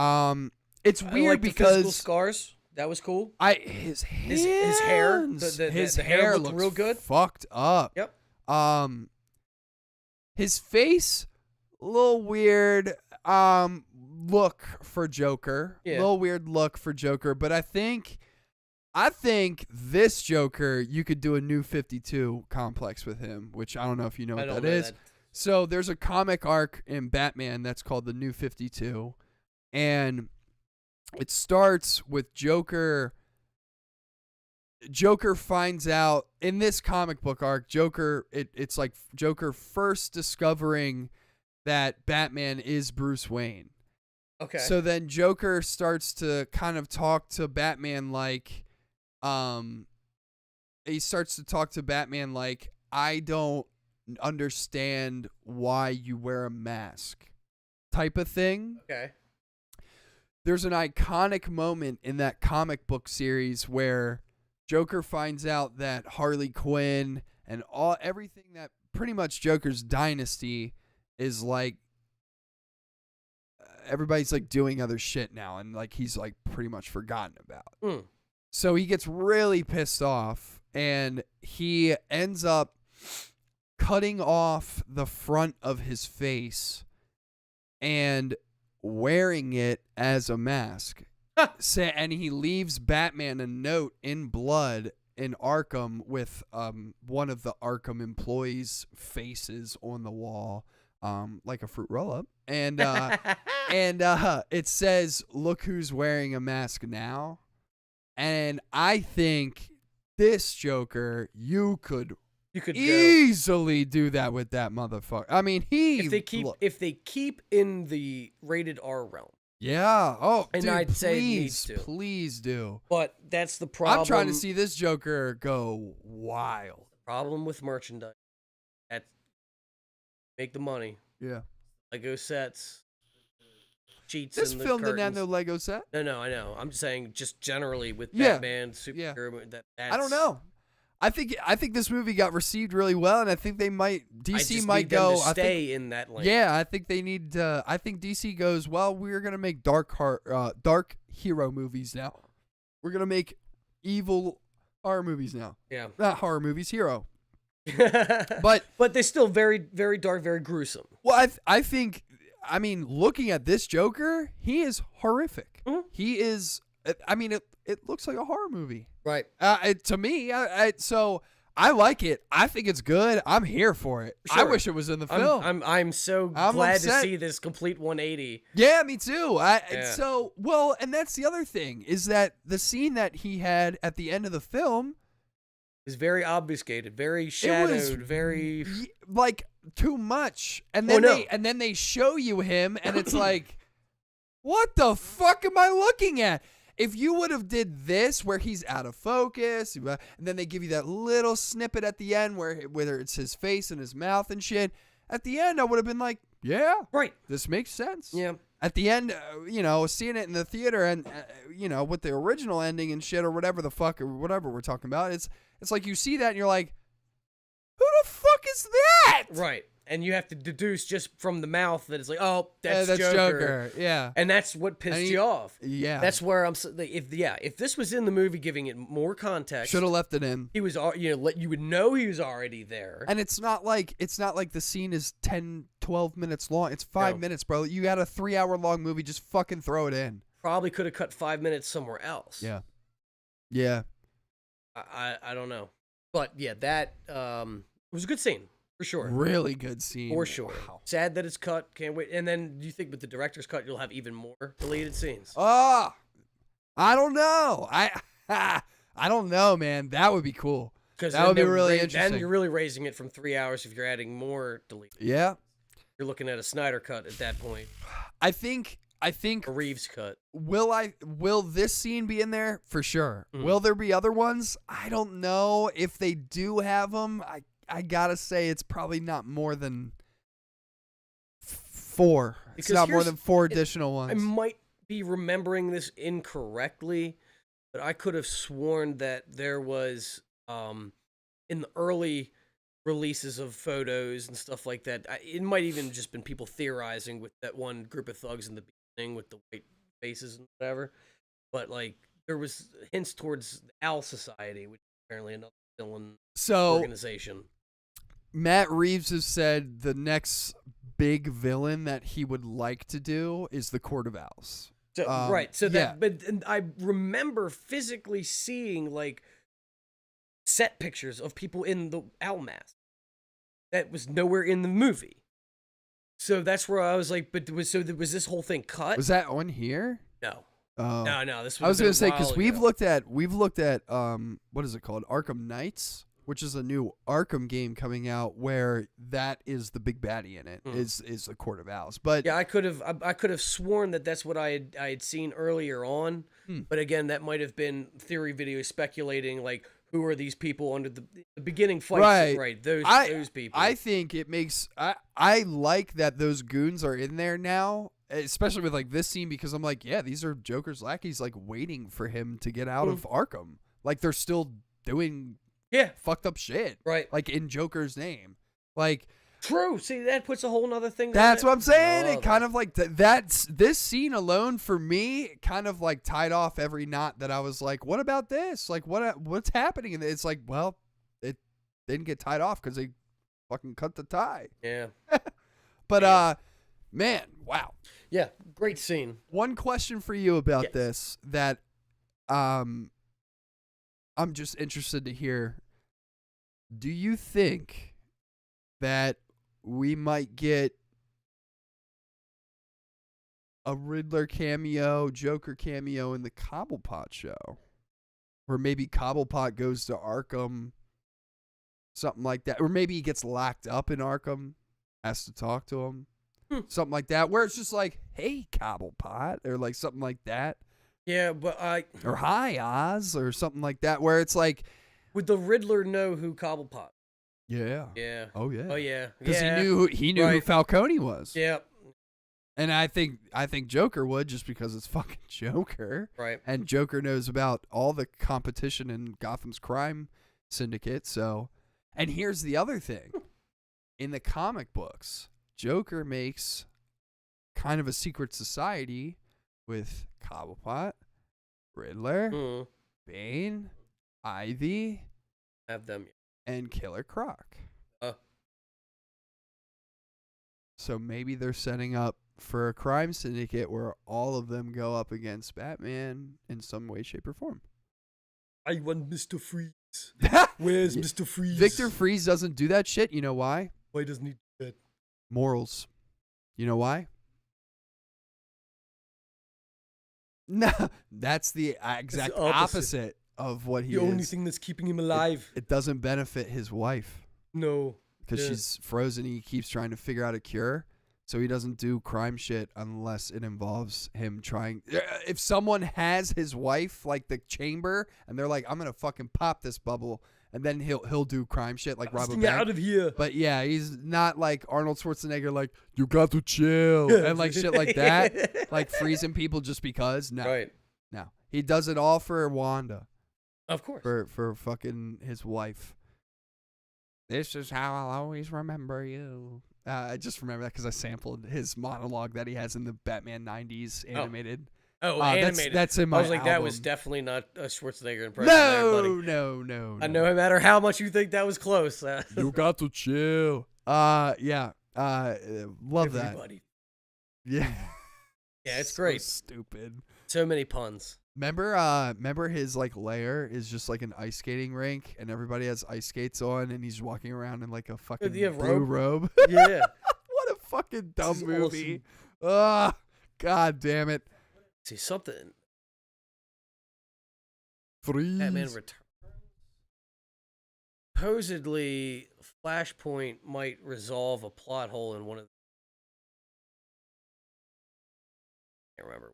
[SPEAKER 4] It's
[SPEAKER 5] I
[SPEAKER 4] weird
[SPEAKER 5] like the
[SPEAKER 4] because
[SPEAKER 5] physical scars. That was cool.
[SPEAKER 4] his
[SPEAKER 5] hair,
[SPEAKER 4] his
[SPEAKER 5] the hair
[SPEAKER 4] hair
[SPEAKER 5] looked
[SPEAKER 4] looks
[SPEAKER 5] real good.
[SPEAKER 4] Fucked up.
[SPEAKER 5] Yep.
[SPEAKER 4] His face, a little weird. Look for Joker.
[SPEAKER 5] Yeah.
[SPEAKER 4] Little weird look for Joker, but I think this Joker, you could do a New 52 complex with him, which I don't know if you know what that is. So there's a comic arc in Batman that's called the New 52, and it starts with Joker. Joker finds out in this comic book arc, it's like Joker first discovering that Batman is Bruce Wayne.
[SPEAKER 5] Okay.
[SPEAKER 4] So then Joker starts to kind of talk to Batman like, he starts to talk to Batman like, I don't understand why you wear a mask type of thing.
[SPEAKER 5] Okay.
[SPEAKER 4] There's an iconic moment in that comic book series where Joker finds out that Harley Quinn and everything that pretty much Joker's dynasty is like, everybody's like doing other shit now and like he's like pretty much forgotten about. So he gets really pissed off, and he ends up cutting off the front of his face and wearing it as a mask. And he leaves Batman a note in blood in Arkham with one of the Arkham employees' faces on the wall, like a fruit roll-up. And it says, "Look who's wearing a mask now." And I think this Joker, you could easily do that with that motherfucker. I mean,
[SPEAKER 5] if they keep in the rated R realm.
[SPEAKER 4] Yeah. Oh,
[SPEAKER 5] and
[SPEAKER 4] dude,
[SPEAKER 5] I'd say it needs to.
[SPEAKER 4] Please do.
[SPEAKER 5] But that's the problem.
[SPEAKER 4] I'm trying to see this Joker go wild.
[SPEAKER 5] Problem with merchandise. Make the money.
[SPEAKER 4] Yeah. Lego
[SPEAKER 5] sets. Sheets.
[SPEAKER 4] This
[SPEAKER 5] and the
[SPEAKER 4] film
[SPEAKER 5] curtains.
[SPEAKER 4] didn't have no Lego set.
[SPEAKER 5] No, I know. I'm just saying, just generally with Batman, superhero.
[SPEAKER 4] I don't know. I think this movie got received really well, and I think they might might go
[SPEAKER 5] stay in that lane.
[SPEAKER 4] Yeah, I think they need to. I think DC goes, well, we're gonna make dark hero movies now. We're gonna make evil horror movies now.
[SPEAKER 5] Yeah,
[SPEAKER 4] not horror movies, hero. but
[SPEAKER 5] they're still very, very dark, very gruesome.
[SPEAKER 4] Well, I think, I mean, looking at this Joker, he is horrific.
[SPEAKER 5] Mm-hmm.
[SPEAKER 4] He is. I mean, it looks like a horror movie.
[SPEAKER 5] Right.
[SPEAKER 4] To me, so I like it. I think it's good. I'm here for it.
[SPEAKER 5] Sure.
[SPEAKER 4] I wish it was in the film.
[SPEAKER 5] I'm so glad to see this complete 180.
[SPEAKER 4] Yeah, me too. So, well, and that's the other thing, is that the scene that he had at the end of the film
[SPEAKER 5] is very obfuscated, very shadowed, very
[SPEAKER 4] like too much. And then they show you him, and it's like, what the fuck am I looking at? If you would have did this where he's out of focus, and then they give you that little snippet at the end whether it's his face and his mouth and shit, at the end I would have been like, yeah,
[SPEAKER 5] right,
[SPEAKER 4] this makes sense.
[SPEAKER 5] Yeah.
[SPEAKER 4] At the end, seeing it in the theater and with the original ending and shit or whatever the fuck or whatever we're talking about, it's like you see that and you're like, who the fuck is that?
[SPEAKER 5] Right. And you have to deduce just from the mouth that it's like, oh, that's
[SPEAKER 4] Joker. Yeah.
[SPEAKER 5] And that's what pissed you off.
[SPEAKER 4] Yeah.
[SPEAKER 5] That's where if this was in the movie, giving it more context,
[SPEAKER 4] should have left it in.
[SPEAKER 5] He was, you would know he was already there.
[SPEAKER 4] And it's not like the scene is 10, 12 minutes long. It's 5 minutes, bro. You got a 3-hour long movie. Just fucking throw it in.
[SPEAKER 5] Probably could have cut 5 minutes somewhere else.
[SPEAKER 4] Yeah. Yeah.
[SPEAKER 5] I don't know, but yeah, that was a good scene. For sure.
[SPEAKER 4] Really good scene.
[SPEAKER 5] For sure.
[SPEAKER 4] Wow.
[SPEAKER 5] Sad that it's cut. Can't wait. And then do you think with the director's cut, you'll have even more deleted scenes?
[SPEAKER 4] Oh, I don't know. I don't know, man. That would be cool. Because that would be really interesting.
[SPEAKER 5] Then you're really raising it from 3 hours if you're adding more deleted.
[SPEAKER 4] Yeah.
[SPEAKER 5] You're looking at a Snyder cut at that point.
[SPEAKER 4] I think a
[SPEAKER 5] Reeves cut.
[SPEAKER 4] Will this scene be in there? For sure.
[SPEAKER 5] Mm.
[SPEAKER 4] Will there be other ones? I don't know. If they do have them, I gotta say it's probably not more than 4. It's not more than 4 additional ones.
[SPEAKER 5] I might be remembering this incorrectly, but I could have sworn that there was in the early releases of photos and stuff like that. It might even just been people theorizing with that one group of thugs in the beginning with the white faces and whatever. But like there was hints towards the Owl Society, which is apparently another villain organization.
[SPEAKER 4] Matt Reeves has said the next big villain that he would like to do is the Court of Owls.
[SPEAKER 5] So, right. So that, but I remember physically seeing like set pictures of people in the owl mask. That was nowhere in the movie. So that's where I was like, but was this whole thing cut?
[SPEAKER 4] Was that on here?
[SPEAKER 5] No.
[SPEAKER 4] No.
[SPEAKER 5] This
[SPEAKER 4] I was gonna say
[SPEAKER 5] because
[SPEAKER 4] we've looked at what is it called? Arkham Knights, which is a new Arkham game coming out where that is the big baddie in it, is the Court of Owls. But
[SPEAKER 5] yeah, I could have sworn that that's what I had seen earlier on. But again, that might have been theory videos speculating like who are these people under the beginning fights, right? Those people.
[SPEAKER 4] I think it makes I like that those goons are in there now, especially with like this scene, because I'm like, yeah, these are Joker's lackeys like waiting for him to get out of Arkham. Like they're still doing fucked up shit.
[SPEAKER 5] Right.
[SPEAKER 4] Like in Joker's name. Like
[SPEAKER 5] True. See, that puts a whole nother thing.
[SPEAKER 4] That's what I'm saying.
[SPEAKER 5] Love
[SPEAKER 4] It kind of like that's this scene alone for me kind of like tied off every knot that I was like, what about this? Like what's happening? And it's like, well, it didn't get tied off because they fucking cut the tie.
[SPEAKER 5] Yeah.
[SPEAKER 4] But man, wow.
[SPEAKER 5] Yeah, great scene.
[SPEAKER 4] One question for you about this that I'm just interested to hear. Do you think that we might get a Riddler cameo, Joker cameo in the Cobblepot show? Or maybe Cobblepot goes to Arkham, something like that. Or maybe he gets locked up in Arkham, has to talk to him. Something like that, where it's just like, hey, Cobblepot, or like something like that.
[SPEAKER 5] Yeah, but
[SPEAKER 4] or hi, Oz, or something like that, where it's like,
[SPEAKER 5] would the Riddler know who Cobblepot?
[SPEAKER 4] Yeah.
[SPEAKER 5] Yeah.
[SPEAKER 4] Oh yeah.
[SPEAKER 5] Oh yeah.
[SPEAKER 4] Because he knew who Falcone was.
[SPEAKER 5] Yeah.
[SPEAKER 4] And I think Joker would, just because it's fucking Joker.
[SPEAKER 5] Right.
[SPEAKER 4] And Joker knows about all the competition in Gotham's crime syndicate. So, and here's the other thing. In the comic books, Joker makes kind of a secret society with Cobblepot, Riddler, Bane, Ivy,
[SPEAKER 5] have them,
[SPEAKER 4] and Killer Croc. So maybe they're setting up for a crime syndicate where all of them go up against Batman in some way, shape, or form.
[SPEAKER 5] I want Mr. Freeze. Where's Mr. Freeze?
[SPEAKER 4] Victor Freeze doesn't do that shit. You know why?
[SPEAKER 5] Why doesn't he do that?
[SPEAKER 4] Morals. You know why? No, that's the exact opposite of what he is.
[SPEAKER 5] The only thing that's keeping him alive.
[SPEAKER 4] It doesn't benefit his wife.
[SPEAKER 5] No.
[SPEAKER 4] Because she's frozen. He keeps trying to figure out a cure. So he doesn't do crime shit unless it involves him trying. If someone has his wife, like the chamber, and they're like, I'm going to fucking pop this bubble, and then he'll do crime shit like rob a bank.
[SPEAKER 5] Out of here.
[SPEAKER 4] But yeah, he's not like Arnold Schwarzenegger, like, you got to chill, and like shit like that. Like freezing people just because. No.
[SPEAKER 5] Right.
[SPEAKER 4] No. He does it all for Wanda.
[SPEAKER 5] Of course.
[SPEAKER 4] For fucking his wife. This is how I'll always remember you. I just remember that because I sampled his monologue that he has in the Batman 90s animated.
[SPEAKER 5] Animated.
[SPEAKER 4] That's in my
[SPEAKER 5] I was like,
[SPEAKER 4] album.
[SPEAKER 5] that was definitely not a Schwarzenegger impression.
[SPEAKER 4] No.
[SPEAKER 5] No matter how much you think that was close.
[SPEAKER 4] You got to chill. Yeah. Love
[SPEAKER 5] Everybody.
[SPEAKER 4] that. Yeah.
[SPEAKER 5] Yeah, it's
[SPEAKER 4] so
[SPEAKER 5] great.
[SPEAKER 4] Stupid.
[SPEAKER 5] So many puns.
[SPEAKER 4] Remember his like lair is just like an ice skating rink, and everybody has ice skates on, and he's walking around in like a fucking blue robe.
[SPEAKER 5] Yeah.
[SPEAKER 4] What a fucking dumb movie. Awesome. God damn it.
[SPEAKER 5] See something.
[SPEAKER 4] Freeze.
[SPEAKER 5] Batman Returns. Supposedly, Flashpoint might resolve a plot hole in one of. I can't remember.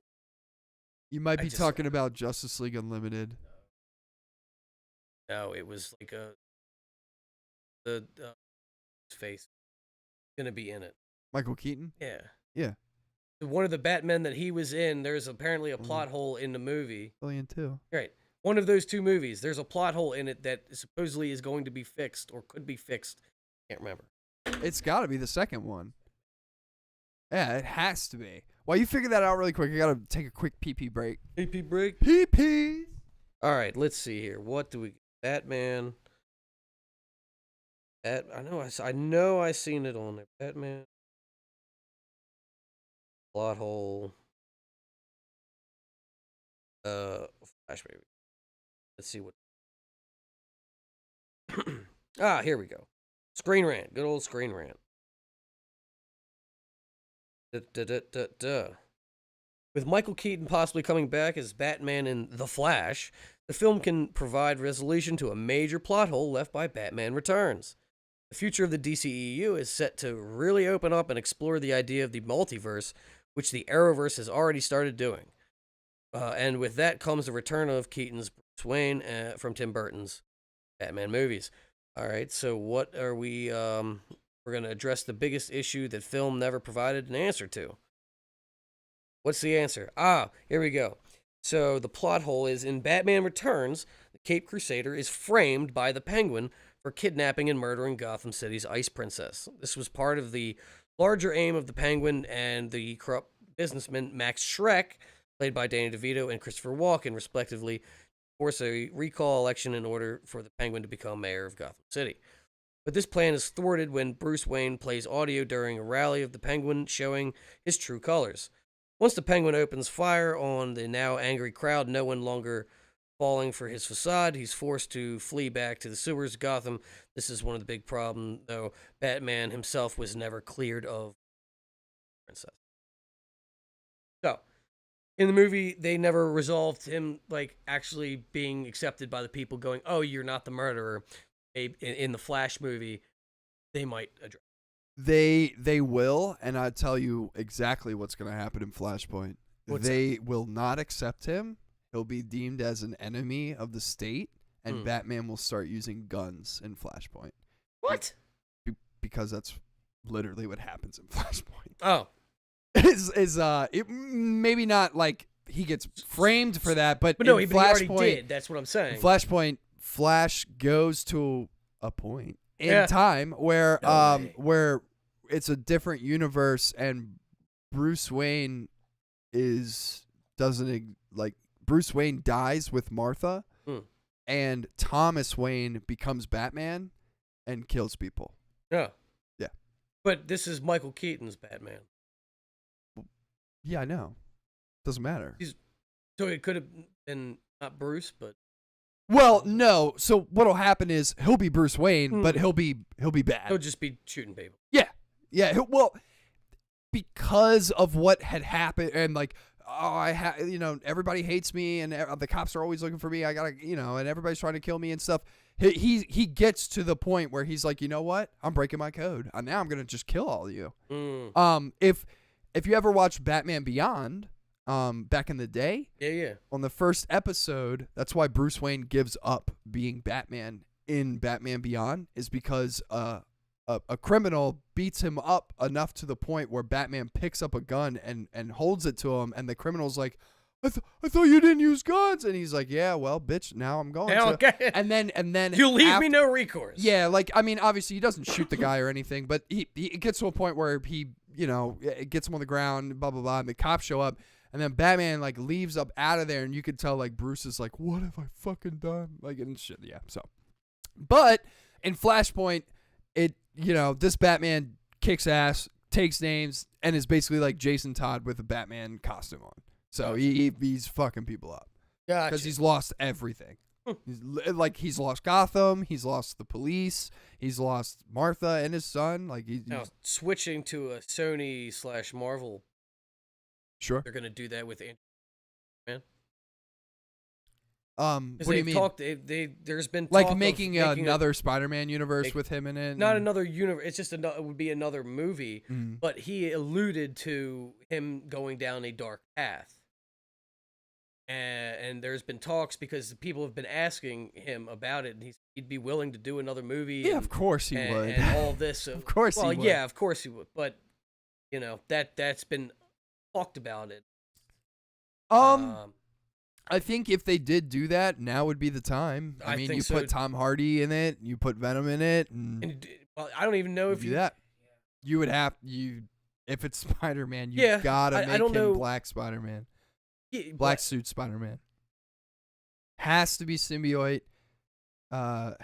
[SPEAKER 4] You might be talking about Justice League Unlimited.
[SPEAKER 5] No, it was like the face gonna be in it.
[SPEAKER 4] Michael Keaton?
[SPEAKER 5] Yeah.
[SPEAKER 4] Yeah.
[SPEAKER 5] One of the Batmen that he was in, there's apparently a plot hole in the movie.
[SPEAKER 4] Alien 2.
[SPEAKER 5] Right. One of those two movies, there's a plot hole in it that supposedly is going to be fixed or could be fixed. Can't remember.
[SPEAKER 4] It's got to be the second one. Yeah, it has to be. While you figure that out really quick, I got to take a quick pee-pee break.
[SPEAKER 5] Pee-pee break?
[SPEAKER 4] Pee-pee!
[SPEAKER 5] All right, let's see here. What do we... Batman... I know I seen it on there. Batman... Plot hole... Flash, baby. Let's see what... here we go. Screen Rant. Good old Screen Rant. With Michael Keaton possibly coming back as Batman in The Flash, the film can provide resolution to a major plot hole left by Batman Returns. The future of the DCEU is set to really open up and explore the idea of the multiverse, which the Arrowverse has already started doing. And with that comes the return of Keaton's Bruce Wayne from Tim Burton's Batman movies. All right, so what are we... We're going to address the biggest issue that film never provided an answer to. What's the answer? Here we go. So the plot hole is in Batman Returns, the Caped Crusader is framed by the Penguin for kidnapping and murdering Gotham City's Ice Princess. This was part of the larger aim of the Penguin and the corrupt businessman Max Schreck, played by Danny DeVito and Christopher Walken, respectively, to force a recall election in order for the Penguin to become mayor of Gotham City. But this plan is thwarted when Bruce Wayne plays audio during a rally of the Penguin showing his true colors. Once the Penguin opens fire on the now angry crowd, no one longer falling for his facade, he's forced to flee back to the sewers of Gotham. This is one of the big problems, though Batman himself was never cleared of Princess. So, in the movie, they never resolved him, like, actually being accepted by the people going, oh, you're not the murderer. In the Flash movie, they might address.
[SPEAKER 4] They will, and I'll tell you exactly what's going to happen in Flashpoint. They will not accept him. He'll be deemed as an enemy of the state, and Batman will start using guns in Flashpoint.
[SPEAKER 5] What?
[SPEAKER 4] Because that's literally what happens in Flashpoint.
[SPEAKER 5] Oh.
[SPEAKER 4] It maybe not like he gets framed for that, but
[SPEAKER 5] no,
[SPEAKER 4] in
[SPEAKER 5] he already
[SPEAKER 4] Flashpoint,
[SPEAKER 5] did. That's what I'm saying.
[SPEAKER 4] In Flashpoint, Flash goes to a point in time where where it's a different universe, and Bruce Wayne Bruce Wayne dies with Martha, and Thomas Wayne becomes Batman and kills people.
[SPEAKER 5] Yeah.
[SPEAKER 4] Yeah.
[SPEAKER 5] But this is Michael Keaton's Batman.
[SPEAKER 4] Yeah, I know. Doesn't matter.
[SPEAKER 5] So it could have been not Bruce, but.
[SPEAKER 4] Well, no. So what'll happen is he'll be Bruce Wayne, but he'll be bad.
[SPEAKER 5] He'll just be shooting people.
[SPEAKER 4] Yeah. Yeah. Well, because of what had happened, and like, everybody hates me, and the cops are always looking for me. I gotta, and everybody's trying to kill me and stuff. He gets to the point where he's like, you know what? I'm breaking my code. Now I'm gonna just kill all of you. If you ever watched Batman Beyond, back in the day, on the first episode, that's why Bruce Wayne gives up being Batman in Batman Beyond, is because a criminal beats him up enough to the point where Batman picks up a gun and holds it to him, and the criminal's like, I thought you didn't use guns, and he's like, yeah, well, bitch, now I'm going to.
[SPEAKER 5] Okay.
[SPEAKER 4] And then
[SPEAKER 5] you leave me no recourse.
[SPEAKER 4] Yeah, like, I mean, obviously he doesn't shoot the guy or anything, but he gets to a point where he, it gets him on the ground, blah blah blah, and the cops show up, and then Batman like leaves up out of there, and you could tell like Bruce is like, what have I fucking done? Like, and shit, yeah. So, but in Flashpoint, this Batman kicks ass, takes names, and is basically like Jason Todd with a Batman costume on. So he's fucking people up.
[SPEAKER 5] Gotcha.
[SPEAKER 4] Because he's lost everything. He's lost Gotham, he's lost the police, he's lost Martha and his son. Like he's
[SPEAKER 5] switching to a Sony/Marvel.
[SPEAKER 4] Sure.
[SPEAKER 5] They're gonna do that with Man.
[SPEAKER 4] What do you mean?
[SPEAKER 5] There's been talk
[SPEAKER 4] like making another Spider-Man universe with him in it.
[SPEAKER 5] Not another universe. It's just it would be another movie. But he alluded to him going down a dark path. And there's been talks because people have been asking him about it, and he'd be willing to do another movie.
[SPEAKER 4] Yeah, of course he would.
[SPEAKER 5] And all this.
[SPEAKER 4] Of course he would.
[SPEAKER 5] Well, yeah, of course he would. But, that's been talked about it.
[SPEAKER 4] I think if they did do that, now would be the time. I mean, you put Tom Hardy in it, you put Venom in it, and
[SPEAKER 5] I don't even know if
[SPEAKER 4] you do that. You would have if it's Spider-Man, you gotta make him Black Spider-Man.
[SPEAKER 5] Yeah,
[SPEAKER 4] Black suit Spider-Man has to be symbiote.
[SPEAKER 5] Why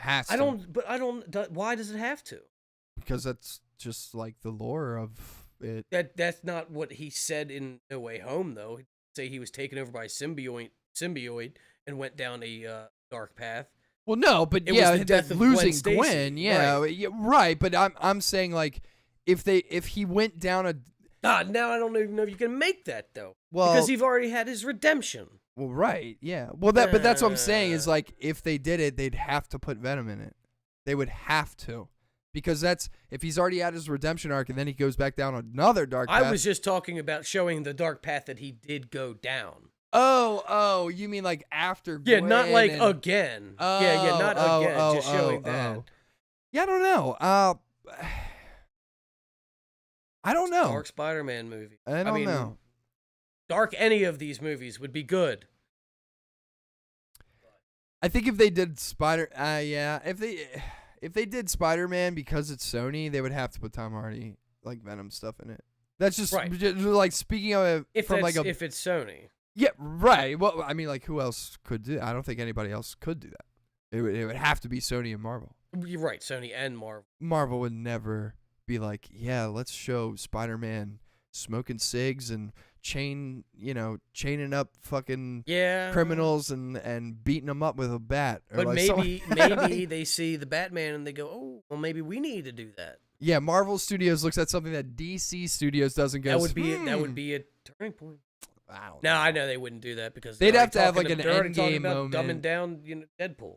[SPEAKER 5] does it have to?
[SPEAKER 4] Because that's just like the lore of it.
[SPEAKER 5] That's not what he said in No Way Home, though. He'd say he was taken over by a symbiote and went down a dark path.
[SPEAKER 4] Well, no, but
[SPEAKER 5] it was the death of
[SPEAKER 4] losing
[SPEAKER 5] Gwen,
[SPEAKER 4] right. But I'm saying like if he went down a.
[SPEAKER 5] Now I don't even know if you can make that though.
[SPEAKER 4] Well,
[SPEAKER 5] because he's already had his redemption.
[SPEAKER 4] Well, right, yeah. Well, but that's what I'm saying is like if they did it, they'd have to put Venom in it. They would have to, because that's if he's already had his redemption arc and then he goes back down another dark path.
[SPEAKER 5] I was just talking about showing the dark path that he did go down.
[SPEAKER 4] Oh, you mean like after?
[SPEAKER 5] Yeah,
[SPEAKER 4] Gwen
[SPEAKER 5] not like again. Not again. Just showing that.
[SPEAKER 4] Yeah, I don't know. I don't know.
[SPEAKER 5] Dark Spider-Man movie.
[SPEAKER 4] I don't know.
[SPEAKER 5] Dark any of these movies would be good.
[SPEAKER 4] if they did Spider-Man because it's Sony, they would have to put Tom Hardy like Venom stuff in it. That's just,
[SPEAKER 5] Right.
[SPEAKER 4] just like speaking of it
[SPEAKER 5] If
[SPEAKER 4] from like a
[SPEAKER 5] if it's Sony.
[SPEAKER 4] yeah, right. Well, I mean, like who else could do that? I don't think anybody else could do that. It would have to be Sony and Marvel.
[SPEAKER 5] You're right, Sony and Marvel.
[SPEAKER 4] Marvel would never be like, yeah, let's show Spider-Man smoking cigs and chaining up fucking criminals and beating them up with a bat. Or
[SPEAKER 5] But
[SPEAKER 4] like
[SPEAKER 5] maybe they see the Batman and they go, oh, well, maybe we need to do that.
[SPEAKER 4] Yeah, Marvel Studios looks at something that DC Studios doesn't go.
[SPEAKER 5] That would be a turning point.
[SPEAKER 4] I don't
[SPEAKER 5] No,
[SPEAKER 4] know.
[SPEAKER 5] I know they wouldn't do that because
[SPEAKER 4] They'd
[SPEAKER 5] they're
[SPEAKER 4] have to have,
[SPEAKER 5] already
[SPEAKER 4] like, an
[SPEAKER 5] they're already talking
[SPEAKER 4] Endgame
[SPEAKER 5] about
[SPEAKER 4] moment.
[SPEAKER 5] dumbing down, Deadpool.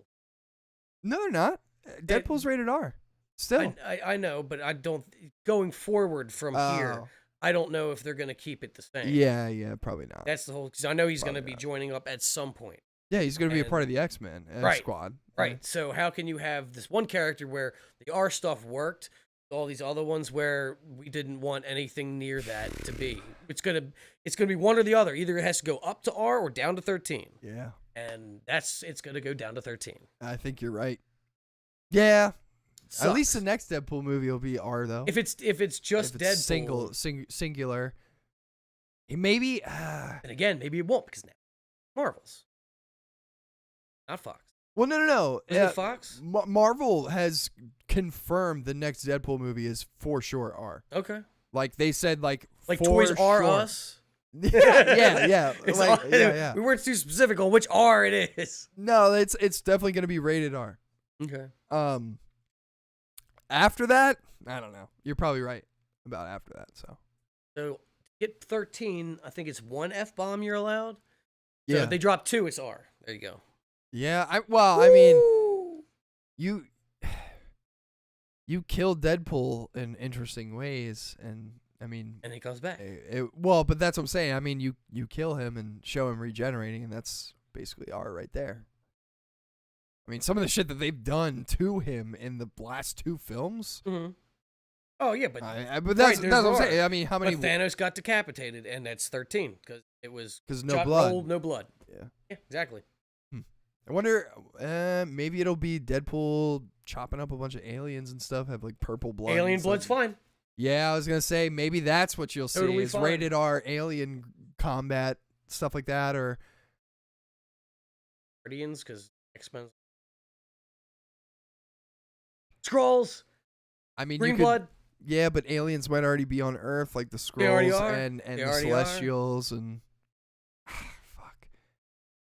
[SPEAKER 4] No, they're not. Deadpool's rated R. Still.
[SPEAKER 5] I know, but I don't. Going forward from here,
[SPEAKER 4] Oh.
[SPEAKER 5] I don't know if they're going to keep it the same.
[SPEAKER 4] Yeah, probably not.
[SPEAKER 5] That's the whole. Because I know he's going to
[SPEAKER 4] Probably
[SPEAKER 5] be
[SPEAKER 4] not.
[SPEAKER 5] joining up at some point.
[SPEAKER 4] Yeah, he's going to be a
[SPEAKER 5] And-
[SPEAKER 4] part of the X-Men
[SPEAKER 5] Right,
[SPEAKER 4] squad.
[SPEAKER 5] Right. So how can you have this one character where the R stuff worked, all these other ones where we didn't want anything near that to be? It's gonna be one or the other. Either it has to go up to R or down to 13.
[SPEAKER 4] Yeah,
[SPEAKER 5] And it's gonna go down to 13.
[SPEAKER 4] I think you're right. Yeah,
[SPEAKER 5] Sucks.
[SPEAKER 4] at least the next Deadpool movie will be R though.
[SPEAKER 5] if it's just
[SPEAKER 4] If it's
[SPEAKER 5] Deadpool,
[SPEAKER 4] singular. Maybe.
[SPEAKER 5] and again maybe it won't because now Marvel's not Fox.
[SPEAKER 4] Well, no.
[SPEAKER 5] Is it Fox?
[SPEAKER 4] Marvel has confirmed the next Deadpool movie is for sure R.
[SPEAKER 5] Okay.
[SPEAKER 4] Like they said, like for
[SPEAKER 5] Toys R
[SPEAKER 4] sure.
[SPEAKER 5] Us.
[SPEAKER 4] Yeah.
[SPEAKER 5] It's
[SPEAKER 4] Like,
[SPEAKER 5] all-
[SPEAKER 4] yeah.
[SPEAKER 5] We weren't too specific on which R it is.
[SPEAKER 4] No, it's definitely gonna be rated R.
[SPEAKER 5] Okay.
[SPEAKER 4] After that, I don't know. You're probably right about after that. So
[SPEAKER 5] So to get 13, I think it's one F-bomb you're allowed. So
[SPEAKER 4] yeah,
[SPEAKER 5] if they drop 2, it's R. There you go.
[SPEAKER 4] yeah. I mean, you killed Deadpool in interesting ways, and I mean,
[SPEAKER 5] And he comes back.
[SPEAKER 4] but that's what I'm saying. I mean, you kill him and show him regenerating, and that's basically R right there. I mean, some of the shit that they've done to him in the last 2 films.
[SPEAKER 5] Mm-hmm. Oh, yeah, but,
[SPEAKER 4] But that's
[SPEAKER 5] there's
[SPEAKER 4] what I'm
[SPEAKER 5] R.
[SPEAKER 4] saying. I mean, how many?
[SPEAKER 5] but Thanos got decapitated, and that's 13 because it was
[SPEAKER 4] 'Cause no
[SPEAKER 5] shot
[SPEAKER 4] blood.
[SPEAKER 5] rolled, no blood.
[SPEAKER 4] Yeah.
[SPEAKER 5] Yeah, exactly.
[SPEAKER 4] I wonder. Maybe it'll be Deadpool chopping up a bunch of aliens and stuff. Have like purple blood.
[SPEAKER 5] Alien
[SPEAKER 4] and
[SPEAKER 5] blood's
[SPEAKER 4] stuff.
[SPEAKER 5] fine.
[SPEAKER 4] Yeah, I was gonna say maybe that's what you'll see
[SPEAKER 5] Totally
[SPEAKER 4] is
[SPEAKER 5] fine.
[SPEAKER 4] rated R alien combat stuff like that, or
[SPEAKER 5] Guardians, because X-Men. Skrulls,
[SPEAKER 4] I mean,
[SPEAKER 5] green
[SPEAKER 4] you could,
[SPEAKER 5] blood.
[SPEAKER 4] yeah, but aliens might already be on Earth, like the
[SPEAKER 5] They already
[SPEAKER 4] Skrulls
[SPEAKER 5] are.
[SPEAKER 4] and
[SPEAKER 5] They
[SPEAKER 4] the
[SPEAKER 5] already are.
[SPEAKER 4] Celestials and fuck.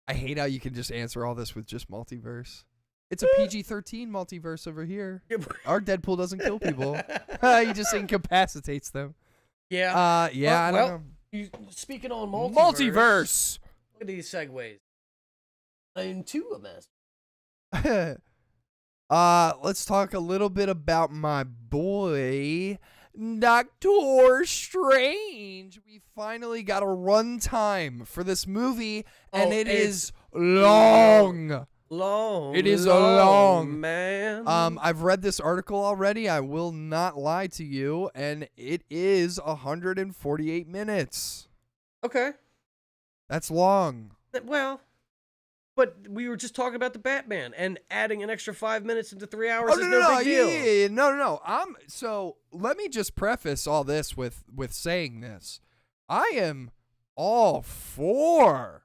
[SPEAKER 4] I hate how you can just answer all this with just multiverse. It's a PG-13 multiverse over here. Our Deadpool doesn't kill people. He just incapacitates them.
[SPEAKER 5] Yeah.
[SPEAKER 4] Yeah, I don't
[SPEAKER 5] well,
[SPEAKER 4] know.
[SPEAKER 5] Speaking on
[SPEAKER 4] Multiverse.
[SPEAKER 5] Look at these segues. Into a mess.
[SPEAKER 4] Let's talk a little bit about my boy, Doctor Strange. We finally got a runtime for this movie, and it is long.
[SPEAKER 5] Long.
[SPEAKER 4] It is long,
[SPEAKER 5] man.
[SPEAKER 4] I've read this article already. I will not lie to you, and it is 148 minutes.
[SPEAKER 5] Okay.
[SPEAKER 4] That's long.
[SPEAKER 5] Well, but we were just talking about the Batman and adding an extra 5 minutes into 3 hours is no big deal.
[SPEAKER 4] Yeah. No. So let me just preface all this with saying this. I am all for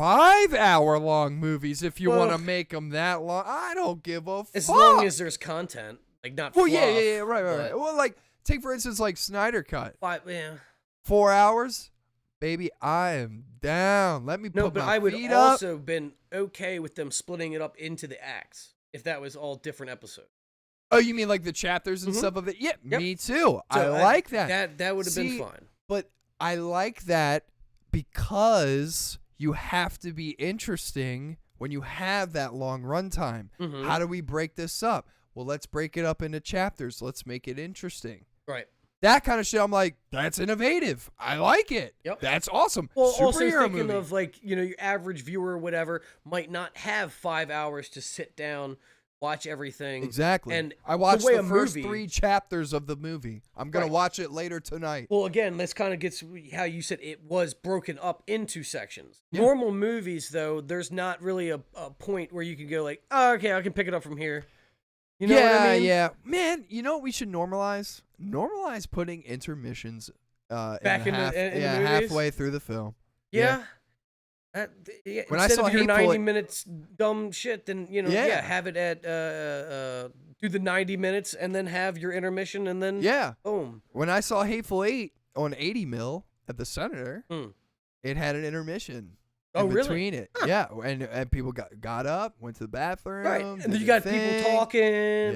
[SPEAKER 4] 5-hour-long movies if you want to make them that long. I don't give a fuck.
[SPEAKER 5] As long as there's content, like not
[SPEAKER 4] Well,
[SPEAKER 5] fluff,
[SPEAKER 4] yeah, right.
[SPEAKER 5] but
[SPEAKER 4] Well, like take for instance, like Snyder Cut,
[SPEAKER 5] 4
[SPEAKER 4] hours, baby. I am down. Let me
[SPEAKER 5] No,
[SPEAKER 4] put
[SPEAKER 5] but
[SPEAKER 4] my
[SPEAKER 5] I would
[SPEAKER 4] feet up.
[SPEAKER 5] also been okay with them splitting it up into the acts if that was all different episodes.
[SPEAKER 4] Oh, you mean like the chapters and
[SPEAKER 5] Mhm.
[SPEAKER 4] stuff of it? Yeah,
[SPEAKER 5] Yep.
[SPEAKER 4] me too. I
[SPEAKER 5] So
[SPEAKER 4] like that.
[SPEAKER 5] That would have been
[SPEAKER 4] See,
[SPEAKER 5] fine.
[SPEAKER 4] But I like that because you have to be interesting when you have that long runtime.
[SPEAKER 5] Mhm.
[SPEAKER 4] How do we break this up? Well, let's break it up into chapters. Let's make it interesting.
[SPEAKER 5] Right.
[SPEAKER 4] That kind of shit, I'm like, that's innovative. I like it.
[SPEAKER 5] Yep.
[SPEAKER 4] That's awesome.
[SPEAKER 5] Well, also
[SPEAKER 4] Superhero
[SPEAKER 5] thinking
[SPEAKER 4] movie.
[SPEAKER 5] of like, your average viewer or whatever might not have 5 hours to sit down, watch everything.
[SPEAKER 4] Exactly.
[SPEAKER 5] And
[SPEAKER 4] I watched
[SPEAKER 5] way
[SPEAKER 4] the
[SPEAKER 5] a
[SPEAKER 4] first
[SPEAKER 5] movie-
[SPEAKER 4] 3 chapters of the movie. I'm going
[SPEAKER 5] Right.
[SPEAKER 4] to watch it later tonight.
[SPEAKER 5] Well, again, this kind of gets how you said it was broken up into sections.
[SPEAKER 4] Yeah.
[SPEAKER 5] Normal movies, though, there's not really a point where you can go like, oh, okay, I can pick it up from here. You know what I mean?
[SPEAKER 4] Yeah. Man, you know what we should normalize? Normalize putting intermissions
[SPEAKER 5] Back in the movies?
[SPEAKER 4] halfway through the film.
[SPEAKER 5] Yeah.
[SPEAKER 4] When I
[SPEAKER 5] Instead
[SPEAKER 4] saw
[SPEAKER 5] of your
[SPEAKER 4] Hateful
[SPEAKER 5] 90
[SPEAKER 4] Eight-
[SPEAKER 5] minutes dumb shit, then have it at do the 90 minutes and then have your intermission and then boom.
[SPEAKER 4] When I saw Hateful Eight on 80 mil at the Senator,
[SPEAKER 5] Hmm.
[SPEAKER 4] it had an intermission.
[SPEAKER 5] Oh,
[SPEAKER 4] in
[SPEAKER 5] really?
[SPEAKER 4] between it. Yeah, and people got up, went to the bathroom.
[SPEAKER 5] Right. And
[SPEAKER 4] did
[SPEAKER 5] then you
[SPEAKER 4] their
[SPEAKER 5] got people
[SPEAKER 4] thing.
[SPEAKER 5] talking.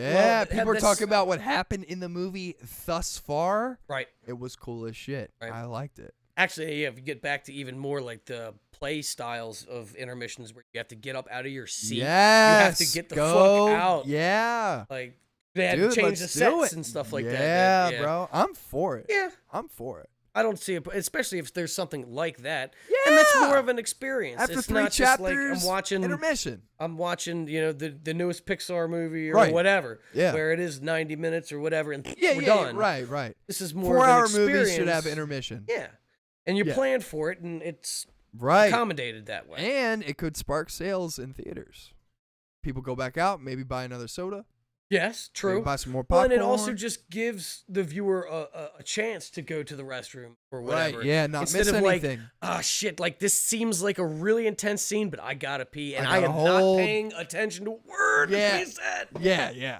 [SPEAKER 4] Yeah, people are
[SPEAKER 5] this-
[SPEAKER 4] talking about what happened in the movie thus far.
[SPEAKER 5] Right.
[SPEAKER 4] It was cool as shit.
[SPEAKER 5] Right.
[SPEAKER 4] I liked it.
[SPEAKER 5] Actually, yeah, if you get back to even more like the play styles of intermissions where you have to get up out of your seat.
[SPEAKER 4] Yes.
[SPEAKER 5] You have to get the
[SPEAKER 4] go.
[SPEAKER 5] fuck out.
[SPEAKER 4] Yeah.
[SPEAKER 5] Like, they had
[SPEAKER 4] Dude,
[SPEAKER 5] to change the
[SPEAKER 4] let's do
[SPEAKER 5] sets
[SPEAKER 4] it.
[SPEAKER 5] and stuff like
[SPEAKER 4] yeah,
[SPEAKER 5] that.
[SPEAKER 4] bro. I'm for it.
[SPEAKER 5] Yeah.
[SPEAKER 4] I'm for it.
[SPEAKER 5] I don't see it, especially if there's something like that. Yeah. And that's more of an experience.
[SPEAKER 4] After
[SPEAKER 5] it's
[SPEAKER 4] 3
[SPEAKER 5] not just like
[SPEAKER 4] chapters, intermission.
[SPEAKER 5] I'm watching, the newest Pixar movie or
[SPEAKER 4] Right.
[SPEAKER 5] whatever.
[SPEAKER 4] Yeah.
[SPEAKER 5] Where it is 90 minutes or whatever and we're
[SPEAKER 4] Yeah,
[SPEAKER 5] done.
[SPEAKER 4] right.
[SPEAKER 5] This is more of an
[SPEAKER 4] 4-hour
[SPEAKER 5] experience.
[SPEAKER 4] movies should have intermission.
[SPEAKER 5] Yeah. And you
[SPEAKER 4] Yeah.
[SPEAKER 5] planned for it and it's
[SPEAKER 4] Right.
[SPEAKER 5] accommodated that way.
[SPEAKER 4] And it could spark sales in theaters. People go back out, maybe buy another soda.
[SPEAKER 5] Yes, true.
[SPEAKER 4] Maybe buy some more
[SPEAKER 5] Well,
[SPEAKER 4] popcorn.
[SPEAKER 5] and it also just gives the viewer a chance to go to the restroom or whatever.
[SPEAKER 4] Right, yeah, not
[SPEAKER 5] Instead
[SPEAKER 4] miss
[SPEAKER 5] of
[SPEAKER 4] anything.
[SPEAKER 5] shit, like this seems like a really intense scene, but I gotta pee, and
[SPEAKER 4] I
[SPEAKER 5] I
[SPEAKER 4] gotta
[SPEAKER 5] am
[SPEAKER 4] hold-
[SPEAKER 5] not paying attention to a word
[SPEAKER 4] Yeah.
[SPEAKER 5] he said.
[SPEAKER 4] Yeah.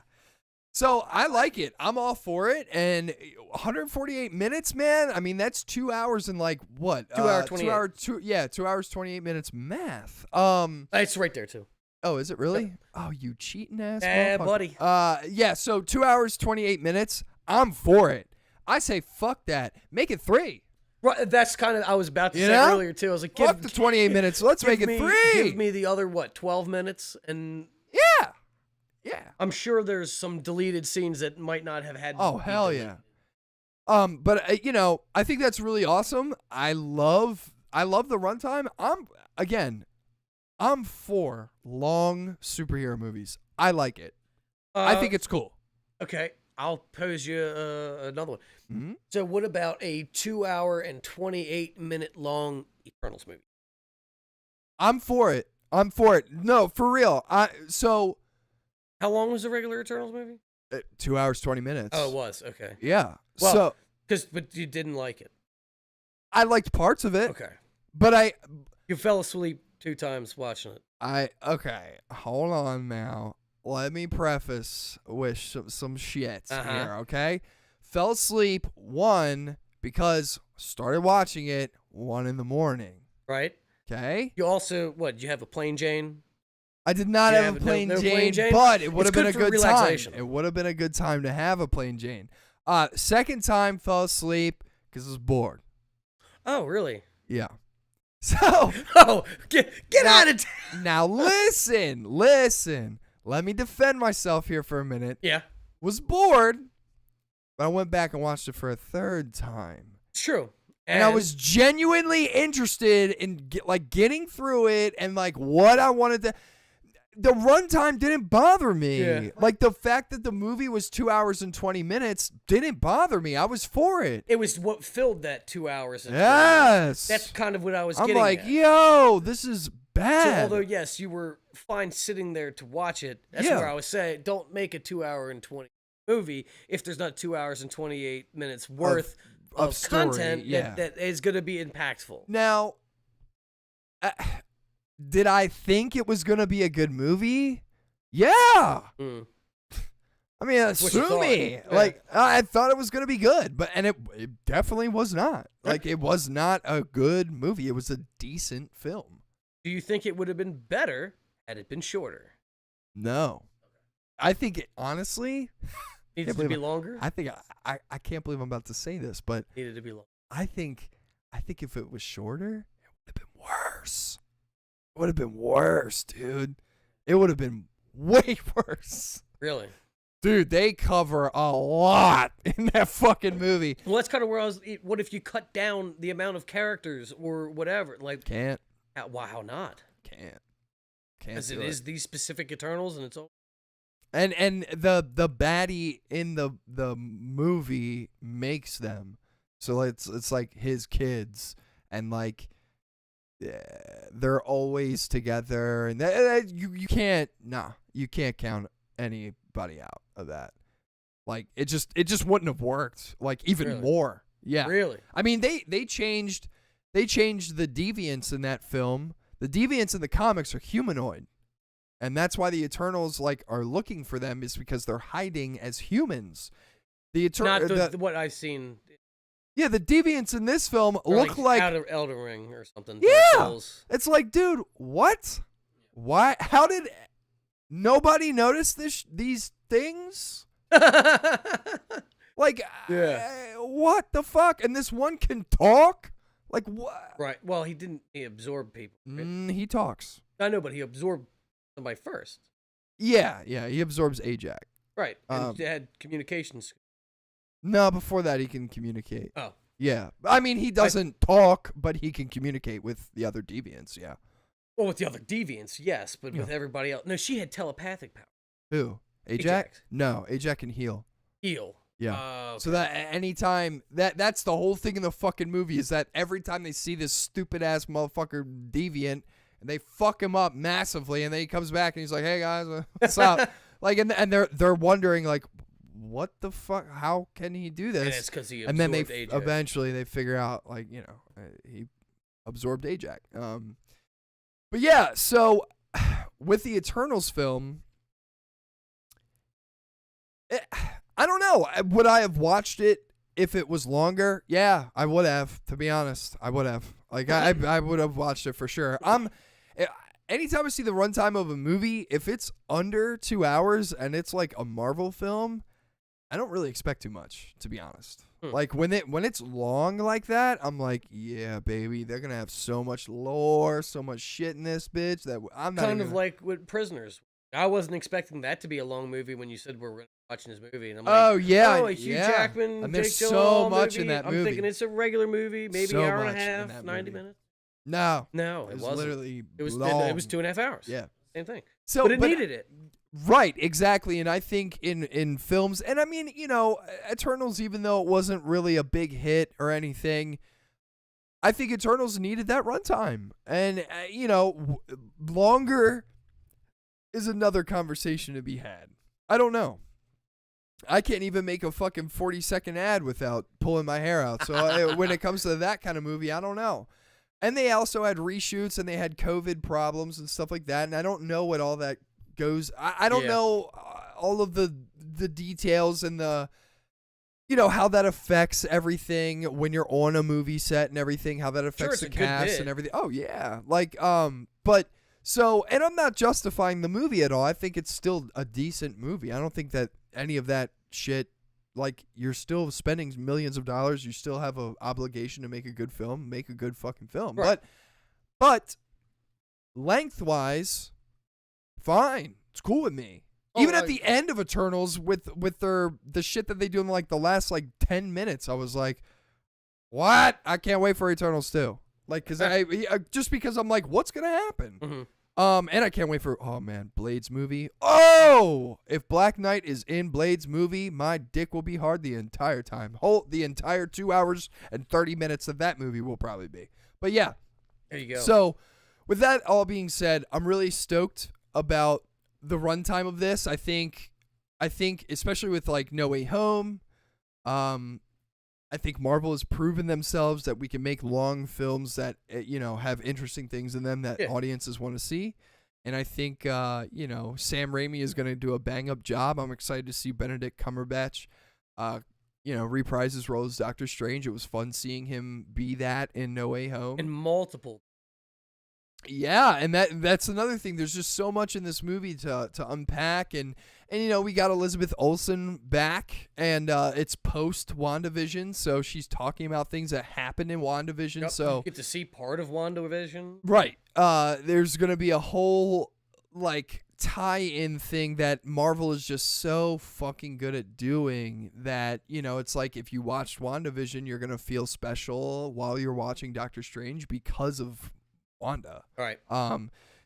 [SPEAKER 4] So I like it. I'm all for it. And 148 minutes, man. I mean, that's 2 hours and like what?
[SPEAKER 5] 2 hour 28.
[SPEAKER 4] 2 hours 28 minutes. Math.
[SPEAKER 5] It's right there too.
[SPEAKER 4] Oh, is it really? Oh, you cheating ass.
[SPEAKER 5] Yeah,
[SPEAKER 4] motherfucker.
[SPEAKER 5] buddy.
[SPEAKER 4] Yeah. So 2 hours 28 minutes. I'm for it. I say fuck that. Make it 3.
[SPEAKER 5] Right, that's kind of I was about to
[SPEAKER 4] You
[SPEAKER 5] say
[SPEAKER 4] know?
[SPEAKER 5] earlier too. I was like,
[SPEAKER 4] Fuck the 28 minutes. Let's make it 3.
[SPEAKER 5] Give me the other 12 minutes, and
[SPEAKER 4] Yeah.
[SPEAKER 5] I'm sure there's some deleted scenes that might not have had.
[SPEAKER 4] Oh,
[SPEAKER 5] to be
[SPEAKER 4] hell
[SPEAKER 5] deleted.
[SPEAKER 4] yeah. But I think that's really awesome. I love the runtime. I'm for long superhero movies. I like it. I think it's cool.
[SPEAKER 5] Okay, I'll pose you another one.
[SPEAKER 4] Mm-hmm.
[SPEAKER 5] So, what about a 2 hour and 28-minute long Eternals movie?
[SPEAKER 4] I'm for it. No, for real.
[SPEAKER 5] How long was the regular Eternals movie?
[SPEAKER 4] 2 hours 20 minutes.
[SPEAKER 5] Oh, it was okay.
[SPEAKER 4] Yeah.
[SPEAKER 5] Well, but you didn't like it.
[SPEAKER 4] I liked parts of it.
[SPEAKER 5] Okay.
[SPEAKER 4] But
[SPEAKER 5] You fell asleep 2 times watching it.
[SPEAKER 4] Okay. Hold on now. Let me preface with some shit here, okay? Fell asleep, 1, because started watching it 1 in the morning.
[SPEAKER 5] Right.
[SPEAKER 4] Okay?
[SPEAKER 5] You also did you have a plain Jane?
[SPEAKER 4] I did not
[SPEAKER 5] Yeah,
[SPEAKER 4] have a
[SPEAKER 5] no-
[SPEAKER 4] plain
[SPEAKER 5] no
[SPEAKER 4] Jane,
[SPEAKER 5] plain Jane?
[SPEAKER 4] but it would
[SPEAKER 5] It's
[SPEAKER 4] have been
[SPEAKER 5] good
[SPEAKER 4] a
[SPEAKER 5] for
[SPEAKER 4] good time.
[SPEAKER 5] relaxation.
[SPEAKER 4] It would have been a good time to have a plain Jane. Second time, fell asleep because I was bored.
[SPEAKER 5] Oh, really?
[SPEAKER 4] Yeah. So
[SPEAKER 5] get out of town.
[SPEAKER 4] now listen. Let me defend myself here for a minute.
[SPEAKER 5] Yeah,
[SPEAKER 4] Was bored, but I went back and watched it for a third time.
[SPEAKER 5] it's true.
[SPEAKER 4] And I was genuinely interested in getting through it and like what I wanted to. The runtime didn't bother me.
[SPEAKER 5] Yeah.
[SPEAKER 4] Like the fact that the movie was 2 hours and 20 minutes didn't bother me. I was for it.
[SPEAKER 5] It was what filled that 2 hours. And 20
[SPEAKER 4] Yes.
[SPEAKER 5] minutes. That's kind of what I was
[SPEAKER 4] I'm
[SPEAKER 5] getting
[SPEAKER 4] like,
[SPEAKER 5] at.
[SPEAKER 4] yo, this is
[SPEAKER 5] So
[SPEAKER 4] bad.
[SPEAKER 5] although yes, you were fine sitting there to watch it. That's
[SPEAKER 4] Yeah.
[SPEAKER 5] where I was saying, don't make a 2 hour and 20 movie if there's not 2 hours and 28 minutes worth of
[SPEAKER 4] story,
[SPEAKER 5] content
[SPEAKER 4] yeah.
[SPEAKER 5] that is going to be impactful.
[SPEAKER 4] Now, did I think it was going to be a good movie? Yeah.
[SPEAKER 5] Mm.
[SPEAKER 4] I mean,
[SPEAKER 5] what you
[SPEAKER 4] sue
[SPEAKER 5] thought.
[SPEAKER 4] me.
[SPEAKER 5] Yeah.
[SPEAKER 4] Like, I thought it was going to be good, but it definitely was not. Like, it was not a good movie. It was a decent film.
[SPEAKER 5] Do you think it would have been better had it been shorter?
[SPEAKER 4] No. I think it, honestly,
[SPEAKER 5] Needed
[SPEAKER 4] Can't
[SPEAKER 5] to be
[SPEAKER 4] believe
[SPEAKER 5] longer?
[SPEAKER 4] I think I can't believe I'm about to say this, but
[SPEAKER 5] Needed to be longer.
[SPEAKER 4] I think if it was shorter, it would have been worse. It would have been worse, dude. It would have been way worse.
[SPEAKER 5] Really?
[SPEAKER 4] Dude, they cover a lot in that fucking movie.
[SPEAKER 5] Well, that's kind of where I was. What if you cut down the amount of characters or whatever? Like,
[SPEAKER 4] Can't.
[SPEAKER 5] how not?
[SPEAKER 4] Can't
[SPEAKER 5] Because
[SPEAKER 4] do
[SPEAKER 5] it is these specific Eternals, and it's all.
[SPEAKER 4] And the baddie in the movie makes them, so it's like his kids, and like they're always together, and you can't count anybody out of that. Like it just wouldn't have worked. Like even
[SPEAKER 5] Really?
[SPEAKER 4] more. Yeah.
[SPEAKER 5] Really?
[SPEAKER 4] I mean, they changed the deviants in that film. The deviants in the comics are humanoid. And that's why the Eternals like are looking for them, is because they're hiding as humans. The
[SPEAKER 5] Not what I've seen.
[SPEAKER 4] Yeah, the deviants in this film
[SPEAKER 5] Or
[SPEAKER 4] look like
[SPEAKER 5] out of Elden Ring or something.
[SPEAKER 4] Yeah.
[SPEAKER 5] Dark Souls.
[SPEAKER 4] It's like, dude, what? Why? How did nobody notice these things? Like, what the fuck? And this one can talk? Like, what?
[SPEAKER 5] Right. Well, he absorbed people. Right?
[SPEAKER 4] He talks.
[SPEAKER 5] I know, but he absorbed somebody first.
[SPEAKER 4] Yeah, he absorbs Ajax.
[SPEAKER 5] Right. And had communications.
[SPEAKER 4] No, before that he can communicate.
[SPEAKER 5] Oh.
[SPEAKER 4] Yeah. I mean, he doesn't talk, but he can communicate with the other deviants, yeah.
[SPEAKER 5] Well, with the other deviants, yes, but with everybody else. No, she had telepathic power.
[SPEAKER 4] Who? Ajax? No, Ajax can heal.
[SPEAKER 5] Heal.
[SPEAKER 4] Yeah.
[SPEAKER 5] Okay.
[SPEAKER 4] So that anytime that's the whole thing in the fucking movie, is that every time they see this stupid ass motherfucker deviant and they fuck him up massively, and then he comes back and he's like, "Hey guys, what's up?" Like, and they're wondering like, what the fuck? How can he do this?
[SPEAKER 5] And it's because he absorbed
[SPEAKER 4] and then they
[SPEAKER 5] Ajax.
[SPEAKER 4] eventually they figure out like, you know, he absorbed Ajax. But yeah, so with the Eternals film, I don't know. Would I have watched it if it was longer? Yeah, I would have. To be honest, I would have. Like I would have watched it for sure. Anytime I see the runtime of a movie, if it's under 2 hours and it's like a Marvel film, I don't really expect too much, to be honest. Like when it's long like that, I'm like, yeah, baby, they're gonna have so much lore, so much shit in this bitch that I'm not
[SPEAKER 5] kind of like with Prisoners. I wasn't expecting that to be a long movie when you said we're watching this movie, and I'm like,
[SPEAKER 4] oh yeah,
[SPEAKER 5] Hugh Jackman,
[SPEAKER 4] and there's
[SPEAKER 5] Jake
[SPEAKER 4] so
[SPEAKER 5] Gyllenhaal
[SPEAKER 4] much
[SPEAKER 5] movie.
[SPEAKER 4] in that movie.
[SPEAKER 5] I'm thinking it's a regular movie, maybe
[SPEAKER 4] So
[SPEAKER 5] an hour and
[SPEAKER 4] much
[SPEAKER 5] a
[SPEAKER 4] in
[SPEAKER 5] half,
[SPEAKER 4] that
[SPEAKER 5] 90
[SPEAKER 4] movie.
[SPEAKER 5] minutes.
[SPEAKER 4] No,
[SPEAKER 5] It
[SPEAKER 4] was
[SPEAKER 5] wasn't.
[SPEAKER 4] literally
[SPEAKER 5] It was
[SPEAKER 4] long.
[SPEAKER 5] it was 2.5 hours.
[SPEAKER 4] Yeah,
[SPEAKER 5] Same thing.
[SPEAKER 4] so
[SPEAKER 5] But it needed it.
[SPEAKER 4] Right, exactly. And I think in films, and I mean, you know, Eternals, even though it wasn't really a big hit or anything, I think Eternals needed that runtime. And, you know, longer is another conversation to be had. I don't know. I can't even make a fucking 40-second ad without pulling my hair out. So when it comes to that kind of movie, I don't know. And they also had reshoots and they had COVID problems and stuff like that. And I don't know what all that goes. I don't know all of the details and the, you know, how that affects everything when you're on a movie set and everything, how that affects the cast and everything. Oh yeah. Like, but so, and I'm not justifying the movie at all. I think it's still a decent movie. I don't think that any of that shit, like, you're still spending millions of dollars. You still have an obligation to make a good film, make a good fucking film.
[SPEAKER 5] Right.
[SPEAKER 4] But lengthwise, fine. It's cool with me. Even at the end of Eternals with the shit that they do in like the last like 10 minutes, I was like, what? I can't wait for Eternals 2. Like, just because I'm like, what's going to happen?
[SPEAKER 5] Mm-hmm.
[SPEAKER 4] And I can't wait for, oh man, Blade's movie. Oh, if Black Knight is in Blade's movie, my dick will be hard the entire time. The entire 2 hours and 30 minutes of that movie will probably be. But yeah.
[SPEAKER 5] There you go.
[SPEAKER 4] So with that all being said, I'm really stoked about the runtime of this. I think especially with like No Way Home, I think Marvel has proven themselves that we can make long films that, you know, have interesting things in them that audiences want to see. And I think, you know, Sam Raimi is going to do a bang-up job. I'm excited to see Benedict Cumberbatch, you know, reprise his role as Doctor Strange. It was fun seeing him be that in No Way Home.
[SPEAKER 5] And multiple.
[SPEAKER 4] Yeah, and that's another thing. There's just so much in this movie to unpack, and you know, we got Elizabeth Olsen back, and it's post WandaVision, so she's talking about things that happened in WandaVision.
[SPEAKER 5] Yep,
[SPEAKER 4] so
[SPEAKER 5] you get to see part of WandaVision.
[SPEAKER 4] Right. There's gonna be a whole like tie-in thing that Marvel is just so fucking good at doing that, you know, it's like if you watched WandaVision, you're gonna feel special while you're watching Doctor Strange because of Wanda.
[SPEAKER 5] All right.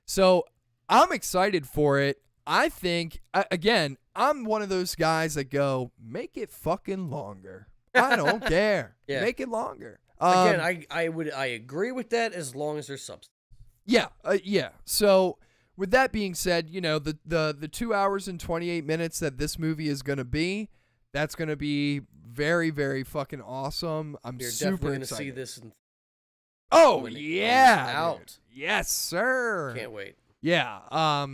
[SPEAKER 4] So I'm excited for it. I think, again, I'm one of those guys that go, make it fucking longer. I don't care.
[SPEAKER 5] Yeah.
[SPEAKER 4] Make it longer.
[SPEAKER 5] Again, I agree with that as long as there's substance.
[SPEAKER 4] Yeah. Yeah. So with that being said, you know, the 2 hours and 28 minutes that this movie is going to be, that's going to be very, very fucking awesome. I'm
[SPEAKER 5] You're
[SPEAKER 4] super
[SPEAKER 5] definitely
[SPEAKER 4] excited.
[SPEAKER 5] see this.
[SPEAKER 4] Oh,
[SPEAKER 5] when it
[SPEAKER 4] yeah.
[SPEAKER 5] comes out.
[SPEAKER 4] Dude. Yes, sir.
[SPEAKER 5] Can't wait.
[SPEAKER 4] Yeah.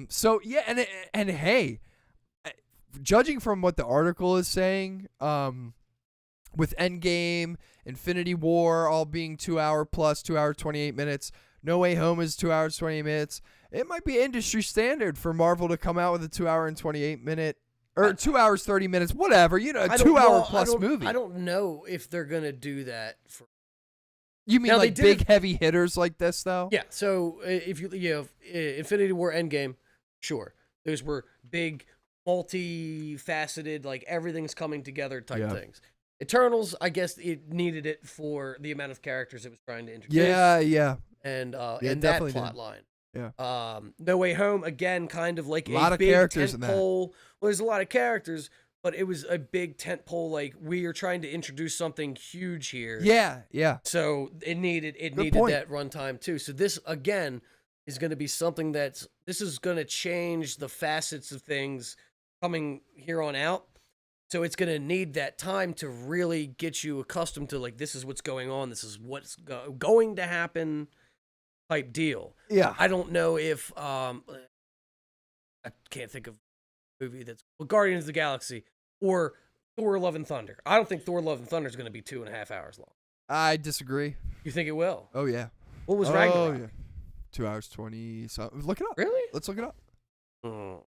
[SPEAKER 4] So yeah, and hey, judging from what the article is saying, with Endgame, Infinity War all being 2 hour plus 2 hour 28 minutes, No Way Home is 2 hours 28 minutes. It might be industry standard for Marvel to come out with a 2 hour and 28 minute or 2 hours 30 minutes, whatever. You know, a 2 hour plus movie.
[SPEAKER 5] I don't know if they're gonna do that for.
[SPEAKER 4] You mean
[SPEAKER 5] Now,
[SPEAKER 4] like big heavy hitters like this though?
[SPEAKER 5] Yeah. So if you have Infinity War, Endgame, sure, those were big, multifaceted, like everything's coming together type things. Eternals, I guess it needed it for the amount of characters it was trying to introduce.
[SPEAKER 4] Yeah.
[SPEAKER 5] And
[SPEAKER 4] Yeah,
[SPEAKER 5] that plot line.
[SPEAKER 4] Yeah.
[SPEAKER 5] No Way Home, again, kind of like
[SPEAKER 4] a lot of
[SPEAKER 5] big
[SPEAKER 4] characters in that.
[SPEAKER 5] tentpole. Well, there's a lot of characters, but it was a big tentpole. Like we are trying to introduce something huge here.
[SPEAKER 4] Yeah.
[SPEAKER 5] So it needed
[SPEAKER 4] point.
[SPEAKER 5] that runtime too. So this again is going to be something this is going to change the facets of things coming here on out. So it's going to need that time to really get you accustomed to like this is what's going on. This is what's going to happen. Type deal.
[SPEAKER 4] Yeah.
[SPEAKER 5] I don't know if I can't think of a movie that's Guardians of the Galaxy or Thor: Love and Thunder. I don't think Thor: Love and Thunder is going to be 2.5 hours long.
[SPEAKER 4] I disagree.
[SPEAKER 5] You think it will?
[SPEAKER 4] Oh yeah.
[SPEAKER 5] What was Ragnarok?
[SPEAKER 4] Yeah. 2 hours 20 something. Look it up.
[SPEAKER 5] Really?
[SPEAKER 4] Let's look it up.
[SPEAKER 5] Oh.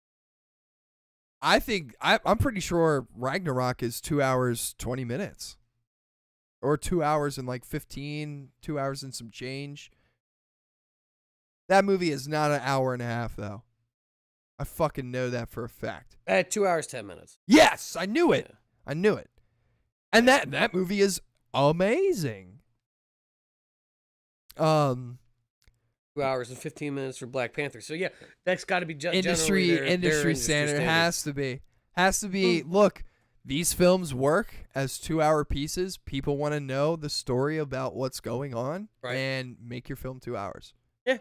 [SPEAKER 4] I think I'm pretty sure Ragnarok is 2 hours 20 minutes. Or 2 hours and like 15, 2 hours and some change. That movie is not an hour and a half though. I fucking know that for a fact.
[SPEAKER 5] 2 hours 10 minutes.
[SPEAKER 4] Yes, I knew it.
[SPEAKER 5] Yeah.
[SPEAKER 4] I knew it. And that movie is amazing.
[SPEAKER 5] 2 hours and 15 minutes for Black Panther. So yeah, that's got to be
[SPEAKER 4] industry standard. Has to be. Look, these films work as 2 hour pieces. People want to know the story about what's going on, and make your film 2 hours.
[SPEAKER 5] Yeah.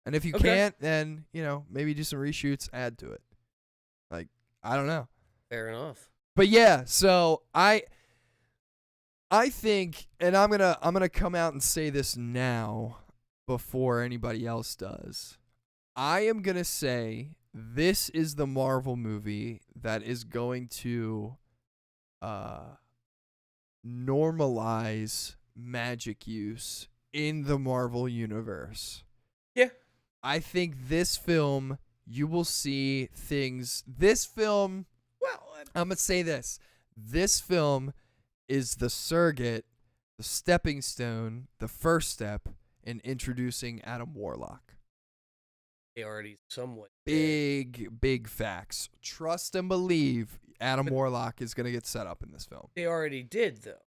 [SPEAKER 4] And if you can't, then maybe do some reshoots, add to it. Like I don't know.
[SPEAKER 5] Fair enough.
[SPEAKER 4] But yeah, so I think, and I'm gonna come out and say this now before anybody else does. I am gonna say this is the Marvel movie that is going to normalize magic use in the Marvel universe.
[SPEAKER 5] Yeah.
[SPEAKER 4] I think this film, you will see things. This film, I'm going to say this. This film is the surrogate, the stepping stone, the first step in introducing Adam Warlock.
[SPEAKER 5] They already somewhat
[SPEAKER 4] Big facts. Trust and believe Adam Warlock is going to get set up in this film.
[SPEAKER 5] They already did, though.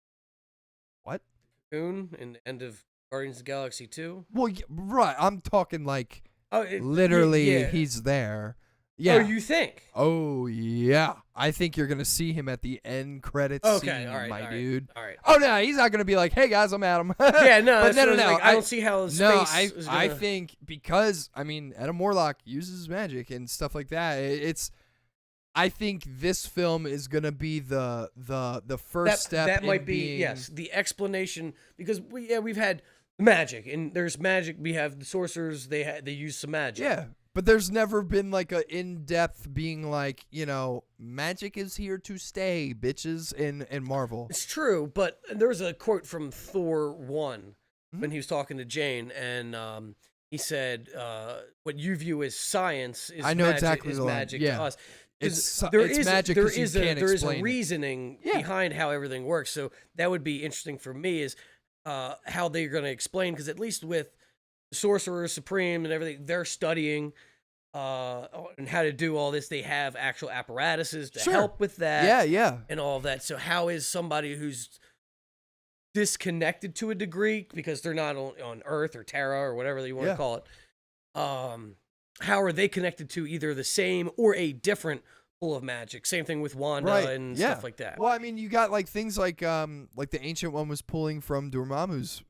[SPEAKER 4] What?
[SPEAKER 5] Cocoon in the end of Guardians of the Galaxy 2?
[SPEAKER 4] Well, right. I'm talking like
[SPEAKER 5] literally
[SPEAKER 4] he's there. Yeah.
[SPEAKER 5] Oh, you think?
[SPEAKER 4] Oh, yeah. I think you're going to see him at the end credits scene,
[SPEAKER 5] all right,
[SPEAKER 4] dude.
[SPEAKER 5] All right.
[SPEAKER 4] Oh, no, he's not going to be like, hey, guys, I'm Adam.
[SPEAKER 5] Yeah, no.
[SPEAKER 4] But no.
[SPEAKER 5] Like, I don't see how space is
[SPEAKER 4] I
[SPEAKER 5] gonna...
[SPEAKER 4] think because, Adam Warlock uses magic and stuff like that. I think this film is going to be the first step.
[SPEAKER 5] That might be,
[SPEAKER 4] being...
[SPEAKER 5] yes, the explanation. Because, we've had magic, and there's magic. We have the sorcerers. They use some magic.
[SPEAKER 4] Yeah. But there's never been like a in-depth being like, magic is here to stay, bitches, in Marvel.
[SPEAKER 5] It's true, but there was a quote from Thor 1 when he was talking to Jane, and he said, what you view as science is magic to us.
[SPEAKER 4] It's
[SPEAKER 5] There
[SPEAKER 4] magic because you can't
[SPEAKER 5] there is
[SPEAKER 4] explain
[SPEAKER 5] a reasoning behind how everything works. So that would be interesting for me is how they're going to explain, because at least with Sorcerer Supreme and everything, they're studying and how to do all this. They have actual apparatuses to help with that.
[SPEAKER 4] Yeah.
[SPEAKER 5] And all of that. So how is somebody who's disconnected to a degree, because they're not on Earth or Terra or whatever you want to call it, how are they connected to either the same or a different full of magic. Same thing with Wanda and stuff like that.
[SPEAKER 4] Well, I mean, you got like things like the ancient one was pulling from Dormammu's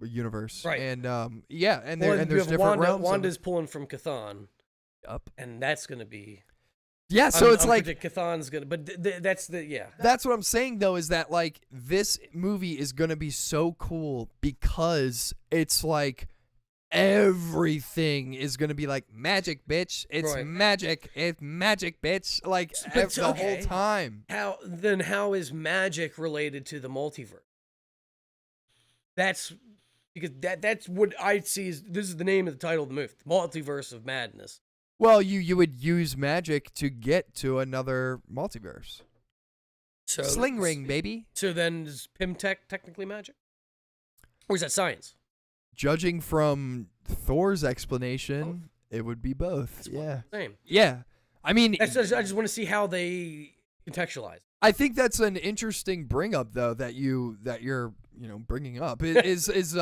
[SPEAKER 4] universe,
[SPEAKER 5] right?
[SPEAKER 4] And and there's different realms.
[SPEAKER 5] Wanda's pulling from Chthon.
[SPEAKER 4] Yup.
[SPEAKER 5] And that's gonna be.
[SPEAKER 4] Yeah, so it's like
[SPEAKER 5] Chthon's gonna, but that's the.
[SPEAKER 4] That's what I'm saying though, is that like this movie is gonna be so cool because it's like everything is gonna be like magic, bitch. It's magic. It's magic, bitch. Like the whole time.
[SPEAKER 5] How is magic related to the multiverse? That's because that's what I see. This is the name of the title of the movie, Multiverse of Madness.
[SPEAKER 4] Well, you would use magic to get to another multiverse.
[SPEAKER 5] So
[SPEAKER 4] Sling ring, baby.
[SPEAKER 5] So then is Pimtech technically magic? Or is that science?
[SPEAKER 4] Judging from Thor's explanation, it would be both.
[SPEAKER 5] That's same.
[SPEAKER 4] Yeah. I mean,
[SPEAKER 5] I just want to see how they contextualize.
[SPEAKER 4] I think that's an interesting bring up though that you're bringing up is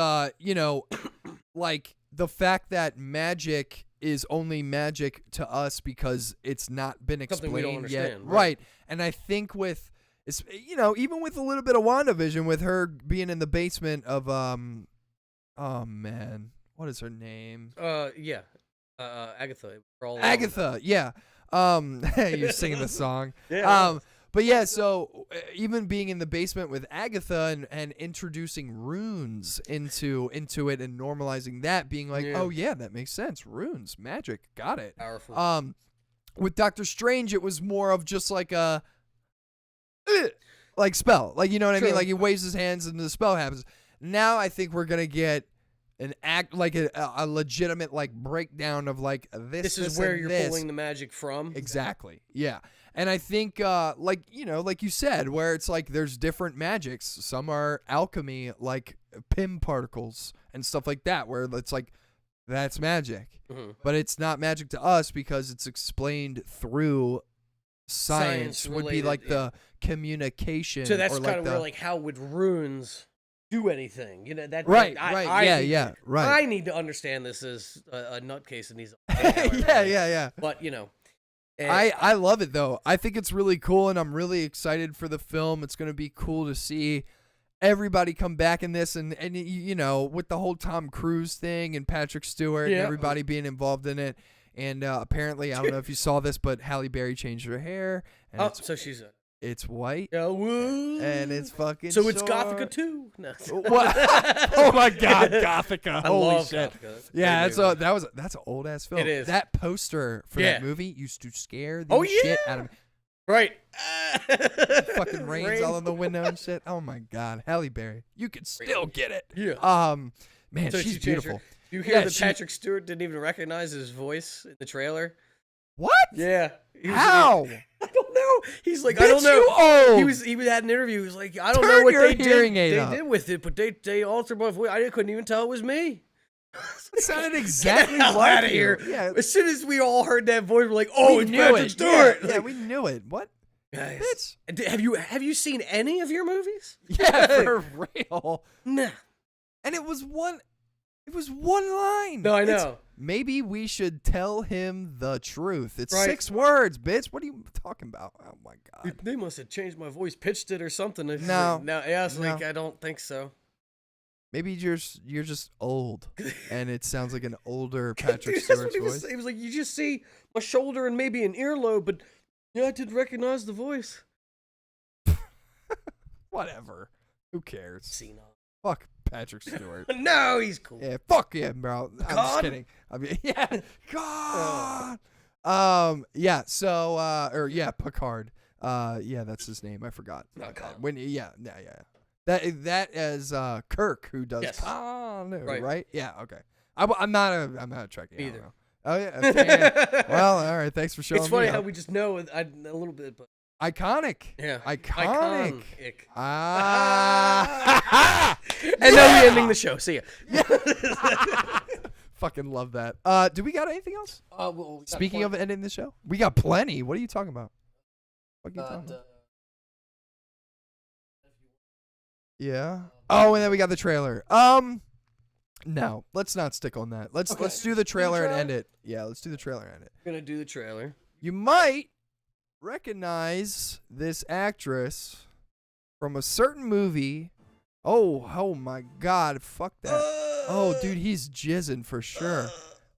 [SPEAKER 4] like the fact that magic is only magic to us because it's not been explained
[SPEAKER 5] we don't understand,
[SPEAKER 4] yet. Right. And I think with even with a little bit of WandaVision, with her being in the basement of oh man, what is her name?
[SPEAKER 5] Agatha.
[SPEAKER 4] Agatha, yeah. You're singing the song.
[SPEAKER 5] Yeah.
[SPEAKER 4] But yeah, so even being in the basement with Agatha and introducing runes into it and normalizing that, being like, oh yeah, that makes sense. Runes, magic, got it.
[SPEAKER 5] Powerful.
[SPEAKER 4] With Doctor Strange, it was more of just like a like spell, like, you know what I mean? Like he waves his hands and the spell happens. Now I think we're gonna get an act like a legitimate like breakdown of like this
[SPEAKER 5] is where you're pulling the magic from.
[SPEAKER 4] Exactly. Yeah. And I think like you said, where it's like there's different magics. Some are alchemy, like Pym particles and stuff like that, where it's like that's magic.
[SPEAKER 5] Mm-hmm.
[SPEAKER 4] But it's not magic to us because it's explained through science would be like the communication.
[SPEAKER 5] So that's
[SPEAKER 4] or
[SPEAKER 5] kind
[SPEAKER 4] like
[SPEAKER 5] of where like how would runes do anything? You know that
[SPEAKER 4] right.
[SPEAKER 5] I need to understand this as a nutcase in these.
[SPEAKER 4] yeah.
[SPEAKER 5] But
[SPEAKER 4] I love it though. I think it's really cool, and I'm really excited for the film. It's gonna be cool to see everybody come back in this, and with the whole Tom Cruise thing and Patrick Stewart and everybody being involved in it. And apparently, I don't know if you saw this, but Halle Berry changed her hair. And
[SPEAKER 5] so she's
[SPEAKER 4] it's white.
[SPEAKER 5] Woo.
[SPEAKER 4] And it's fucking
[SPEAKER 5] so it's
[SPEAKER 4] short.
[SPEAKER 5] Gothica too. No.
[SPEAKER 4] What? Oh my God, Gothica!
[SPEAKER 5] I
[SPEAKER 4] Holy
[SPEAKER 5] love
[SPEAKER 4] shit!
[SPEAKER 5] Gothica.
[SPEAKER 4] Yeah, that's an old ass film.
[SPEAKER 5] It is.
[SPEAKER 4] That poster for that movie used to scare the
[SPEAKER 5] Oh,
[SPEAKER 4] shit out of me.
[SPEAKER 5] Right.
[SPEAKER 4] Fucking rains all in the window and shit. Oh my God, Halle Berry, you could still get it.
[SPEAKER 5] Yeah.
[SPEAKER 4] Man,
[SPEAKER 5] So
[SPEAKER 4] she's
[SPEAKER 5] she changed
[SPEAKER 4] beautiful.
[SPEAKER 5] her- You hear that Patrick Stewart didn't even recognize his voice in the trailer?
[SPEAKER 4] What?
[SPEAKER 5] Yeah.
[SPEAKER 4] How?
[SPEAKER 5] I don't know. He's like,
[SPEAKER 4] Bitch,
[SPEAKER 5] I don't know.
[SPEAKER 4] you old.
[SPEAKER 5] He had an interview. He was like, I don't
[SPEAKER 4] Turn
[SPEAKER 5] know what
[SPEAKER 4] your
[SPEAKER 5] they
[SPEAKER 4] hearing
[SPEAKER 5] did.
[SPEAKER 4] aid
[SPEAKER 5] They
[SPEAKER 4] up.
[SPEAKER 5] did with it, but they altered my voice. I couldn't even tell it was me.
[SPEAKER 4] It sounded exactly
[SPEAKER 5] Get the hell
[SPEAKER 4] like
[SPEAKER 5] out of
[SPEAKER 4] you.
[SPEAKER 5] here.
[SPEAKER 4] Yeah.
[SPEAKER 5] As soon as we all heard that voice, we're like, oh,
[SPEAKER 4] We
[SPEAKER 5] it's
[SPEAKER 4] knew
[SPEAKER 5] Patrick
[SPEAKER 4] it.
[SPEAKER 5] Stewart.
[SPEAKER 4] Yeah, we knew it. What?
[SPEAKER 5] Guys,
[SPEAKER 4] Bitch.
[SPEAKER 5] have you seen any of your movies?
[SPEAKER 4] Yeah, for real.
[SPEAKER 5] Nah.
[SPEAKER 4] And it was one line.
[SPEAKER 5] No, I know.
[SPEAKER 4] Maybe we should tell him the truth. It's
[SPEAKER 5] Right.
[SPEAKER 4] 6 words, bitch. What are you talking about? Oh my God.
[SPEAKER 5] They must have changed my voice, pitched it or something.
[SPEAKER 4] No.
[SPEAKER 5] Yeah, it's like,
[SPEAKER 4] No.
[SPEAKER 5] I don't think so.
[SPEAKER 4] Maybe you're just old, and it sounds like an older Patrick
[SPEAKER 5] Dude, that's
[SPEAKER 4] Stewart's
[SPEAKER 5] what he was
[SPEAKER 4] voice.
[SPEAKER 5] saying. He was like, you just see my shoulder and maybe an earlobe, but I did recognize the voice.
[SPEAKER 4] Whatever. Who cares?
[SPEAKER 5] Senile.
[SPEAKER 4] Fuck Patrick Stewart.
[SPEAKER 5] No, he's cool.
[SPEAKER 4] Yeah, fuck him, bro. I'm just
[SPEAKER 5] God?
[SPEAKER 4] kidding. I mean, yeah, God. Yeah. So, Picard. Yeah, that's his name. I forgot.
[SPEAKER 5] Not God.
[SPEAKER 4] Yeah. That is Kirk who does.
[SPEAKER 5] Yes.
[SPEAKER 4] Right. Yeah. Okay. I'm not a Trekkie.
[SPEAKER 5] Either.
[SPEAKER 4] Oh yeah. Well, all right. Thanks for showing me.
[SPEAKER 5] It's funny how
[SPEAKER 4] up.
[SPEAKER 5] we just know a little bit, but
[SPEAKER 4] Iconic.
[SPEAKER 5] yeah,
[SPEAKER 4] Iconic.
[SPEAKER 5] And now we're ending the show. See ya.
[SPEAKER 4] Fucking love that. Do we got anything else?
[SPEAKER 5] Well,
[SPEAKER 4] Speaking of ending the show, we got plenty. What are you talking about? What are you talking about? Yeah. Oh, and then we got the trailer. No, let's not stick on that. Let's do the trailer and end it. Yeah, let's do the trailer and end it.
[SPEAKER 5] We're gonna do the trailer.
[SPEAKER 4] You might recognize this actress from a certain movie. Oh my God, fuck that. Oh, dude, he's jizzing for sure.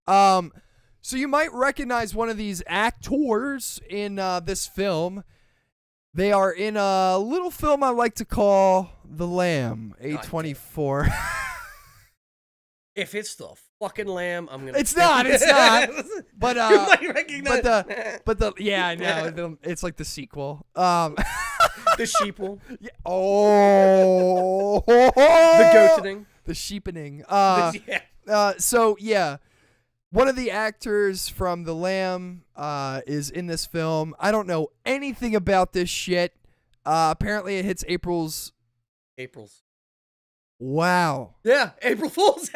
[SPEAKER 4] So you might recognize one of these actors in this film. They are in a little film I like to call The Lamb, A24.
[SPEAKER 5] If it's the fucking Lamb, I'm gonna.
[SPEAKER 4] It's not. But
[SPEAKER 5] you might recognize.
[SPEAKER 4] But the yeah, I know. It's like the sequel.
[SPEAKER 5] The sheeple.
[SPEAKER 4] Yeah. Oh.
[SPEAKER 5] The goatening.
[SPEAKER 4] The sheepening.
[SPEAKER 5] Yeah.
[SPEAKER 4] So yeah, one of the actors from The Lamb is in this film. I don't know anything about this shit. Apparently, it hits April's. Wow.
[SPEAKER 5] Yeah, April Fool's.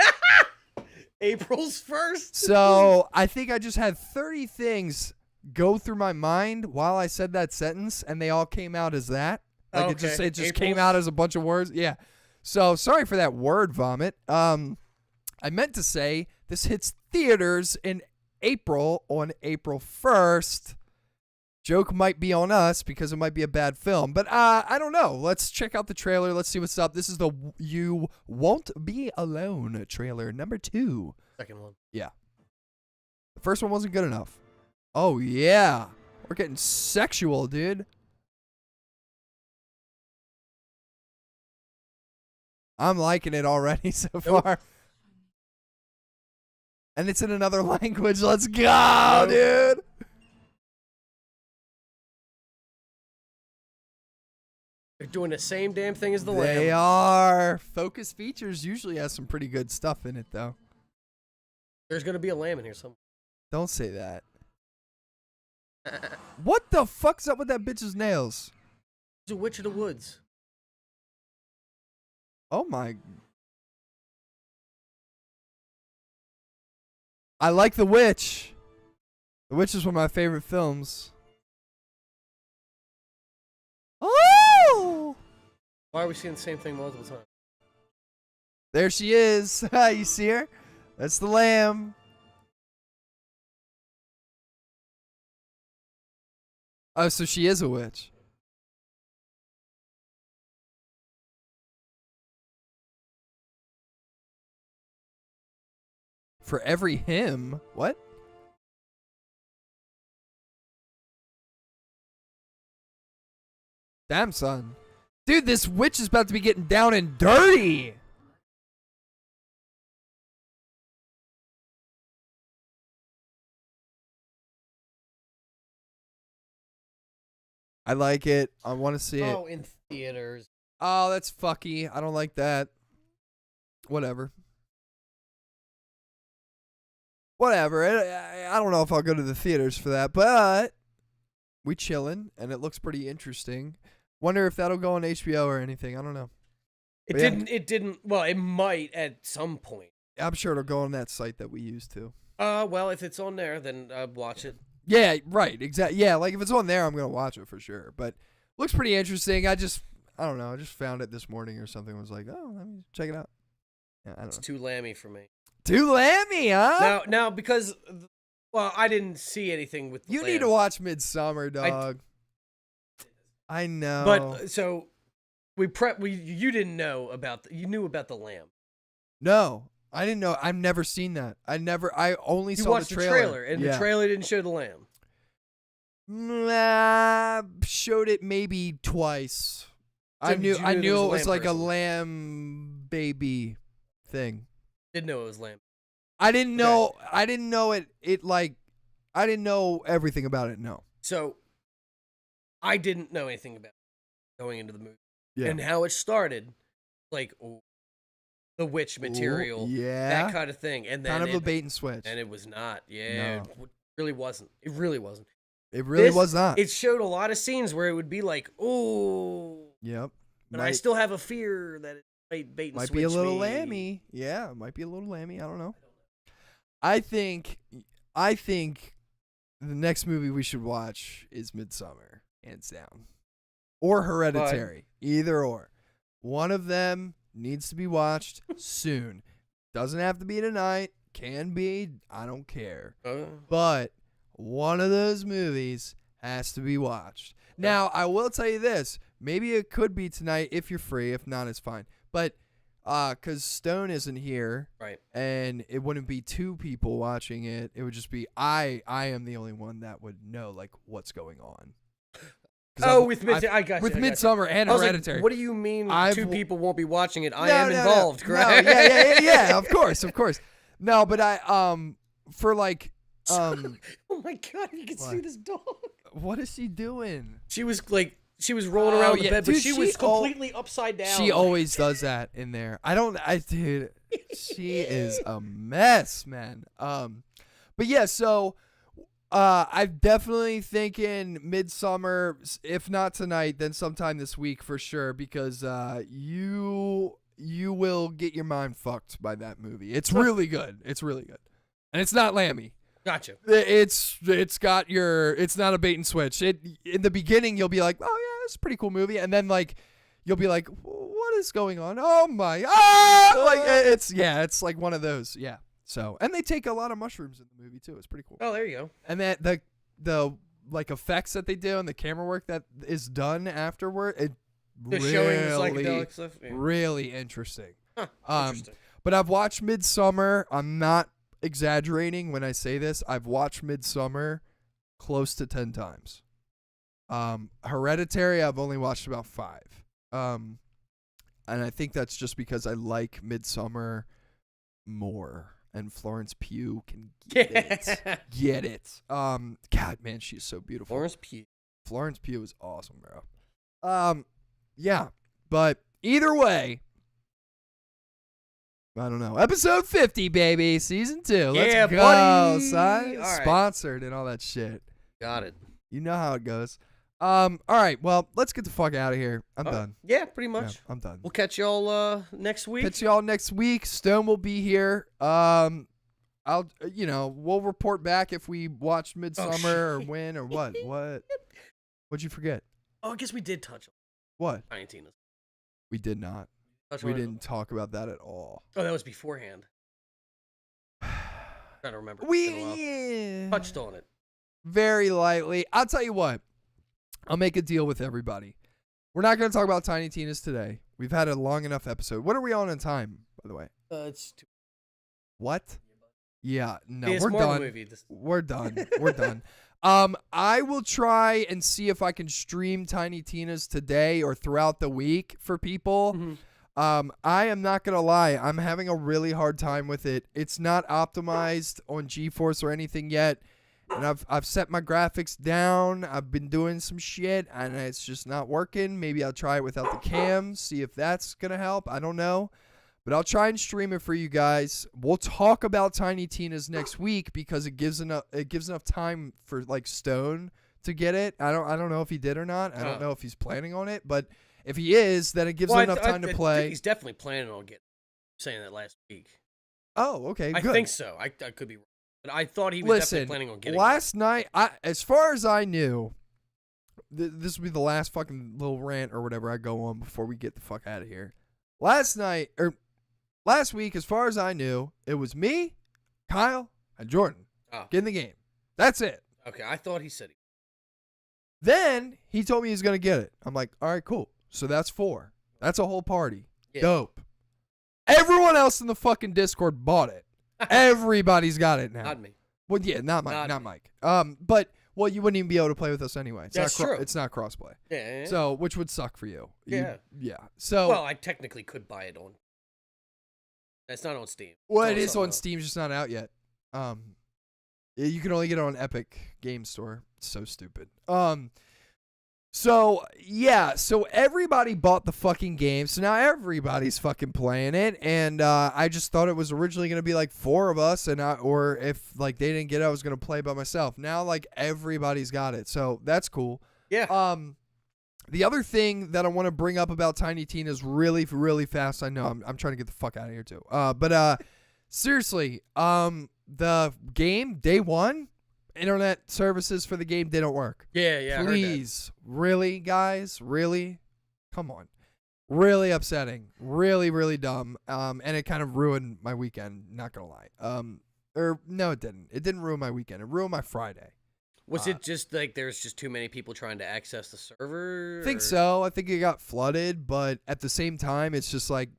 [SPEAKER 5] April's 1st.
[SPEAKER 4] So I think I just had 30 things go through my mind while I said that sentence, and they all came out as that. Like it just came out as a bunch of words. Yeah. So sorry for that word vomit. I meant to say this hits theaters in April on April 1st. Joke might be on us because it might be a bad film, but I don't know. Let's check out the trailer. Let's see what's up. This is the You Won't Be Alone trailer number 2.
[SPEAKER 5] Second one.
[SPEAKER 4] Yeah. The first one wasn't good enough. Oh, yeah. We're getting sexual, dude. I'm liking it already so far. And it's in another language. Let's go, dude.
[SPEAKER 5] They're doing the same damn thing as the Lamb.
[SPEAKER 4] They are. Focus Features usually has some pretty good stuff in it, though.
[SPEAKER 5] There's going to be a lamb in here somewhere.
[SPEAKER 4] Don't say that. What the fuck's up with that bitch's nails?
[SPEAKER 5] It's a Witch of the Woods.
[SPEAKER 4] Oh, my. I like The Witch. The Witch is one of my favorite films. Oh!
[SPEAKER 5] Why are we seeing the same thing multiple times?
[SPEAKER 4] There she is. You see her? That's the Lamb. Oh, so she is a witch. For every hymn? What? Damn, son. Dude, this witch is about to be getting down and dirty. I like it. I want to see it.
[SPEAKER 5] Oh, in theaters.
[SPEAKER 4] Oh, that's fucky. I don't like that. Whatever. Whatever. I don't know if I'll go to the theaters for that, but we chillin', and it looks pretty interesting. Wonder if that'll go on HBO or anything. I don't know.
[SPEAKER 5] It didn't. Well, it might at some point.
[SPEAKER 4] I'm sure it'll go on that site that we use too.
[SPEAKER 5] Well, if it's on there, then watch it.
[SPEAKER 4] Yeah, right. Exactly. Yeah, like if it's on there, I'm gonna watch it for sure. But looks pretty interesting. I don't know. I just found it this morning or something. Was like, oh, let me check it out. Yeah, I don't know.
[SPEAKER 5] Too lammy for me.
[SPEAKER 4] Too lammy, huh?
[SPEAKER 5] Now because, well, I didn't see anything with the
[SPEAKER 4] You
[SPEAKER 5] Lamb.
[SPEAKER 4] need to watch Midsummer, dog. I know.
[SPEAKER 5] But so you didn't know about you knew about the Lamb.
[SPEAKER 4] No, I didn't know. I've never seen that. I only saw
[SPEAKER 5] watched
[SPEAKER 4] the trailer.
[SPEAKER 5] And the trailer didn't show the Lamb.
[SPEAKER 4] Nah, showed it maybe twice.
[SPEAKER 5] So
[SPEAKER 4] I knew it was like a
[SPEAKER 5] person?
[SPEAKER 4] lamb baby thing.
[SPEAKER 5] Didn't know it was Lamb.
[SPEAKER 4] I didn't know. I didn't know it. I didn't know everything about it. No.
[SPEAKER 5] So I didn't know anything about it going into the movie.
[SPEAKER 4] Yeah.
[SPEAKER 5] And how it started, like the witch material, that kind of thing, and then
[SPEAKER 4] kind of a bait and switch.
[SPEAKER 5] And it was not. Yeah, no. It really wasn't. It really wasn't.
[SPEAKER 4] It really was not.
[SPEAKER 5] It showed a lot of scenes where it would be like, oh.
[SPEAKER 4] Yep.
[SPEAKER 5] But I still have a fear that it might bait and switch.
[SPEAKER 4] Might be a little
[SPEAKER 5] me.
[SPEAKER 4] lammy. Yeah, might be a little lammy. I don't know. I think the next movie we should watch is Midsummer, hands down. Or Hereditary. Either or. One of them needs to be watched soon. Doesn't have to be tonight. Can be. I don't care. But one of those movies has to be watched. Now, I will tell you this. Maybe it could be tonight if you're free. If not, it's fine. But because Stone isn't here,
[SPEAKER 5] right,
[SPEAKER 4] and it wouldn't be two people watching it. It would just be I am the only one that would know like what's going on.
[SPEAKER 5] Oh, with
[SPEAKER 4] Midsommar and Hereditary.
[SPEAKER 5] Like, what do you mean two people won't be watching it? I am involved,
[SPEAKER 4] no,
[SPEAKER 5] correct?
[SPEAKER 4] No, yeah, of course. No, but I for like
[SPEAKER 5] oh my God, you can see this dog.
[SPEAKER 4] What is she doing?
[SPEAKER 5] She was rolling around the bed, but
[SPEAKER 4] dude,
[SPEAKER 5] she was completely upside down.
[SPEAKER 4] She always does that in there. Dude, she is a mess, man. But yeah, so I'm definitely thinking Midsommar, if not tonight, then sometime this week for sure, because you will get your mind fucked by that movie. It's really good. It's really good. And it's not Lammy.
[SPEAKER 5] Gotcha.
[SPEAKER 4] It's not a bait and switch. In the beginning you'll be like, oh yeah, it's a pretty cool movie, and then like you'll be like, what is going on? Oh my, like it's like one of those, yeah. So, and they take a lot of mushrooms in the movie too. It's pretty cool.
[SPEAKER 5] Oh, there you go.
[SPEAKER 4] And that the like effects that they do and the camera work that is done afterward, it
[SPEAKER 5] showing the psychedelic stuff. Yeah.
[SPEAKER 4] Really interesting.
[SPEAKER 5] Huh, interesting.
[SPEAKER 4] But I've watched Midsommar. I'm not exaggerating when I say this. I've watched Midsommar close to 10 times. Hereditary, I've only watched about 5. And I think that's just because I like Midsommar more. And Florence Pugh can get it. Get it. God, man, she's so beautiful. Florence Pugh is awesome, bro. Yeah. But either way, I don't know. Episode 50, baby. Season 2. Let's go,
[SPEAKER 5] buddy.
[SPEAKER 4] son.
[SPEAKER 5] All right.
[SPEAKER 4] Sponsored and all that shit.
[SPEAKER 5] Got it.
[SPEAKER 4] You know how it goes. All right. Well, let's get the fuck out of here. I'm done.
[SPEAKER 5] Yeah, pretty much.
[SPEAKER 4] Yeah, I'm done.
[SPEAKER 5] We'll catch y'all next week.
[SPEAKER 4] Catch y'all next week. Stone will be here. We'll report back if we watched Midsommar or win or what. What'd you forget?
[SPEAKER 5] Oh, I guess we did touch on
[SPEAKER 4] What?
[SPEAKER 5] Tiny Tina's.
[SPEAKER 4] We did not. We didn't talk about that at all.
[SPEAKER 5] Oh, that was beforehand. Trying to remember.
[SPEAKER 4] We
[SPEAKER 5] touched on it
[SPEAKER 4] very lightly. I'll tell you what. I'll make a deal with everybody. We're not going to talk about Tiny Tina's today. We've had a long enough episode. What are we on in time, by the way?
[SPEAKER 5] It's
[SPEAKER 4] what? Yeah, no,
[SPEAKER 5] it's
[SPEAKER 4] we're
[SPEAKER 5] more
[SPEAKER 4] done.
[SPEAKER 5] of a movie.
[SPEAKER 4] We're done. We're done. I will try and see if I can stream Tiny Tina's today or throughout the week for people.
[SPEAKER 5] Mm-hmm.
[SPEAKER 4] I am not going to lie. I'm having a really hard time with it. It's not optimized on GeForce or anything yet. And I've set my graphics down. I've been doing some shit, and it's just not working. Maybe I'll try it without the cam, see if that's going to help. I don't know. But I'll try and stream it for you guys. We'll talk about Tiny Tina's next week because it gives enough time for like Stone to get it. I don't know if he did or not. I don't know if he's planning on it, but if he is, then it gives him enough time to play.
[SPEAKER 5] He's definitely planning on saying that last week.
[SPEAKER 4] Oh, okay, good.
[SPEAKER 5] I think so. I could be wrong. But I thought he was definitely planning on getting
[SPEAKER 4] last night, as far as I knew, this will be the last fucking little rant or whatever I go on before we get the fuck out of here. Last week, as far as I knew, it was me, Kyle, and Jordan getting the game. That's it.
[SPEAKER 5] Okay, I thought he said
[SPEAKER 4] Then he told me he's going to get it. I'm like, all right, cool. So that's 4. That's a whole party.
[SPEAKER 5] Yeah.
[SPEAKER 4] Dope. Everyone else in the fucking Discord bought it. Everybody's got it now.
[SPEAKER 5] Not me.
[SPEAKER 4] Well, yeah, not Mike. But you wouldn't even be able to play with us anyway.
[SPEAKER 5] That's true.
[SPEAKER 4] It's not crossplay.
[SPEAKER 5] Yeah.
[SPEAKER 4] So, which would suck for you.
[SPEAKER 5] Yeah.
[SPEAKER 4] Yeah. So.
[SPEAKER 5] Well, I technically could buy it on. It's not on Steam.
[SPEAKER 4] Well, it is on Steam, just not out yet. You can only get it on Epic Game Store. It's so stupid. So everybody bought the fucking game, so now everybody's fucking playing it, and I just thought it was originally going to be like 4 of us, or if like they didn't get it, I was going to play by myself. Now like everybody's got it, so that's cool.
[SPEAKER 5] Yeah.
[SPEAKER 4] The other thing that I want to bring up about Tiny Tina's really, really fast, I know I'm trying to get the fuck out of here too, but seriously, the game, day 1, internet services for the game didn't work.
[SPEAKER 5] Yeah.
[SPEAKER 4] Please. Really, guys? Really? Come on. Really upsetting. Really, really dumb. And it kind of ruined my weekend, not gonna lie. Or no, it didn't. It didn't ruin my weekend. It ruined my Friday.
[SPEAKER 5] Was it just like there's just too many people trying to access the server?
[SPEAKER 4] I think so. I think it got flooded, but at the same time, it's just like,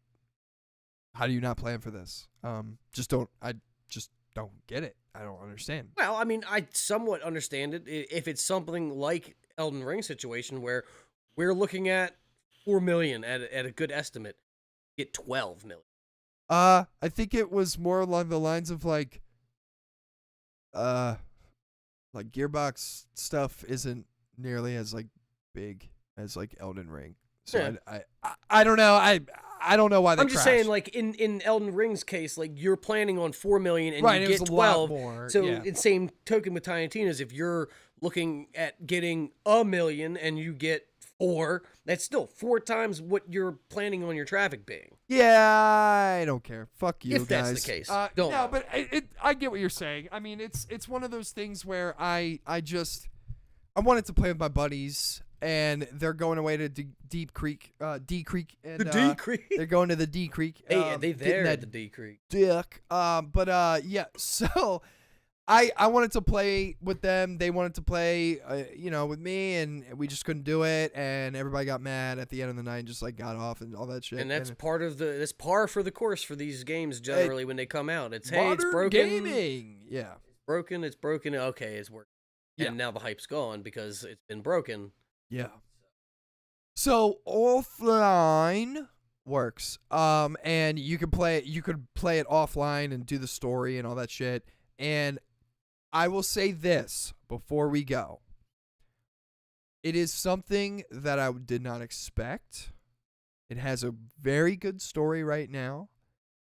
[SPEAKER 4] how do you not plan for this? I just don't get it. I don't understand.
[SPEAKER 5] Well, I mean, I somewhat understand it if it's something like Elden Ring situation where we're looking at 4 million at a good estimate, get 12 million.
[SPEAKER 4] I think it was more along the lines of like Gearbox stuff isn't nearly as like big as like Elden Ring. So yeah. I don't know. I don't know why they
[SPEAKER 5] I'm just
[SPEAKER 4] crashed.
[SPEAKER 5] saying, like in Elden Ring's case, like you're planning on 4 million and
[SPEAKER 4] right,
[SPEAKER 5] you
[SPEAKER 4] it
[SPEAKER 5] get
[SPEAKER 4] was
[SPEAKER 5] 12.
[SPEAKER 4] A lot more.
[SPEAKER 5] So
[SPEAKER 4] yeah.
[SPEAKER 5] in same token with Tiny Tina's, if you're looking at getting 1 million and you get 4, that's still 4 times what you're planning on your traffic being.
[SPEAKER 4] Yeah, I don't care. Fuck you,
[SPEAKER 5] if
[SPEAKER 4] guys.
[SPEAKER 5] That's the case.
[SPEAKER 4] Don't. No, but I get what you're saying. I mean, it's one of those things where I wanted to play with my buddies. And they're going away to D Creek. And,
[SPEAKER 5] the D Creek?
[SPEAKER 4] They're going to the D Creek.
[SPEAKER 5] They there at the D Creek.
[SPEAKER 4] Dick. Yeah. So I wanted to play with them. They wanted to play, with me, and we just couldn't do it. And everybody got mad at the end of the night and just like got off and all that shit.
[SPEAKER 5] And that's that's par for the course for these games generally when they come out. It's it's broken.
[SPEAKER 4] Gaming. Yeah.
[SPEAKER 5] It's broken. Okay, it's working. Yeah. And now the hype's gone because it's been broken.
[SPEAKER 4] Yeah. So offline works. And you could play it offline and do the story and all that shit. And I will say this before we go. It is something that I did not expect. It has a very good story right now,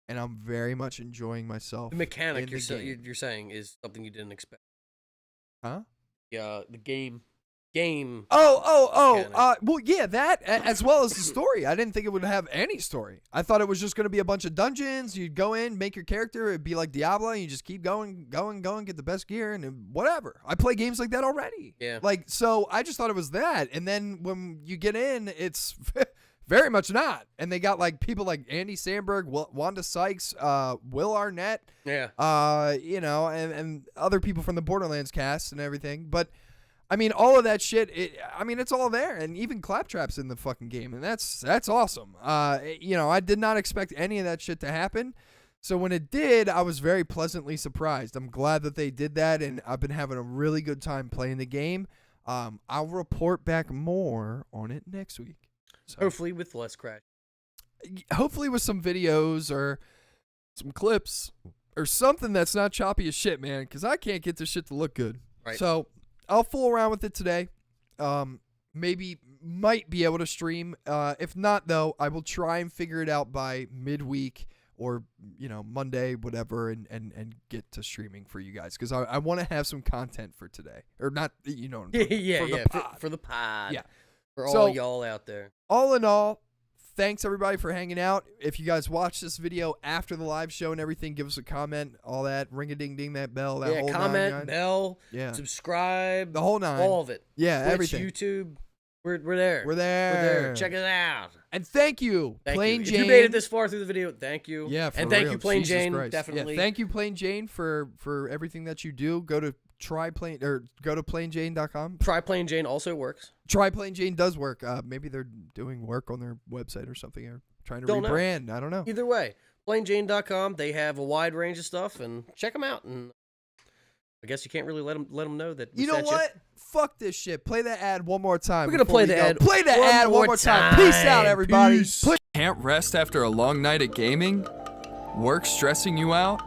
[SPEAKER 4] and I'm very much enjoying myself.
[SPEAKER 5] The mechanic you're saying is something you didn't expect.
[SPEAKER 4] Huh?
[SPEAKER 5] Yeah, the game.
[SPEAKER 4] Well, yeah, that as well as the story. I didn't think it would have any story. I thought it was just going to be a bunch of dungeons. You'd go in, make your character. It'd be like Diablo. And you just keep going, get the best gear, and whatever. I play games like that already.
[SPEAKER 5] Yeah.
[SPEAKER 4] So I just thought it was that. And then when you get in, it's very much not. And they got like people like Andy Samberg, Wanda Sykes, Will Arnett.
[SPEAKER 5] Yeah.
[SPEAKER 4] And other people from the Borderlands cast and everything. But I mean, all of that shit, it's all there, and even Claptrap's in the fucking game, and that's awesome. I did not expect any of that shit to happen, so when it did, I was very pleasantly surprised. I'm glad that they did that, and I've been having a really good time playing the game. I'll report back more on it next week. So,
[SPEAKER 5] hopefully with less crash.
[SPEAKER 4] Hopefully with some videos or some clips or something that's not choppy as shit, man, because I can't get this shit to look good.
[SPEAKER 5] Right.
[SPEAKER 4] So I'll fool around with it today. Might be able to stream. If not, though, I will try and figure it out by midweek or Monday, whatever, and get to streaming for you guys because I want to have some content for today or not. For
[SPEAKER 5] the pod.
[SPEAKER 4] Yeah,
[SPEAKER 5] for all y'all out there.
[SPEAKER 4] All in all, thanks everybody for hanging out. If you guys watch this video after the live show and everything, give us a comment, all that, ring-a-ding-ding, that bell, that whole
[SPEAKER 5] comment,
[SPEAKER 4] 9.
[SPEAKER 5] bell,
[SPEAKER 4] yeah,
[SPEAKER 5] subscribe,
[SPEAKER 4] the whole 9,
[SPEAKER 5] all of it.
[SPEAKER 4] Yeah,
[SPEAKER 5] Twitch,
[SPEAKER 4] everything.
[SPEAKER 5] YouTube, we're there.
[SPEAKER 4] We're there.
[SPEAKER 5] Check it out.
[SPEAKER 4] And thank you, Plain Jane.
[SPEAKER 5] If you made it this far through the video, thank you.
[SPEAKER 4] Yeah, for
[SPEAKER 5] and thank
[SPEAKER 4] real.
[SPEAKER 5] you, Plain
[SPEAKER 4] Jesus
[SPEAKER 5] Jane.
[SPEAKER 4] Christ.
[SPEAKER 5] Definitely.
[SPEAKER 4] Yeah, thank you, Plain Jane, for everything that you do. Go to plainjane.com.
[SPEAKER 5] Try Plain Jane also works.
[SPEAKER 4] Try Plain Jane does work. Maybe they're doing work on their website or something, or trying to rebrand. I don't know.
[SPEAKER 5] Either way, plainjane.com. They have a wide range of stuff, and check them out. And I guess you can't really let them know that.
[SPEAKER 4] You know what? Fuck this shit. Play that ad one more time.
[SPEAKER 5] We're gonna play the ad.
[SPEAKER 4] Play the ad one more time. Peace out, everybody.
[SPEAKER 1] Can't rest after a long night at gaming? Work stressing you out?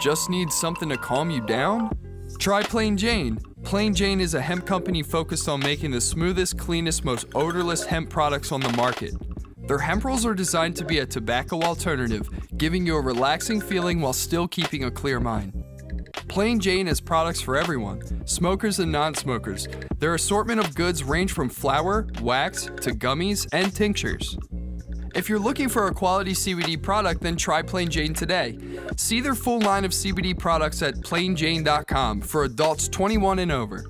[SPEAKER 1] Just need something to calm you down? Try Plain Jane. Plain Jane is a hemp company focused on making the smoothest, cleanest, most odorless hemp products on the market. Their hemp rolls are designed to be a tobacco alternative, giving you a relaxing feeling while still keeping a clear mind. Plain Jane has products for everyone, smokers and non-smokers. Their assortment of goods range from flour, wax, to gummies, and tinctures. If you're looking for a quality CBD product, then try Plain Jane today. See their full line of CBD products at plainjane.com for adults 21 and over.